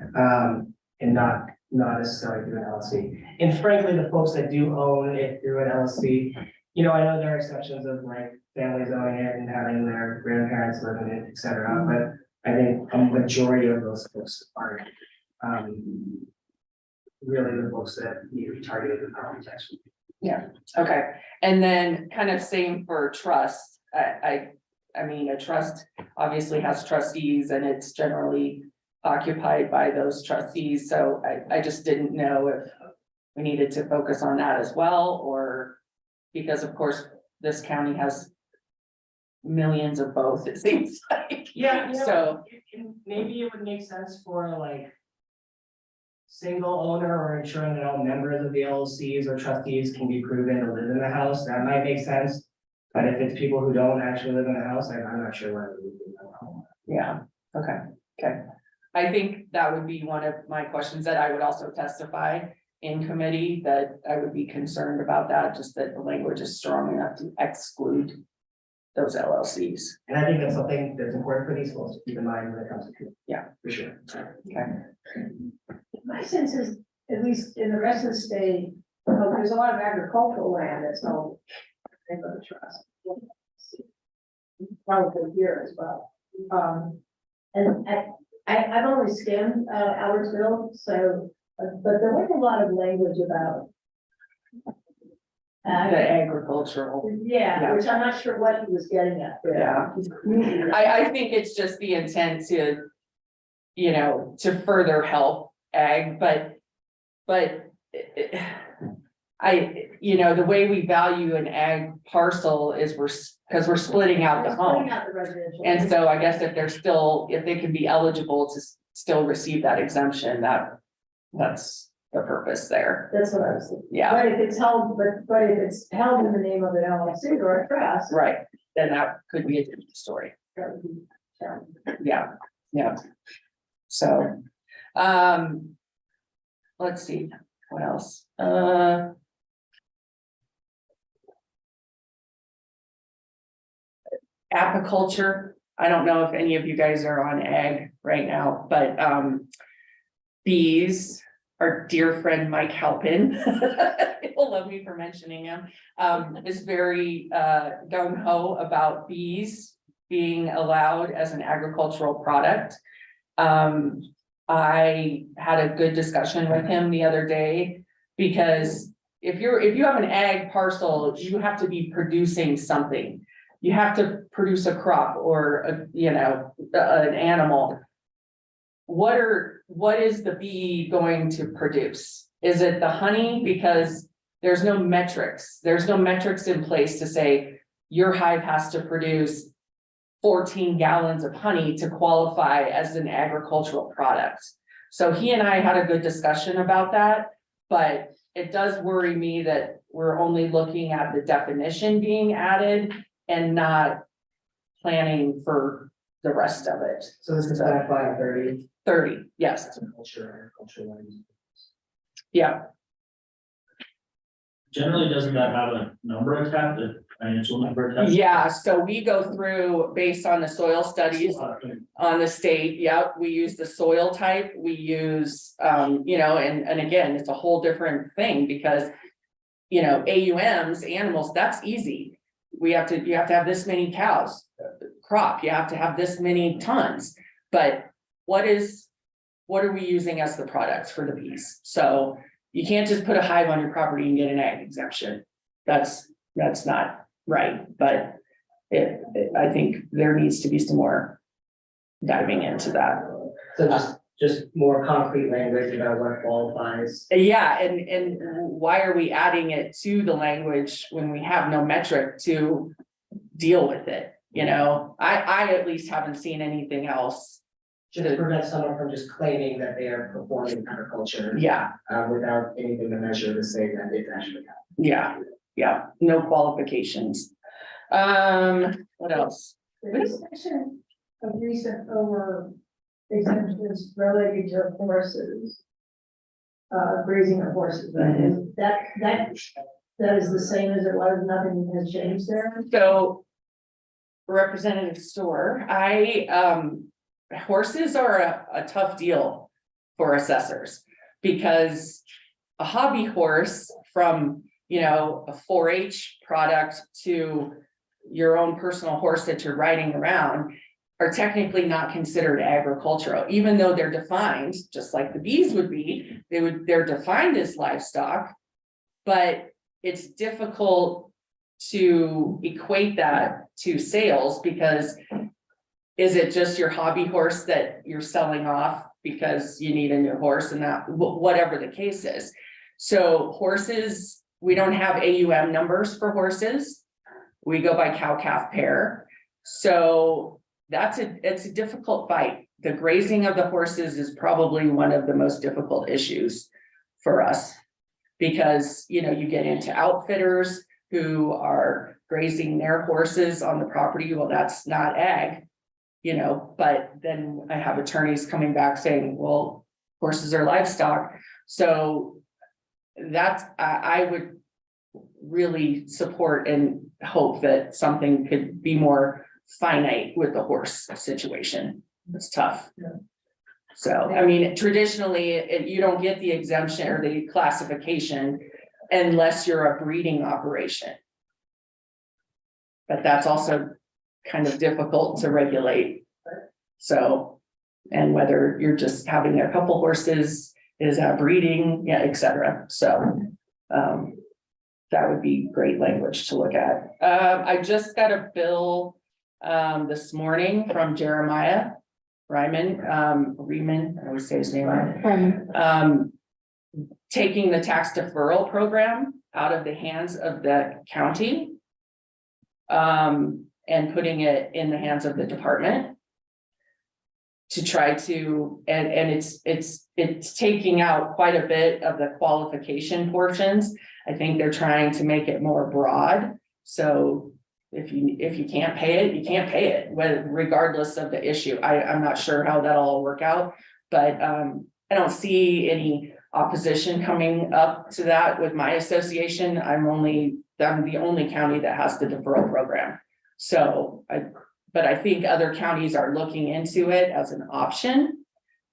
Speaker 1: And not necessarily through an LLC. And frankly, the folks that do own it through an LLC, I know there are exceptions of like families owning it and having their grandparents live in it, et cetera, but I think a majority of those folks are really the folks that need to be targeted with property tax.
Speaker 22: Yeah, okay, and then kind of same for trust. I mean, a trust obviously has trustees and it's generally occupied by those trustees, so I just didn't know if we needed to focus on that as well, or because of course, this county has millions of both, it seems like.
Speaker 1: Yeah,
Speaker 22: So
Speaker 1: maybe it would make sense for like single owner or ensuring that all members of the LLCs or trustees can be proven to live in the house, that might make sense. But if it's people who don't actually live in the house, I'm not sure why we would do that.
Speaker 22: yeah, okay. I think that would be one of my questions that I would also testify in committee, that I would be concerned about that, just that the language is strong enough to exclude those LLCs.
Speaker 1: And I think that's something that's important for these folks to keep in mind when it comes to.
Speaker 22: Yeah,
Speaker 1: for sure.
Speaker 22: Okay.
Speaker 6: My sense is, at least in the rest of the state, there's a lot of agricultural land that's owned in the trust. Probably here as well. And I've only skimmed Albertsville, so, but there was a lot of language about.
Speaker 22: The agricultural.
Speaker 6: Yeah, which I'm not sure what he was getting at there.
Speaker 22: Yeah. I think it's just the intent to, to further help ag, but the way we value an ag parcel is because we're splitting out the home. And so I guess if they can be eligible to still receive that exemption, that's the purpose there.
Speaker 6: That's what I was thinking.
Speaker 22: Yeah.
Speaker 6: But if it's held, but if it's held in the name of an LLC or a trust.
Speaker 22: Right, then that could be a different story.
Speaker 6: That would be challenging.
Speaker 22: Yeah. So, let's see, what else? Apiculture, I don't know if any of you guys are on ag right now, but, bees, our dear friend Mike Halpin, he'll love me for mentioning him, is very, gung ho about bees being allowed as an agricultural product. I had a good discussion with him the other day, because if you have an ag parcel, you have to be producing something. You have to produce a crop or an animal. What is the bee going to produce? Is it the honey? Because there's no metrics. There's no metrics in place to say your hive has to produce 14 gallons of honey to qualify as an agricultural product. So he and I had a good discussion about that, but it does worry me that we're only looking at the definition being added and not planning for the rest of it.
Speaker 1: So this is 530.
Speaker 22: 30, yes.
Speaker 1: Agriculture.
Speaker 22: Yeah.
Speaker 5: Generally, doesn't that have a number attached, a financial number attached?
Speaker 22: Yeah, so we go through based on the soil studies on the state. Yep, we use the soil type, we use, and again, it's a whole different thing because, AUMs, animals, that's easy. You have to have this many cows, crop, you have to have this many tons, but what are we using as the product for the bees? So you can't just put a hive on your property and get an ag exemption. That's not right, but I think there needs to be some more diving into that.
Speaker 1: So just more concrete language about what qualifies.
Speaker 22: Yeah, and why are we adding it to the language when we have no metric to deal with it? I at least haven't seen anything else
Speaker 1: Just to prevent someone from just claiming that they are performing agriculture.
Speaker 22: Yeah,
Speaker 1: Without anything to measure to say that it's actually happening.
Speaker 22: yeah, yeah, no qualifications. What else?
Speaker 6: The discussion of recent over exemptions related to horses. Grazing of horses, and that is the same as it was, nothing has changed there.
Speaker 22: So Representative Store, horses are a tough deal for assessors because a hobby horse from, you know, a 4-H product to your own personal horse that you're riding around are technically not considered agricultural, even though they're defined, just like the bees would be, they're defined as livestock, but it's difficult to equate that to sales because is it just your hobby horse that you're selling off because you need a new horse and that, whatever the case is. So horses, we don't have AUM numbers for horses. We go by cow-calf pair. So it's a difficult fight. The grazing of the horses is probably one of the most difficult issues for us. Because, you know, you get into outfitters who are grazing their horses on the property. Well, that's not ag, you know, but then I have attorneys coming back saying, well, horses are livestock. So that's, I would really support and hope that something could be more finite with the horse situation. It's tough. So, I mean, traditionally, you don't get the exemption or the classification unless you're a breeding operation. But that's also kind of difficult to regulate. So, and whether you're just having a couple horses, is that breeding, yeah, et cetera. So, that would be great language to look at. I just got a bill this morning from Jeremiah Ryman, I always say his name right. Taking the tax deferral program out of the hands of the county. And putting it in the hands of the department. To try to, and it's taking out quite a bit of the qualification portions. I think they're trying to make it more broad. So if you can't pay it, you can't pay it, regardless of the issue. I'm not sure how that'll all work out, but I don't see any opposition coming up to that with my association. I'm the only county that has the deferral program. So but I think other counties are looking into it as an option.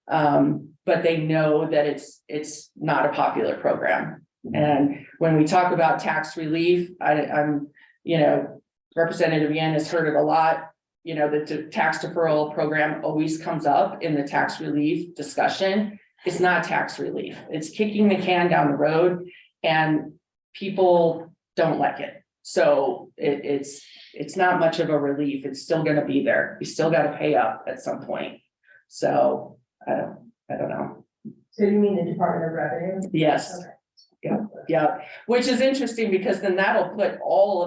Speaker 22: But they know that it's not a popular program. And when we talk about tax relief, I'm, you know, Representative Yin has heard it a lot. You know, the tax deferral program always comes up in the tax relief discussion. It's not tax relief. It's kicking the can down the road and people don't like it. So it's not much of a relief. It's still going to be there. You still got to pay up at some point. So I don't know.
Speaker 6: So you mean the Department of Revenue?
Speaker 22: Yes.
Speaker 6: Okay.
Speaker 22: Yeah, which is interesting because then that'll put all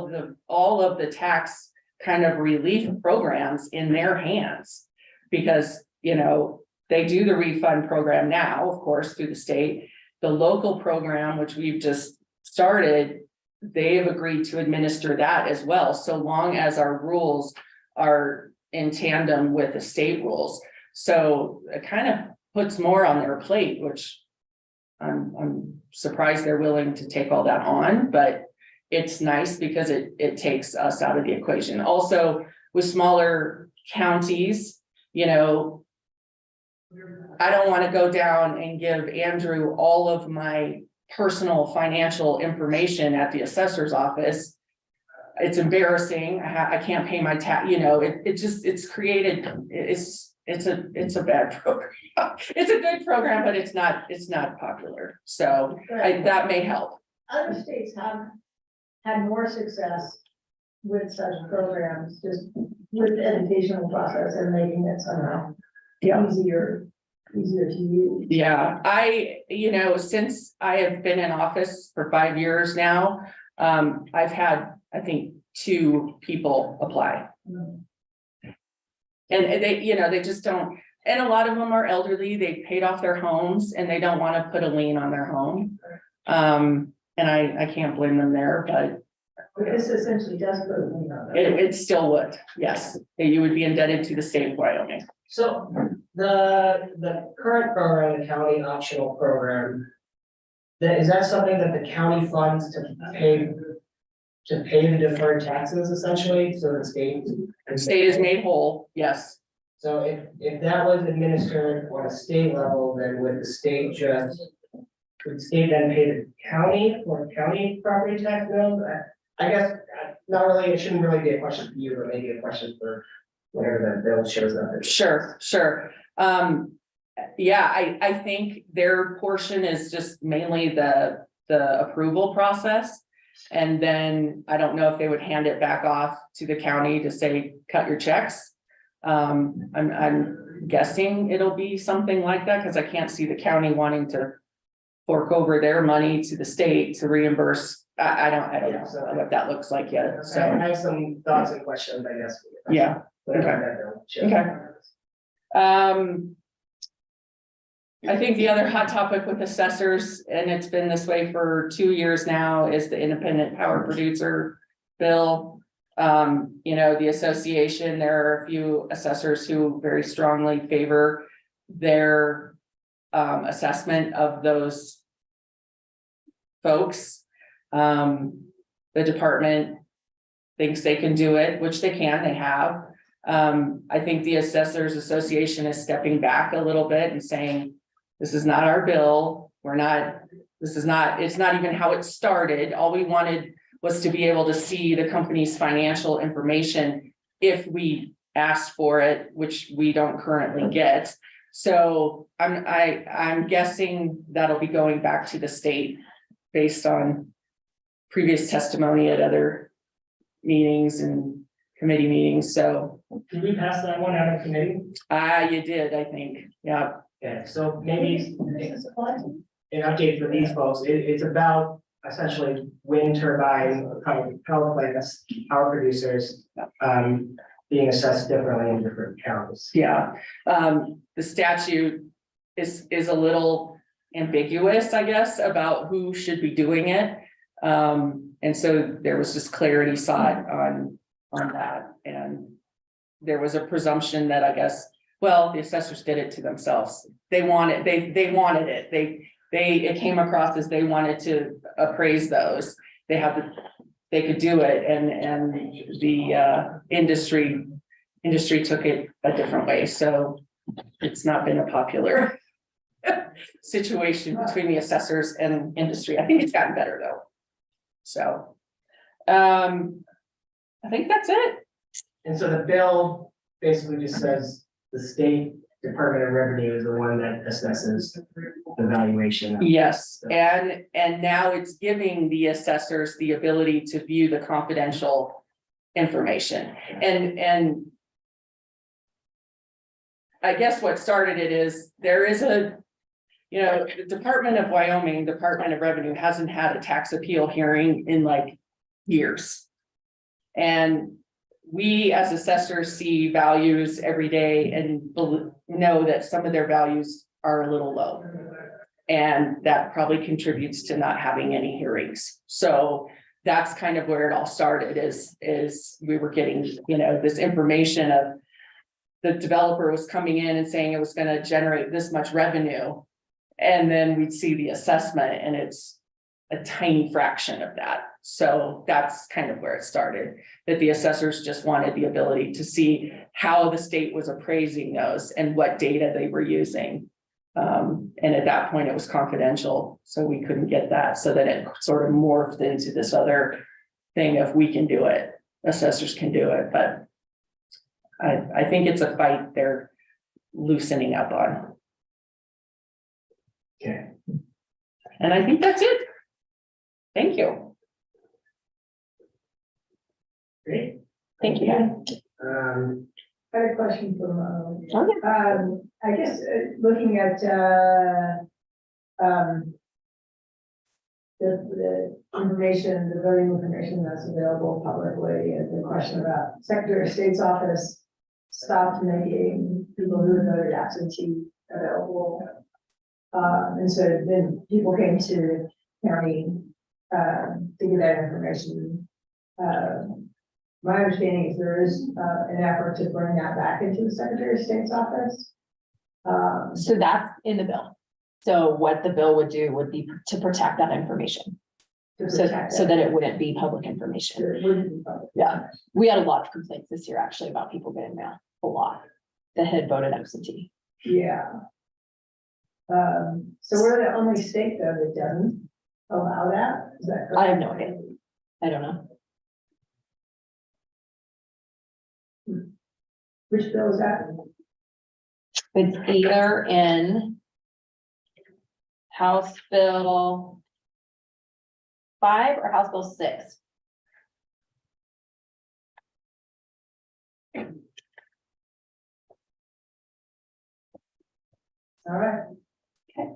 Speaker 22: of the tax kind of relief programs in their hands. Because, you know, they do the refund program now, of course, through the state. The local program, which we've just started, they have agreed to administer that as well, so long as our rules are in tandem with the state rules. So it kind of puts more on their plate, which I'm surprised they're willing to take all that on, but it's nice because it takes us out of the equation. Also, with smaller counties, you know, I don't want to go down and give Andrew all of my personal financial information at the assessor's office. It's embarrassing. I can't pay my tax, you know, it's created, it's a bad program. It's a good program, but it's not popular. So that may help.
Speaker 6: Other states have had more success with such programs, just with the educational process and making it somehow easier to use.
Speaker 22: Yeah, you know, since I have been in office for 5 years now, I've had, I think, 2 people apply. And they, you know, they just don't, And a lot of them are elderly, they paid off their homes and they don't want to put a lien on their home. And I can't blame them there, but
Speaker 6: This essentially does put a lien on that.
Speaker 22: it still would, yes, you would be indebted to the state of Wyoming.
Speaker 1: So the current program, the county optional program. Is that something that the county funds to pay the deferred taxes essentially, so the state?
Speaker 22: The state is made whole, yes.
Speaker 1: So if that was administered on a state level, then would the state then pay the county for county property tax bills? I guess, not really, it shouldn't really be a question for you, but maybe a question for whatever the bill shows up.
Speaker 22: Sure. Yeah, I think their portion is just mainly the approval process. And then I don't know if they would hand it back off to the county to say, cut your checks. I'm guessing it'll be something like that, because I can't see the county wanting to fork over their money to the state to reimburse. I don't know what that looks like yet, so.
Speaker 1: I have some thoughts and questions, I guess.
Speaker 22: Yeah, okay. I think the other hot topic with assessors, and it's been this way for 2 years now, is the independent power producer bill. The association, there are a few assessors who very strongly favor their assessment of those folks. The department thinks they can do it, which they can, they have. I think the Assessors Association is stepping back a little bit and saying, this is not our bill. It's not even how it started. All we wanted was to be able to see the company's financial information if we asked for it, which we don't currently get. So I'm guessing that'll be going back to the state based on previous testimony at other meetings and committee meetings. So
Speaker 1: Did we pass that one out of committee?
Speaker 22: you did, I think. Yeah.
Speaker 1: Okay, so maybe an update for these folks, it's about essentially wind turbine, power plants, power producers, being assessed differently in different counties.
Speaker 22: Yeah, the statute is a little ambiguous, I guess, about who should be doing it. And so there was just clarity sought on that. And there was a presumption that, I guess, well, the assessors did it to themselves. They wanted it. It came across as they wanted to appraise those. They could do it, and the industry took it a different way. So it's not been a popular situation between the assessors and industry. I think it's gotten better though. So I think that's it.
Speaker 1: And so the bill basically just says the state Department of Revenue is the one that assesses the valuation.
Speaker 22: Yes, and now it's giving the assessors the ability to view the confidential information. And I guess what started it is there is the Department of Wyoming, Department of Revenue hasn't had a tax appeal hearing in like years. And we as assessors see values every day and know that some of their values are a little low. And that probably contributes to not having any hearings. So that's kind of where it all started is we were getting, this information of the developer was coming in and saying it was going to generate this much revenue. And then we'd see the assessment and it's a tiny fraction of that. So that's kind of where it started, that the assessors just wanted the ability to see how the state was appraising those and what data they were using. And at that point it was confidential, so we couldn't get that. So then it sort of morphed into this other thing of we can do it, assessors can do it, but I think it's a fight they're loosening up on.
Speaker 1: Okay.
Speaker 22: And I think that's it. Thank you.
Speaker 1: Great.
Speaker 22: Thank you.
Speaker 6: I had a question from, I guess, looking at, the information, the voting information that's available publicly, and the question about Secretary of State's office stopped making people who voted absentee available. And so then people came to the county, to get that information. My understanding is there is, an effort to bring that back into the Secretary of State's office.
Speaker 4: So that's in the bill. So what the bill would do would be to protect that information.
Speaker 6: To
Speaker 4: So,
Speaker 6: protect
Speaker 4: so that it wouldn't be public information.
Speaker 6: It wouldn't be public.
Speaker 4: Yeah, we had a lot of complaints this year actually about people getting mail, a lot that had voted absentee.
Speaker 6: Yeah. So we're the only state though that doesn't allow that? Is that correct?
Speaker 4: I have no idea. I don't know.
Speaker 6: Which bill is that?
Speaker 4: It's either in House Bill 5 or House Bill 6.
Speaker 1: All right.
Speaker 4: Okay.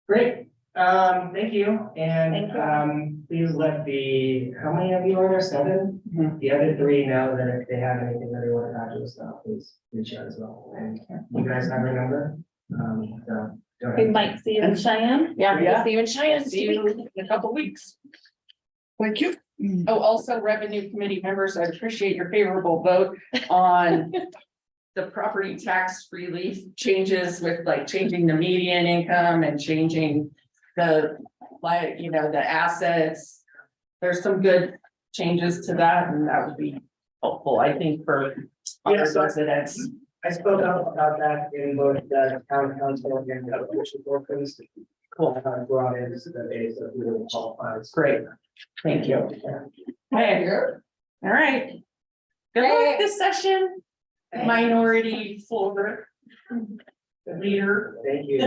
Speaker 1: Great, thank you, and,
Speaker 4: Thank you.
Speaker 1: Please let how many of you are there, 7? The other 3 know that if they have anything that they want to talk to us about, please reach out as well, and you guys have a number, so. go ahead.
Speaker 10: We might see you in Cheyenne.
Speaker 4: Yeah,
Speaker 22: Yeah.
Speaker 4: we'll see you in Cheyenne.
Speaker 22: See you in a couple weeks. Thank you. Oh, also Revenue Committee members, I appreciate your favorable vote on the property tax relief changes with like changing the median income and changing the, like, the assets. There's some good changes to that, and that would be helpful, I think, for
Speaker 1: Yeah,
Speaker 22: our
Speaker 1: so
Speaker 22: residents.
Speaker 1: I spoke out about that in both the town council and the other commission workers. Cool, brought in the days that we were qualified.
Speaker 22: Great, thank you. Hey, all right. Good luck this session, minority floor leader.
Speaker 1: Thank you.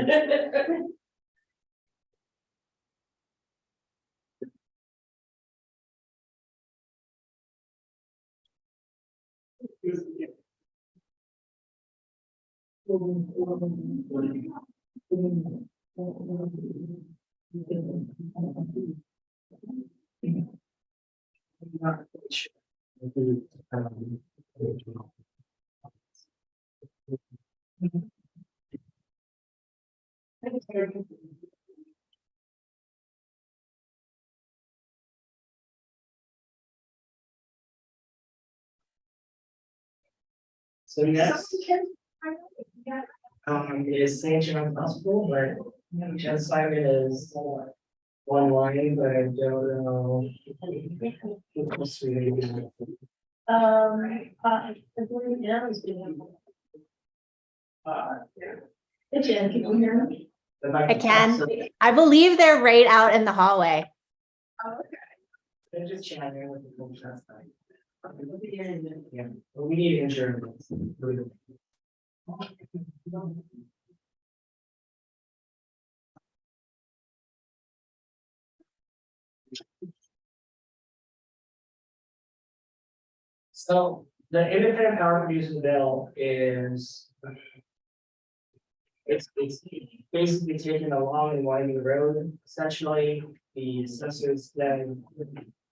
Speaker 1: So next, is sanctioned possible, but Jen Simon is one line, but I don't know.
Speaker 6: I believe Jen is doing. Hey Jen, can you hear me?
Speaker 1: I
Speaker 14: can. I believe they're right out in the hallway.
Speaker 1: They're just chatting with the folks outside. Yeah, but we need insurance. So the independent power producers bill is. It's basically taking a long and winding road, essentially, the assessors then.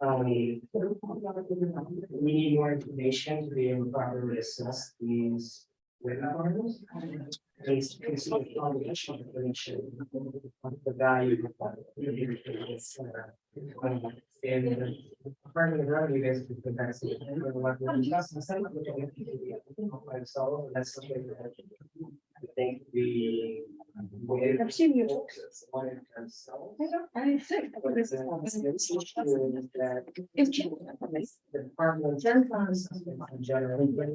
Speaker 1: We need more information to be able to properly assess these wetlands. It's a combination of information, the value. And part of the revenue is the best. That's something that I think the.
Speaker 6: I've seen you.
Speaker 1: The Department of General.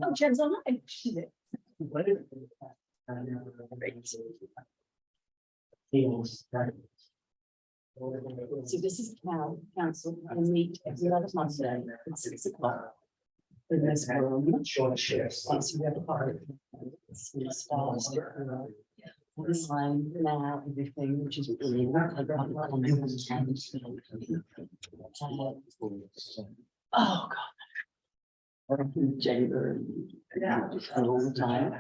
Speaker 6: Oh, Jen's online.
Speaker 15: So this is now council and meet every other Monday at 6 o'clock. In this room.
Speaker 1: Short shifts.
Speaker 15: Once we have a part. This line now, everything which is really. Oh, God. January. Yeah. All the time.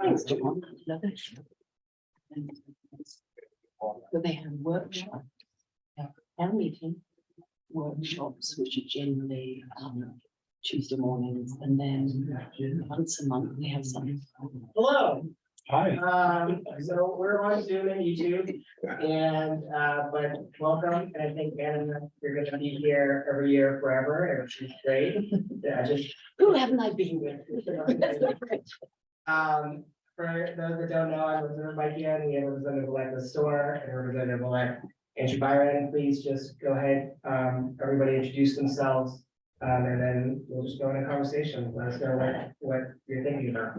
Speaker 15: Thanks, John. Love it. But they have workshops. And meeting workshops, which are generally Tuesday mornings, and then once a month we have some.
Speaker 1: Hello.
Speaker 7: Hi.
Speaker 1: So we're on Zoom and YouTube and, but welcome. And I think, Anna, you're gonna be here every year forever, which is great. Yeah, just.
Speaker 15: Who haven't I been with?
Speaker 1: For those that don't know, I'm Representative Mike Yin, we have Representative-elect the store and Representative-elect Andrew Byron. Please just go ahead, everybody introduce themselves. And then we'll just go into conversation. Let us know what you're thinking about.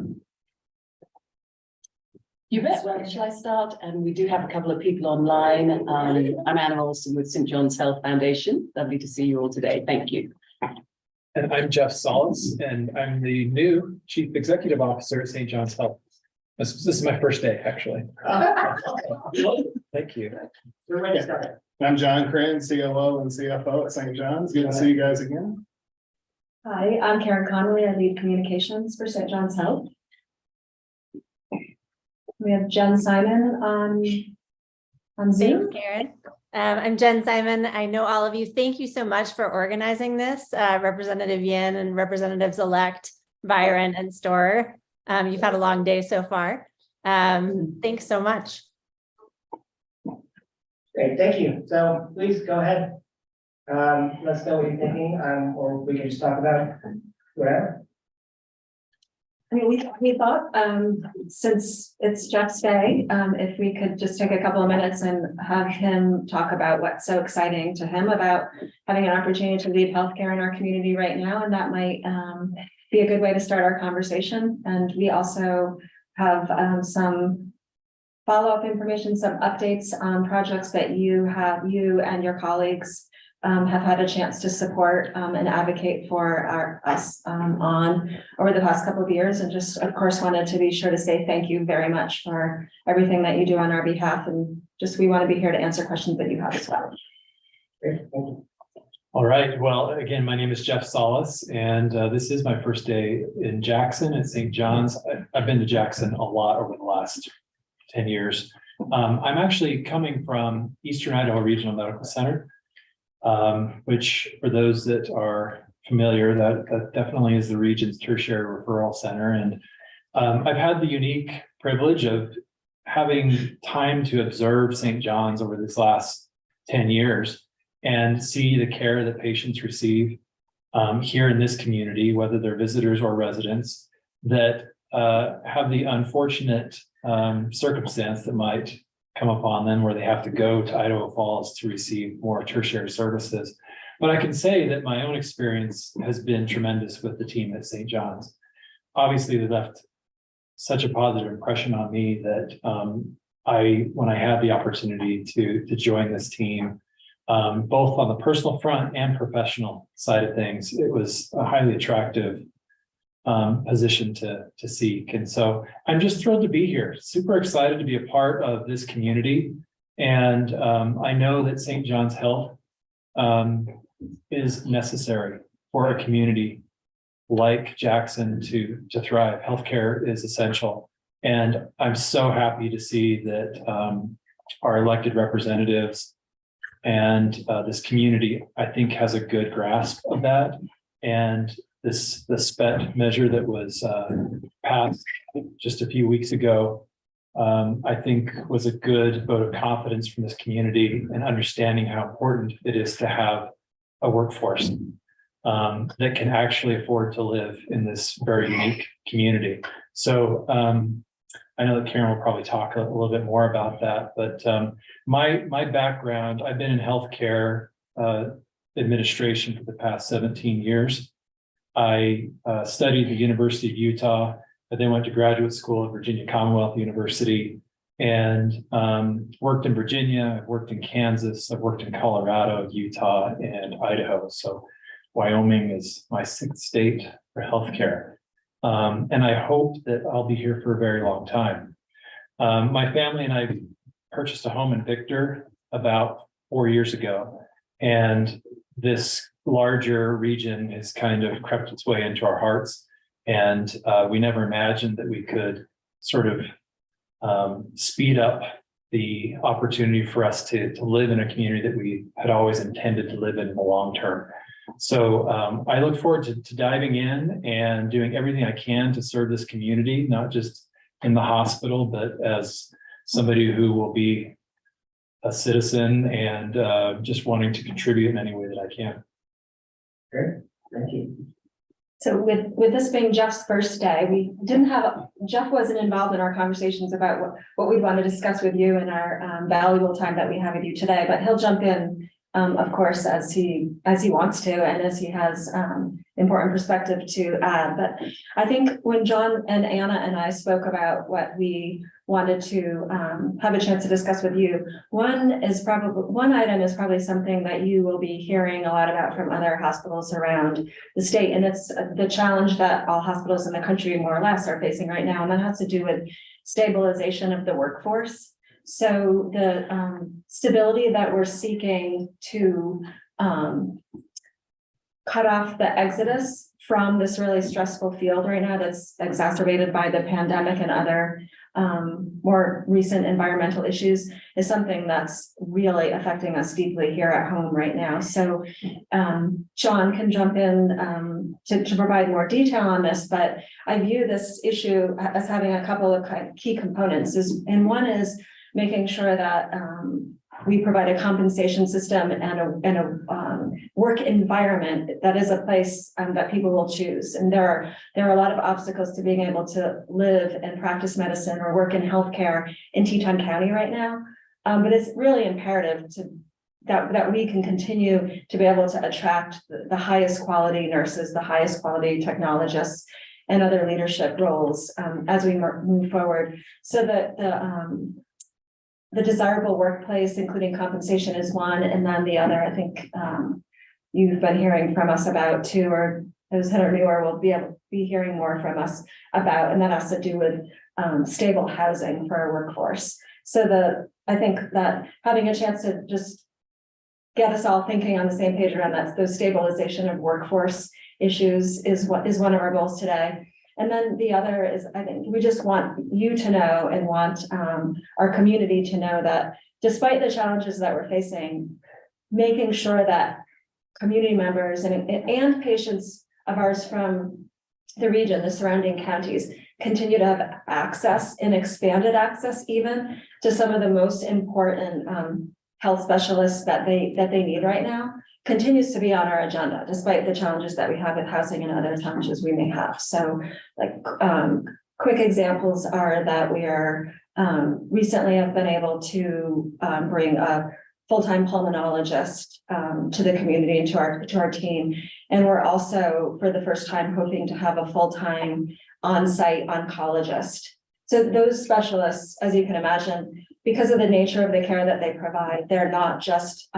Speaker 15: You bet. Well, shall I start? And we do have a couple of people online. I'm Anna Olson with St. John's Health Foundation. Lovely to see you all today. Thank you.
Speaker 18: And I'm Jeff Solis, and I'm the new Chief Executive Officer at St. John's Health. This is my first day, actually. Thank you.
Speaker 1: Good way to start.
Speaker 12: I'm John Crane, COO and CFO at St. John's. Good to see you guys again.
Speaker 10: Hi, I'm Karen Connolly. I lead communications for St. John's Health. We have Jen Simon on Zoom.
Speaker 14: Thanks, Karen. I'm Jen Simon. I know all of you. Thank you so much for organizing this, Representative Yin and Representatives-elect Byron and Storer. You've had a long day so far. Thanks so much.
Speaker 1: Great, thank you. So please go ahead. Let's know what you're thinking, or we can just talk about whatever.
Speaker 10: I mean, we thought, since it's Jeff's day, if we could just take a couple of minutes and have him talk about what's so exciting to him about having an opportunity to lead healthcare in our community right now, and that might be a good way to start our conversation. And we also have some follow-up information, some updates on projects that you and your colleagues have had a chance to support and advocate for us on over the past couple of years, and just of course wanted to be sure to say thank you very much for everything that you do on our behalf, and just we want to be here to answer questions that you have as well.
Speaker 1: Great, thank you.
Speaker 18: All right. Well, again, my name is Jeff Solis, and this is my first day in Jackson at St. John's. I've been to Jackson a lot over the last 10 years. I'm actually coming from Eastern Idaho Regional Medical Center, which for those that are familiar, that definitely is the region's tertiary referral center. And I've had the unique privilege of having time to observe St. John's over this last 10 years and see the care that patients receive here in this community, whether they're visitors or residents, that have the unfortunate circumstance that might come upon them where they have to go to Idaho Falls to receive more tertiary services. But I can say that my own experience has been tremendous with the team at St. John's. Obviously, they left such a positive impression on me that when I had the opportunity to join this team, both on the personal front and professional side of things, it was a highly attractive position to seek. And so I'm just thrilled to be here, super excited to be a part of this community. And I know that St. John's Health is necessary for a community like Jackson to thrive. Healthcare is essential. And I'm so happy to see that our elected representatives and this community, I think, has a good grasp of that. And the SPET measure that was passed just a few weeks ago, I think was a good vote of confidence from this community and understanding how important it is to have a workforce that can actually afford to live in this very unique community. So I know that Karen will probably talk a little bit more about that, but my background, I've been in healthcare administration for the past 17 years. I studied at the University of Utah, but then went to graduate school at Virginia Commonwealth University and worked in Virginia, I've worked in Kansas, I've worked in Colorado, Utah, and Idaho. So Wyoming is my 6th state for healthcare. And I hope that I'll be here for a very long time. My family and I purchased a home in Victor about 4 years ago, and this larger region has kind of crept its way into our hearts. And we never imagined that we could sort of speed up the opportunity for us to live in a community that we had always intended to live in the long term.
Speaker 2: So I look forward to diving in and doing everything I can to serve this community, not just in the hospital, but as somebody who will be a citizen and just wanting to contribute in any way that I can.
Speaker 1: Great, thank you.
Speaker 10: So with this being Jeff's first day, we didn't have, Jeff wasn't involved in our conversations about what we'd want to discuss with you in our valuable time that we have with you today, but he'll jump in, of course, as he wants to, and as he has important perspective to add. But I think when John and Anna and I spoke about what we wanted to have a chance to discuss with you, one item is probably something that you will be hearing a lot about from other hospitals around the state, and it's the challenge that all hospitals in the country more or less are facing right now, and that has to do with stabilization of the workforce. So the stability that we're seeking to cut off the exodus from this really stressful field right now that's exacerbated by the pandemic and other more recent environmental issues is something that's really affecting us deeply here at home right now. So John can jump in to provide more detail on this, but I view this issue as having a couple of key components. And one is making sure that we provide a compensation system and a work environment that is a place that people will choose. And there are a lot of obstacles to being able to live and practice medicine or work in healthcare in Teton County right now. But it's really imperative that we can continue to be able to attract the highest quality nurses, the highest quality technologists, and other leadership roles as we move forward. So that the desirable workplace, including compensation, is one, and then the other, I think you've been hearing from us about too, or those that are newer will be able to be hearing more from us about, and that has to do with stable housing for our workforce. So I think that having a chance to just get us all thinking on the same page around that, those stabilization of workforce issues is one of our goals today. And then the other is, I think we just want you to know and want our community to know that despite the challenges that we're facing, making sure that community members and patients of ours from the region, the surrounding counties, continue to have access and expanded access even to some of the most important health specialists that they need right now, continues to be on our agenda, despite the challenges that we have with housing and other challenges we may have. So like quick examples are that we are recently have been able to bring a full-time pulmonologist to the community and to our team. And we're also, for the first time, hoping to have a full-time on-site oncologist. So those specialists, as you can imagine, because of the nature of the care that they provide, they're not just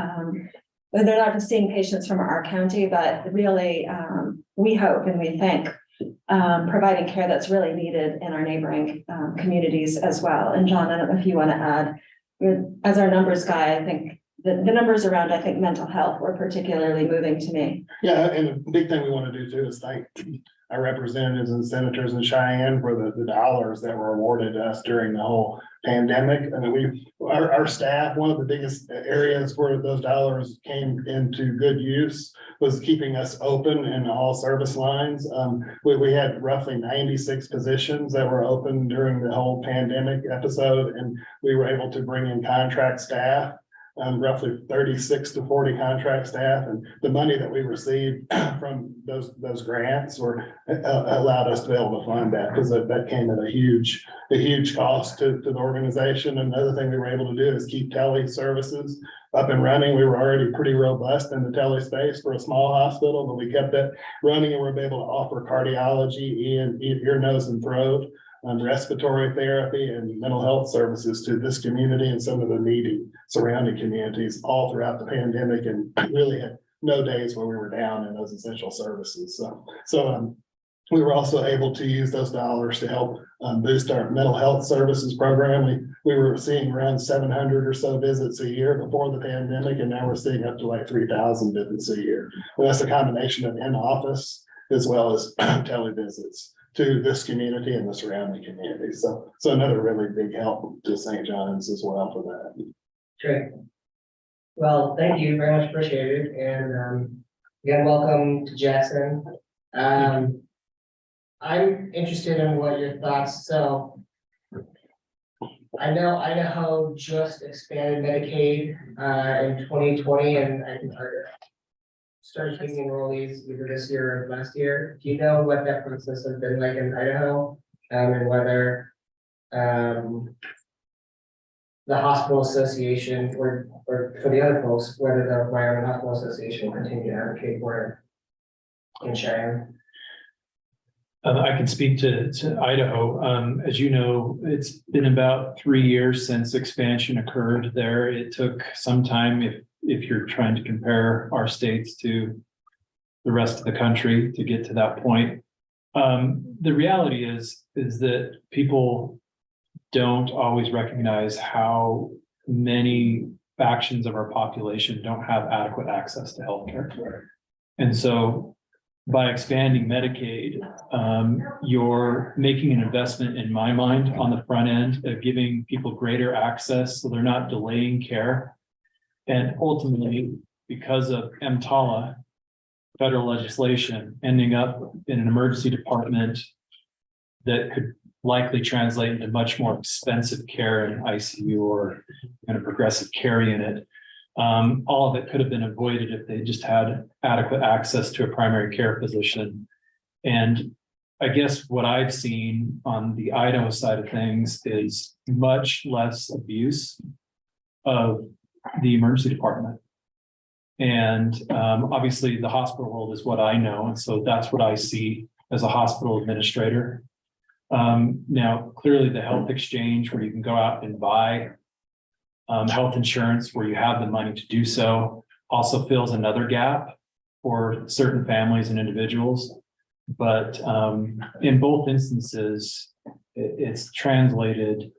Speaker 10: seeing patients from our county, but really, we hope and we think providing care that's really needed in our neighboring communities as well. And John, I don't know if you want to add, as our numbers guy, I think the numbers around, I think, mental health were particularly moving to me.
Speaker 12: Yeah, and the big thing we want to do too is thank our representatives and senators in Cheyenne for the dollars that were awarded to us during the whole pandemic. I mean, our staff, one of the biggest areas where those dollars came into good use was keeping us open in all service lines. We had roughly 96 positions that were open during the whole pandemic episode, and we were able to bring in contract staff. Roughly 36 to 40 contract staff, and the money that we received from those grants allowed us to be able to fund that, because that came at a huge cost to the organization. And another thing we were able to do is keep tele services up and running. We were already pretty robust in the tele space for a small hospital, but we kept that running, and we were able to offer cardiology, ear, nose, and throat, respiratory therapy, and mental health services to this community and some of the needy surrounding communities all throughout the pandemic, and really had no days where we were down in those essential services. So we were also able to use those dollars to help boost our mental health services program. We were seeing around 700 or so visits a year before the pandemic, and now we're seeing up to like 3,000 visits a year. And that's a combination of in-office as well as televisits to this community and the surrounding community. So another really big help to St. John's as well for that.
Speaker 1: Great. Well, thank you very much, appreciated. And Again, welcome to Jackson. I'm interested in what your thoughts, so. I know Idaho just expanded Medicaid in 2020 and I think started taking enrollees either this year or last year. Do you know what that process has been like in Idaho? And whether the hospital association or for the other folks, whether the Byron Hospital Association will continue to advocate for it in Cheyenne?
Speaker 18: I can speak to Idaho. As you know, it's been about 3 years since expansion occurred there. It took some time if you're trying to compare our states to the rest of the country to get to that point. The reality is that people don't always recognize how many factions of our population don't have adequate access to healthcare. And so by expanding Medicaid, you're making an investment, in my mind, on the front end of giving people greater access so they're not delaying care. And ultimately, because of EMTALA, federal legislation, ending up in an emergency department that could likely translate into much more expensive care in ICU or in a progressive care unit. All of it could have been avoided if they just had adequate access to a primary care physician. And I guess what I've seen on the Idaho side of things is much less abuse of the emergency department. And obviously the hospital world is what I know. And so that's what I see as a hospital administrator. Now, clearly the health exchange where you can go out and buy health insurance where you have the money to do so also fills another gap for certain families and individuals. But in both instances, it's translated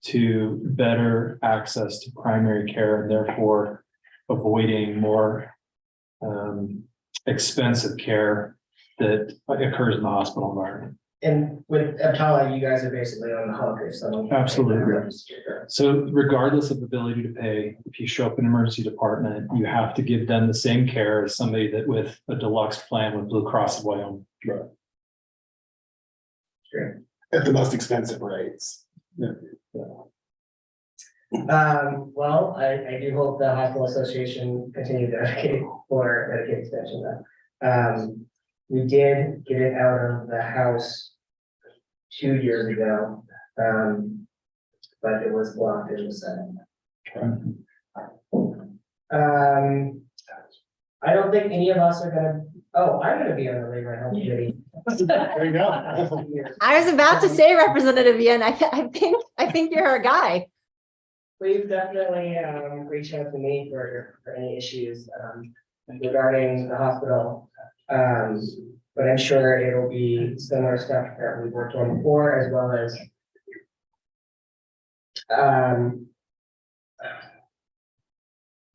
Speaker 18: to better access to primary care and therefore avoiding more expensive care that occurs in the hospital environment.
Speaker 1: And with EMTALA, you guys are basically on the hook if someone.
Speaker 18: Absolutely. So regardless of ability to pay, if you show up in an emergency department, you have to give them the same care as somebody that with a deluxe plan with Blue Cross of Wyoming.
Speaker 1: Sure.
Speaker 12: At the most expensive rates.
Speaker 1: Well, I do hope the hospital association continue to advocate for Medicaid expansion. We did get it out of the House 2 years ago, but it was blocked in the Senate. I don't think any of us are gonna, I'm gonna be on the labor and health committee.
Speaker 12: There you go.
Speaker 14: I was about to say, Representative Yin, I think you're a guy.
Speaker 1: Please definitely reach out to me for any issues regarding the hospital. But I'm sure it'll be similar stuff that we've worked on before, as well as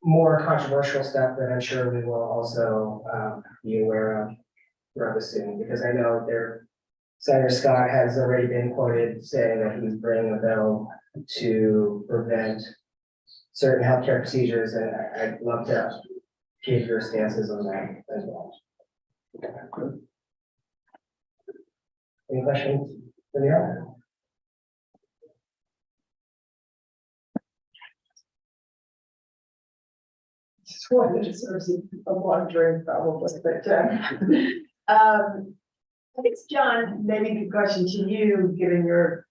Speaker 1: more controversial stuff that I'm sure we will also be aware of rather soon, because I know Senator Scott has already been quoted saying that he's bringing a bill to prevent certain healthcare procedures, and I'd love to hear your stances on that as well. Any questions for the audience?
Speaker 6: Just wanted to sort of a wandering probably, but I think, John, maybe the question to you, given your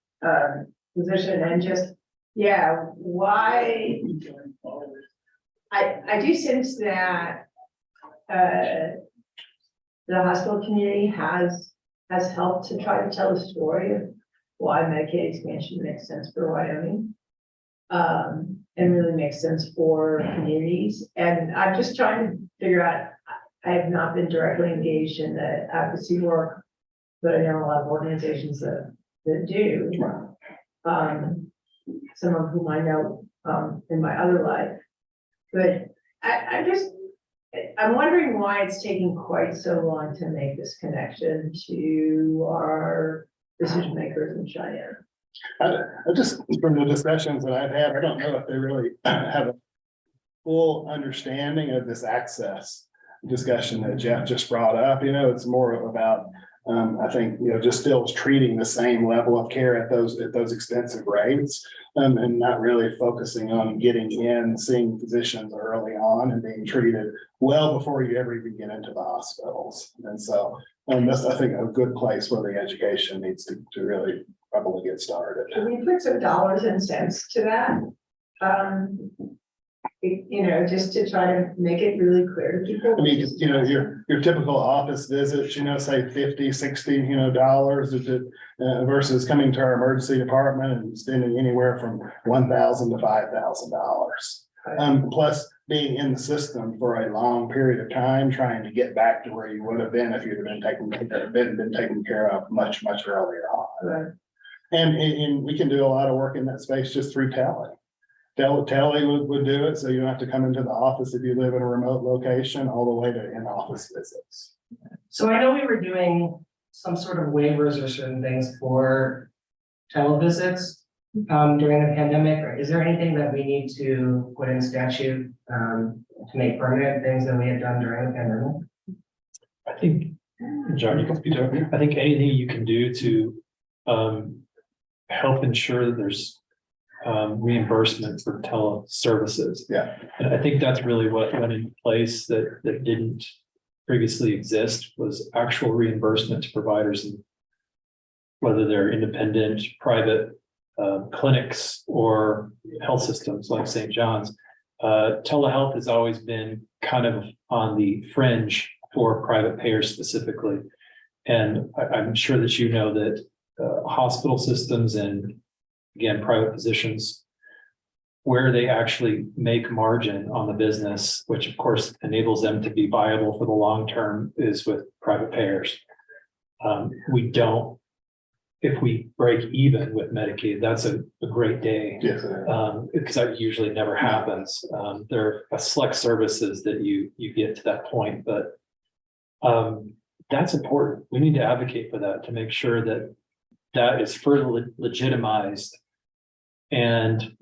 Speaker 6: position and just, why? I do sense that the hospital community has helped to try to tell the story of why Medicaid expansion makes sense for Wyoming. And really makes sense for communities. And I'm just trying to figure out, I have not been directly engaged in the advocacy work, but I know a lot of organizations that do. Some of whom I know in my other life. But I'm wondering why it's taking quite so long to make this connection to our decision makers in Cheyenne.
Speaker 12: I just, from the discussions that I've had, I don't know if they really have a full understanding of this access. discussion that Jeff just brought up, it's more about, I think, just still treating the same level of care at those expensive rates. And not really focusing on getting in, seeing physicians early on and being treated well before you ever even get into the hospitals. And so, that's, I think, a good place where the education needs to really probably get started.
Speaker 6: Can we put some dollars and cents to that? Just to try to make it really clear to people.
Speaker 12: I mean, your typical office visits, say $50, $60, dollars versus coming to our emergency department and spending anywhere from $1,000 to $5,000. Plus being in the system for a long period of time, trying to get back to where you would have been if you'd have been taken care of much, much earlier on.
Speaker 6: Right.
Speaker 12: And we can do a lot of work in that space just through tele. Tele would do it, so you don't have to come into the office if you live in a remote location, all the way to in-office visits.
Speaker 1: So I know we were doing some sort of waivers or certain things for televisits during the pandemic. Or is there anything that we need to put in statute to make permanent things that we had done during the pandemic?
Speaker 16: I think, John, you can speak to it. I think anything you can do to help ensure that there's reimbursement for teleservices.
Speaker 12: Yeah.
Speaker 16: And I think that's really what went in place that didn't previously exist, was actual reimbursement to providers, and whether they're independent, private clinics or health systems like St. John's. Telehealth has always been kind of on the fringe for private payers specifically. And I'm sure that that hospital systems and, again, private physicians, where they actually make margin on the business, which of course enables them to be viable for the long term, is with private payers. We don't, if we break even with Medicaid, that's a great day.
Speaker 12: Yes.
Speaker 16: Because that usually never happens. There are select services that you get to that point, but that's important. We need to advocate for that, to make sure that is further legitimized, and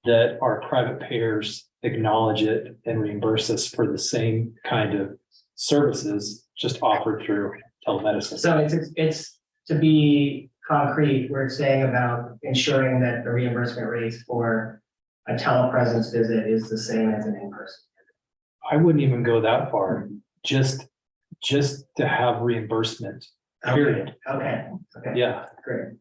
Speaker 16: that our private payers acknowledge it and reimburse us for the same kind of services just offered through telemedicine.
Speaker 1: So it's to be concrete, we're saying about ensuring that the reimbursement rates for a telepresence visit is the same as an in-person.
Speaker 16: I wouldn't even go that far, just to have reimbursement, period.
Speaker 1: Okay.
Speaker 16: Yeah.
Speaker 1: Great.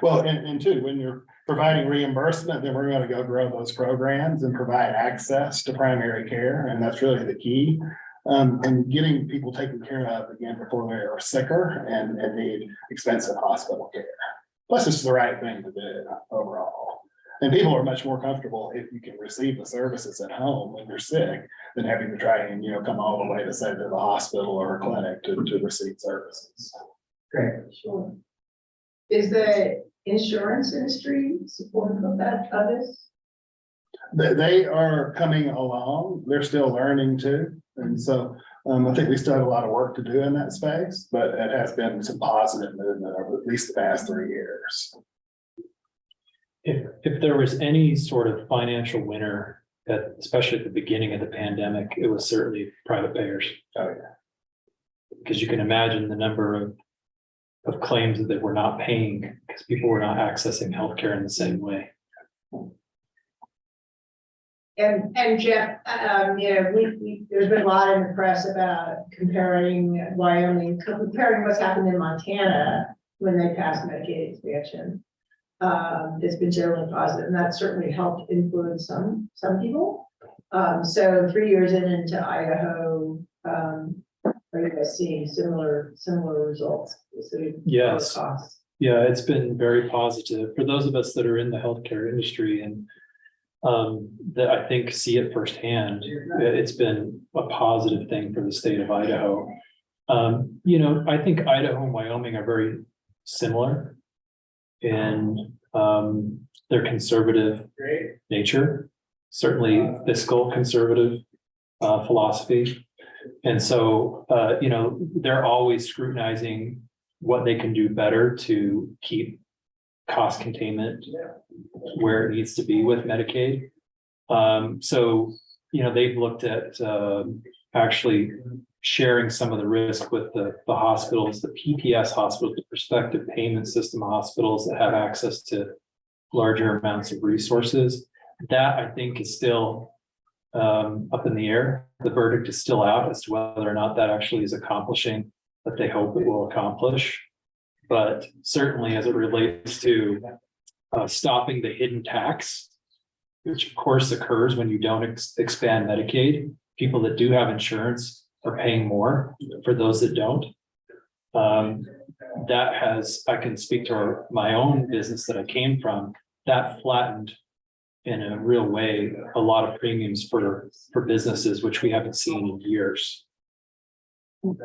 Speaker 12: Well, and two, when you're providing reimbursement, then we're going to go grow those programs and provide access to primary care. And that's really the key. And getting people taken care of again before they are sicker and need expensive hospital care. Plus, it's the right thing to do overall. And people are much more comfortable if you can receive the services at home when you're sick than having to try and, come all the way to say to the hospital or a clinic to receive services.
Speaker 1: Great.
Speaker 6: Sure. Is the insurance industry supportive of this?
Speaker 12: They are coming along. They're still learning too. And so I think we still have a lot of work to do in that space, but it has been some positive movement over at least the past 3 years.
Speaker 16: If there was any sort of financial winner, especially at the beginning of the pandemic, it was certainly private payers.
Speaker 12: Oh, yeah.
Speaker 16: Because you can imagine the number of claims that they were not paying because people were not accessing healthcare in the same way.
Speaker 6: And Jeff, there's been a lot in the press about comparing Wyoming, comparing what's happened in Montana when they passed Medicaid expansion. It's been generally positive, and that certainly helped influence some people. So 3 years into Idaho, are you guys seeing similar results?
Speaker 16: Yes. Yeah, it's been very positive for those of us that are in the healthcare industry and that I think see it firsthand. It's been a positive thing for the state of Idaho. I think Idaho and Wyoming are very similar in their conservative nature, certainly fiscal conservative philosophy. And so, they're always scrutinizing what they can do better to keep cost containment where it needs to be with Medicaid. So, they've looked at actually sharing some of the risk with the hospitals, the PPS hospitals, the prospective payment system hospitals that have access to larger amounts of resources. That I think is still up in the air. The verdict is still out as to whether or not that actually is accomplishing what they hope it will accomplish. But certainly as it relates to stopping the hidden tax, which of course occurs when you don't expand Medicaid, people that do have insurance are paying more for those that don't. That has, I can speak to my own business that I came from, that flattened in a real way a lot of premiums for businesses, which we haven't seen in years.
Speaker 14: Well,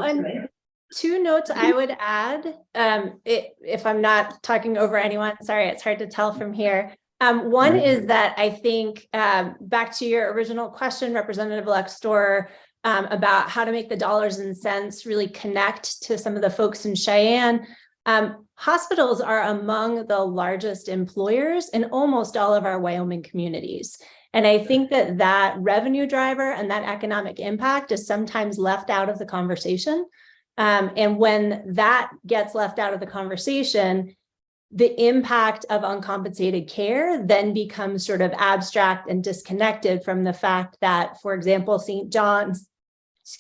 Speaker 14: and two notes I would add, if I'm not talking over anyone, sorry, it's hard to tell from here. One is that I think, back to your original question, Representative-elect Storer, about how to make the dollars and cents really connect to some of the folks in Cheyenne. Hospitals are among the largest employers in almost all of our Wyoming communities. And I think that that revenue driver and that economic impact is sometimes left out of the conversation. And when that gets left out of the conversation, the impact of uncompensated care then becomes sort of abstract and disconnected from the fact that, for example, St. John's,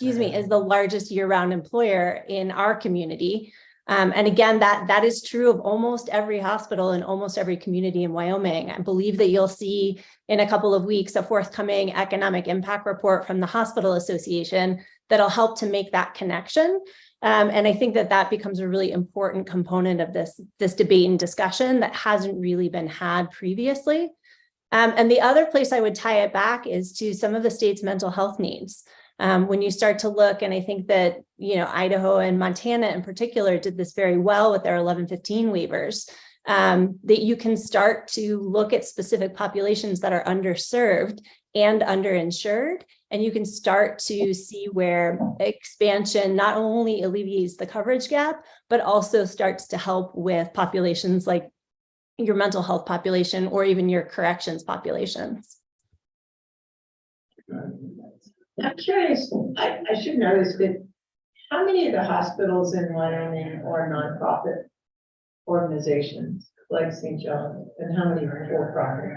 Speaker 14: is the largest year-round employer in our community. And again, that is true of almost every hospital in almost every community in Wyoming. I believe that you'll see in a couple of weeks a forthcoming economic impact report from the Hospital Association that'll help to make that connection. And I think that becomes a really important component of this debate and discussion that hasn't really been had previously. And the other place I would tie it back is to some of the state's mental health needs. When you start to look, and I think that, Idaho and Montana in particular did this very well with their 1115 waivers, that you can start to look at specific populations that are underserved and underinsured, and you can start to see where expansion not only alleviates the coverage gap, but also starts to help with populations like your mental health population or even your corrections populations.
Speaker 6: I'm curious, I should know this, but how many of the hospitals in Wyoming are nonprofit organizations like St. John, and how many are for-profit?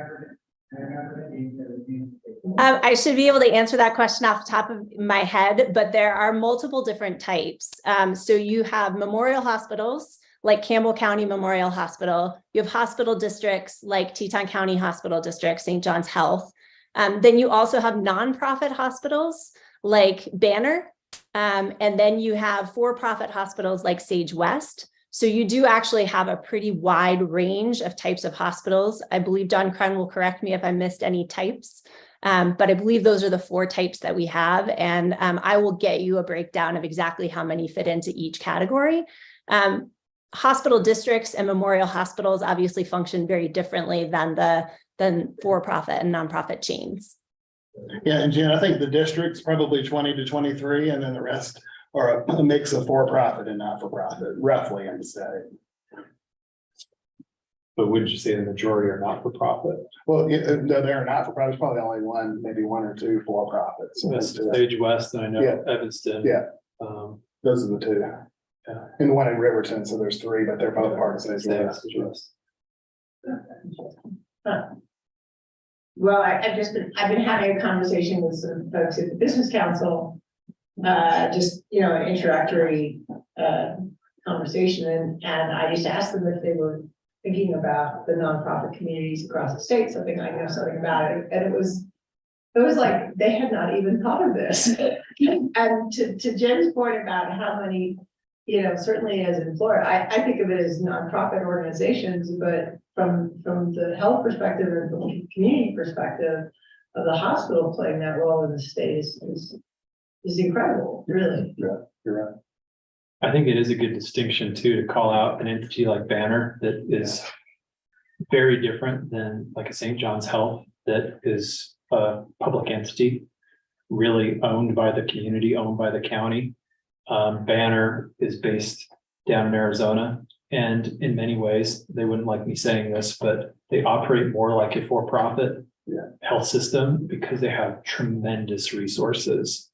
Speaker 14: I should be able to answer that question off the top of my head, but there are multiple different types. So you have memorial hospitals like Campbell County Memorial Hospital. You have hospital districts like Teton County Hospital District, St. John's Health. Then you also have nonprofit hospitals like Banner. And then you have for-profit hospitals like Sage West. So you do actually have a pretty wide range of types of hospitals. I believe Don Kren will correct me if I missed any types, but I believe those are the 4 types that we have. And I will get you a breakdown of exactly how many fit into each category. Hospital districts and memorial hospitals obviously function very differently than for-profit and nonprofit chains.
Speaker 12: Yeah, and Jen, I think the district's probably 20 to 23, and then the rest are a mix of for-profit and not-for-profit, roughly, I'm saying.
Speaker 16: But wouldn't you say the majority are not for profit?
Speaker 12: Well, no, they're not for profit. It's probably only maybe one or two for profit. So
Speaker 16: That's Sage West, and I know Evanston.
Speaker 12: Yeah. Those are the 2.
Speaker 16: Yeah.
Speaker 12: And the one in Riverton, so there's 3, but they're both part of Sage West.
Speaker 6: Well, I've been having a conversation with some folks at the Business Council, just, an introductory conversation, and I just asked them if they were thinking about the nonprofit communities across the state, something I know something about it, and it was like they had not even thought of this. And to Jen's point about how many, certainly as an employer, I think of it as nonprofit organizations, but from the health perspective and from the community perspective of the hospital playing that role in the state is incredible, really.
Speaker 12: Yeah, you're right.
Speaker 16: I think it is a good distinction too, to call out an entity like Banner that is very different than like a St. John's Health that is a public entity, really owned by the community, owned by the county. Banner is based down in Arizona, And in many ways, they wouldn't like me saying this, but they operate more like a for-profit health system because they have tremendous resources.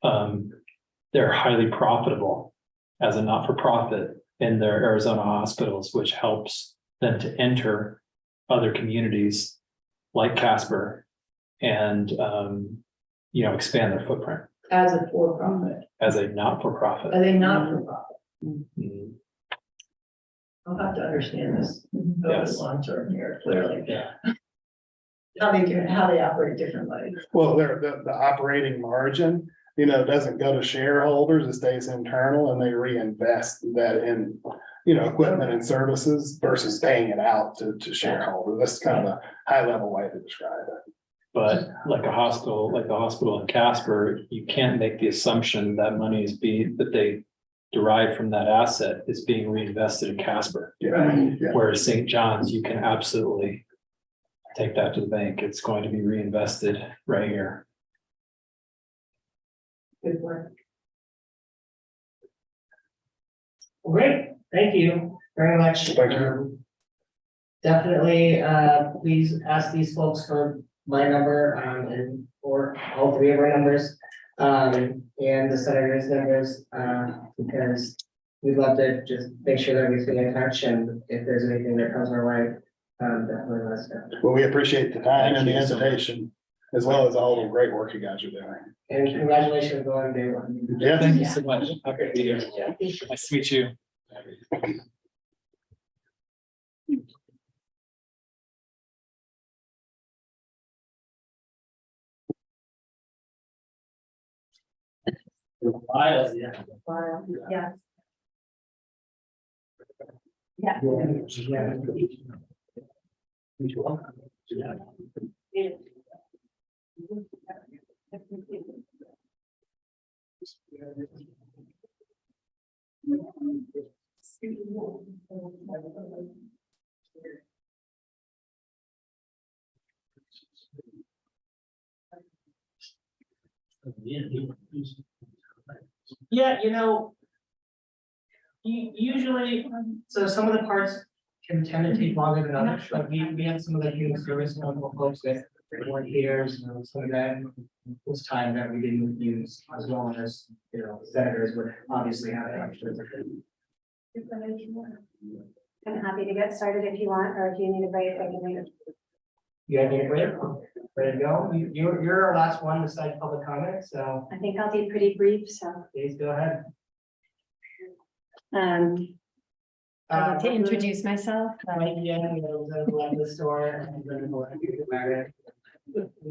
Speaker 16: They're highly profitable as a not-for-profit in their Arizona hospitals, which helps them to enter other communities like Casper and, expand their footprint
Speaker 6: As a for-profit,
Speaker 16: as a not-for-profit.
Speaker 6: are they not for-profit?
Speaker 16: Mhm.
Speaker 6: I'll have to understand this over
Speaker 16: Yes.
Speaker 6: the long term here, clearly. How they operate differently.
Speaker 12: Well, the operating margin, doesn't go to shareholders, it stays internal and they reinvest that in, equipment and services versus paying it out to shareholders. That's kind of a high level way to describe it.
Speaker 16: But like the hospital in Casper, you can't make the assumption that money that they derive from that asset is being reinvested in Casper.
Speaker 12: Yeah.
Speaker 16: Whereas St. John's, you can absolutely take that to the bank. It's going to be reinvested right here.
Speaker 6: Good work.
Speaker 1: Great, thank you very much.
Speaker 12: Thank you.
Speaker 1: Definitely, please ask these folks for my number, and or all three of our numbers, and the senator's numbers, because we'd love to just make sure that we stay in touch, and if there's anything that comes our way, definitely let us know.
Speaker 12: Well, we appreciate the time and the
Speaker 16: Thank you so much.
Speaker 12: invitation, as well as all the great work you guys are doing.
Speaker 1: And congratulations on day one.
Speaker 12: Yeah.
Speaker 16: Thank you so much. Happy to be here. Nice to meet you.
Speaker 6: Yeah.
Speaker 1: Yeah, usually, so some of the parts can tend to take longer than others, like we had some of the human service folks that weren't here, so some of that was time that we didn't use, as well as, senators would obviously have extra.
Speaker 10: I'm happy to get started if you want, or if you need a break, I can leave.
Speaker 1: You guys need a break? Ready to go? You're our last one besides public comment, so
Speaker 10: I think I'll be pretty brief, so.
Speaker 1: please go ahead.
Speaker 10: I'd like to introduce myself.
Speaker 1: Mike Yin, the store.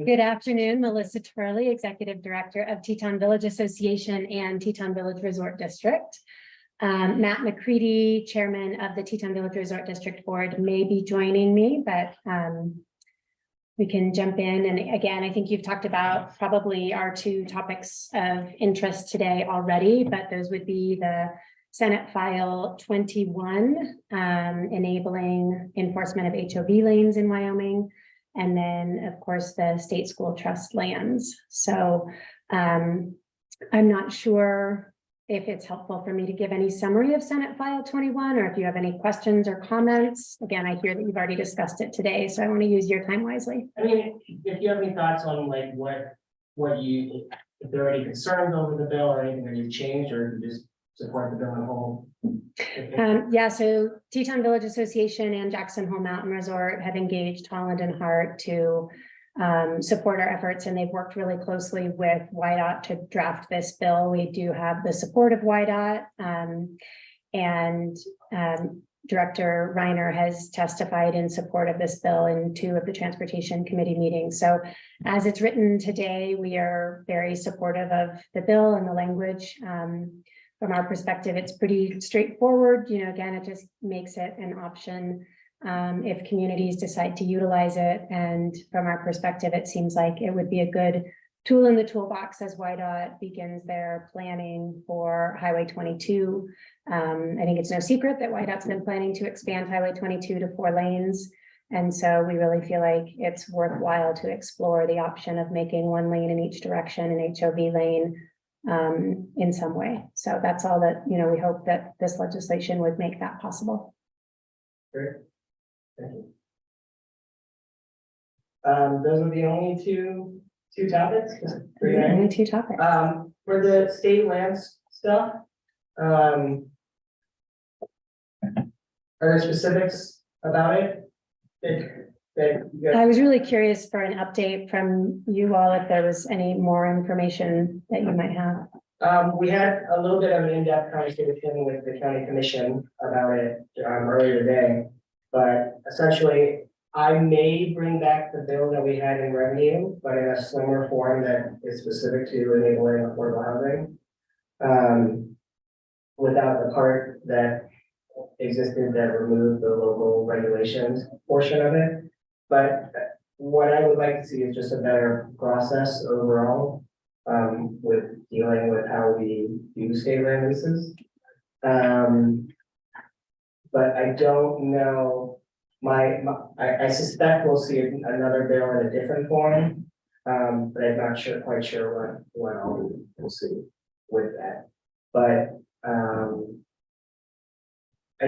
Speaker 10: Good afternoon, Melissa Turley, Executive Director of Teton Village Association and Teton Village Resort District. Matt McCready, Chairman of the Teton Village Resort District Board, may be joining me, but we can jump in. And again, I think you've talked about probably our two topics of interest today already, but those would be the Senate File 21, enabling enforcement of HOV lanes in Wyoming, and then, of course, the state school trust lands. So I'm not sure if it's helpful for me to give any summary of Senate File 21, or if you have any questions or comments. Again, I hear that you've already discussed it today, so I want to use your time wisely.
Speaker 1: I mean, if you have any thoughts on like if there are any concerns over the bill or anything that you've changed, or if you just support the bill in whole.
Speaker 10: Yeah, so Teton Village Association and Jackson Hole Mountain Resort have engaged Holland and Hart to support our efforts, and they've worked really closely with YDOT to draft this bill. We do have the support of YDOT, and Director Reiner has testified in support of this bill in 2 of the Transportation Committee meetings. So as it's written today, we are very supportive of the bill and the language. From our perspective, it's pretty straightforward. Again, it just makes it an option if communities decide to utilize it. And from our perspective, it seems like it would be a good tool in the toolbox as YDOT begins their planning for Highway 22. I think it's no secret that YDOT's been planning to expand Highway 22 to 4 lanes. And so we really feel like it's worthwhile to explore the option of making 1 lane in each direction, an HOV lane, in some way. So that's all that, you know, we hope that this legislation would make that possible.
Speaker 1: Great. Thank you. Those are the only two topics? Three, right?
Speaker 10: Only two topics.
Speaker 1: For the state lands stuff, are there specifics about it?
Speaker 10: I was really curious for an update from you all, if there was any more information that you might have.
Speaker 1: We had a little bit of an in-depth conversation with the county commission about it earlier today. But essentially, I may bring back the bill that we had in revenue, but in a slimmer form that is specific to enabling affordable housing. Without the part that existed that removed the local regulations portion of it. But what I would like to see is just a better process overall with dealing with how we do state land leases. But I don't know, I suspect we'll see another bill in a different form. But I'm not quite sure what we'll see with that. But I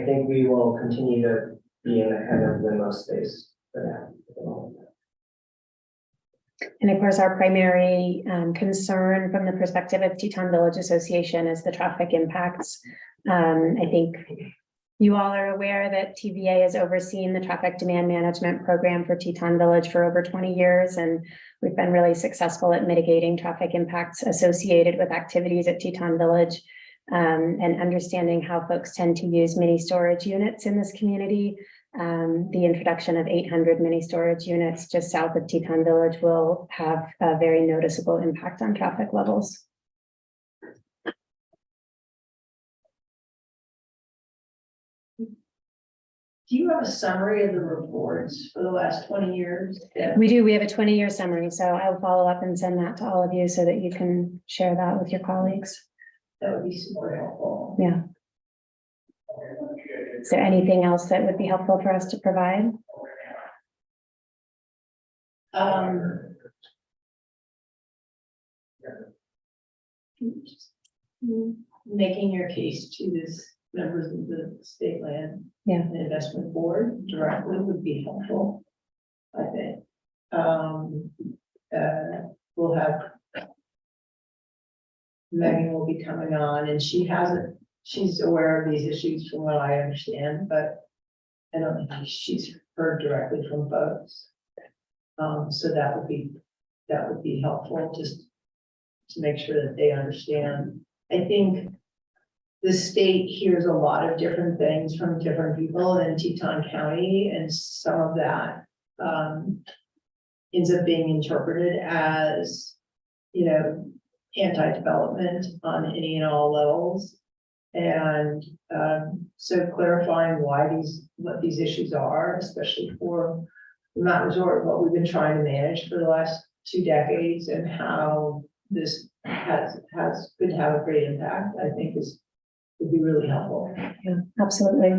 Speaker 1: think we will continue to be in a kind of limbo space for that.
Speaker 10: And of course, our primary concern from the perspective of Teton Village Association is the traffic impacts. I think you all are aware that TVA has overseen the traffic demand management program for Teton Village for over 20 years, and we've been really successful at mitigating traffic impacts associated with activities at Teton Village, and understanding how folks tend to use mini storage units in this community. The introduction of 800 mini storage units just south of Teton Village will have a very noticeable impact on traffic levels.
Speaker 6: Do you have a summary of the reports for the last 20 years?
Speaker 10: We do. We have a 20-year summary, so I'll follow up and send that to all of you so that you can share that with your colleagues.
Speaker 6: That would be super helpful.
Speaker 10: Yeah. Is there anything else that would be helpful for us to provide?
Speaker 6: Making your case to this members of the state land
Speaker 10: Yeah.
Speaker 6: and investment board directly would be helpful, I think. We'll have Megan will be coming on, and she's aware of these issues from what I understand, but I don't think she's heard directly from folks. So that would be helpful, just to make sure that they understand. I think the state hears a lot of different things from different people in Teton County, and some of that ends up being interpreted as, you know, anti-development on any and all levels. And so clarifying what these issues are, especially for Mountain Resort, what we've been trying to manage for the last 2 decades, and how this could have a great impact, I think would be really helpful.
Speaker 10: Yeah, absolutely.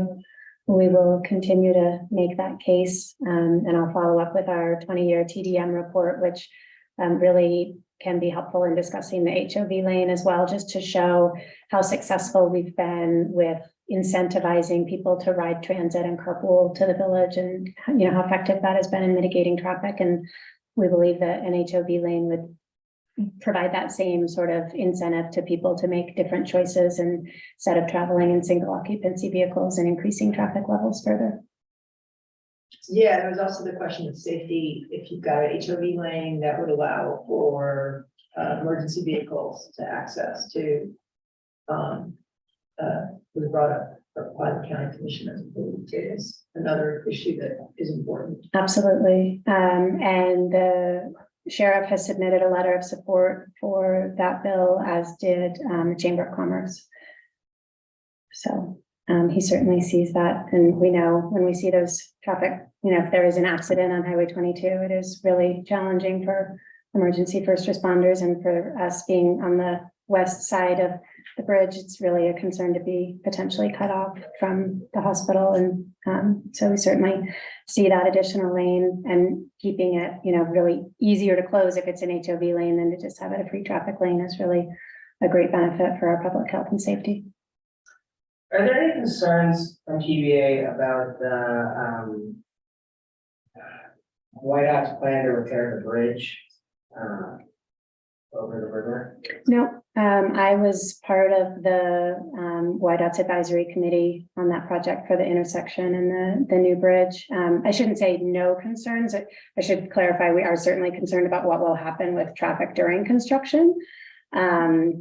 Speaker 10: We will continue to make that case, and I'll follow up with our 20-year TDM report, which really can be helpful in discussing the HOV lane as well, just to show how successful we've been with incentivizing people to ride transit and carpool to the village, and you know how effective that has been in mitigating traffic. And we believe that an HOV lane would provide that same sort of incentive to people to make different choices instead of traveling in single occupancy vehicles and increasing traffic levels further.
Speaker 6: Yeah, there was also the question of safety. If you've got an HOV lane, that would allow for emergency vehicles to access to, was brought up by the county commission as it is another issue that is important.
Speaker 10: Absolutely. And the sheriff has submitted a letter of support for that bill, as did the Chamber of Commerce. So he certainly sees that, and we know when we see those traffic, you know, if there is an accident on Highway 22, it is really challenging for emergency first responders, and for us being on the west side of the bridge, it's really a concern to be potentially cut off from the hospital. And so we certainly see that additional lane and keeping it, you know, really easier to close if it's an HOV lane than to just have it a free traffic lane is really a great benefit for our public health and safety.
Speaker 1: Are there any concerns from TVA about the White House plan to repair the bridge over the river?
Speaker 10: No, I was part of the YDOT's advisory committee on that project for the intersection and the new bridge. I shouldn't say no concerns. I should clarify, we are certainly concerned about what will happen with traffic during construction.
Speaker 1: But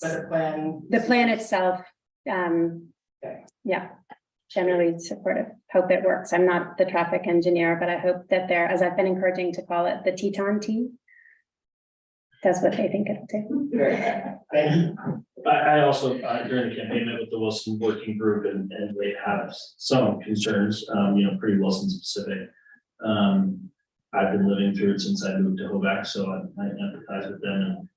Speaker 10: the plan itself, yeah, generally supportive, hope it works. I'm not the traffic engineer, but I hope that they're, as I've been encouraging to call it, the Teton T. That's what they think it'll do.
Speaker 1: Thank you.
Speaker 5: I also, during the campaign, met with the Wilson working group and they have some concerns, you know, pretty Wilson specific. I've been living through it since I moved to Hoback, so I empathize with them.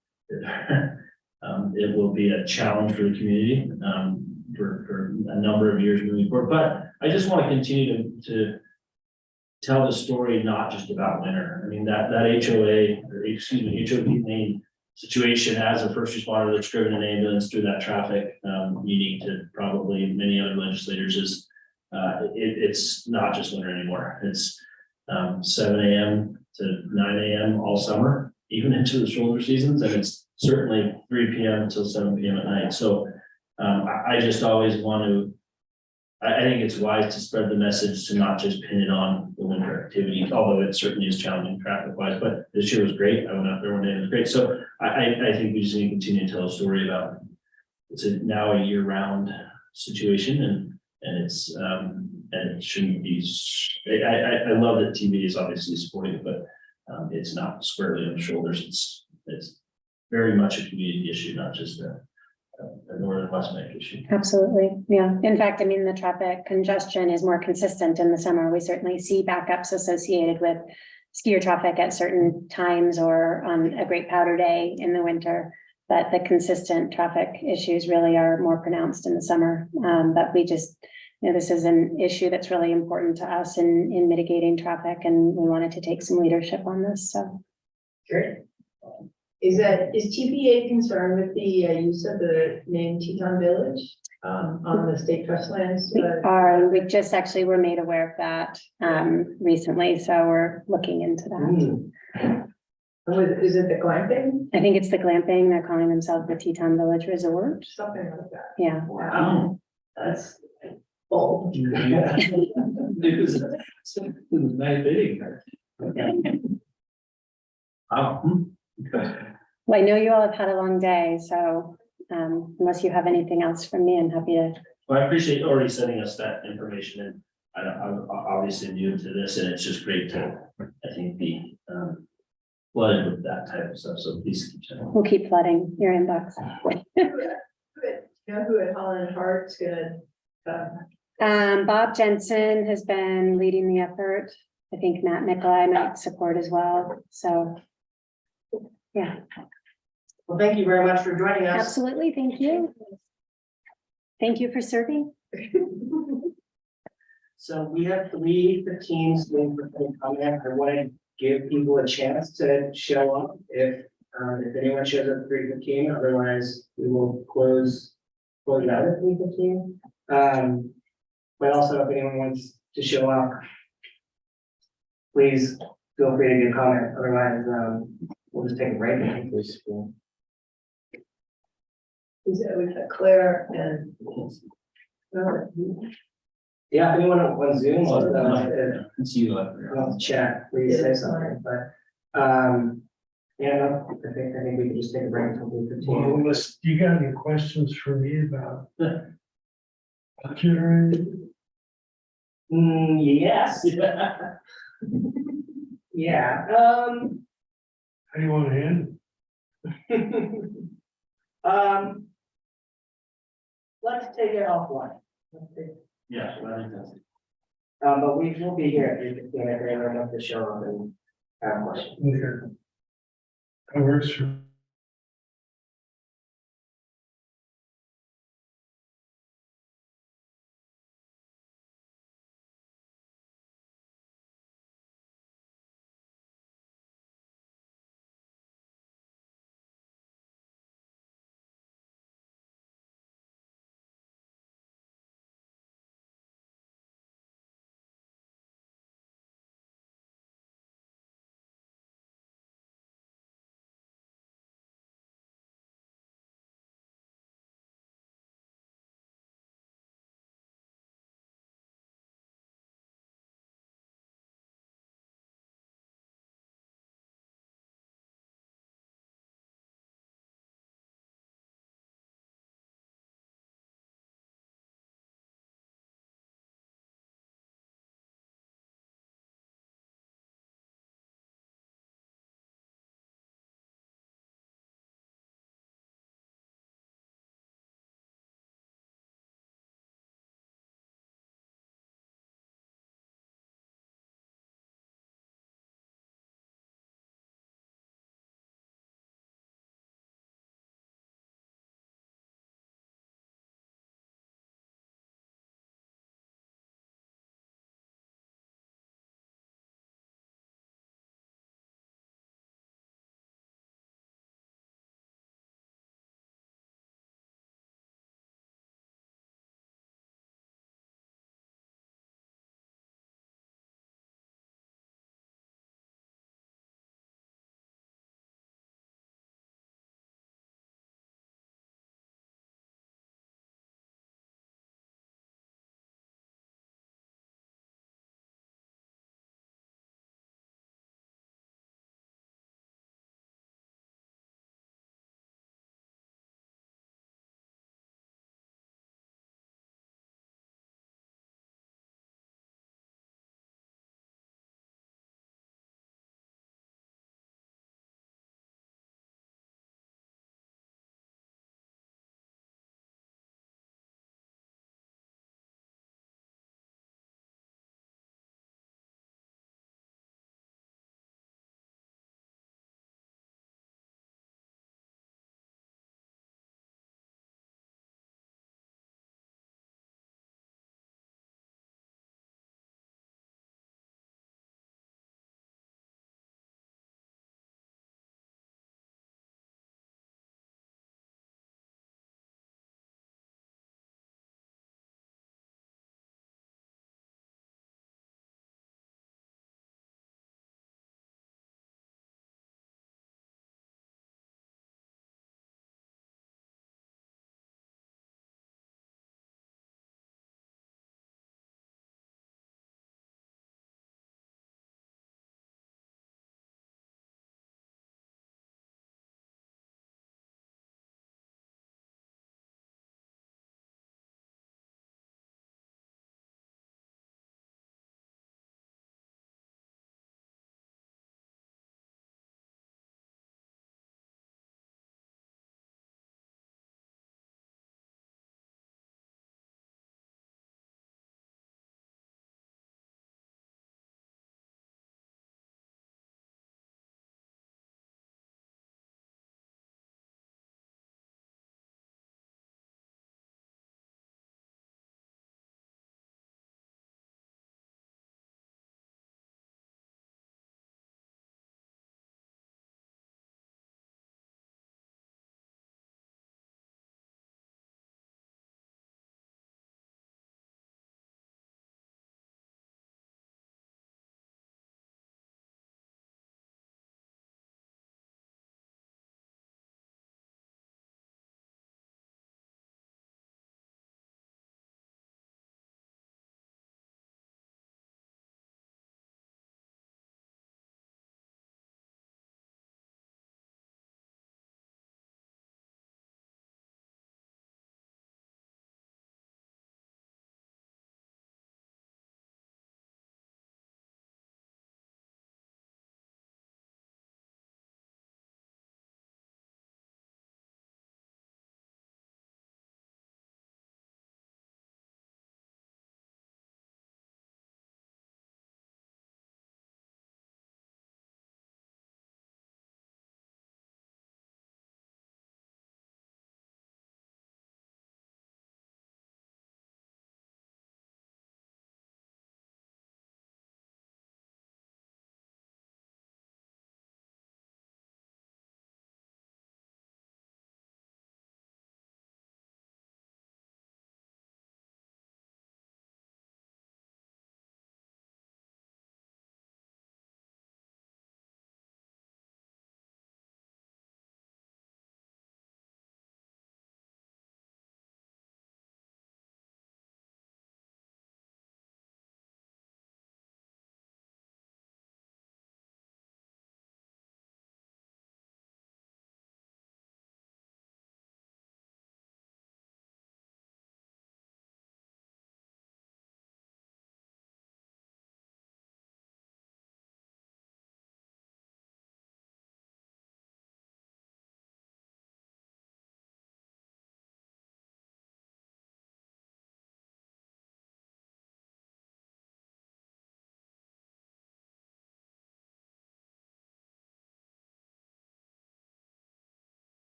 Speaker 5: And it will be a challenge for the community for a number of years moving forward. But I just want to continue to tell the story, not just about winter. I mean, that HOA, or excuse me, HOV lane situation, as a first responder that's driven an ambulance through that traffic, unique to probably many other legislators, is it's not just winter anymore. It's 7 a.m. to 9 a.m. all summer, even into the shoulder seasons, and it's certainly 3 p.m. until 7 p.m. at night. So I just always want to, I think it's wise to spread the message to not just pin it on the winter activity, although it certainly is challenging traffic wise, but this year was great. I went out there one day, it was great. So I think we just need to continue to tell a story about it's now a year round situation and it's and it shouldn't be, I love that TV is obviously supporting, but it's not squarely on the shoulders. It's very much a community issue, not just a northern West Bank issue.
Speaker 10: Absolutely. Yeah. In fact, I mean, the traffic congestion is more consistent in the summer. We certainly see backups associated with skier traffic at certain times or on a great powder day in the winter. But the consistent traffic issues really are more pronounced in the summer. But we just, you know, this is an issue that's really important to us in mitigating traffic, and we wanted to take some leadership on this. So
Speaker 6: Great. Is TVA concerned with the use of the name Teton Village on the state trust lands?
Speaker 10: we just actually were made aware of that recently, so we're looking into that.
Speaker 6: Is it the glamping?
Speaker 10: I think it's the glamping. They're calling themselves the Teton Village Resort.
Speaker 6: Something like that.
Speaker 10: Yeah.
Speaker 6: Wow. That's bold.
Speaker 5: Yeah. It was nice bidding. Wow.
Speaker 10: Well, I know you all have had a long day, so unless you have anything else from me, I'm happy to.
Speaker 5: Well, I appreciate you already sending us that information, and I'm obviously new to this, and it's just great to, I think, be flooded with that type of stuff, so please keep sending.
Speaker 10: We'll keep flooding your inbox.
Speaker 6: You know who at Holland Hart's gonna
Speaker 10: Bob Jensen has been leading the effort. I think Matt Nicolai might support as well. So, yeah.
Speaker 1: Well, thank you very much for joining us.
Speaker 10: Absolutely. Thank you. Thank you for serving.
Speaker 1: So we have 3:15 waiting for public comment. I want to give people a chance to show up if anyone shows up at 3:15. Otherwise, we will close it out at 3:15. But also, if anyone wants to show up, please feel free to give comment. Otherwise, we'll just take a break.
Speaker 6: Is it with Claire and?
Speaker 1: Yeah, if anyone on Zoom
Speaker 5: See you later.
Speaker 1: wants to chat, please say something. But yeah, no, I think we can just take a break until 3:15.
Speaker 8: Well, unless you got any questions for me about computer?
Speaker 1: Yes. Yeah.
Speaker 8: How do you want to end?
Speaker 1: Let's take it offline.
Speaker 5: Yeah, well, I think that's it.
Speaker 1: But we will be here if anyone wants to show up and have questions.
Speaker 8: Okay. That works for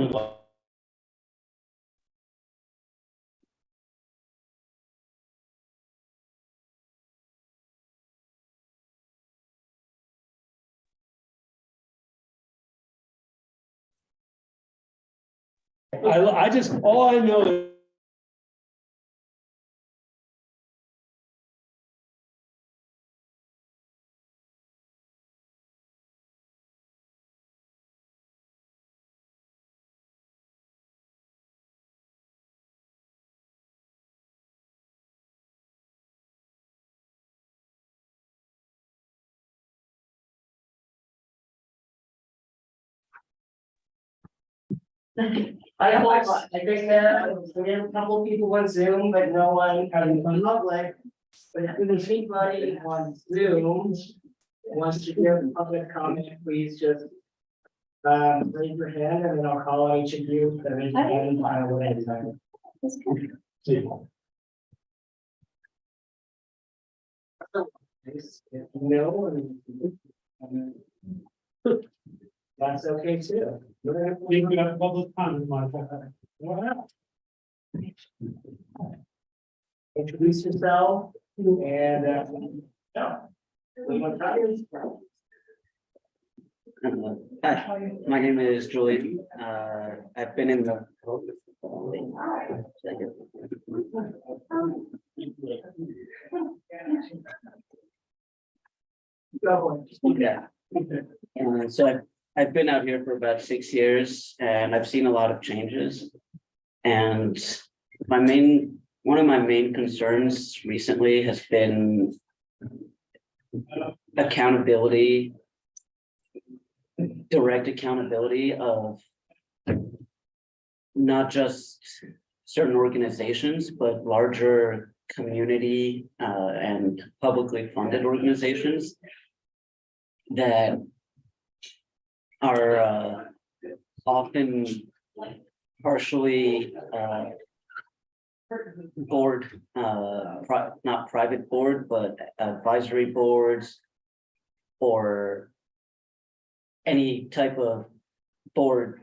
Speaker 8: would like. I just, all I know is.
Speaker 1: I think we have a couple people on Zoom, but no one in public. But if anybody on Zoom wants to hear the public comment, please just raise your hand and then I'll call on each of you. to raise your hand and I will answer. No, and that's okay too.
Speaker 8: We got public comment, Martha.
Speaker 1: Introduce yourself and yeah.
Speaker 17: Hi, my name is Julian. I've been in the. Yeah. And so I've been out here for about 6 years and I've seen a lot of changes. And one of my main concerns recently has been accountability, direct accountability of not just certain organizations, but larger community and publicly funded organizations that are often partially board, not private board, but advisory boards or any type of board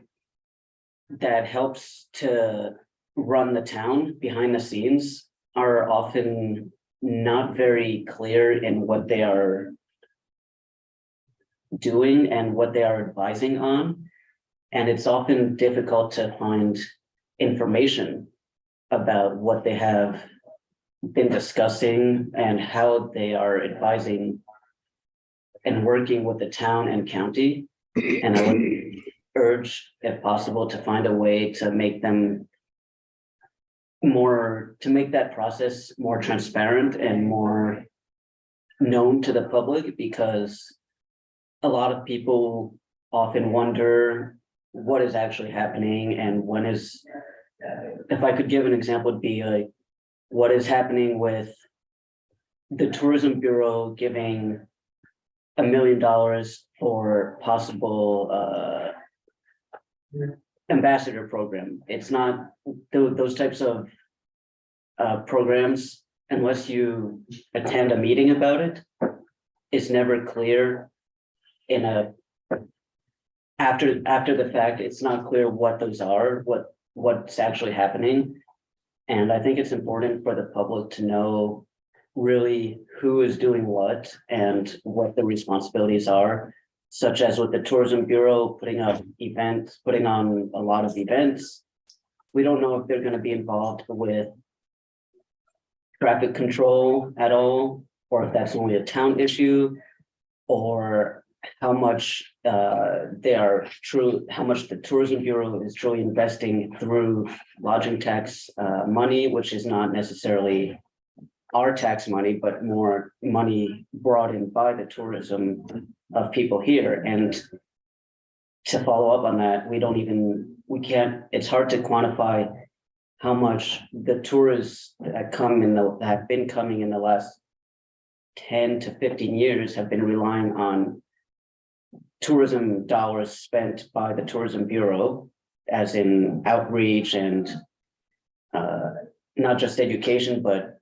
Speaker 17: that helps to run the town behind the scenes are often not very clear in what they are doing and what they are advising on. And it's often difficult to find information about what they have been discussing and how they are advising and working with the town and county. And I would urge, if possible, to find a way to make them more, to make that process more transparent and more known to the public, because a lot of people often wonder what is actually happening and when is, if I could give an example, it'd be like, what is happening with the Tourism Bureau giving $1 million for possible ambassador program. It's not those types of programs, unless you attend a meeting about it, it's never clear in a after the fact. It's not clear what those are, what's actually happening. And I think it's important for the public to know really who is doing what and what the responsibilities are, such as with the Tourism Bureau putting on a lot of events. We don't know if they're going to be involved with traffic control at all, or if that's only a town issue, or how much how much the Tourism Bureau is truly investing through lodging tax money, which is not necessarily our tax money, but more money brought in by the tourism of people here. And to follow up on that, it's hard to quantify how much the tourists that have been coming in the last 10 to 15 years have been relying on tourism dollars spent by the Tourism Bureau, as in outreach and not just education, but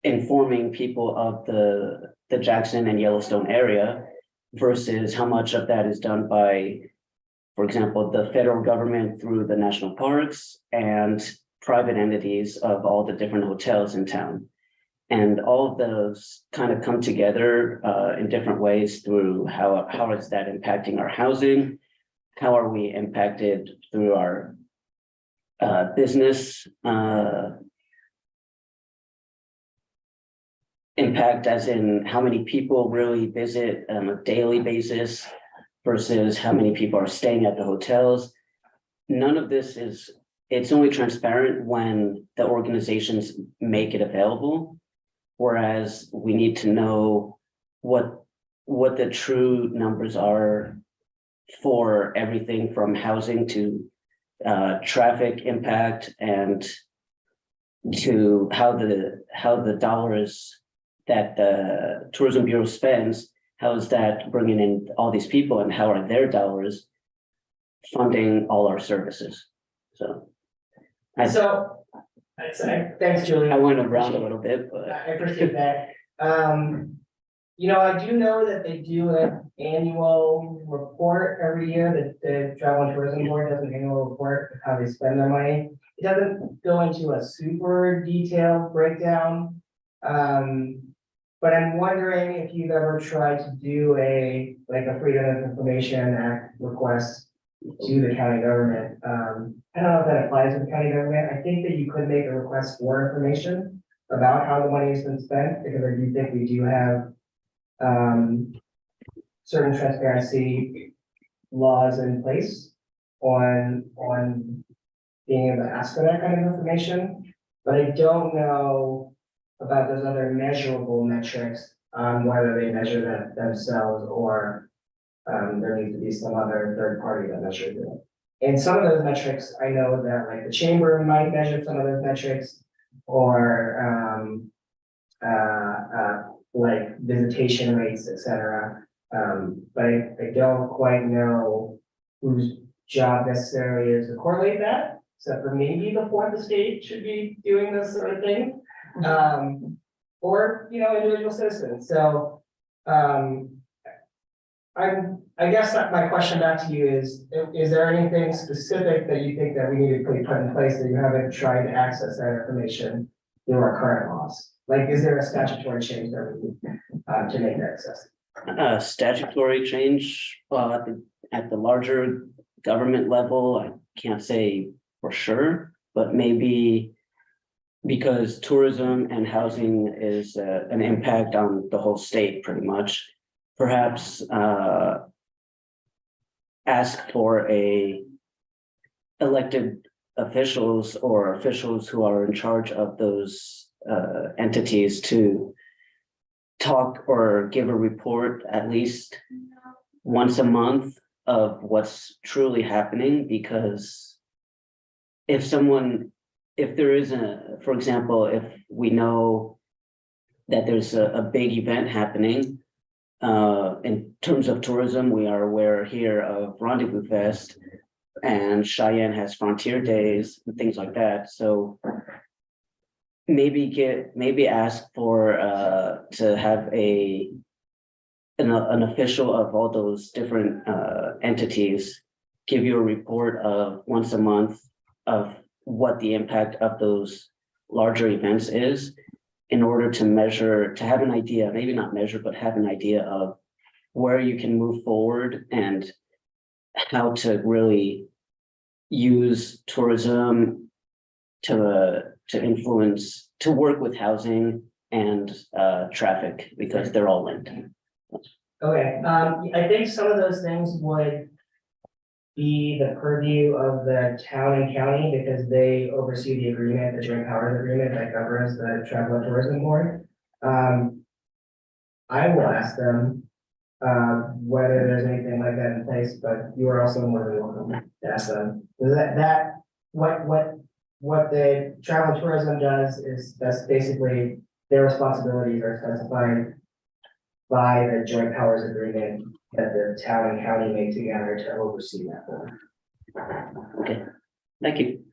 Speaker 17: informing people of the Jackson and Yellowstone area, versus how much of that is done by for example, the federal government through the national parks and private entities of all the different hotels in town. And all of those kind of come together in different ways through how is that impacting our housing? How are we impacted through our business impact, as in how many people really visit on a daily basis versus how many people are staying at the hotels. None of this it's only transparent when the organizations make it available. Whereas we need to know what the true numbers are for everything from housing to traffic impact, and to how the dollars that the Tourism Bureau spends, how is that bringing in all these people, and how are their dollars funding all our services? So.
Speaker 1: Thanks, Julie.
Speaker 17: I went around a little bit, but.
Speaker 1: I appreciate that. You know, I do know that they do an annual report every year, that the Travel and Tourism Board does an annual report of how they spend their money. It doesn't go into a super detailed breakdown. But I'm wondering if you've ever tried to do a Freedom of Information Act request to the county government. I don't know if that applies to the county government. I think that you could make a request for information about how the money has been spent, because I do think we do have certain transparency laws in place on being able to ask for that kind of information. But I don't know about those other measurable metrics, whether they measure that themselves or there needs to be some other third party that measures it. And some of those metrics, I know that like the chamber might measure some of those metrics, or like visitation rates, et cetera. But I don't quite know whose job necessarily is to correlate that, except for maybe the fourth estate should be doing this sort of thing. Or, individual citizens. So, I guess that my question back to you is there anything specific that you think that we need to put in place that you haven't tried to access that information through our current laws? Like, is there a statutory change that we need to make that accessible?
Speaker 17: Statutory change, at the larger government level, I can't say for sure, but maybe because tourism and housing is an impact on the whole state pretty much, perhaps ask for elected officials or officials who are in charge of those entities to talk or give a report at least once a month of what's truly happening. Because if there is for example, if we know that there's a big event happening, in terms of tourism, we are aware here of Rendezvous Fest, and Cheyenne has Frontier Days and things like that. So maybe ask for to have an official of all those different entities give you a report of once a month of what the impact of those larger events is, in order to measure, to have an idea, maybe not measure, but have an idea of where you can move forward and how to really use tourism to influence, to work with housing and traffic, because they're all linked.
Speaker 1: Okay, I think some of those things would be the purview of the town and county, because they oversee the agreement, the joint powers agreement that governs the Travel and Tourism Board. I will ask them whether there's anything like that in place, but you are also more than welcome to ask them. What the Travel and Tourism does is that's basically their responsibilities are specified by the joint powers agreement that the town and county make together to oversee that board.
Speaker 17: Okay, thank you.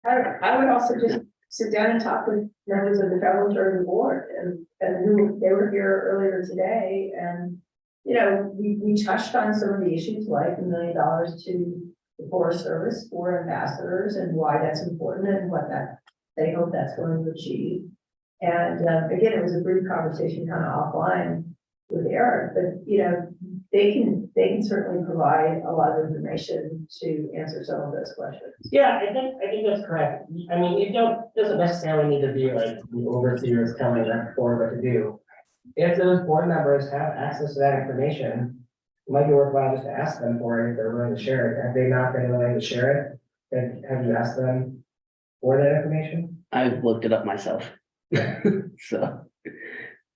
Speaker 6: I would also just sit down and talk with members of the Travel and Tourism Board and who, they were here earlier today, and we touched on some of the issues like $1 million to the Forest Service for ambassadors and why that's important and what they hope that's going to achieve. And again, it was a brief conversation kind of offline with Eric, but they can certainly provide a lot of information to answer some of those questions.
Speaker 1: Yeah, I think that's correct. I mean, it doesn't necessarily need to be like the overseers telling that board what to do. If those board members have access to that information, it might be worthwhile just to ask them for it if they're willing to share it. Have they not been willing to share it? Then have you asked them for that information?
Speaker 17: I've looked it up myself. So.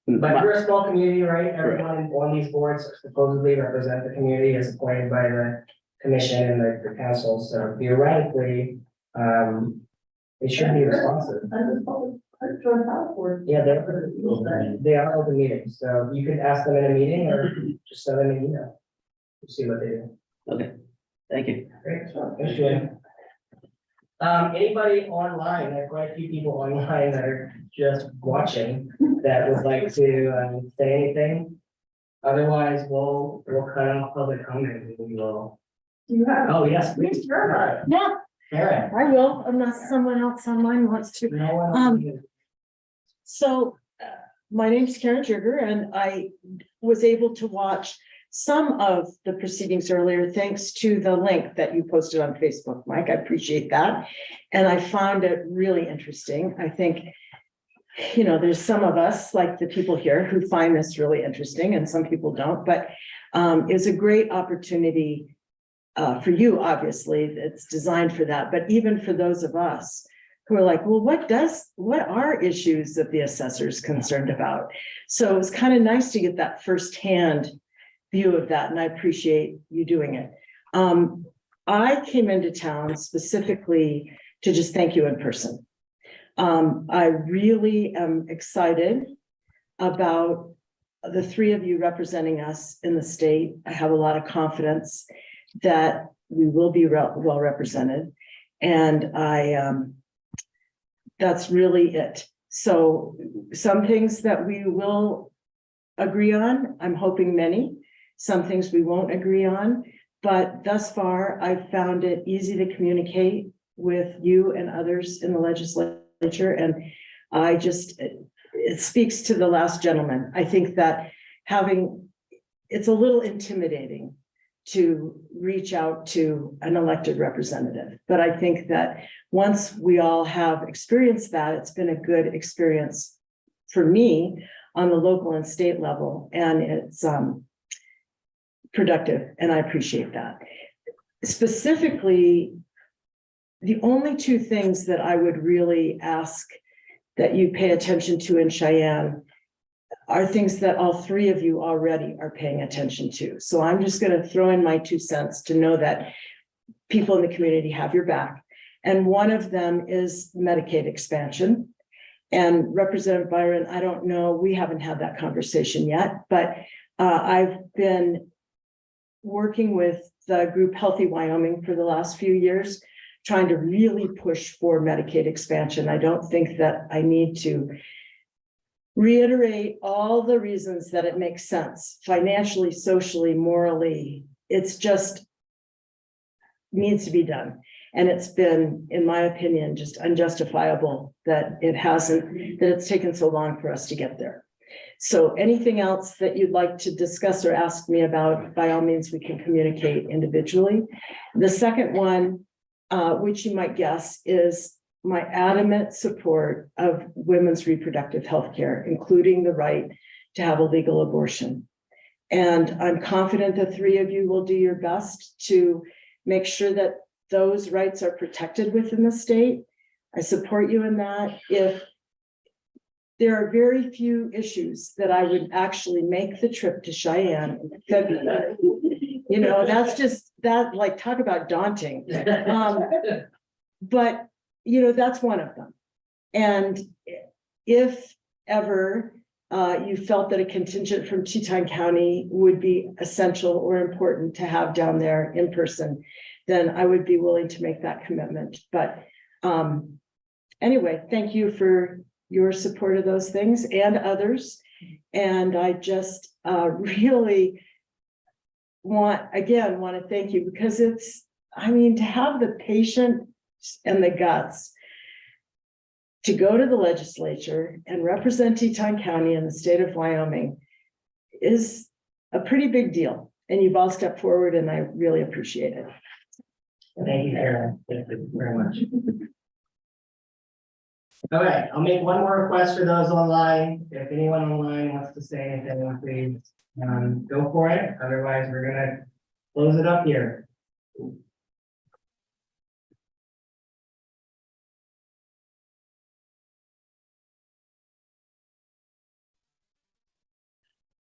Speaker 1: But we're a small community, right? Everyone on these boards supposedly represent the community as appointed by the commission and the council. So theoretically, it should be responsive. Yeah, they are open meetings, so you could ask them in a meeting or just send them an email. See what they do.
Speaker 17: Okay, thank you.
Speaker 1: Great, thanks, Julie. Anybody online, there are quite a few people online that are just watching that would like to say anything. Otherwise, we'll cut off public comment and we will.
Speaker 6: You have.
Speaker 1: Oh, yes, please.
Speaker 3: Yeah,
Speaker 1: Karen.
Speaker 3: I will, unless someone else online wants to.
Speaker 1: No one else can.
Speaker 3: So, my name's Karen Jigger, and I was able to watch some of the proceedings earlier, thanks to the link that you posted on Facebook, Mike. I appreciate that. And I found it really interesting. I think, there's some of us, like the people here, who find this really interesting, and some people don't, but it's a great opportunity for you, obviously, it's designed for that, but even for those of us who are like, well, what are issues that the assessor is concerned about? So it's kind of nice to get that firsthand view of that, and I appreciate you doing it. I came into town specifically to just thank you in person. I really am excited about the three of you representing us in the state. I have a lot of confidence that we will be well represented, and that's really it. So some things that we will agree on, I'm hoping many. Some things we won't agree on, but thus far, I've found it easy to communicate with you and others in the legislature. And it speaks to the last gentleman. I think that it's a little intimidating to reach out to an elected representative. But I think that once we all have experienced that, it's been a good experience for me on the local and state level. And it's productive, and I appreciate that. Specifically, the only two things that I would really ask that you pay attention to in Cheyenne are things that all three of you already are paying attention to. So I'm just going to throw in my 2 cents to know that people in the community have your back. And one of them is Medicaid expansion. And Representative Byron, I don't know, we haven't had that conversation yet, but I've been working with the group Healthy Wyoming for the last few years, trying to really push for Medicaid expansion. I don't think that I need to reiterate all the reasons that it makes sense financially, socially, morally. It's just needs to be done. And it's been, in my opinion, just unjustifiable that it's taken so long for us to get there. So anything else that you'd like to discuss or ask me about, by all means, we can communicate individually. The second one, which you might guess, is my adamant support of women's reproductive health care, including the right to have a legal abortion. And I'm confident the three of you will do your best to make sure that those rights are protected within the state. I support you in that. If there are very few issues that I would actually make the trip to Cheyenne in February. That's just that, like, talk about daunting. But that's one of them. And if ever you felt that a contingent from Teton County would be essential or important to have down there in person, then I would be willing to make that commitment. But anyway, thank you for your support of those things and others. And I just really want to thank you because it's, I mean, to have the patience and the guts to go to the legislature and represent Teton County and the state of Wyoming is a pretty big deal. And you've all stepped forward and I really appreciate it.
Speaker 1: Thank you, Karen. Thank you very much. Okay, I'll make one more request for those online. If anyone online wants to say anything, please, go for it. Otherwise, we're gonna close it up here.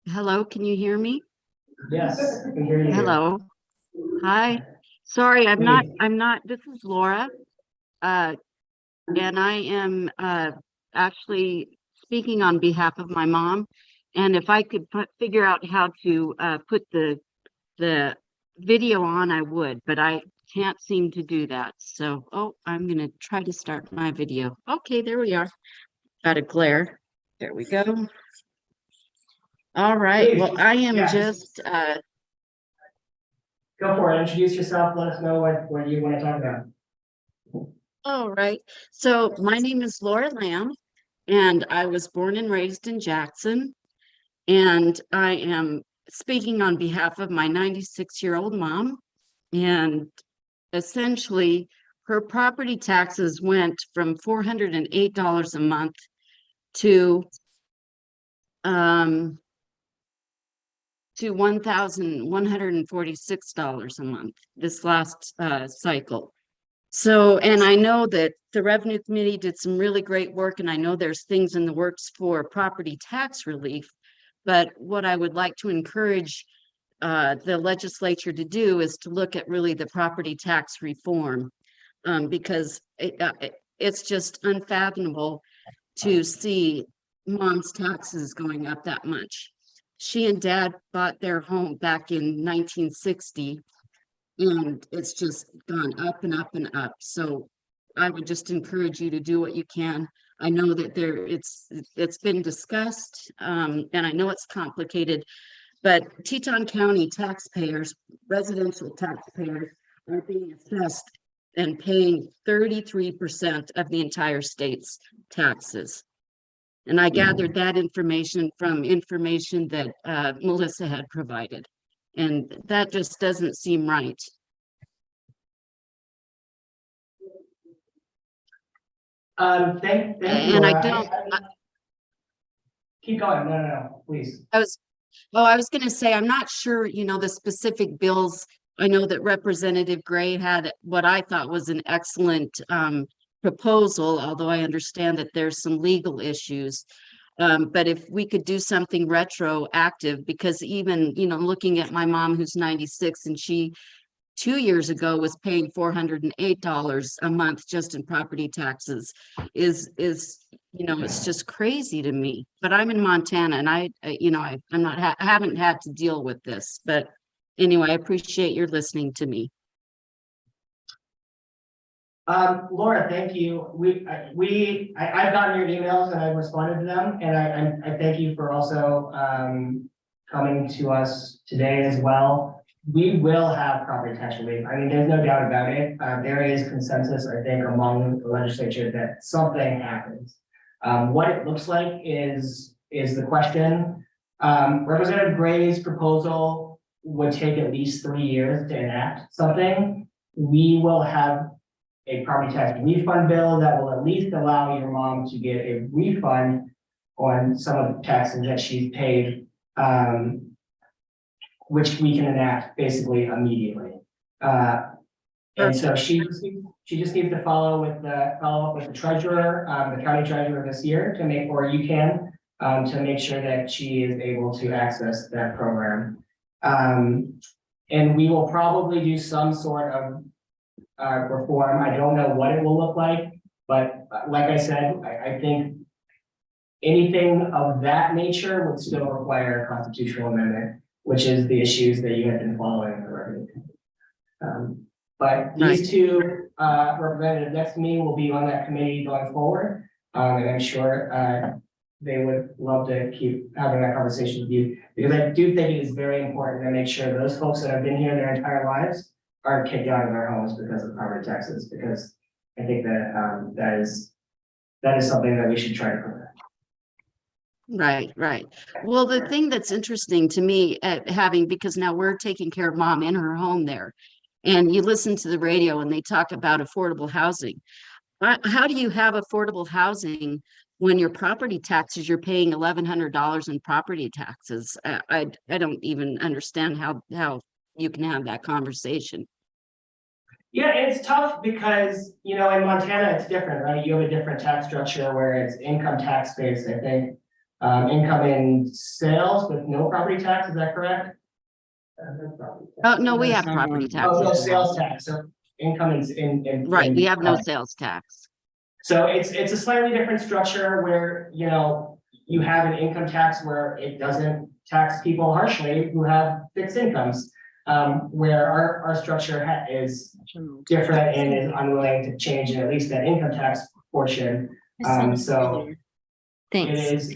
Speaker 19: Hello, can you hear me?
Speaker 1: Yes, I can hear you.
Speaker 19: Hello. Hi. Sorry, I'm not, this is Laura. And I am actually speaking on behalf of my mom. And if I could figure out how to put the video on, I would, but I can't seem to do that. So, oh, I'm gonna try to start my video. Okay, there we are. Got a glare. There we go. All right,
Speaker 1: Please,
Speaker 19: well, I am just
Speaker 1: go for it. Introduce yourself. Let us know what you want to talk about.
Speaker 19: all right. So my name is Laura Lamb, and I was born and raised in Jackson. And I am speaking on behalf of my 96-year-old mom. And essentially, her property taxes went from $408 a month to $1,146 a month this last cycle. So, and I know that the Revenue Committee did some really great work, and I know there's things in the works for property tax relief. But what I would like to encourage the legislature to do is to look at really the property tax reform, because it's just unfathomable to see mom's taxes going up that much. She and dad bought their home back in 1960, and it's just gone up and up and up. So I would just encourage you to do what you can. I know that it's been discussed, and I know it's complicated, but Teton County taxpayers, residential taxpayers, are being assessed and paying 33% of the entire state's taxes. And I gathered that information from information that Melissa had provided. And that just doesn't seem right.
Speaker 1: Thank you.
Speaker 19: And I don't.
Speaker 1: Keep going. No, please.
Speaker 19: I was going to say, I'm not sure, you know, the specific bills. I know that Representative Gray had what I thought was an excellent proposal, although I understand that there's some legal issues. But if we could do something retroactive, because even, you know, looking at my mom who's 96, and she 2 years ago was paying $408 a month just in property taxes, is you know, it's just crazy to me. But I'm in Montana, and I haven't had to deal with this. But anyway, I appreciate your listening to me.
Speaker 1: Laura, thank you. I've gotten your emails and I've responded to them, and I thank you for also coming to us today as well. We will have property tax relief. I mean, there's no doubt about it. There is consensus, I think, among the legislature that something happens. What it looks like is the question. Representative Gray's proposal would take at least 3 years to enact something. We will have a property tax refund bill that will at least allow your mom to get a refund on some of the taxes that she's paid, which we can enact basically immediately. And so she just needs to follow up with the treasurer, the county treasurer this year to make, or you can, to make sure that she is able to access that program. And we will probably do some sort of reform. I don't know what it will look like, but like I said, I think anything of that nature would still require a constitutional amendment, which is the issues that you have been following in the revenue. But these two representatives next to me will be on that committee going forward. And I'm sure they would love to keep having that conversation with you, because I do think it is very important to make sure those folks that have been here their entire lives aren't kicked out of their homes because of property taxes, because I think that, that is something that we should try to prevent.
Speaker 19: Right, right. Well, the thing that's interesting to me because now we're taking care of mom in her home there. And you listen to the radio and they talk about affordable housing. How do you have affordable housing when your property taxes, you're paying $1,100 in property taxes? I don't even understand how you can have that conversation.
Speaker 1: Yeah, it's tough because, you know, in Montana, it's different, right? You have a different tax structure where it's income tax based, I think. Income in sales with no property tax, is that correct?
Speaker 19: Oh, no, we have property
Speaker 1: Oh, no
Speaker 19: taxes.
Speaker 1: sales tax, so income in.
Speaker 19: Right, we have no sales tax.
Speaker 1: So it's a slightly different structure where, you know, you have an income tax where it doesn't tax people harshly who have fixed incomes. Where our structure is different and is unwilling to change at least that income tax portion. So it is,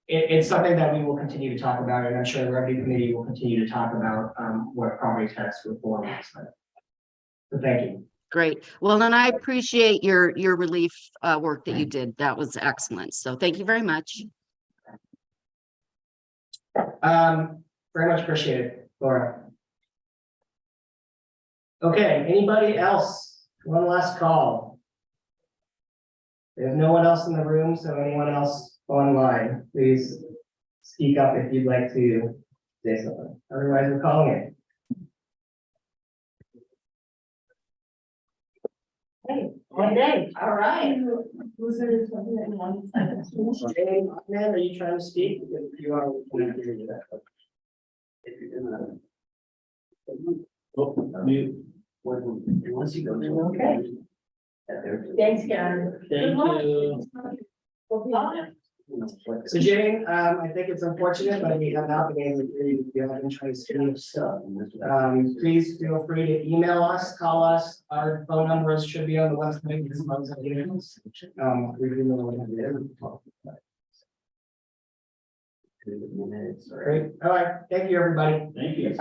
Speaker 1: it's something that we will continue to talk about, and I'm sure the revenue committee will continue to talk about, what property tax reform is. So thank you.
Speaker 19: Great. Well, then I appreciate your relief work that you did. That was excellent. So thank you very much.
Speaker 1: Very much appreciated, Laura. Okay, anybody else? One last call. There's no one else in the room, so anyone else online, please speak up if you'd like to say something. Otherwise, we're calling it.
Speaker 6: Hey, one day, all right.
Speaker 1: Jane, man, are you trying to speak? If you are, we can hear you. Once you go there,
Speaker 6: Okay. Thanks, Karen.
Speaker 18: Thank you.
Speaker 1: So Jane, I think it's unfortunate, but we have not been able to hear you. You haven't tried to speak, so, please feel free to email us, call us. Our phone numbers should be on the website. This month's emails. We really know what to do. Great. All right. Thank you, everybody.
Speaker 5: Thank you.